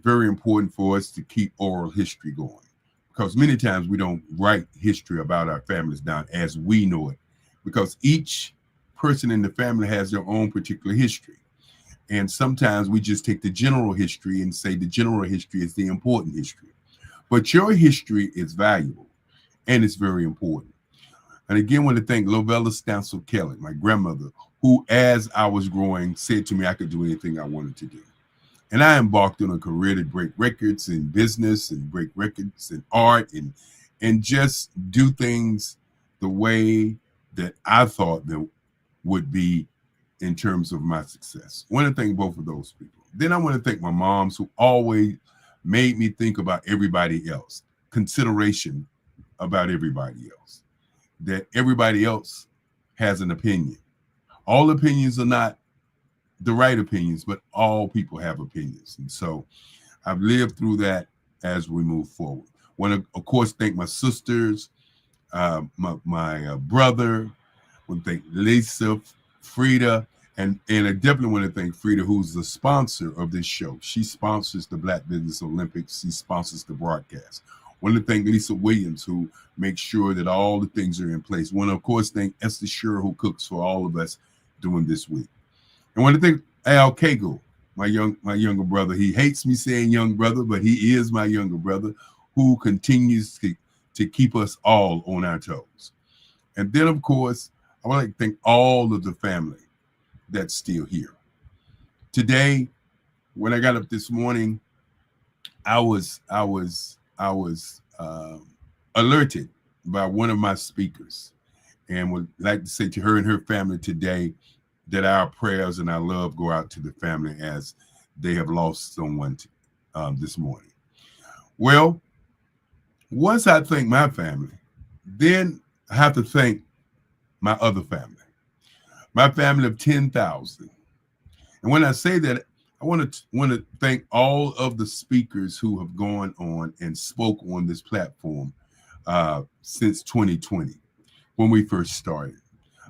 Speaker 14: very important for us to keep oral history going, because many times we don't write history about our families down as we know it, because each person in the family has their own particular history. And sometimes we just take the general history and say the general history is the important history. But your history is valuable and it's very important. And again, I want to thank Lovella Stansel Kelly, my grandmother, who, as I was growing, said to me I could do anything I wanted to do. And I embarked on a career to break records in business and break records in art and just do things the way that I thought that would be in terms of my success. I want to thank both of those people. Then I want to thank my moms who always made me think about everybody else, consideration about everybody else, that everybody else has an opinion. All opinions are not the right opinions, but all people have opinions. And so I've lived through that as we move forward. I want to, of course, thank my sisters, my brother. I want to thank Lisa, Frida, and I definitely want to thank Frida, who's the sponsor of this show. She sponsors the Black Business Olympics. She sponsors the broadcast. I want to thank Lisa Williams, who makes sure that all the things are in place. I want to, of course, thank Esther Shearer, who cooks for all of us during this week. I want to thank Al Cagle, my younger brother. He hates me saying young brother, but he is my younger brother, who continues to keep us all on our toes. And then, of course, I would like to thank all of the family that's still here. Today, when I got up this morning, I was alerted by one of my speakers, and would like to say to her and her family today that our prayers and our love go out to the family as they have lost someone this morning. Well, once I thank my family, then I have to thank my other family, my family of 10,000. And when I say that, I want to thank all of the speakers who have gone on and spoke on this platform since 2020, when we first started.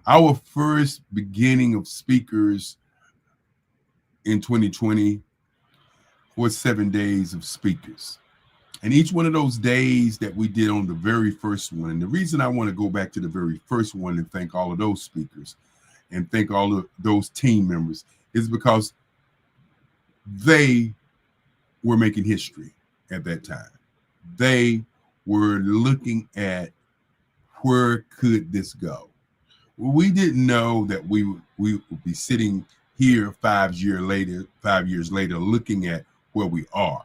Speaker 14: Our first beginning of speakers in 2020 was 7 days of speakers. And each one of those days that we did on the very first one, and the reason I want to go back to the very first one and thank all of those speakers and thank all of those team members is because they were making history at that time. They were looking at where could this go. We didn't know that we would be sitting here 5 years later looking at where we are.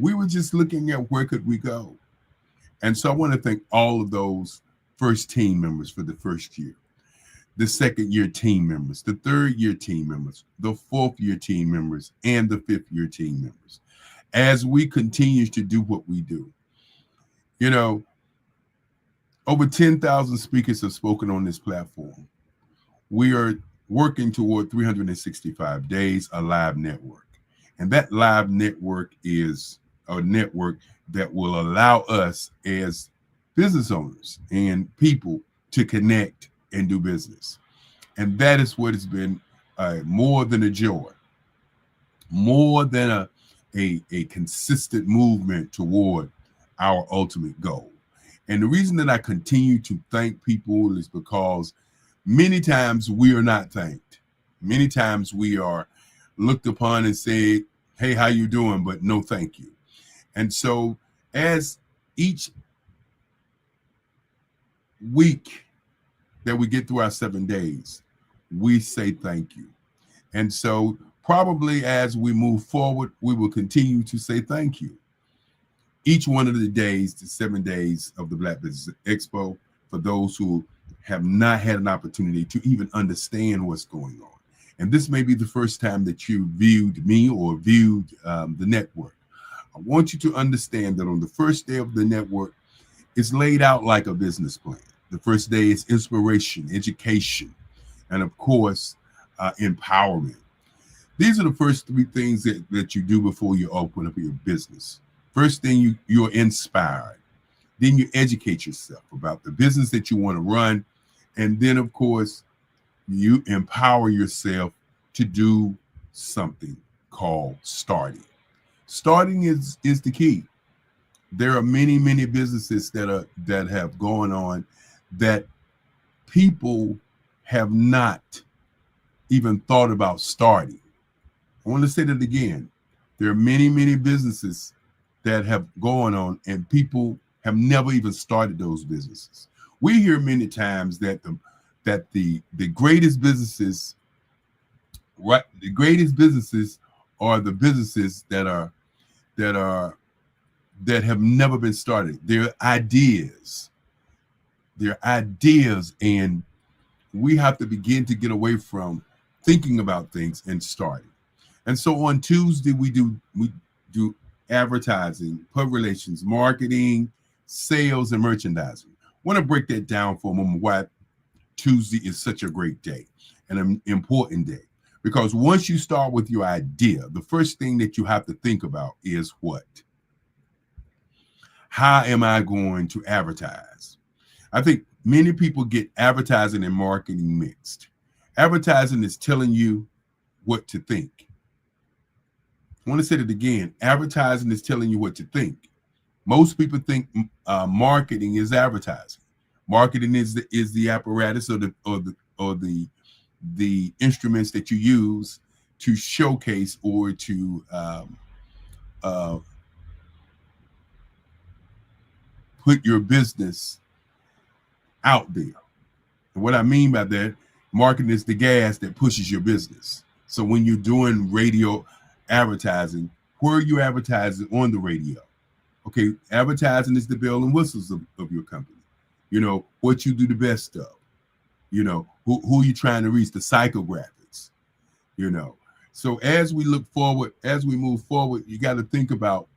Speaker 14: We were just looking at where could we go. And so I want to thank all of those first team members for the first year, the second year team members, the third year team members, the fourth year team members, and the fifth year team members. As we continue to do what we do, you know, over 10,000 speakers have spoken on this platform. We are working toward 365 days, a live network. And that live network is a network that will allow us as business owners and people to connect and do business. And that is what has been more than a joy, more than a consistent movement toward our ultimate goal. And the reason that I continue to thank people is because many times we are not thanked. Many times we are looked upon and said, hey, how you doing? But no, thank you. And so as each week that we get through our 7 days, we say thank you. And so probably as we move forward, we will continue to say thank you. Each one of the days, the 7 days of the Black Business Expo, for those who have not had an opportunity to even understand what's going on. And this may be the first time that you viewed me or viewed the network. I want you to understand that on the first day of the network, it's laid out like a business plan. The first day is inspiration, education, and of course, empowerment. These are the first three things that you do before you open up your business. First thing, you're inspired. Then you educate yourself about the business that you want to run. And then, of course, you empower yourself to do something called starting. Starting is the key. There are many, many businesses that have gone on that people have not even thought about starting. I want to say that again. There are many, many businesses that have gone on and people have never even started those businesses. We hear many times that the greatest businesses, right? The greatest businesses are the businesses that have never been started. They're ideas. They're ideas, and we have to begin to get away from thinking about things and starting. And so on Tuesday, we do advertising, public relations, marketing, sales, and merchandising. I want to break that down for a moment, why Tuesday is such a great day and an important day. Because once you start with your idea, the first thing that you have to think about is what? How am I going to advertise? I think many people get advertising and marketing mixed. Advertising is telling you what to think. I want to say it again. Advertising is telling you what to think. Most people think marketing is advertising. Marketing is the apparatus or the instruments that you use to showcase or to put your business out there. And what I mean by that, marketing is the gas that pushes your business. So when you're doing radio advertising, where are you advertising on the radio? Okay, advertising is the bell and whistles of your company. You know, what you do the best of. You know, who are you trying to reach? The psychographics, you know. So as we look forward, as we move forward, you got to think about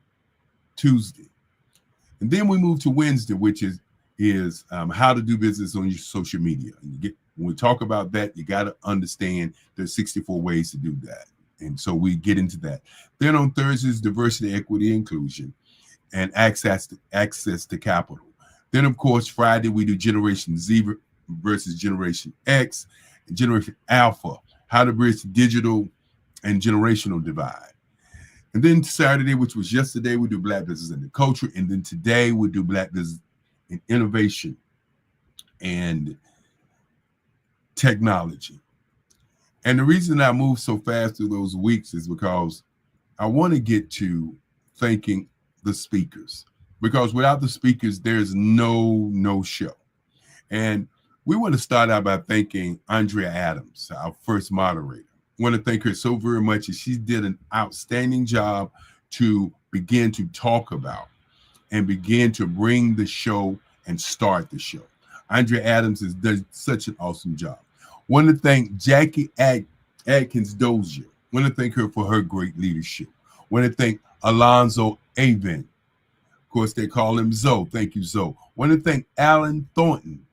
Speaker 14: Tuesday. And then we move to Wednesday, which is how to do business on your social media. And when we talk about that, you got to understand there's 64 ways to do that. And so we get into that. Then on Thursdays, diversity, equity, inclusion, and access to capital. Then, of course, Friday, we do Generation Z versus Generation X and Generation Alpha, how to bridge the digital and generational divide. And then Saturday, which was yesterday, we do Black Business and the Culture. And then today, we do Black Business and Innovation and Technology. And the reason I move so fast through those weeks is because I want to get to thanking the speakers. Because without the speakers, there's no show. And we want to start out by thanking Andrea Adams, our first moderator. I want to thank her so very much. She did an outstanding job to begin to talk about and begin to bring the show and start the show. Andrea Adams has done such an awesome job. I want to thank Jackie Atkins Dozier. I want to thank her for her great leadership. I want to thank Alonzo Avent. Of course, they call him Zoe. Thank you, Zoe. I want to thank Alan Thornton.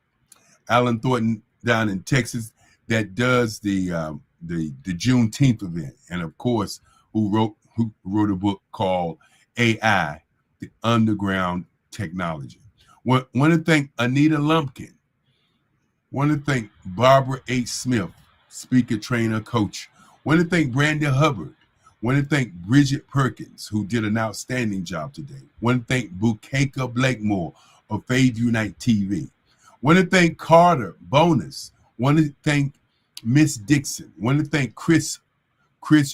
Speaker 14: Alan Thornton down in Texas that does the Juneteenth event, and of course, who wrote a book called AI, the Underground Technology. Want to thank Anita Lumpkin. Want to thank Barbara H. Smith, speaker, trainer, coach. Want to thank Brandy Hubbard. Want to thank Bridget Perkins, who did an outstanding job today. Want to thank Bukeka Blakemore of Fade Unite TV. Want to thank Carter Bonus. Want to thank Miss Dixon. Want to thank Chris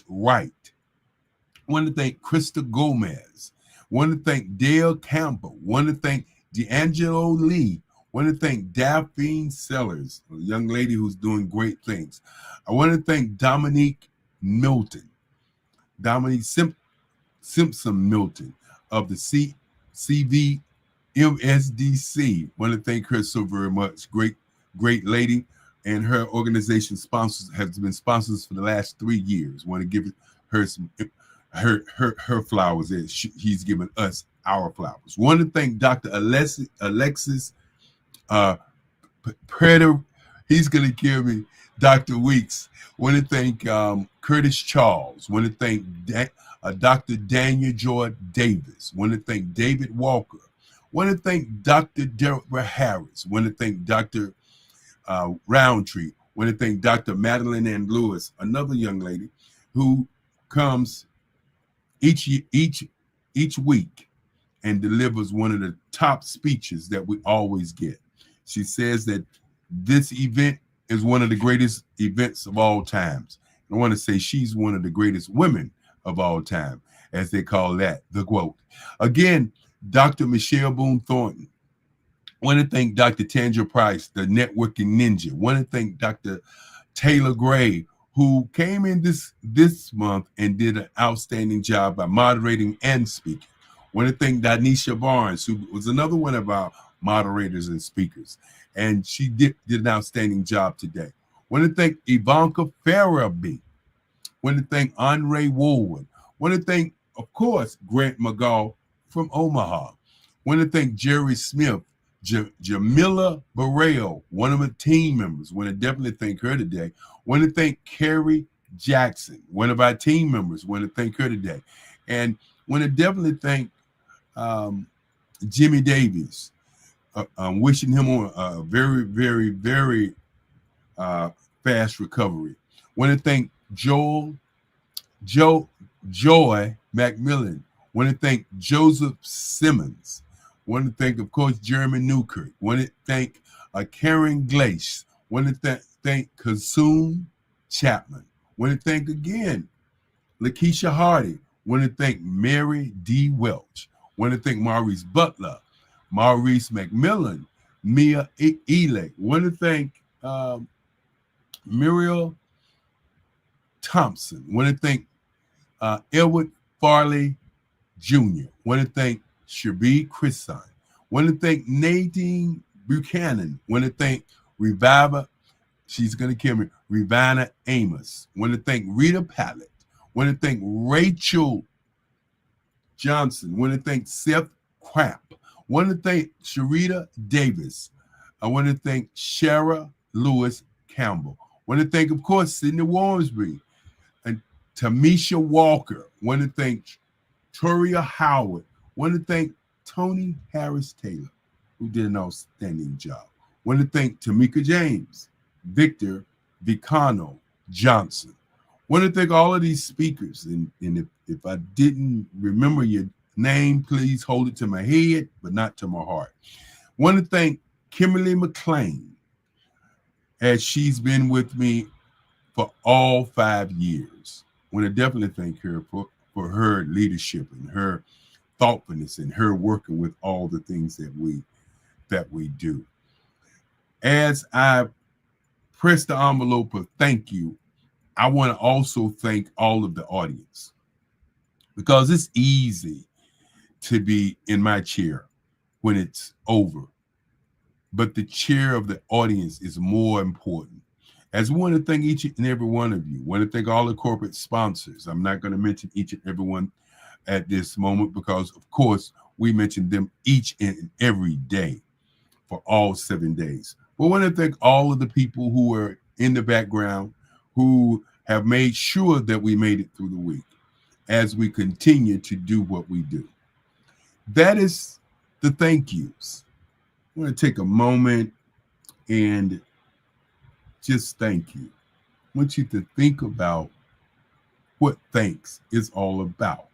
Speaker 14: Wright. Want to thank Krista Gomez. Want to thank Dale Campbell. Want to thank D'Angelo Lee. Want to thank Daphne Sellers, a young lady who's doing great things. I want to thank Dominique Milton, Dominique Simpson Milton of the CVMSDC. Want to thank her so very much. Great lady. And her organization has been sponsors for the last 3 years. Want to give her some her flowers. He's given us our flowers. Want to thank Dr. Alexis Predator. He's gonna kill me. Dr. Weeks. Want to thank Curtis Charles. Want to thank Dr. Daniel Joy Davis. Want to thank David Walker. Want to thank Dr. Deborah Harris. Want to thank Dr. Roundtree. Want to thank Dr. Madeline Ann Lewis, another young lady who comes each week and delivers one of the top speeches that we always get. She says that this event is one of the greatest events of all times. I want to say she's one of the greatest women of all time, as they call that, the quote. Again, Dr. Michelle Boone Thornton. I want to thank Dr. Tandra Price, the networking ninja. I want to thank Dr. Taylor Gray, who came in this month and did an outstanding job by moderating and speaking. I want to thank Danisha Barnes, who was another one of our moderators and speakers, and she did an outstanding job today. Want to thank Ivanka Farabee. Want to thank Andre Woolwood. Want to thank, of course, Grant McGaw from Omaha. Want to thank Jerry Smith, Jamila Barrell, one of the team members. Want to definitely thank her today. Want to thank Carrie Jackson, one of our team members. Want to thank her today. And want to definitely thank Jimmy Davies. I'm wishing him on a very, very, very fast recovery. Want to thank Joy Macmillan. Want to thank Joseph Simmons. Want to thank, of course, Jeremy Newkirk. Want to thank Karen Glace. Want to thank Kazoom Chapman. Want to thank again Lakeisha Hardy. Want to thank Mary D. Welch. Want to thank Maurice Butler, Maurice McMillan, Mia Ele. Want to thank Muriel Thompson. Want to thank Edward Farley Jr. Want to thank Shabir Chrisson. Want to thank Nadine Buchanan. Want to thank Reviva. She's going to kill me. Rivana Amos. Want to thank Rita Pallett. Want to thank Rachel Johnson. Want to thank Seth Cramp. Want to thank Sharita Davis. I want to thank Shara Lewis Campbell. Want to thank, of course, Sidney Wormsby and Tamisha Walker. Want to thank Toria Howard. Want to thank Tony Harris Taylor, who did an outstanding job. Want to thank Tamika James, Victor Vicano Johnson. Want to thank all of these speakers. And if I didn't remember your name, please hold it to my head, but not to my heart. Want to thank Kimberly McLean, as she's been with me for all 5 years. Want to definitely thank her for her leadership and her thoughtfulness and her working with all the things that we do. As I press the envelope of thank you, I want to also thank all of the audience, because it's easy to be in my chair when it's over, but the chair of the audience is more important. As we want to thank each and every one of you, want to thank all the corporate sponsors. I'm not going to mention each and every one at this moment because, of course, we mention them each and every day for all 7 days. But I want to thank all of the people who are in the background, who have made sure that we made it through the week as we continue to do what we do. That is the thank yous. I'm going to take a moment and just thank you. I want you to think about what thanks is all about.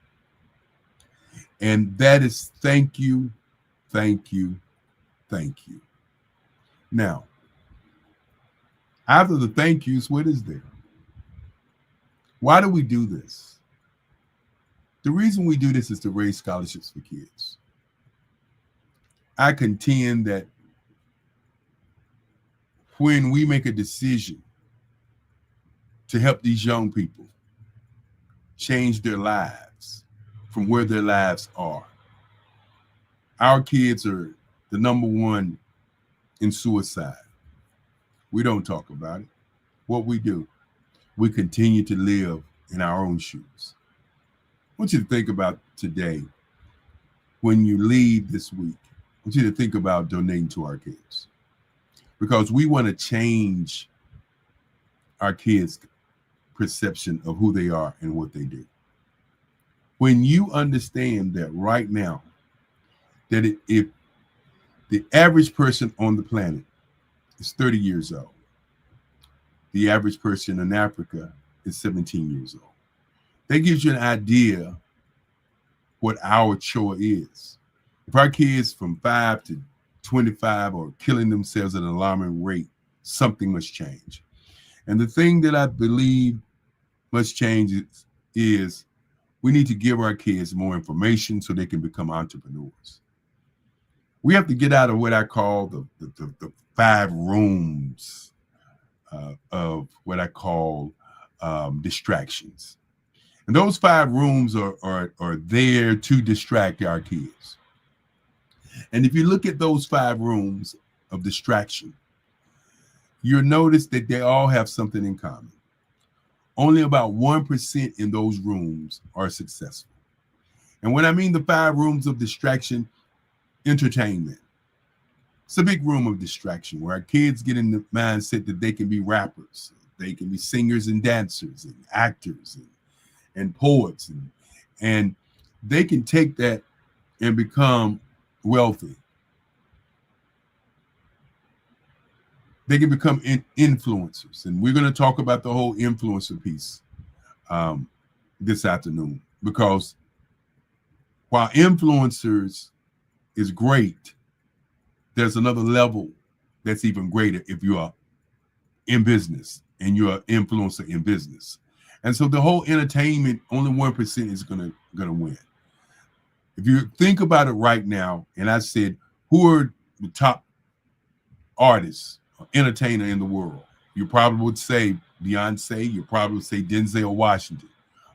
Speaker 14: And that is thank you, thank you, thank you. Now, after the thank yous, what is there? Why do we do this? The reason we do this is to raise scholarships for kids. I contend that when we make a decision to help these young people change their lives from where their lives are, our kids are the number one in suicide. We don't talk about it. What we do, we continue to live in our own shoes. I want you to think about today, when you leave this week, I want you to think about donating to our kids, because we want to change our kids' perception of who they are and what they do. When you understand that right now, that if the average person on the planet is 30 years old, the average person in Africa is 17 years old. That gives you an idea what our chore is. If our kids from 5 to 25 are killing themselves at an alarming rate, something must change. And the thing that I believe must change is we need to give our kids more information so they can become entrepreneurs. We have to get out of what I call the 5 rooms of what I call distractions. And those 5 rooms are there to distract our kids. And if you look at those 5 rooms of distraction, you'll notice that they all have something in common. Only about 1% in those rooms are successful. And when I mean the 5 rooms of distraction, entertainment. It's a big room of distraction where our kids get in the mindset that they can be rappers, they can be singers and dancers and actors and poets, and they can take that and become wealthy. They can become influencers. And we're going to talk about the whole influencer piece this afternoon, because while influencers is great, there's another level that's even greater if you are in business and you're an influencer in business. And so the whole entertainment, only 1% is gonna win. If you think about it right now, and I said, who are the top artists, entertainer in the world? You probably would say Beyonce, you probably would say Denzel Washington.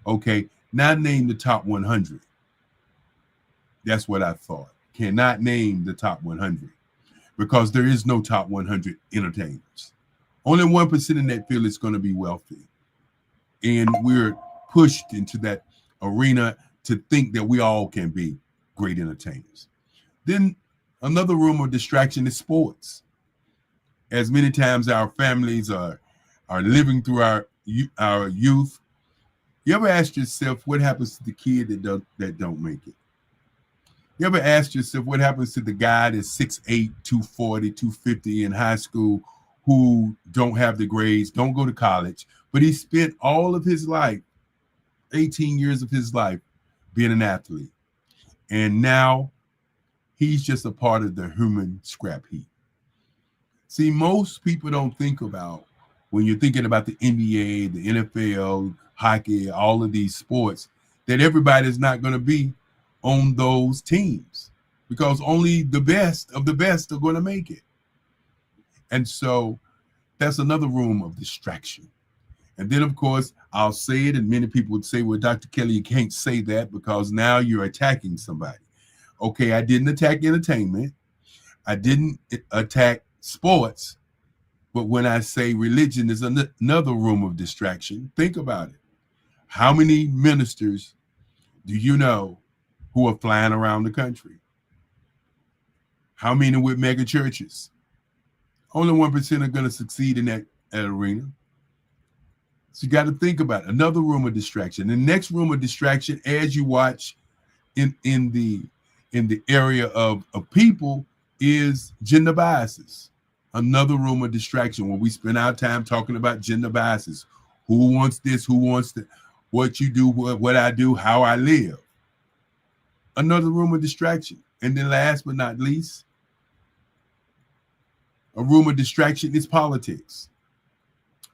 Speaker 14: Okay, now name the top 100. That's what I thought. Cannot name the top 100 because there is no top 100 entertainers. Only 1% in that field is going to be wealthy. And we're pushed into that arena to think that we all can be great entertainers. Then another room of distraction is sports. As many times our families are living through our youth, you ever ask yourself what happens to the kid that don't make it? You ever ask yourself what happens to the guy that's 6'8", 240, 250 in high school who don't have the grades, don't go to college, but he spent all of his life, 18 years of his life, being an athlete. And now he's just a part of the human scrap heap. See, most people don't think about, when you're thinking about the NBA, the NFL, hockey, all of these sports, that everybody's not going to be on those teams because only the best of the best are going to make it. And so that's another room of distraction. And then, of course, I'll say it, and many people would say, well, Dr. Kelly, you can't say that because now you're attacking somebody. Okay, I didn't attack entertainment. I didn't attack sports. But when I say religion is another room of distraction, think about it. How many ministers do you know who are flying around the country? How many with mega churches? Only 1% are going to succeed in that arena. So you got to think about it. Another room of distraction. The next room of distraction, as you watch in the area of people, is gender biases. Another room of distraction where we spend our time talking about gender biases. Who wants this? Who wants that? What you do, what I do, how I live. Another room of distraction. And then last but not least, a room of distraction is politics.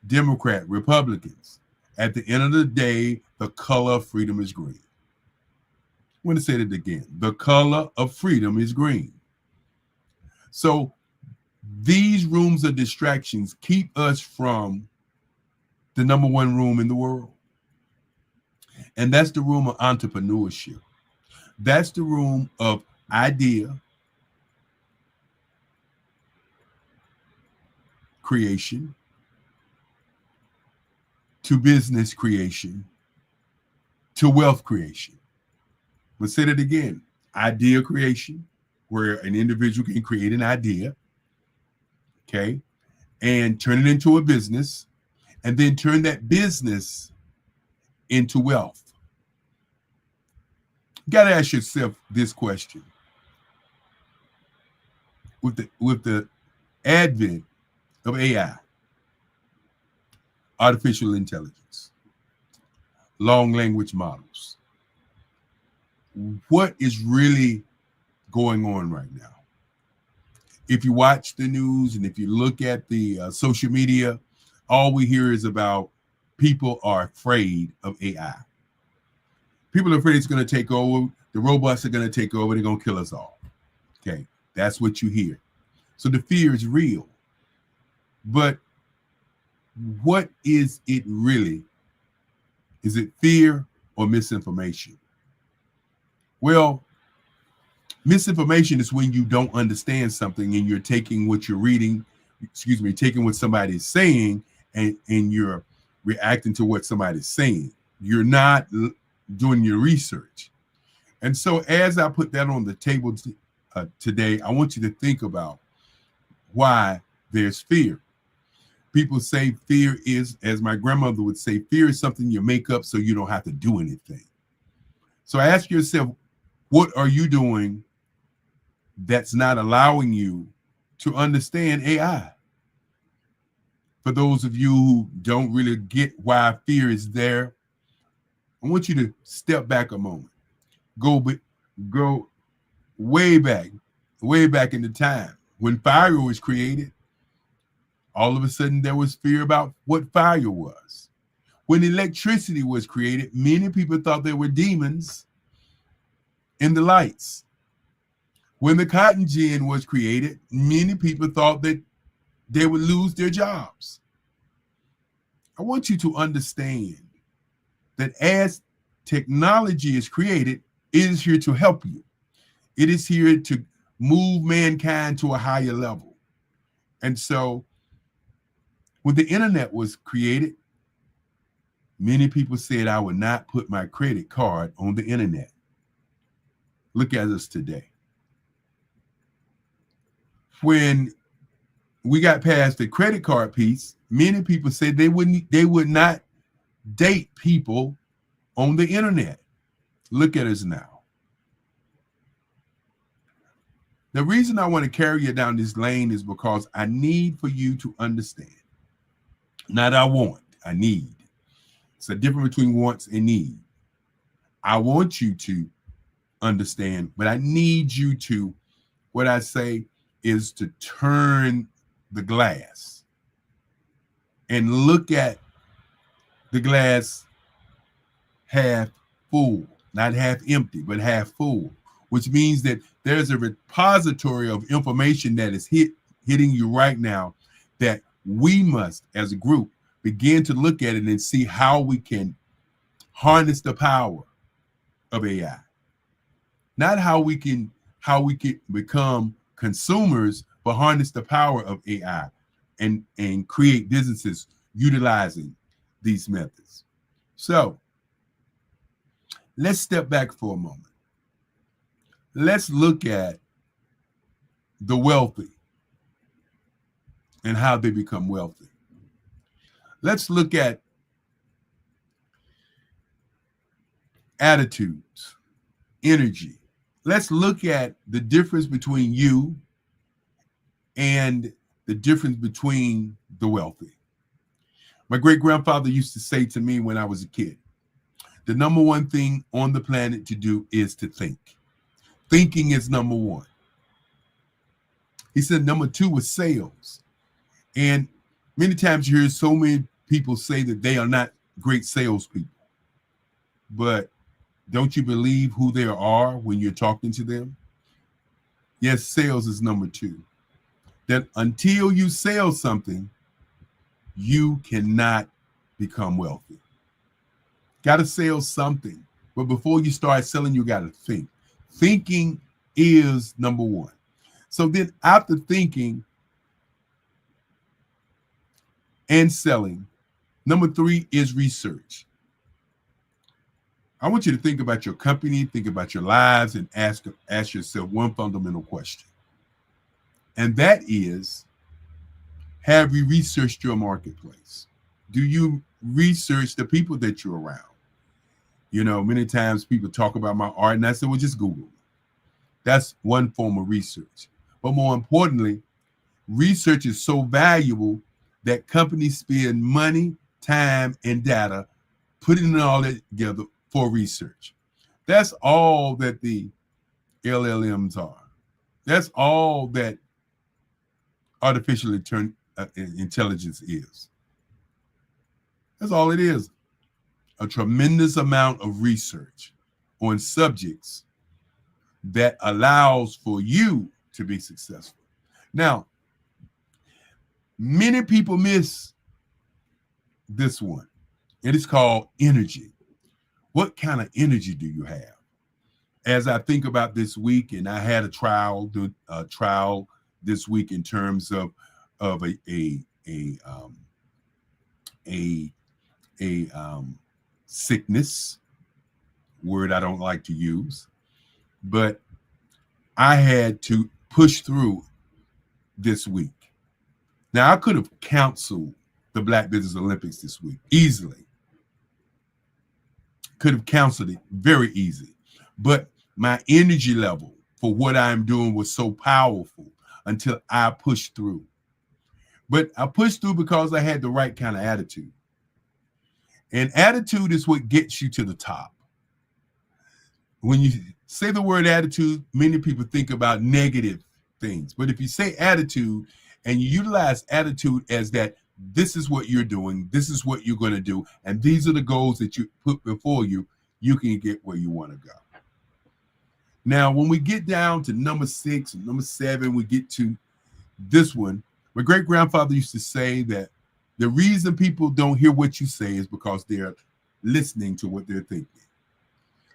Speaker 14: Democrat, Republicans. At the end of the day, the color of freedom is green. I'm going to say it again. The color of freedom is green. So these rooms of distractions keep us from the number one room in the world. And that's the room of entrepreneurship. That's the room of idea creation to business creation to wealth creation. Let's say that again. Idea creation, where an individual can create an idea, okay, and turn it into a business, and then turn that business into wealth. You got to ask yourself this question. With the advent of AI, artificial intelligence, long language models, what is really going on right now? If you watch the news and if you look at the social media, all we hear is about people are afraid of AI. People are afraid it's going to take over. The robots are going to take over. They're going to kill us all. Okay, that's what you hear. So the fear is real. But what is it really? Is it fear or misinformation? Well, misinformation is when you don't understand something and you're taking what you're reading taking what somebody's saying and you're reacting to what somebody's saying. You're not doing your research. And so as I put that on the table today, I want you to think about why there's fear. People say fear is, as my grandmother would say, fear is something you make up so you don't have to do anything. So ask yourself, what are you doing that's not allowing you to understand AI? For those of you who don't really get why fear is there, I want you to step back a moment. Go way back in the time when fire was created. All of a sudden, there was fear about what fire was. When electricity was created, many people thought there were demons in the lights. When the cotton gin was created, many people thought that they would lose their jobs. I want you to understand that as technology is created, it is here to help you. It is here to move mankind to a higher level. And so when the internet was created, many people said, I would not put my credit card on the internet. Look at us today. When we got past the credit card piece, many people said they would not date people on the internet. Look at us now. The reason I want to carry you down this lane is because I need for you to understand. Not I want, I need. It's a difference between wants and need. I want you to understand, but I need you to, what I say is to turn the glass and look at the glass half full, not half empty, but half full, which means that there's a repository of information that is hitting you right now that we must, as a group, begin to look at it and see how we can harness the power of AI. Not how we can become consumers, but harness the power of AI and create businesses utilizing these methods. So let's step back for a moment. Let's look at the wealthy and how they become wealthy. Let's look at attitudes, energy. Let's look at the difference between you and the difference between the wealthy. My great-grandfather used to say to me when I was a kid, the number one thing on the planet to do is to think. Thinking is number one. He said number two was sales. And many times you hear so many people say that they are not great salespeople. But don't you believe who they are when you're talking to them? Yes, sales is number two. That until you sell something, you cannot become wealthy. Got to sell something. But before you start selling, you got to think. Thinking is number one. So then after thinking and selling, number three is research. I want you to think about your company, think about your lives, and ask yourself one fundamental question. And that is, have you researched your marketplace? Do you research the people that you're around? You know, many times people talk about my art, and I say, well, just Google. That's one form of research. But more importantly, research is so valuable that companies spend money, time, and data putting it all together for research. That's all that the LLMs are. That's all that artificial intelligence is. That's all it is. A tremendous amount of research on subjects that allows for you to be successful. Now, many people miss this one. It is called energy. What kind of energy do you have? As I think about this week, and I had a trial this week in terms of of a sickness, word I don't like to use, but I had to push through this week. Now, I could have canceled the Black Business Olympics this week easily. Could have canceled it very easy. But my energy level for what I'm doing was so powerful until I pushed through. But I pushed through because I had the right kind of attitude. And attitude is what gets you to the top. When you say the word attitude, many people think about negative things. But if you say attitude and you utilize attitude as that, this is what you're doing, this is what you're going to do, and these are the goals that you put before you, you can get where you want to go. Now, when we get down to number 6 and number 7, we get to this one. My great-grandfather used to say that the reason people don't hear what you say is because they're listening to what they're thinking.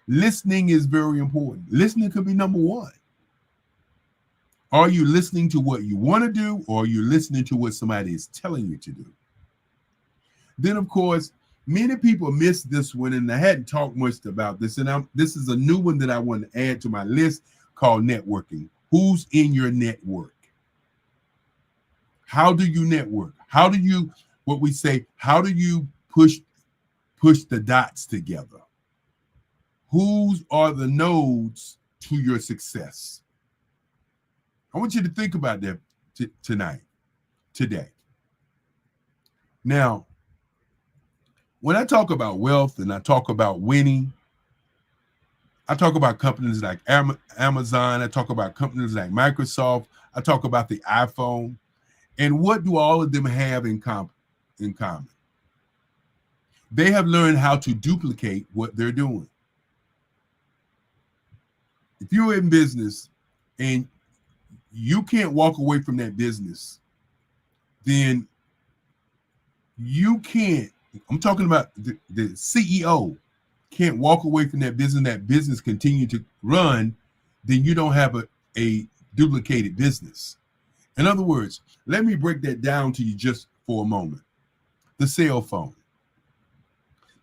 Speaker 14: Listening is very important. Listening could be number 1. Are you listening to what you want to do, or are you listening to what somebody is telling you to do? Then, of course, many people miss this one, and I hadn't talked much about this, and this is a new one that I want to add to my list called networking. Who's in your network? How do you network? How do you, what we say, how do you push the dots together? Whose are the nodes to your success? I want you to think about that today. Now, when I talk about wealth and I talk about winning, I talk about companies like Amazon. I talk about companies like Microsoft. I talk about the iPhone. And what do all of them have in common? They have learned how to duplicate what they're doing. If you're in business and you can't walk away from that business, then you can't, I'm talking about the CEO can't walk away from that business continue to run, then you don't have a duplicated business. In other words, let me break that down to you just for a moment. The cell phone.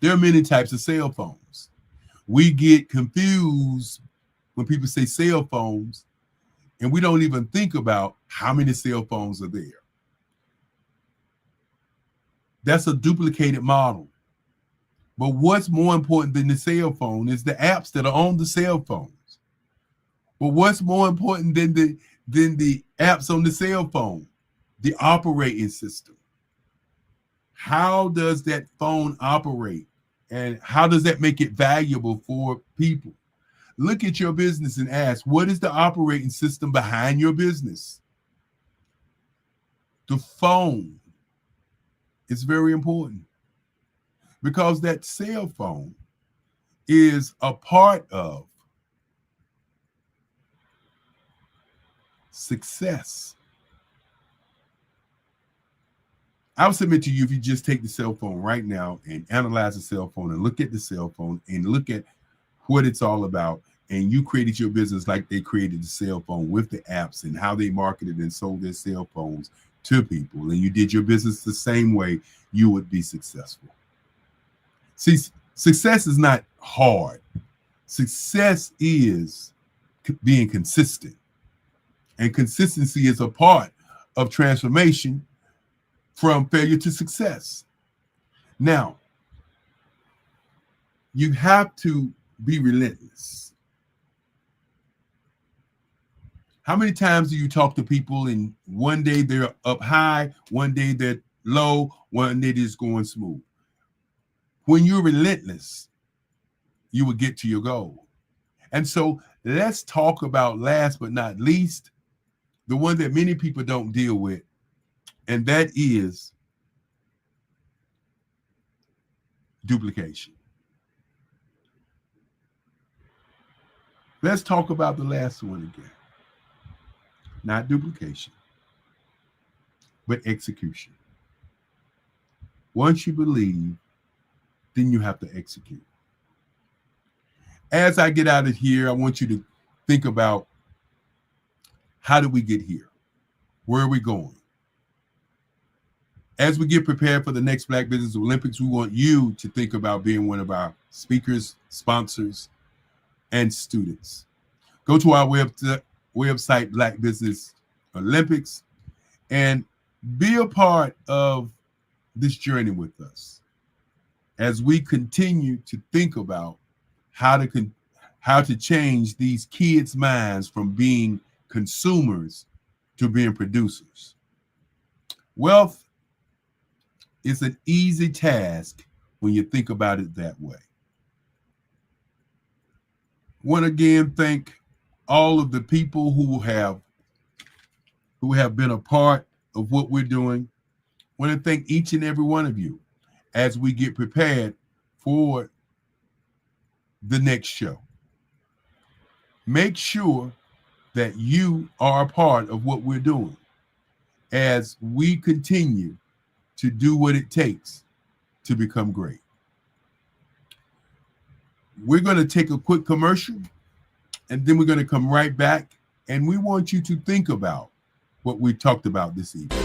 Speaker 14: There are many types of cell phones. We get confused when people say cell phones, and we don't even think about how many cell phones are there. That's a duplicated model. But what's more important than the cell phone is the apps that are on the cell phones. But what's more important than the apps on the cell phone? The operating system. How does that phone operate? And how does that make it valuable for people? Look at your business and ask, what is the operating system behind your business? The phone is very important because that cell phone is a part of success. I'll submit to you, if you just take the cell phone right now and analyze the cell phone and look at the cell phone and look at what it's all about, and you created your business like they created the cell phone with the apps and how they marketed and sold their cell phones to people, and you did your business the same way, you would be successful. See, success is not hard. Success is being consistent, and consistency is a part of transformation from failure to success. Now, you have to be relentless. How many times do you talk to people and one day they're up high, one day they're low, one day they're just going smooth? When you're relentless, you will get to your goal. And so let's talk about, last but not least, the one that many people don't deal with, and that is duplication. Let's talk about the last one again. Not duplication, but execution. Once you believe, then you have to execute. As I get out of here, I want you to think about, how did we get here? Where are we going? As we get prepared for the next Black Business Olympics, we want you to think about being one of our speakers, sponsors, and students. Go to our website, Black Business Olympics, and be a part of this journey with us as we continue to think about how to change these kids' minds from being consumers to being producers. Wealth is an easy task when you think about it that way. I want to again thank all of the people who have been a part of what we're doing. I want to thank each and every one of you as we get prepared for the next show. Make sure that you are a part of what we're doing as we continue to do what it takes to become great. We're going to take a quick commercial, and then we're going to come right back, and we want you to think about what we talked about this evening.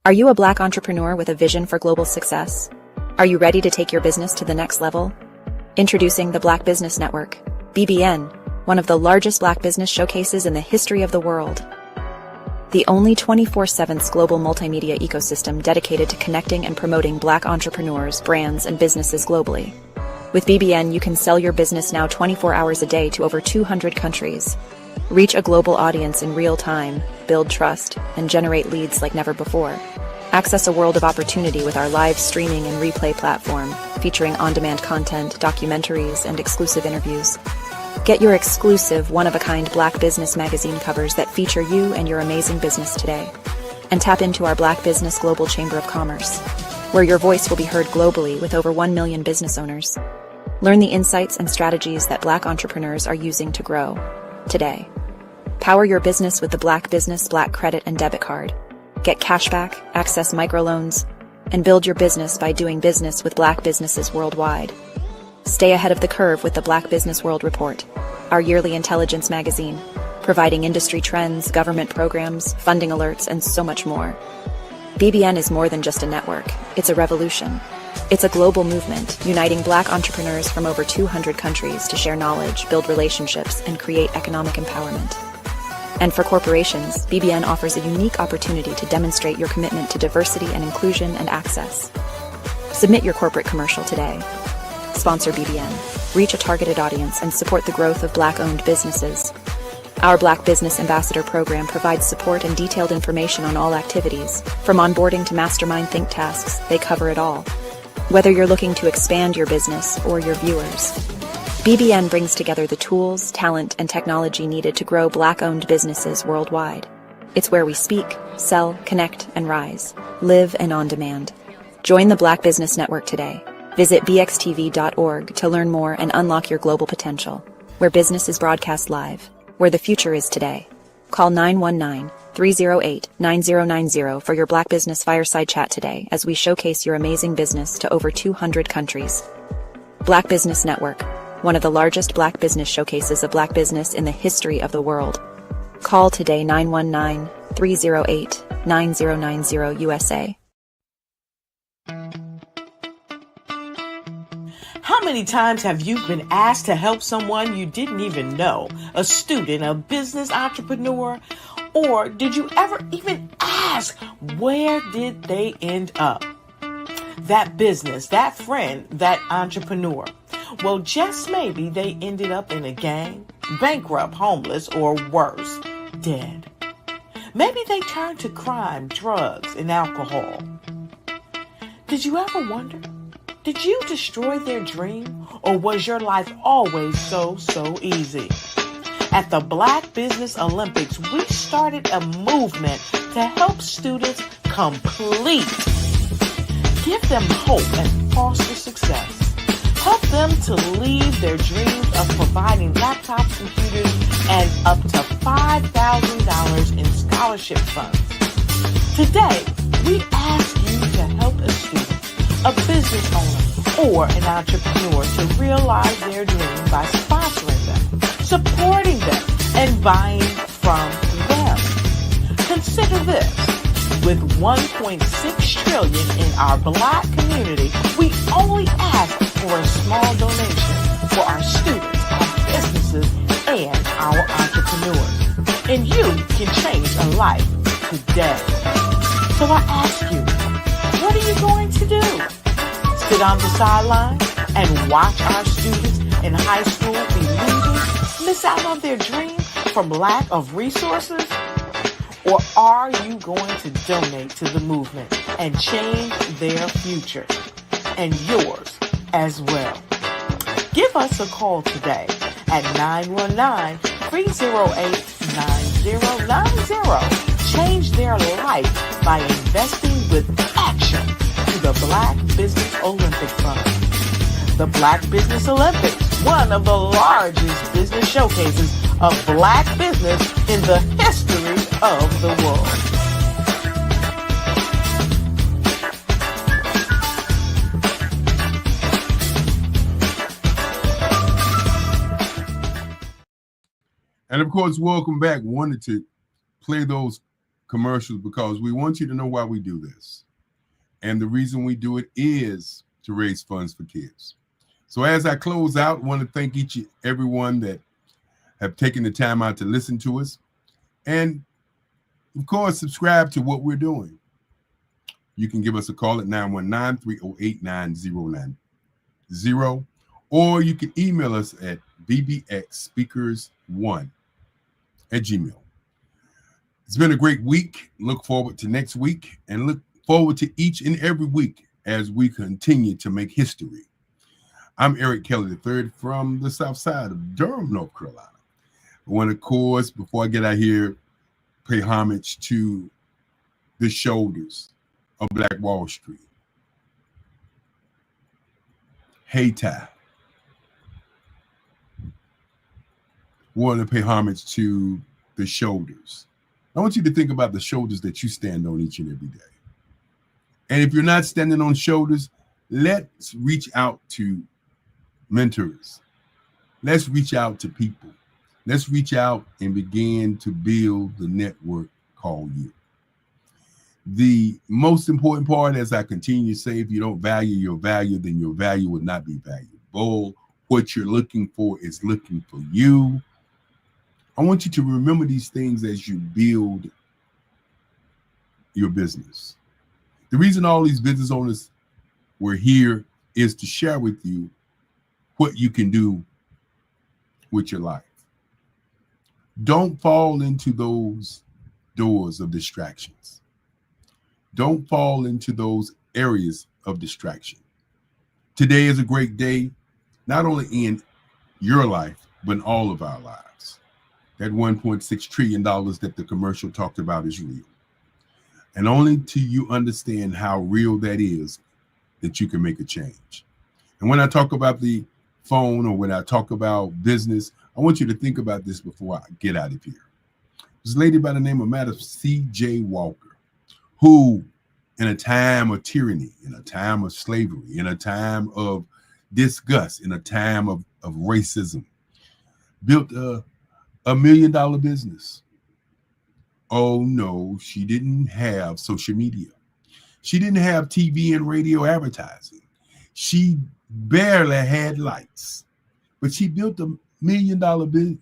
Speaker 7: Are you a Black entrepreneur with a vision for global success? Are you ready to take your business to the next level? Introducing the Black Business Network, BBN, one of the largest Black business showcases in the history of the world. The only 24/7 global multimedia ecosystem dedicated to connecting and promoting Black entrepreneurs, brands, and businesses globally. With BBN, you can sell your business now 24 hours a day to over 200 countries. Reach a global audience in real time, build trust, and generate leads like never before. Access a world of opportunity with our live streaming and replay platform, featuring on-demand content, documentaries, and exclusive interviews. Get your exclusive, one-of-a-kind Black Business magazine covers that feature you and your amazing business today. And tap into our Black Business Global Chamber of Commerce, where your voice will be heard globally with over 1 million business owners. Learn the insights and strategies that Black entrepreneurs are using to grow today. Power your business with the Black Business Black Credit and Debit Card. Get cashback, access microloans, and build your business by doing business with Black businesses worldwide. Stay ahead of the curve with the Black Business World Report, our yearly intelligence magazine, providing industry trends, government programs, funding alerts, and so much more. BBN is more than just a network. It's a revolution. It's a global movement, uniting Black entrepreneurs from over 200 countries to share knowledge, build relationships, and create economic empowerment. And for corporations, BBN offers a unique opportunity to demonstrate your commitment to diversity and inclusion and access. Submit your corporate commercial today. Sponsor BBN, reach a targeted audience, and support the growth of Black-owned businesses. Our Black Business Ambassador program provides support and detailed information on all activities. From onboarding to mastermind think tasks, they cover it all. Whether you're looking to expand your business or your viewers, BBN brings together the tools, talent, and technology needed to grow Black-owned businesses worldwide. It's where we speak, sell, connect, and rise. Live and on demand. Join the Black Business Network today. Visit bxtv.org to learn more and unlock your global potential. Where business is broadcast live. Where the future is today. Call 919-308-9090 for your Black Business Fireside Chat today as we showcase your amazing business to over 200 countries. Black Business Network, one of the largest Black business showcases of Black business in the history of the world. Call today 919-308-9090 USA.
Speaker 15: How many times have you been asked to help someone you didn't even know, a student, a business entrepreneur, or did you ever even ask, where did they end up? That business, that friend, that entrepreneur. Well, just maybe they ended up in a gang, bankrupt, homeless, or worse, dead. Maybe they turned to crime, drugs, and alcohol. Did you ever wonder? Did you destroy their dream, or was your life always so easy? At the Black Business Olympics, we started a movement to help students complete. Give them hope and foster success. Help them to leave their dreams of providing laptops, computers, and up to $5,000 in scholarship funds. Today, we ask you to help a student, a business owner, or an entrepreneur to realize their dream by sponsoring them, supporting them, and buying from them. Consider this. With $1.6 trillion in our Black community, we only ask for a small donation for our students, our businesses, and our entrepreneurs. And you can change a life today. So I ask you, what are you going to do? Sit on the sideline and watch our students in high school be losers, miss out on their dream from lack of resources? Or are you going to donate to the movement and change their future and yours as well? Give us a call today at 919-308-9090. Change their life by investing with action to the Black Business Olympic Fund. The Black Business Olympics, one of the largest business showcases of Black business in the history of the world.
Speaker 14: And of course, welcome back. Wanted to play those commercials because we want you to know why we do this. And the reason we do it is to raise funds for kids. So as I close out, I want to thank each and everyone that have taken the time out to listen to us. And of course, subscribe to what we're doing. You can give us a call at 919-308-9090, or you can email us at bbxspeakers1@gmail.com. It's been a great week. Look forward to next week, and look forward to each and every week as we continue to make history. I'm Eric Kelly III from the south side of Durham, North Carolina. I want to, of course, before I get out here, pay homage to the shoulders of Black Wall Street. Haiti. Want to pay homage to the shoulders. I want you to think about the shoulders that you stand on each and every day. And if you're not standing on shoulders, let's reach out to mentors. Let's reach out to people. Let's reach out and begin to build the network called you. The most important part, as I continue to say, if you don't value your value, then your value will not be valuable. What you're looking for is looking for you. I want you to remember these things as you build your business. The reason all these business owners were here is to share with you what you can do with your life. Don't fall into those doors of distractions. Don't fall into those areas of distraction. Today is a great day, not only in your life, but in all of our lives. That $1.6 trillion that the commercial talked about is real. And only till you understand how real that is, that you can make a change. And when I talk about the phone, or when I talk about business, I want you to think about this before I get out of here. This lady by the name of Madam C.J. Walker, who in a time of tyranny, in a time of slavery, in a time of disgust, in a time of racism, built a $1 million business. Oh no, she didn't have social media. She didn't have TV and radio advertising. She barely had lights, but she built a $1 million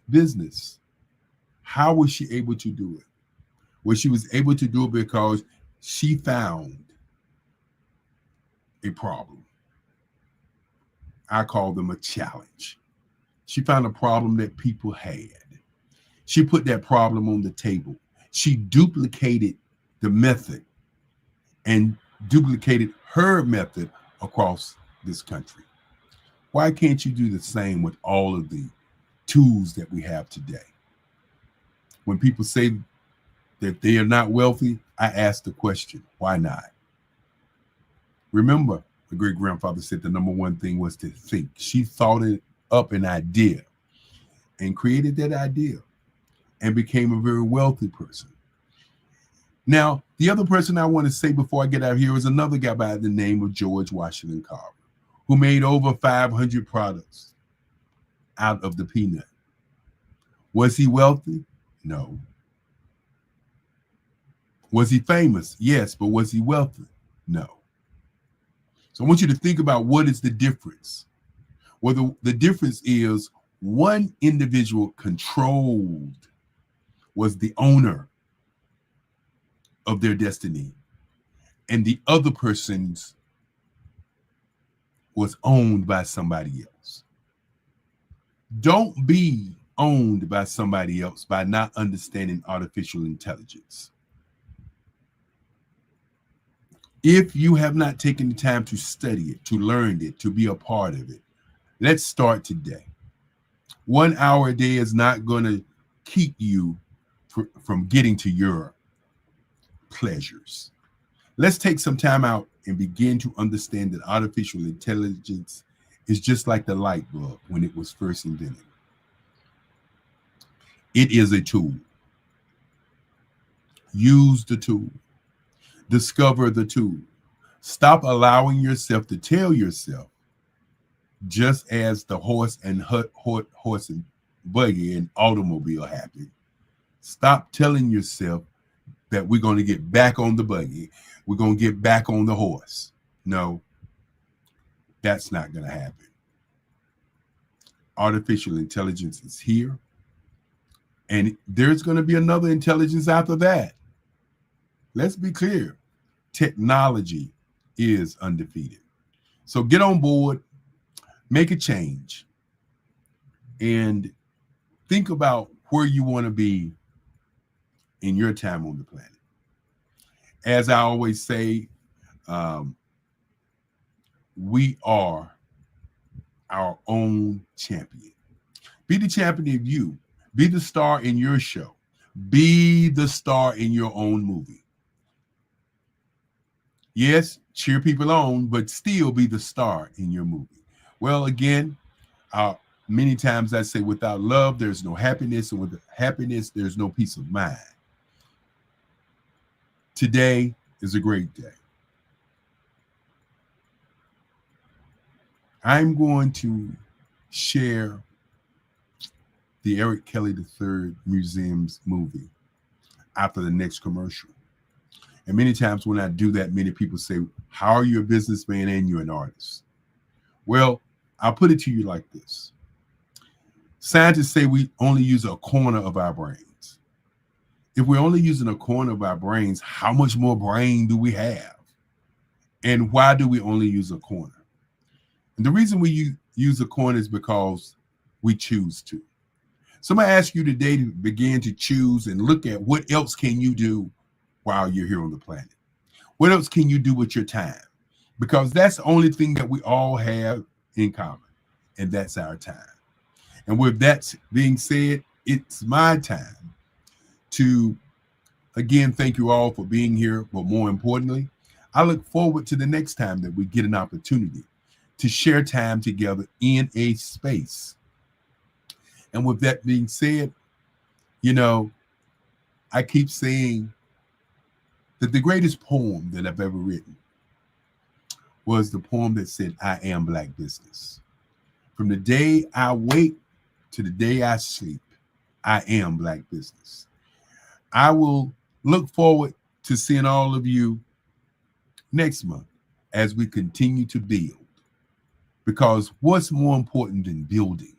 Speaker 14: business. How was she able to do it? Well, she was able to do it because she found a problem. I call them a challenge. She found a problem that people had. She put that problem on the table. She duplicated the method and duplicated her method across this country. Why can't you do the same with all of the tools that we have today? When people say that they are not wealthy, I ask the question, why not? Remember, the great grandfather said the number one thing was to think. She thought it up an idea and created that idea and became a very wealthy person. Now, the other person I want to say before I get out of here is another guy by the name of George Washington Carver, who made over 500 products out of the peanut. Was he wealthy? No. Was he famous? Yes, but was he wealthy? No. So I want you to think about what is the difference. Well, the difference is one individual controlled, was the owner of their destiny, and the other person's was owned by somebody else. Don't be owned by somebody else by not understanding artificial intelligence. If you have not taken the time to study it, to learn it, to be a part of it, let's start today. 1 hour a day is not going to keep you from getting to your pleasures. Let's take some time out and begin to understand that artificial intelligence is just like the light bulb when it was first invented. It is a tool. Use the tool. Discover the tool. Stop allowing yourself to tell yourself, just as the horse and buggy and automobile happened. Stop telling yourself that we're going to get back on the buggy. We're going to get back on the horse. No, that's not going to happen. Artificial intelligence is here, and there's going to be another intelligence after that. Let's be clear. Technology is undefeated. So get on board, make a change, and think about where you want to be in your time on the planet. As I always say, we are our own champion. Be the champion of you. Be the star in your show. Be the star in your own movie. Yes, cheer people on, but still be the star in your movie. Well, again, many times I say without love, there's no happiness, and with happiness, there's no peace of mind. Today is a great day. I'm going to share the Eric Kelly III Museum's movie after the next commercial. And many times when I do that, many people say, how are you a businessman and you're an artist? Well, I'll put it to you like this. Scientists say we only use a corner of our brains. If we're only using a corner of our brains, how much more brain do we have? And why do we only use a corner? And the reason we use a corner is because we choose to. So I'm going to ask you today to begin to choose and look at what else can you do while you're here on the planet. What else can you do with your time? Because that's the only thing that we all have in common, and that's our time. And with that being said, it's my time to, again, thank you all for being here. But more importantly, I look forward to the next time that we get an opportunity to share time together in a space. And with that being said, you know, I keep saying that the greatest poem that I've ever written was the poem that said, I am Black business. From the day I wake to the day I sleep, I am Black business. I will look forward to seeing all of you next month as we continue to build. Because what's more important than building?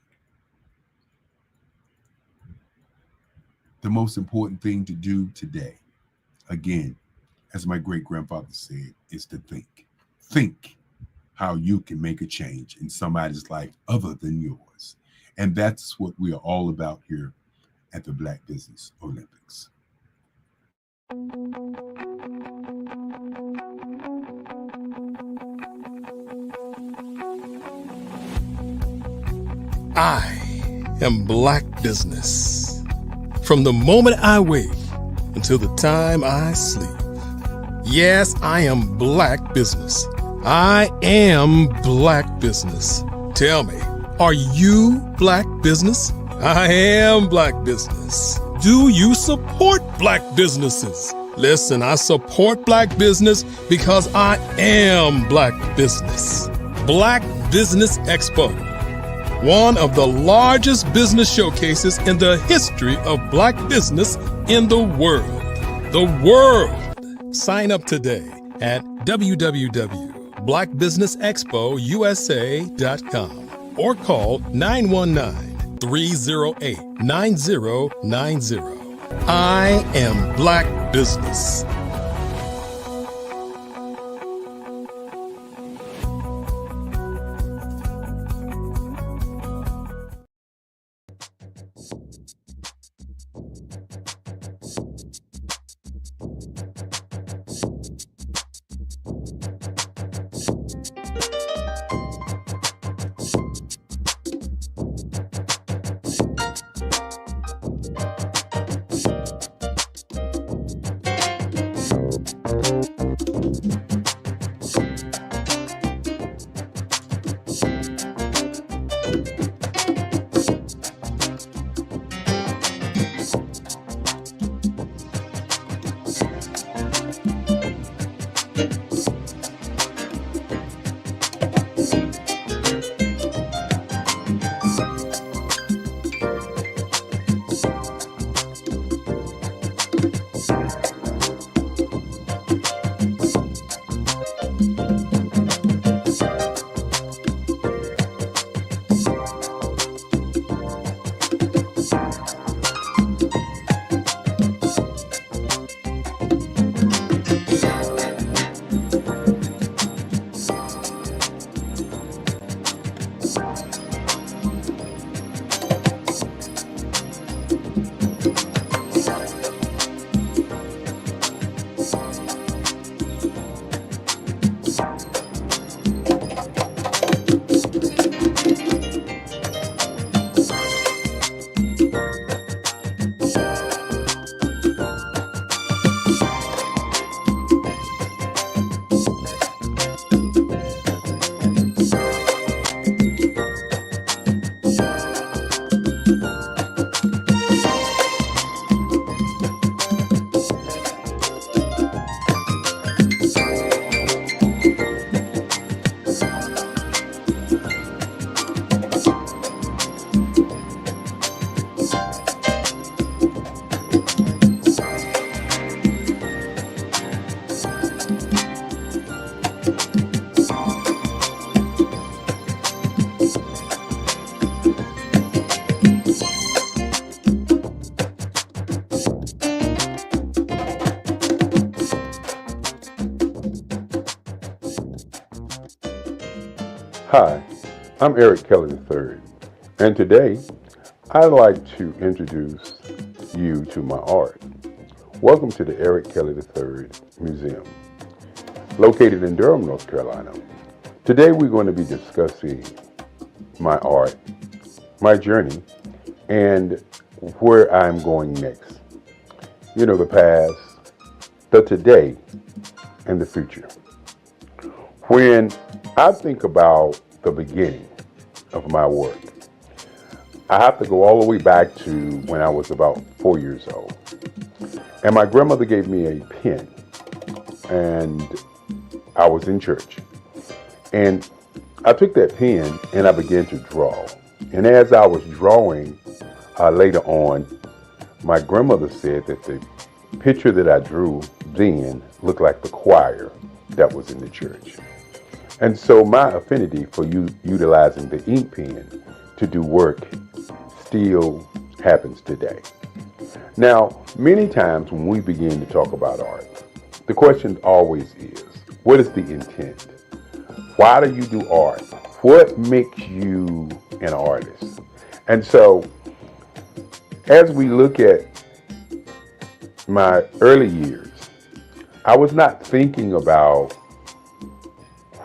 Speaker 14: The most important thing to do today, again, as my great-grandfather said, is to think. Think how you can make a change in somebody's life other than yours. And that's what we are all about here at the Black Business Olympics.
Speaker 3: I am Black Business. From the moment I wake until the time I sleep. Yes, I am Black Business. I am Black Business. Tell me, are you Black Business? I am Black Business. Do you support Black businesses? Listen, I support Black business because I am Black Business. Black Business Expo, one of the largest business showcases in the history of Black business in the world. The world! Sign up today at www.blackbusinessexpousa.com or call 919-308-9090. I am Black Business.
Speaker 8: Hi, I'm Eric Kelly III, and today I'd like to introduce you to my art. Welcome to the Eric Kelly III Museum, located in Durham, North Carolina. Today we're going to be discussing my art, my journey, and where I'm going next. You know, the past, the today, and the future. When I think about the beginning of my work, I have to go all the way back to when I was about 4 years old. And my grandmother gave me a pen, and I was in church. And I took that pen and I began to draw. And as I was drawing, later on, my grandmother said that the picture that I drew then looked like the choir that was in the church. And so my affinity for utilizing the ink pen to do work still happens today. Now, many times when we begin to talk about art, the question always is, what is the intent? Why do you do art? What makes you an artist? And so, as we look at my early years, I was not thinking about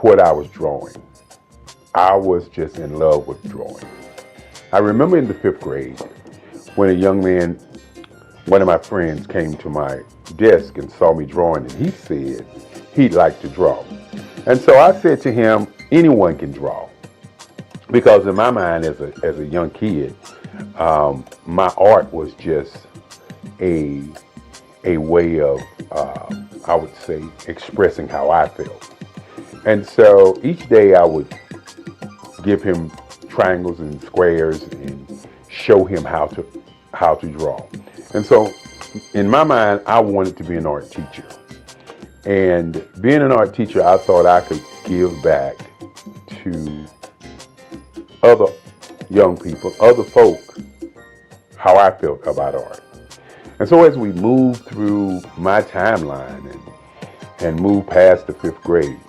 Speaker 8: what I was drawing. I was just in love with drawing. I remember in the 5th grade when a young man, one of my friends, came to my desk and saw me drawing, and he said he'd like to draw. And so I said to him, anyone can draw. Because in my mind as a young kid, my art was just a way of, I would say, expressing how I felt. And so each day I would give him triangles and squares and show him how to draw. And so in my mind, I wanted to be an art teacher. And being an art teacher, I thought I could give back to other young people, other folk, how I felt about art. And so as we moved through my timeline and moved past the 5th grade,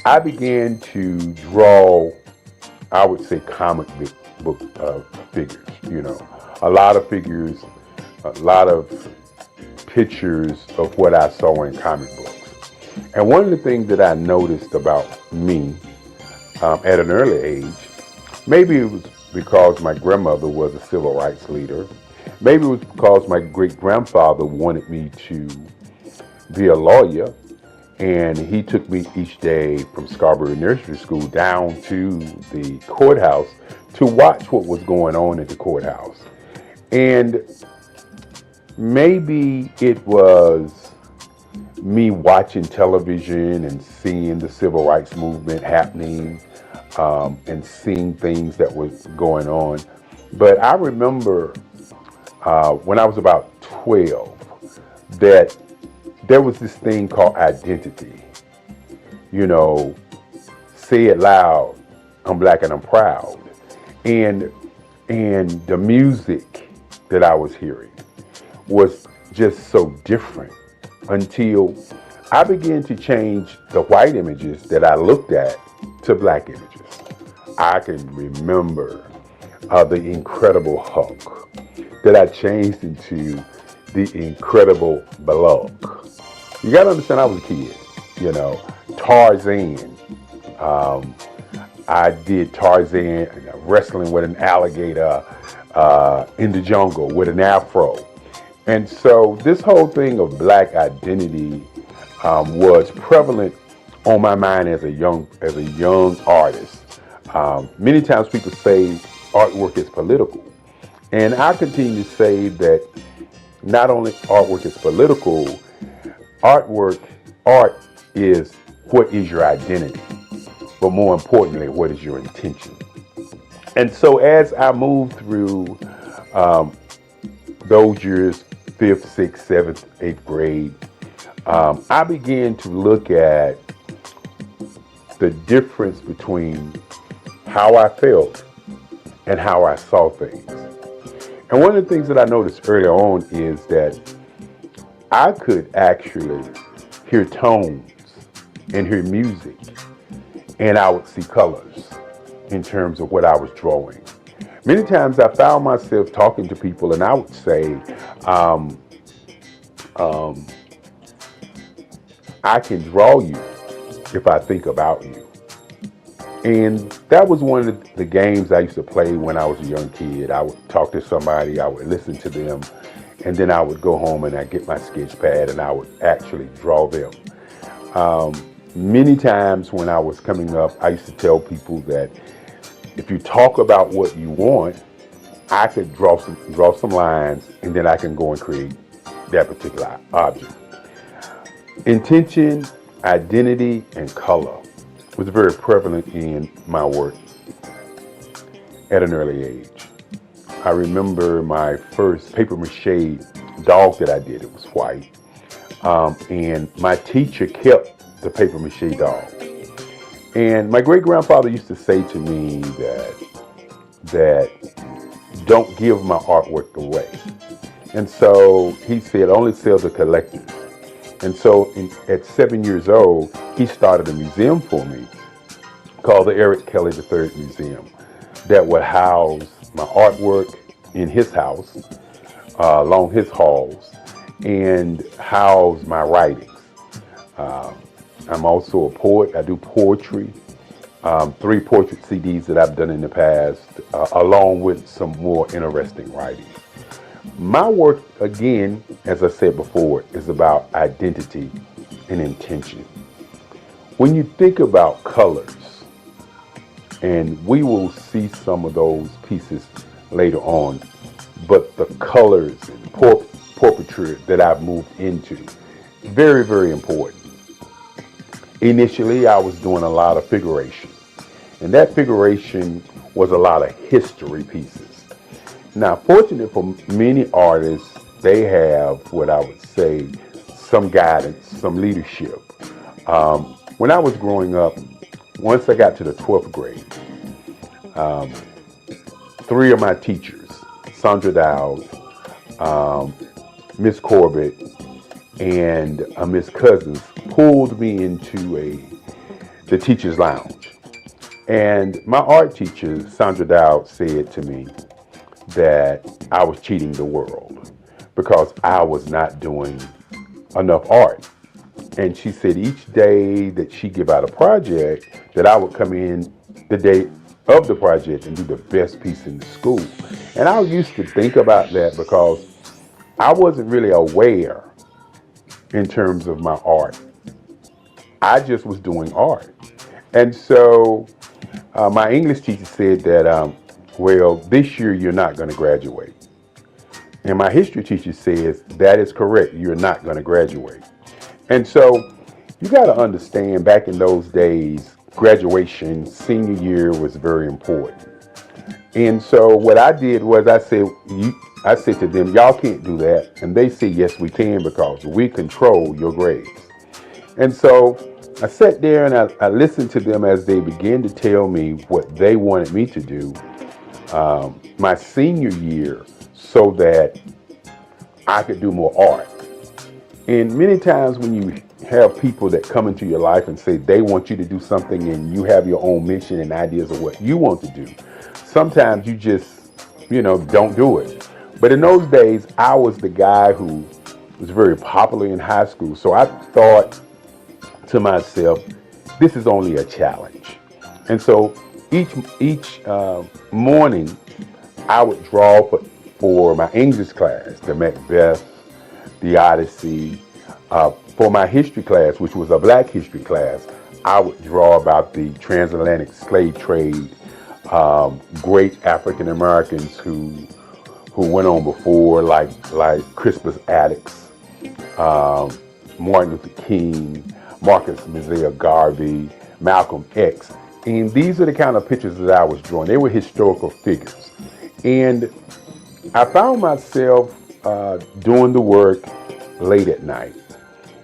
Speaker 8: I began to draw, I would say, comic book figures, a lot of figures, a lot of pictures of what I saw in comic books. And one of the things that I noticed about me at an early age, maybe it was because my grandmother was a civil rights leader, maybe it was because my great-grandfather wanted me to be a lawyer, and he took me each day from Scarborough Nursery School down to the courthouse to watch what was going on at the courthouse. And maybe it was me watching television and seeing the civil rights movement happening and seeing things that was going on. But I remember when I was about 12 that there was this thing called identity. Say it loud, I'm black and I'm proud. And the music that I was hearing was just so different until I began to change the white images that I looked at to black images. I can remember the Incredible Hulk that I changed into the Incredible Bulk. You gotta understand, I was a kid, Tarzan. I did Tarzan wrestling with an alligator in the jungle with an afro. And so this whole thing of black identity was prevalent on my mind as a young artist. Many times people say artwork is political. And I continue to say that not only artwork is political, art is what is your identity, but more importantly, what is your intention. And so as I moved through those years, 5th, 6th, 7th, 8th grade, I began to look at the difference between how I felt and how I saw things. And one of the things that I noticed early on is that I could actually hear tones and hear music, and I would see colors in terms of what I was drawing. Many times I found myself talking to people and I would say, I can draw you if I think about you. And that was one of the games I used to play when I was a young kid. I would talk to somebody, I would listen to them, and then I would go home and I'd get my sketch pad and I would actually draw them. Many times when I was coming up, I used to tell people that if you talk about what you want, I could draw some lines, and then I can go and create that particular object. Intention, identity, and color was very prevalent in my work at an early age. I remember my first paper mache dog that I did. It was white. And my teacher kept the paper mache dog. And my great-grandfather used to say to me that don't give my artwork away. And so he said, only sell to collectors. And so at 7 years old, he started a museum for me called the Eric Kelly III Museum that would house my artwork in his house, along his halls. and house my writings. I'm also a poet. I do poetry. 3 portrait CDs that I've done in the past, along with some more interesting writing. My work, again, as I said before, is about identity and intention. When you think about colors, and we will see some of those pieces later on, but the colors and portraiture that I've moved into, very, very important. Initially, I was doing a lot of figuration, and that figuration was a lot of history pieces. Now, fortunately for many artists, they have what I would say, some guidance, some leadership. When I was growing up, once I got to the 12th grade, 3 of my teachers, Sandra Dowd, Miss Corbett, and Miss Cousins, pulled me into the teacher's lounge. And my art teacher, Sandra Dowd, said to me that I was cheating the world because I was not doing enough art. And she said each day that she give out a project, that I would come in the day of the project and do the best piece in the school. And I used to think about that because I wasn't really aware in terms of my art. I just was doing art. And so my English teacher said that, well, this year you're not going to graduate. And my history teacher says, that is correct, you're not going to graduate. And so you got to understand, back in those days, graduation, senior year was very important. And so what I did was I said to them, y'all can't do that. And they said, yes, we can, because we control your grades. And so I sat there and I listened to them as they began to tell me what they wanted me to do my senior year so that I could do more art. And many times when you have people that come into your life and say they want you to do something and you have your own mission and ideas of what you want to do, sometimes you just, don't do it. But in those days, I was the guy who was very popular in high school. So I thought to myself, this is only a challenge. And so each morning, I would draw for my English class, the Macbeth, the Odyssey. For my history class, which was a Black history class, I would draw about the transatlantic slave trade, great African Americans who went on before, like Crispus Attucks, Martin Luther King, Marcus Mosiah Garvey, Malcolm X. And these are the kind of pictures that I was drawing. They were historical figures. And I found myself doing the work late at night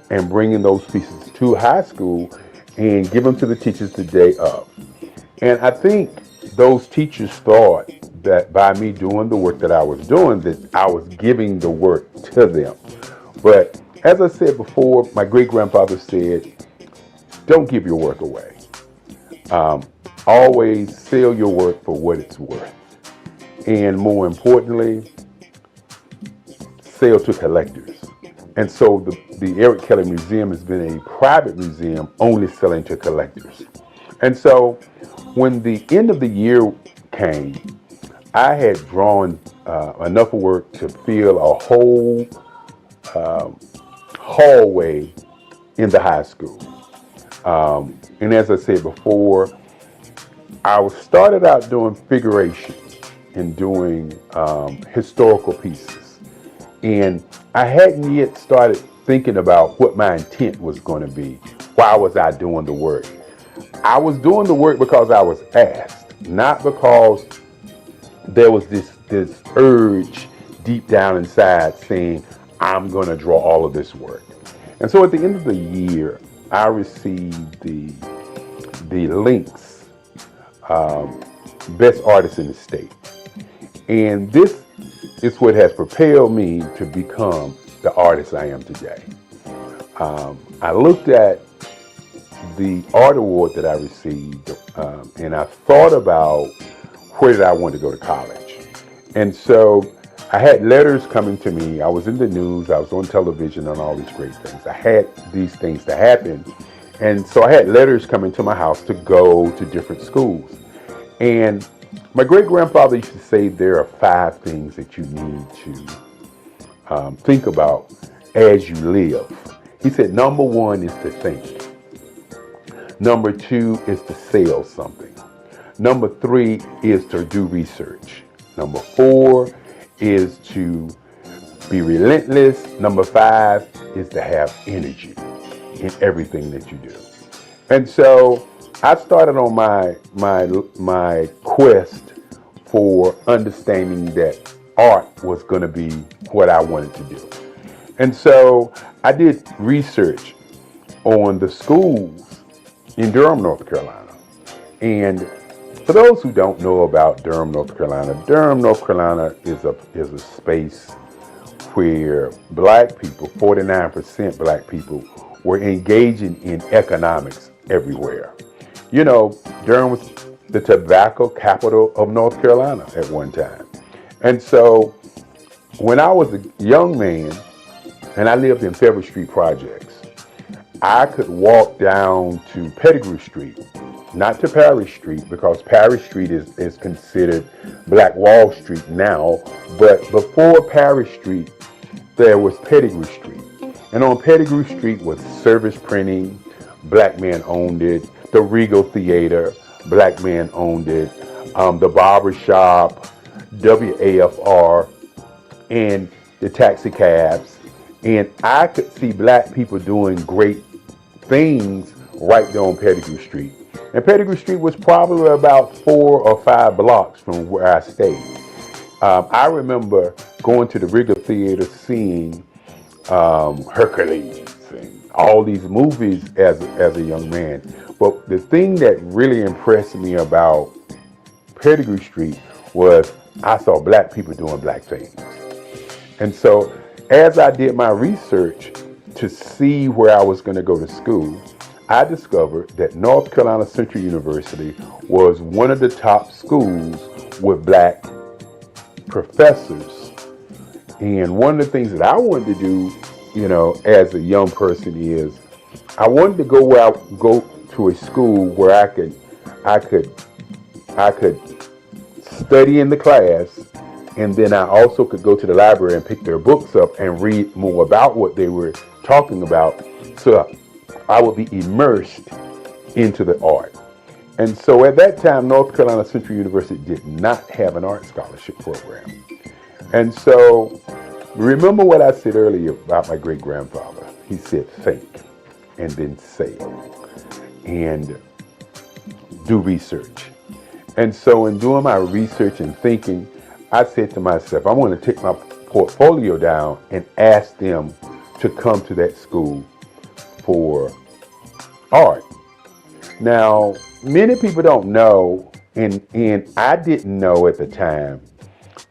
Speaker 8: and bringing those pieces to high school and give them to the teachers the day of. And I think those teachers thought that by me doing the work that I was doing, that I was giving the work to them. But as I said before, my great-grandfather said, don't give your work away. Always sell your work for what it's worth. And more importantly, sell to collectors. And so the Eric Kelly Museum has been a private museum only selling to collectors. And so when the end of the year came, I had drawn enough work to fill a whole hallway in the high school. And as I said before, I started out doing figuration and doing historical pieces. And I hadn't yet started thinking about what my intent was going to be. Why was I doing the work? I was doing the work because I was asked, not because there was this urge deep down inside saying, I'm going to draw all of this work. And so at the end of the year, I received the Lynx Best Artist in the State. And this is what has propelled me to become the artist I am today. I looked at the art award that I received and I thought about where did I want to go to college. And so I had letters coming to me. I was in the news. I was on television and all these great things. I had these things to happen. And so I had letters coming to my house to go to different schools. And my great-grandfather used to say there are 5 things that you need to think about as you live. He said, number 1 is to think. Number 2 is to sell something. Number 3 is to do research. Number 4 is to be relentless. Number 5 is to have energy in everything that you do. And so I started on my quest for understanding that art was going to be what I wanted to do. And so I did research on the schools in Durham, North Carolina. And for those who don't know about Durham, North Carolina is a space where black people, 49% black people, were engaging in economics everywhere. You know, Durham was the tobacco capital of North Carolina at one time. And so when I was a young man and I lived in Federal Street Projects, I could walk down to Pettigrew Street, not to Parish Street, because Parish Street is considered Black Wall Street now, but before Parish Street, there was Pettigrew Street. And on Pettigrew Street was Service Printing, black men owned it, the Regal Theater, black men owned it, the Barber Shop, WAFR, and the taxi cabs. And I could see black people doing great things right there on Pettigrew Street. And Pettigrew Street was probably about 4 or 5 blocks from where I stayed. I remember going to the Regal Theater, seeing Hercules and all these movies as a young man. But the thing that really impressed me about Pettigrew Street was I saw black people doing black things. And so as I did my research to see where I was going to go to school, I discovered that North Carolina Central University was one of the top schools with black professors. And one of the things that I wanted to do, you know, as a young person is I wanted to go to a school where I could study in the class, and then I also could go to the library and pick their books up and read more about what they were talking about, so I would be immersed into the art. And so at that time, North Carolina Central University did not have an art scholarship program. And so remember what I said earlier about my great-grandfather. He said, think, and then say, and do research. And so in doing my research and thinking, I said to myself, I want to take my portfolio down and ask them to come to that school for art. Now, many people don't know, and I didn't know at the time,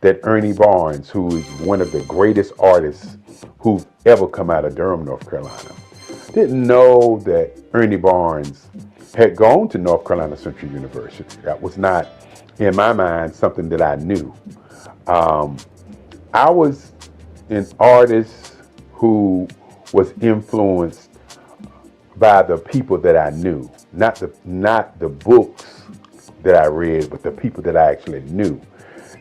Speaker 8: that Ernie Barnes, who is one of the greatest artists who've ever come out of Durham, North Carolina, didn't know that Ernie Barnes had gone to North Carolina Central University. That was not, in my mind, something that I knew. I was an artist who was influenced by the people that I knew, not the books that I read, but the people that I actually knew.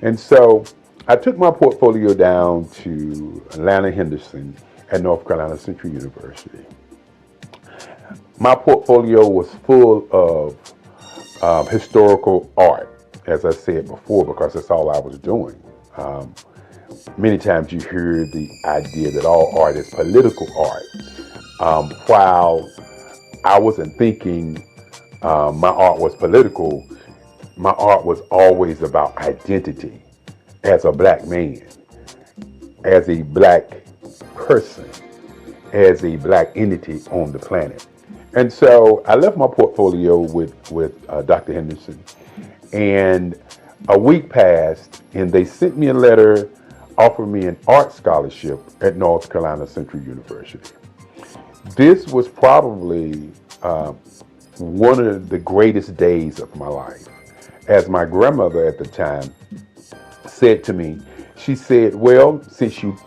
Speaker 8: And so I took my portfolio down to Atlanta Henderson at North Carolina Central University. My portfolio was full of historical art, as I said before, because that's all I was doing. Many times you hear the idea that all art is political art. While I wasn't thinking my art was political, my art was always about identity as a black man, as a black person, as a black entity on the planet. And so I left my portfolio with Dr. Henderson, and a week passed, and they sent me a letter offering me an art scholarship at North Carolina Central University. This was probably one of the greatest days of my life, as my grandmother at the time said to me, she said, well, since you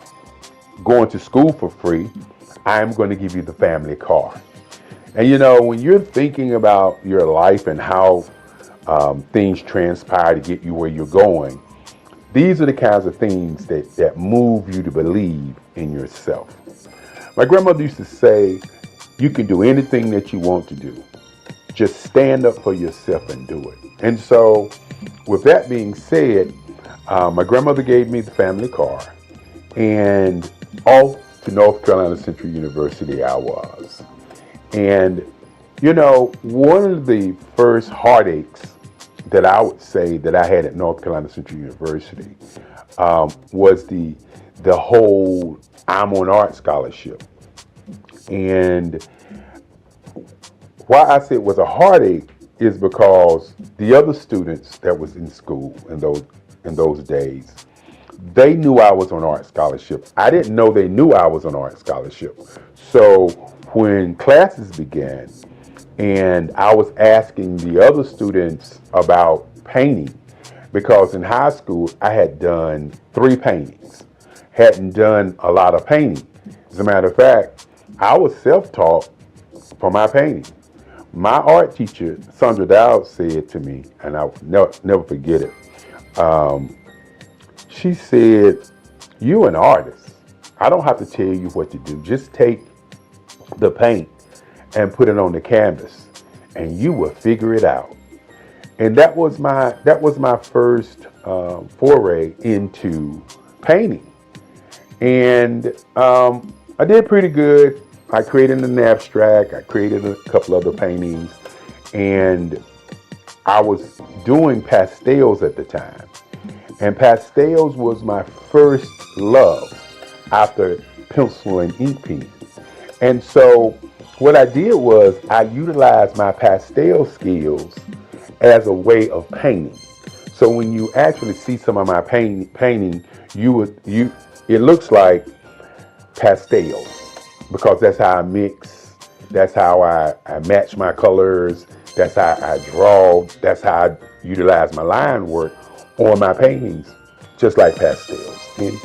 Speaker 8: going to school for free, I'm going to give you the family car. And you know, when you're thinking about your life and how things transpire to get you where you're going, these are the kinds of things that move you to believe in yourself. My grandmother used to say, you can do anything that you want to do. Just stand up for yourself and do it. And so, with that being said, my grandmother gave me the family car, and off to North Carolina Central University I was. And, you know, one of the first heartaches that I would say that I had at North Carolina Central University was the whole I'm on art scholarship. And why I say it was a heartache is because the other students that was in school in those days, they knew I was on art scholarship. I didn't know they knew I was on art scholarship. So when classes began and I was asking the other students about painting, because in high school I had done 3 paintings, hadn't done a lot of painting. As a matter of fact, I was self-taught for my painting. My art teacher, Sandra Dowd, said to me, and I'll never forget it, she said, you're an artist. I don't have to tell you what to do. Just take the paint and put it on the canvas and you will figure it out. And that was my first foray into painting. And I did pretty good. I created an abstract. I created a couple other paintings, and I was doing pastels at the time. And pastels was my first love after pencil and ink pen. And so what I did was I utilized my pastel skills as a way of painting. So when you actually see some of my painting, it looks like pastels, because that's how I mix, that's how I match my colors, that's how I draw, that's how I utilize my line work on my paintings, just like pastels. And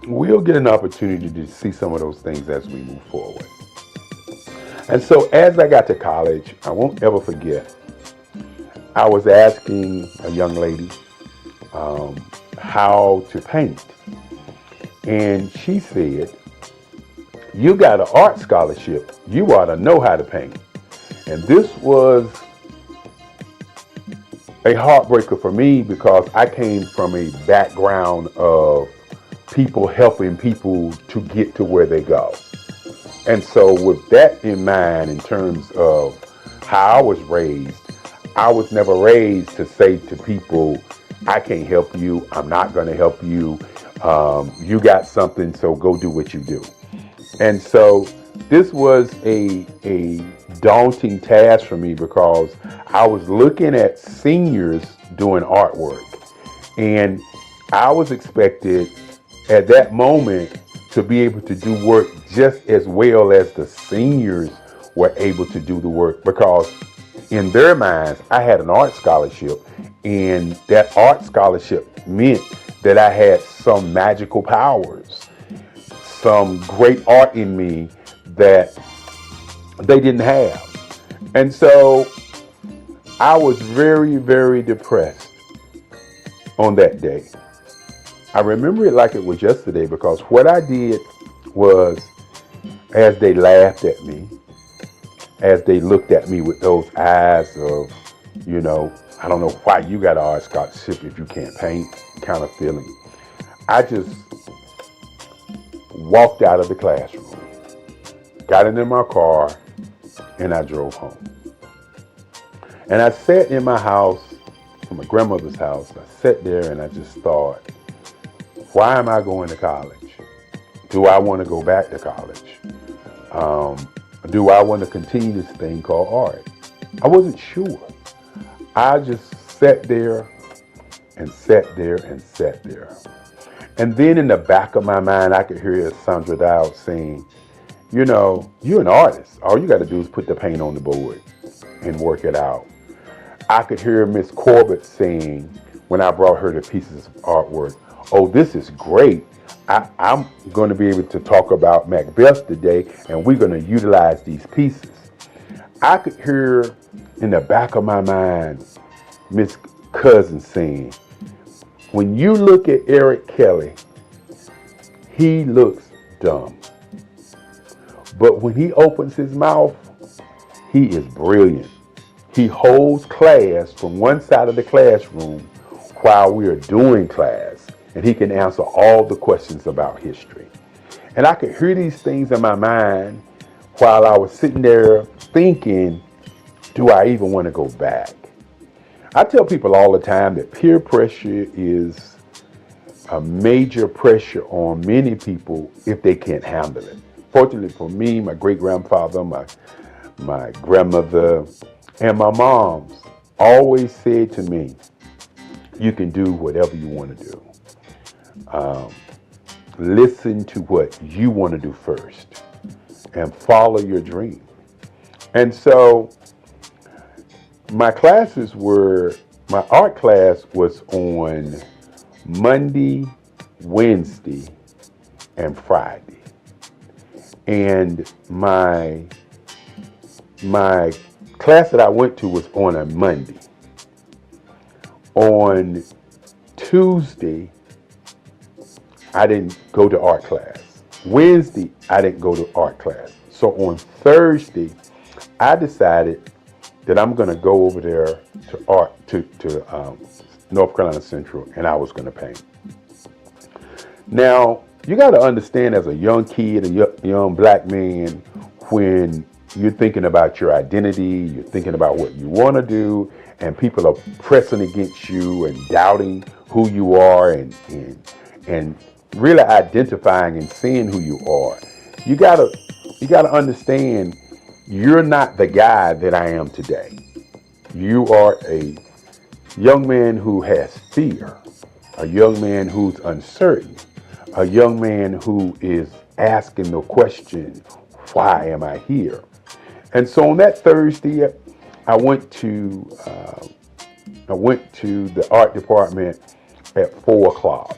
Speaker 8: we'll get an opportunity to see some of those things as we move forward. And so as I got to college, I won't ever forget, I was asking a young lady how to paint. And she said, you got an art scholarship, you ought to know how to paint. And this was a heartbreaker for me, because I came from a background of people helping people to get to where they go. And so with that in mind, in terms of how I was raised, never raised to say to people, I can't help you, I'm not going to help you, you got something, so go do what you do. And so this was a daunting task for me, because I was looking at seniors doing artwork, and I was expected at that moment to be able to do work just as well as the seniors were able to do the work, because in their minds, I had an art scholarship, and that art scholarship meant that I had some magical powers, some great art in me that they didn't have. And so I was very, very depressed on that day. I remember it like it was yesterday, because what I did was, as they laughed at me, as they looked at me with those eyes of, you know, I don't know why you got an art scholarship if you can't paint kind of feeling, I just walked out of the classroom, got into my car, and I drove home. And I sat in my house, in my grandmother's house. I sat there and I just thought, why am I going to college? Do I want to go back to college? Do I want to continue this thing called art? I wasn't sure. I just sat there and sat there and sat there. And then in the back of my mind, I could hear Sandra Dowd saying, you know, you're an artist. All you got to do is put the paint on the board and work it out. I could hear Miss Corbett saying, when I brought her the pieces of artwork, oh, this is great. I'm going to be able to talk about Macbeth today, and we're going to utilize these pieces. I could hear in the back of my mind Miss Cousin saying, when you look at Eric Kelly, he looks dumb. But when he opens his mouth, he is brilliant. He holds class from one side of the classroom while we are doing class, and he can answer all the questions about history. And I could hear these things in my mind while I was sitting there thinking, do I even want to go back? I tell people all the time that peer pressure is a major pressure on many people if they can't handle it. Fortunately for me, my great-grandfather, my grandmother, and my moms always said to me, you can do whatever you want to do. Listen to what you want to do first and follow your dream. And so my art class was on Monday, Wednesday, and Friday. And my class that I went to was on a Monday. On Tuesday, I didn't go to art class. Wednesday, I didn't go to art class. So on Thursday, I decided that I'm going to go over there to North Carolina Central, and I was going to paint. Now, you got to understand, as a young kid, a young black man, when you're thinking about your identity, you're thinking about what you want to do, and people are pressing against you and doubting who you are and really identifying and seeing who you are. You gotta understand, you're not the guy that I am today. You are a young man who has fear, a young man who's uncertain, a young man who is asking the question, why am I here? And so on that Thursday, I went to the art department at 4:00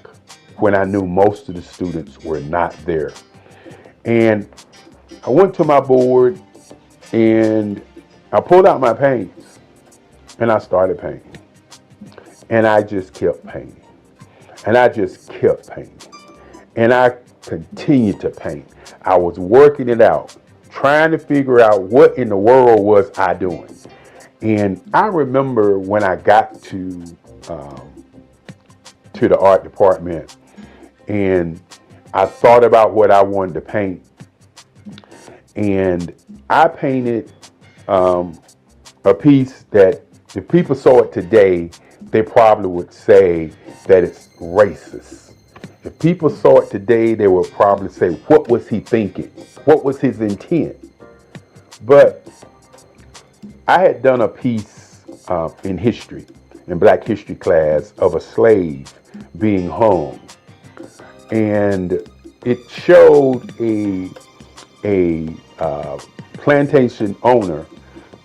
Speaker 8: when I knew most of the students were not there. And I went to my board and I pulled out my paints and I started painting. And I just kept painting. And I just kept painting. And I continued to paint. I was working it out, trying to figure out what in the world was I doing. And I remember when I got to the art department and I thought about what I wanted to paint. And I painted a piece that if people saw it today, they probably would say that it's racist. If people saw it today, they would probably say, what was he thinking? What was his intent? But I had done a piece in history, in Black history class, of a slave being hung. And it showed a plantation owner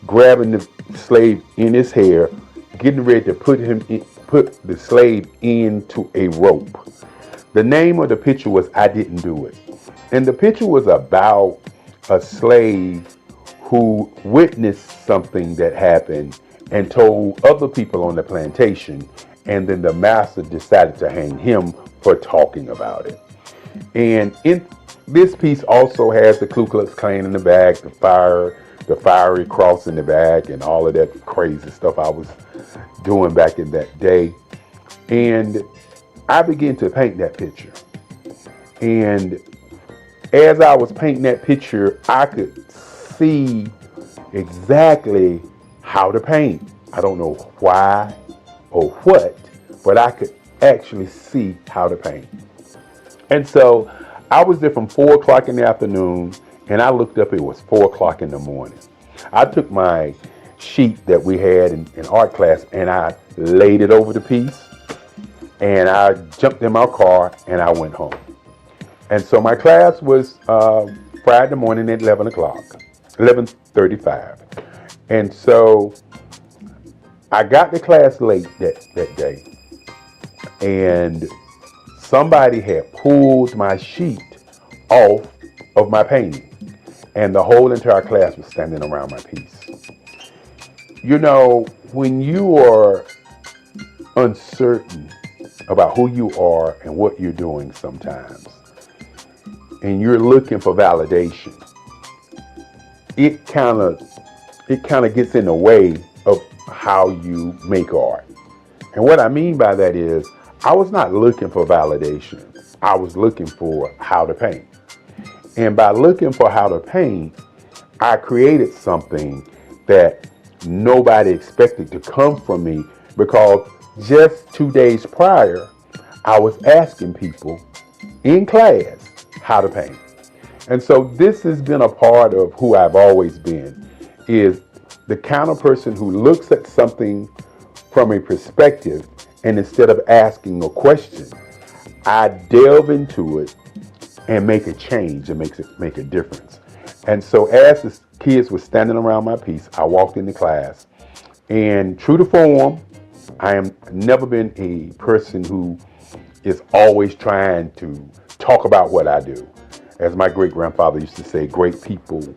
Speaker 8: grabbing the slave in his hair, getting ready to put the slave into a rope. The name of the picture was I Didn't Do It. And the picture was about a slave who witnessed something that happened and told other people on the plantation, and then the master decided to hang him for talking about it. And in this piece also has the Ku Klux Klan in the back, the fiery cross in the back, and all of that crazy stuff I was doing back in that day. And I began to paint that picture. And as I was painting that picture, I could see exactly how to paint. I don't know why or what, but I could actually see how to paint. And so I was there from 4:00 in the afternoon, and I looked up, it was 4:00 in the morning. I took my sheet that we had in art class and I laid it over the piece, and I jumped in my car and I went home. And so my class was Friday morning at 11:35. And so I got to class late that day. And somebody had pulled my sheet off of my painting, and the whole entire class was standing around my piece. You know, when you are uncertain about who you are and what you're doing sometimes, and you're looking for validation, it kind of gets in the way of how you make art. And what I mean by that is, I was not looking for validation. I was looking for how to paint. And by looking for how to paint, I created something that nobody expected to come from me, because just 2 days prior, I was asking people in class how to paint. And so this has been a part of who I've always been, is the kind of person who looks at something from a perspective, and instead of asking a question, I delve into it and make a change and make a difference. And so as the kids were standing around my piece, I walked into class, and true to form, I am never been a person who is always trying to talk about what I do. As my great-grandfather used to say, great people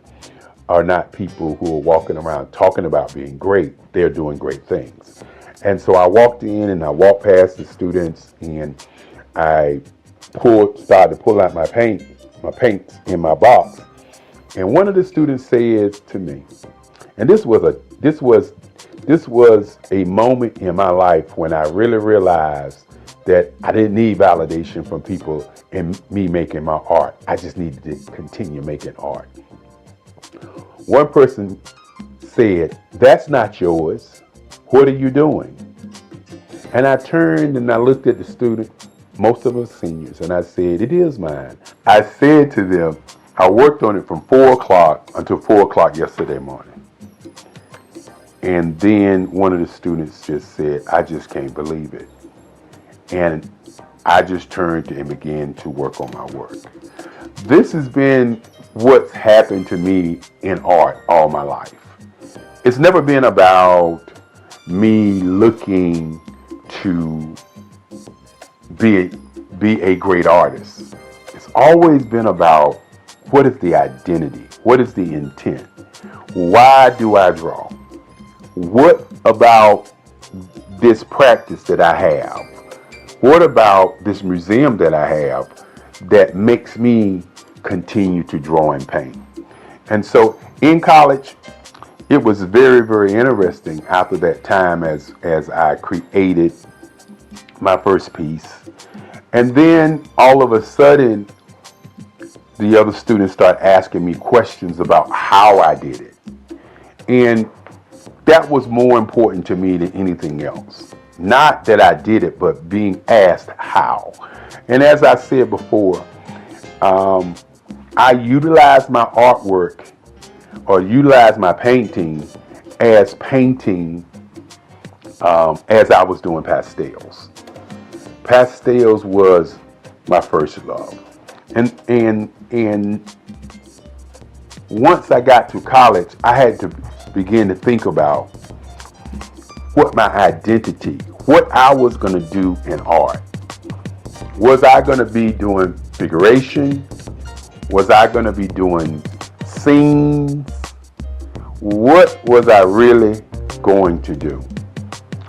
Speaker 8: are not people who are walking around talking about being great. They're doing great things. And so I walked in and I walked past the students, and I started to pull out my paints in my box. And one of the students said to me, and this was a moment in my life when I really realized that I didn't need validation from people in me making my art. I just needed to continue making art. One person said, "That's not yours. What are you doing?" And I turned and I looked at the student, most of us seniors, and I said, "It is mine." I said to them, I worked on it from 4 o'clock until 4 o'clock yesterday morning. And then one of the students just said, "I just can't believe it." And I just turned and began to work on my work. This has been what's happened to me in art all my life. It's never been about me looking to be a great artist. It's always been about, what is the identity? What is the intent? Why do I draw? What about this practice that I have? What about this museum that I have that makes me continue to draw and paint? And so in college, it was very, very interesting after that time as I created my first piece. And then all of a sudden, the other students start asking me questions about how I did it. And that was more important to me than anything else. Not that I did it, but being asked how. And as I said before, I utilize my artwork or utilize my painting as I was doing pastels. Pastels was my first love. And once I got to college, I had to begin to think about what my identity, what I was going to do in art. Was I going to be doing figuration? Was I going to be doing scenes? What was I really going to do?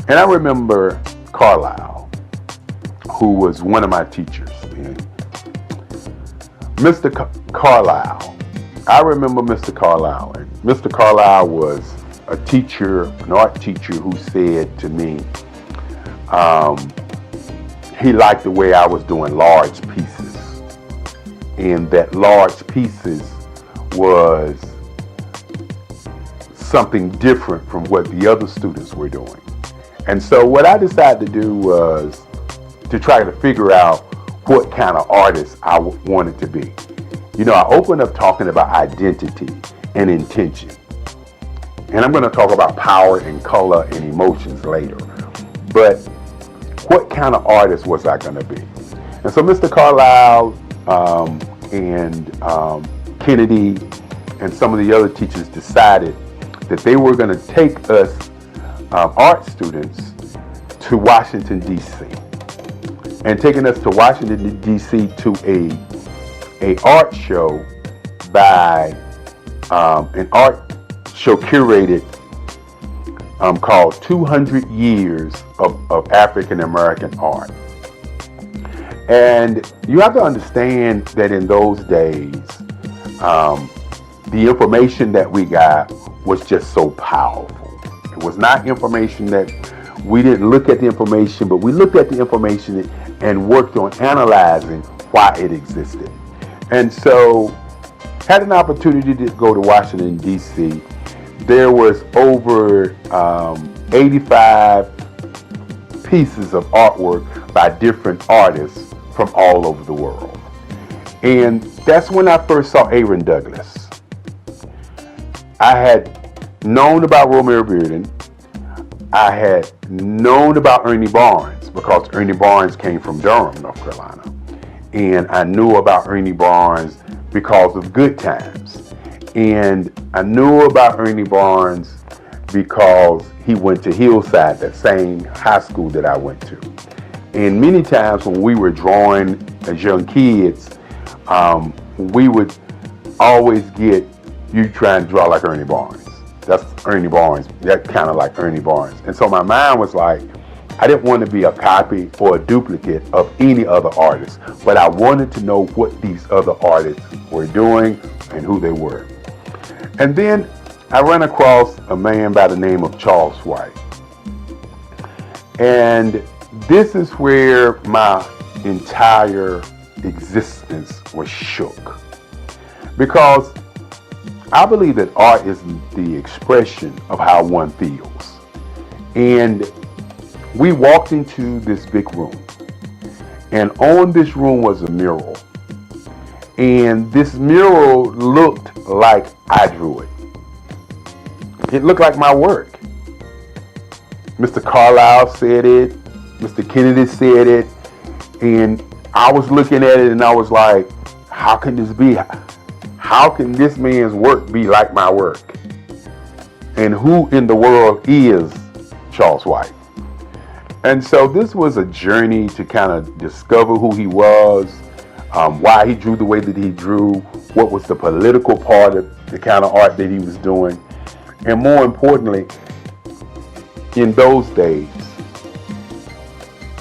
Speaker 8: And I remember Carlisle, who was one of my teachers. Mr. Carlisle. I remember Mr. Carlisle. And Mr. Carlisle was a teacher, an art teacher, who said to me, he liked the way I was doing large pieces. And that large pieces was something different from what the other students were doing. And so what I decided to do was to try to figure out what kind of artist I wanted to be. You know, I opened up talking about identity and intention. And I'm going to talk about power and color and emotions later. But what kind of artist was I going to be? And so Mr. Carlisle and Kennedy and some of the other teachers decided that they were going to take us art students to Washington, D.C. and taking us to Washington, D.C. to a art show by an art show curated called 200 Years of African American Art. And you have to understand that in those days, the information that we got was just so powerful. It was not information that we didn't look at the information, but we looked at the information and worked on analyzing why it existed. And so had an opportunity to go to Washington, D.C. There was over 85 pieces of artwork by different artists from all over the world. And that's when I first saw Aaron Douglas. I had known about Romare Bearden. I had known about Ernie Barnes because Ernie Barnes came from Durham, North Carolina. And I knew about Ernie Barnes because of Good Times. And I knew about Ernie Barnes because he went to Hillside, that same high school that I went to. And many times when we were drawing as young kids, we would always get, you try and draw like Ernie Barnes. That's Ernie Barnes. That kind of like Ernie Barnes. And so my mind was like, I didn't want to be a copy or a duplicate of any other artist, but I wanted to know what these other artists were doing and who they were. And then I ran across a man by the name of Charles White. And this is where my entire existence was shook. Because I believe that art is the expression of how one feels. And we walked into this big room. And on this room was a mural. And this mural looked like I drew it. It looked like my work. Mr. Carlisle said it. Mr. Kennedy said it. And I was looking at it and I was like, how can this be? How can this man's work be like my work? And who in the world is Charles White? And so this was a journey to kind of discover who he was, why he drew the way that he drew, what was the political part of the kind of art that he was doing. And more importantly, in those days,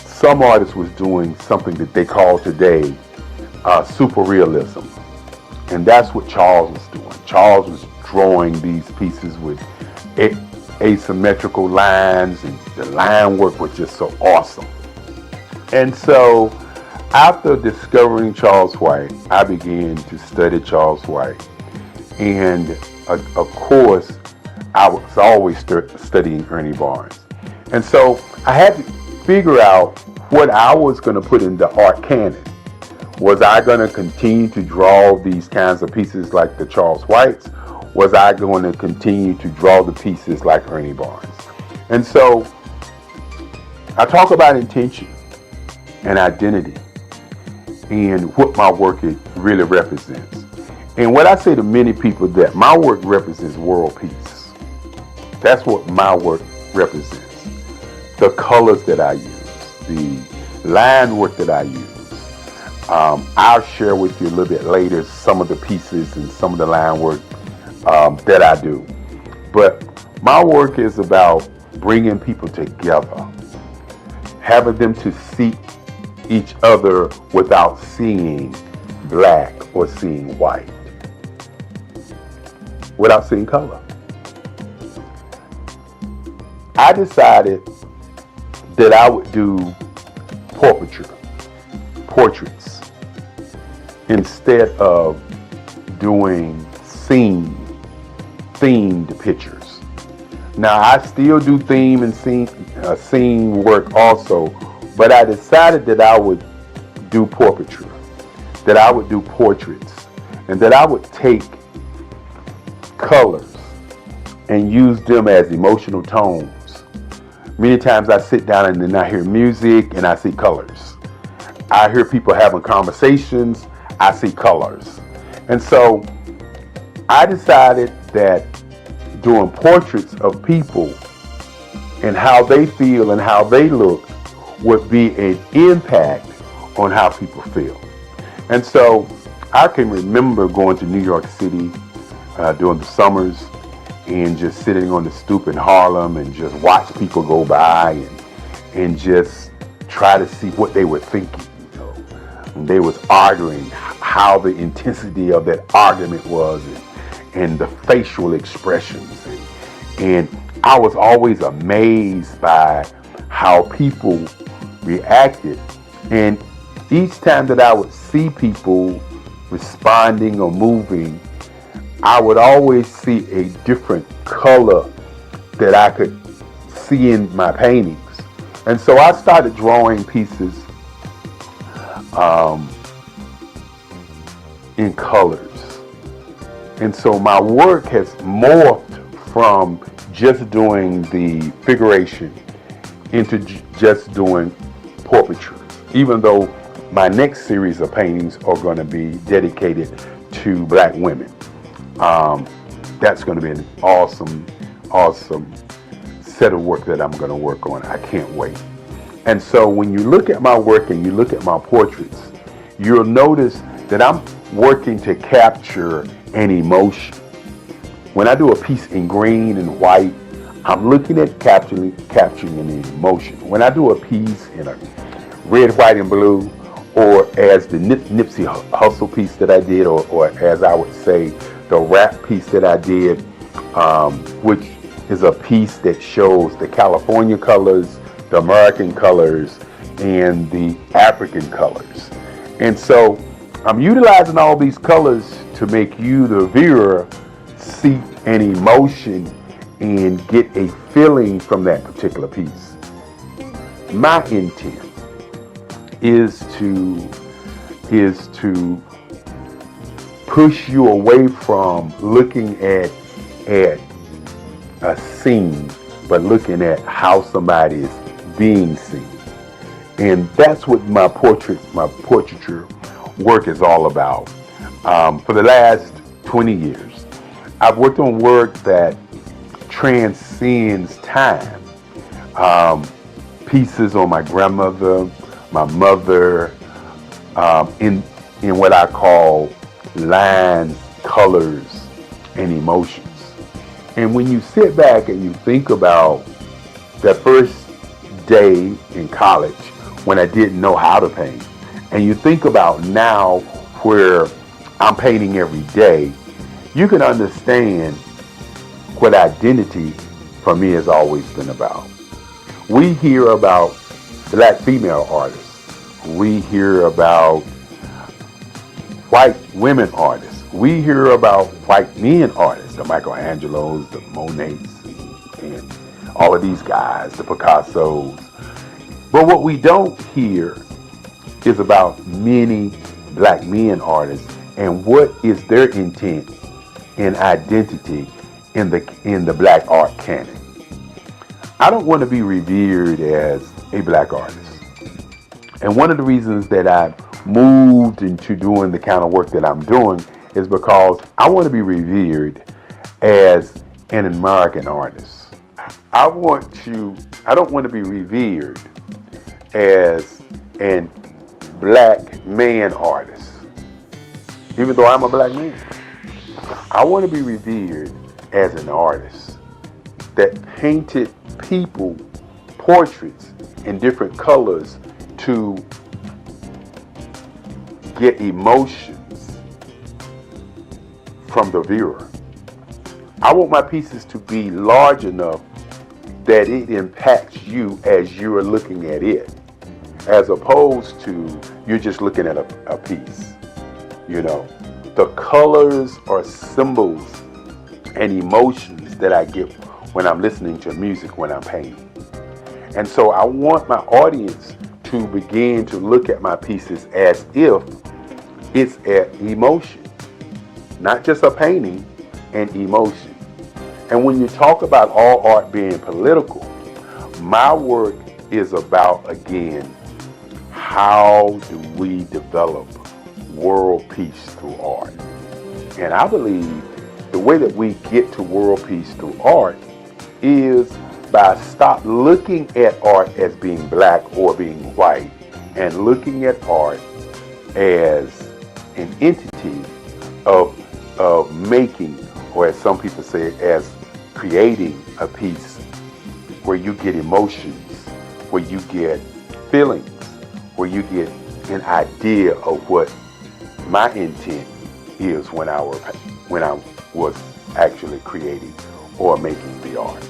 Speaker 8: some artists was doing something that they call today super realism. And that's what Charles was doing. Charles was drawing these pieces with asymmetrical lines, and the line work was just so awesome. And so after discovering Charles White, I began to study Charles White. And of course, I was always studying Ernie Barnes. And so I had to figure out what I was going to put in the art canon. Was I going to continue to draw these kinds of pieces like the Charles Whites? Was I going to continue to draw the pieces like Ernie Barnes? And so I talk about intention and identity and what my work really represents. And what I say to many people, that my work represents world peace. That's what my work represents. The colors that I use, the line work that I use. I'll share with you a little bit later some of the pieces and some of the line work that I do. But my work is about bringing people together, having them to see each other without seeing black or seeing white, without seeing color. I decided that I would do portraits, instead of doing themed pictures. Now I still do theme and scene work also, but I decided that I would do portraiture, that I would do portraits, and that I would take colors and use them as emotional tones. Many times I sit down and then I hear music and I see colors. I hear people having conversations, I see colors. And so I decided that doing portraits of people and how they feel and how they look would be an impact on how people feel. And so I can remember going to New York City during the summers and just sitting on the stoop in Harlem and just watch people go by and just try to see what they were thinking. And they was arguing, how the intensity of that argument was, and the facial expressions. And I was always amazed by how people reacted. And each time that I would see people responding or moving, I would always see a different color that I could see in my paintings. And so I started drawing pieces in colors. And so my work has morphed from just doing the figuration into just doing portraiture, even though my next series of paintings are going to be dedicated to Black women. That's going to be an awesome set of work that I'm going to work on. I can't wait. And so when you look at my work and you look at my portraits, you'll notice that I'm working to capture an emotion. When I do a piece in green and white, I'm looking at capturing an emotion. When I do a piece in a red, white, and blue, or as the Nipsey Hussle piece that I did, or as I would say, the rap piece that I did, which is a piece that shows the California colors, the American colors, and the African colors. And so I'm utilizing all these colors to make you, the viewer, see an emotion and get a feeling from that particular piece. My intent is to push you away from looking at a scene, but looking at how somebody is being seen. And that's what my portraiture work is all about. For the last 20 years, I've worked on work that transcends time. Pieces on my grandmother, my mother, in what I call lines, colors, and emotions. And when you sit back and you think about that first day in college when I didn't know how to paint, and you think about now where I'm painting every day, you can understand what identity for me has always been about. We hear about Black female artists. We hear about white women artists. We hear about white men artists, the Michelangelos, the Monets, and all of these guys, the Picassos. But what we don't hear is about many Black men artists and what is their intent and identity in the Black art canon. I don't want to be revered as a Black artist. And one of the reasons that I moved into doing the kind of work that I'm doing is because I want to be revered as an American artist. I don't want to be revered as a Black man artist, even though I'm a Black man. I want to be revered as an artist that painted people, portraits in different colors to get emotions from the viewer. I want my pieces to be large enough that it impacts you as you're looking at it, as opposed to you're just looking at a piece. You know, the colors are symbols and emotions that I get when I'm listening to music, when I'm painting. And so I want my audience to begin to look at my pieces as if it's an emotion, not just a painting, an emotion. And when you talk about all art being political, my work is about, again, how do we develop world peace through art? And I believe the way that we get to world peace through art is I stop looking at art as being black or being white and looking at art as an entity of making, or as some people say, as creating a piece where you get emotions, where you get feelings, where you get an idea of what my intent is when I was actually creating or making the art.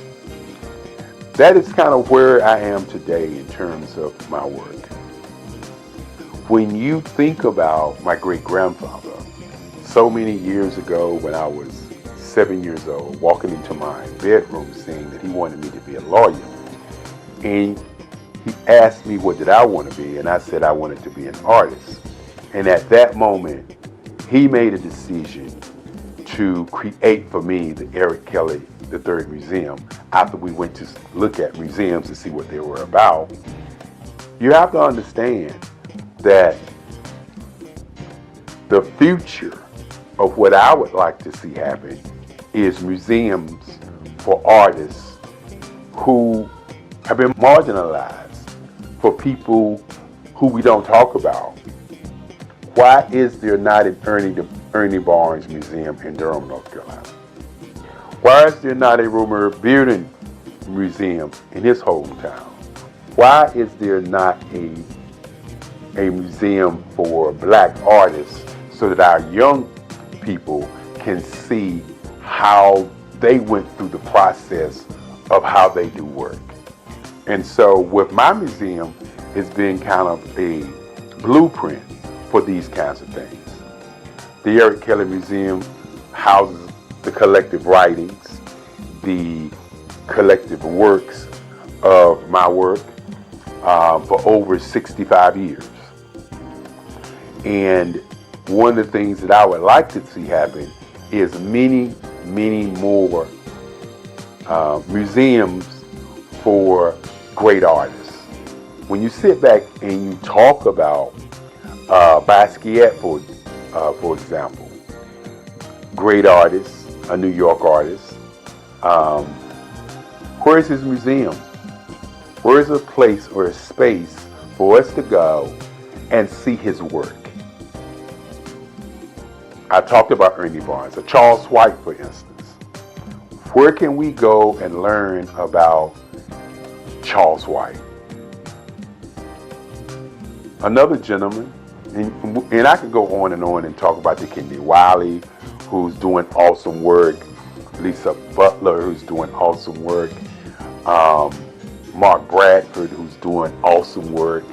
Speaker 8: That is kind of where I am today in terms of my work. When you think about my great-grandfather, so many years ago when I was 7 years old, walking into my bedroom saying that he wanted me to be a lawyer, and he asked me what did I want to be, and I said I wanted to be an artist. And at that moment, he made a decision to create for me the Eric Kelly III Museum. After we went to look at museums to see what they were about, you have to understand that the future of what I would like to see happen is museums for artists who have been marginalized, for people who we don't talk about. Why is there not an Ernie Barnes Museum in Durham, North Carolina? Why is there not a Rumer Bearden Museum in his hometown? Why is there not a museum for black artists so that our young people can see how they went through the process of how they do work? And so with my museum, it's been kind of a blueprint for these kinds of things. The Eric Kelly Museum houses the collective writings, the collective works of my work for over 65 years. And one of the things that I would like to see happen is many, many more museums for great artists. When you sit back and you talk about Basquiat, for example, great artist, a New York artist, where's his museum? Where's a place or a space for us to go and see his work? I talked about Ernie Barnes, or Charles White, for instance. Where can we go and learn about Charles White? Another gentleman, and I could go on and talk about Kennedy Wiley, who's doing awesome work, Lisa Butler, who's doing awesome work, Mark Bradford, who's doing awesome work.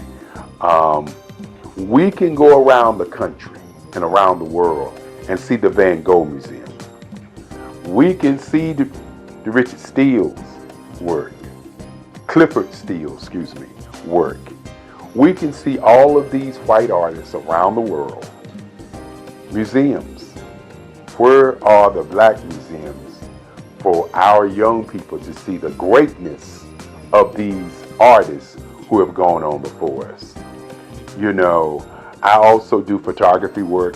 Speaker 8: We can go around the country and around the world and see the Van Gogh Museum. We can see the Richard Steele's work, Clifford Steele, work. We can see all of these white artists around the world. Museums. Where are the black museums for our young people to see the greatness of these artists who have gone on before us? You know, I also do photography work,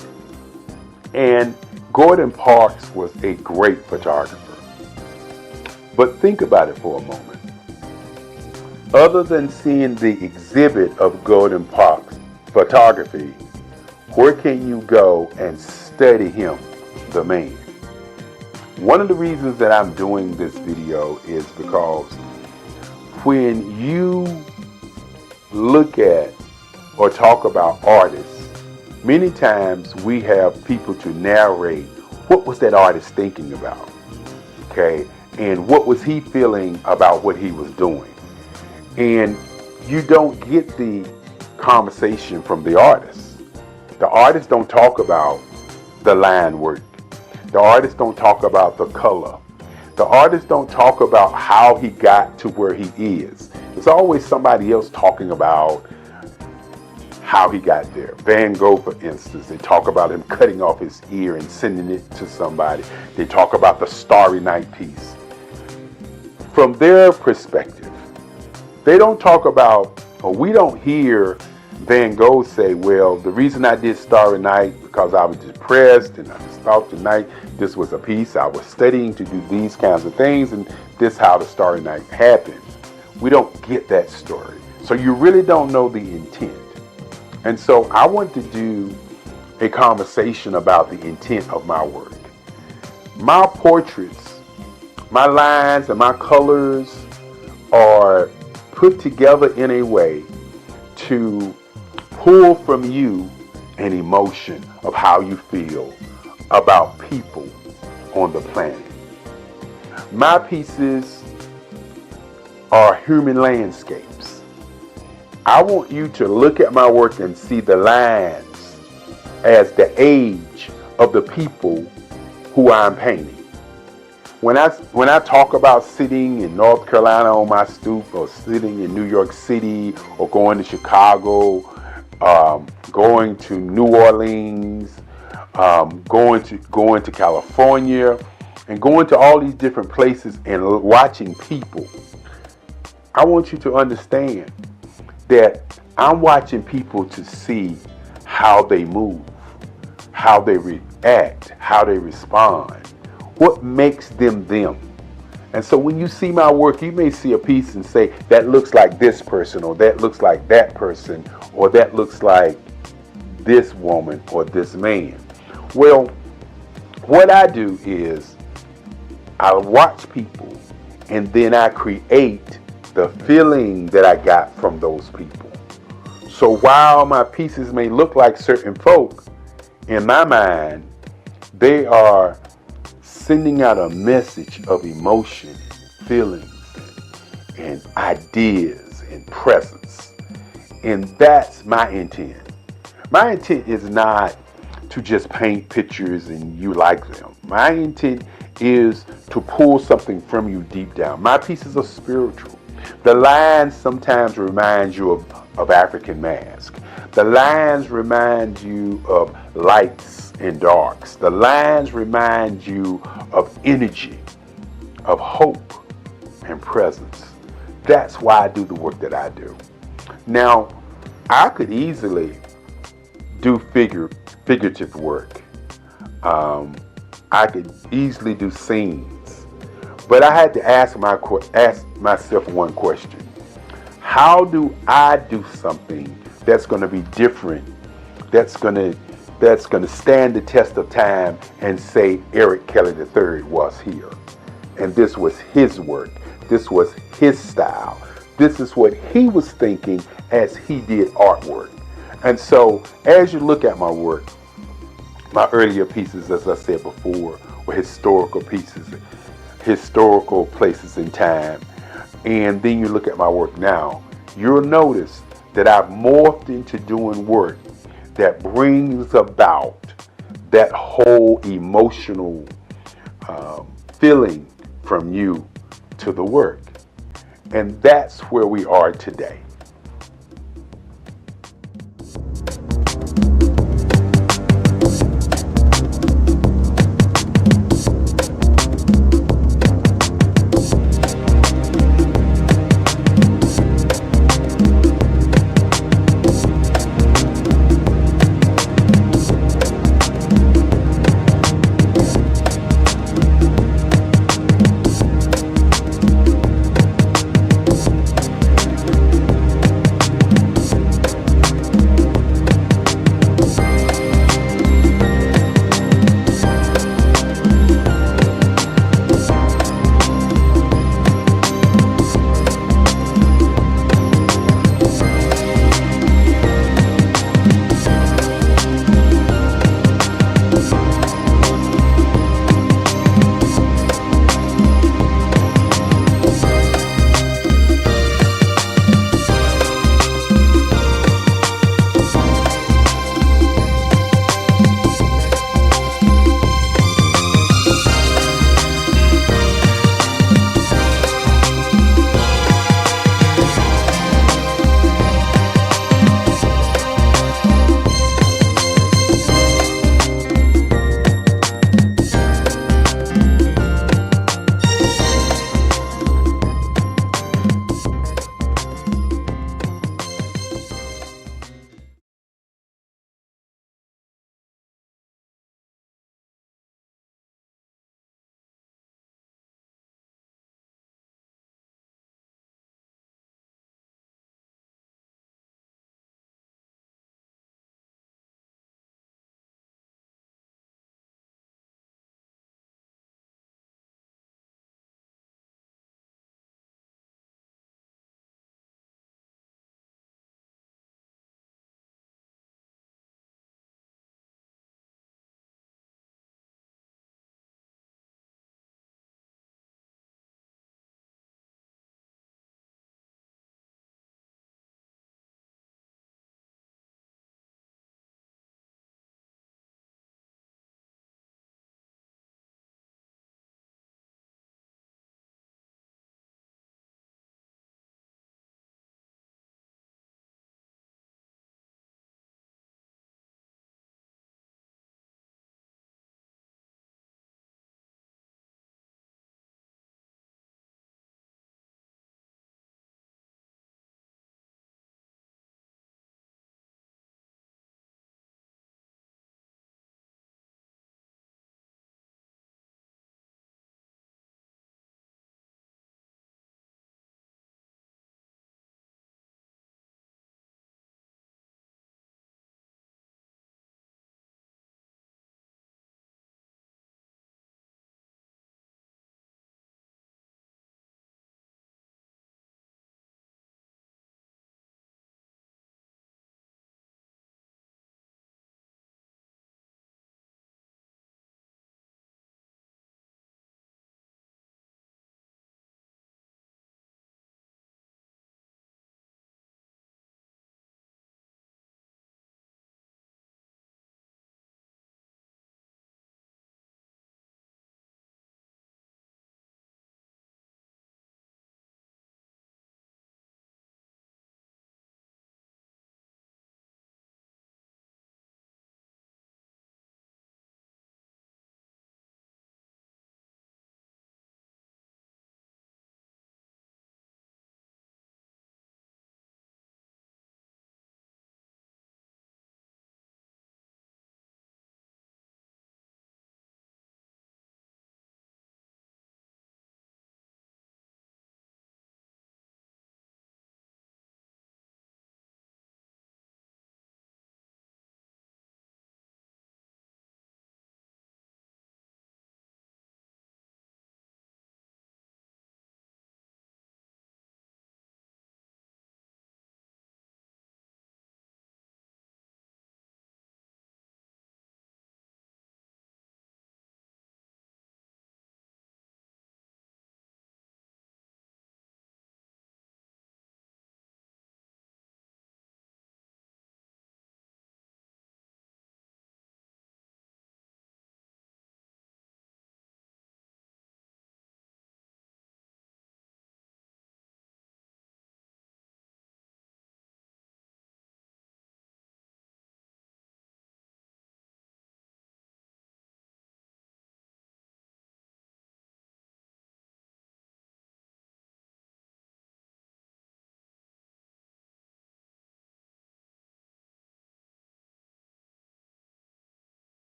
Speaker 8: and Gordon Parks was a great photographer. But think about it for a moment. Other than seeing the exhibit of Gordon Parks photography, where can you go and study him, the man? One of the reasons that I'm doing this video is because when you look at or talk about artists, many times we have people to narrate what was that artist thinking about, okay? And what was he feeling about what he was doing? And you don't get the conversation from the artist. The artists don't talk about the line work. The artists don't talk about the color. The artists don't talk about how he got to where he is. There's always somebody else talking about how he got there. Van Gogh, for instance, they talk about him cutting off his ear and sending it to somebody. They talk about the Starry Night piece. From their perspective, they don't talk about, or we don't hear Van Gogh say, well, the reason I did Starry Night because I was depressed and I just thought tonight this was a piece. I was studying to do these kinds of things, and this is how the starry night happened. We don't get that story. So you really don't know the intent. And so I want to do a conversation about the intent of my work. My portraits, my lines, and my colors are put together in a way to pull from you an emotion of how you feel about people on the planet. My pieces are human landscapes. I want you to look at my work and see the lines as the age of the people who I'm painting. When I talk about sitting in North Carolina on my stoop, or sitting in New York City, or going to Chicago, going to New Orleans, going to California, and going to all these different places and watching people, I want you to understand that I'm watching people to see how they move, how they react, how they respond, what makes them them. And so when you see my work, you may see a piece and say, that looks like this person, or that looks like that person, or that looks like this woman or this man. Well, what I do is I watch people, and then I create the feeling that I got from those people. So while my pieces may look like certain folk, in my mind, they are sending out a message of emotion, feelings, and ideas and presence. And that's my intent. My intent is not to just paint pictures and you like them. My intent is to pull something from you deep down. My pieces are spiritual. The lines sometimes remind you of African mask. The lines remind you of lights and darks. The lines remind you of energy, of hope and presence. That's why I do the work that I do. Now, I could easily do figurative work. I could easily do scenes. But I had to ask myself one question. How do I do something that's going to be different, that's going to stand the test of time and say Eric Kelly III was here? And this was his work. This was his style. This is what he was thinking as he did artwork. And so as you look at my work, my earlier pieces, as I said before, were historical pieces, historical places in time. And then you look at my work now, you'll notice that I've morphed into doing work that brings about that whole emotional feeling from you to the work. And that's where we are today.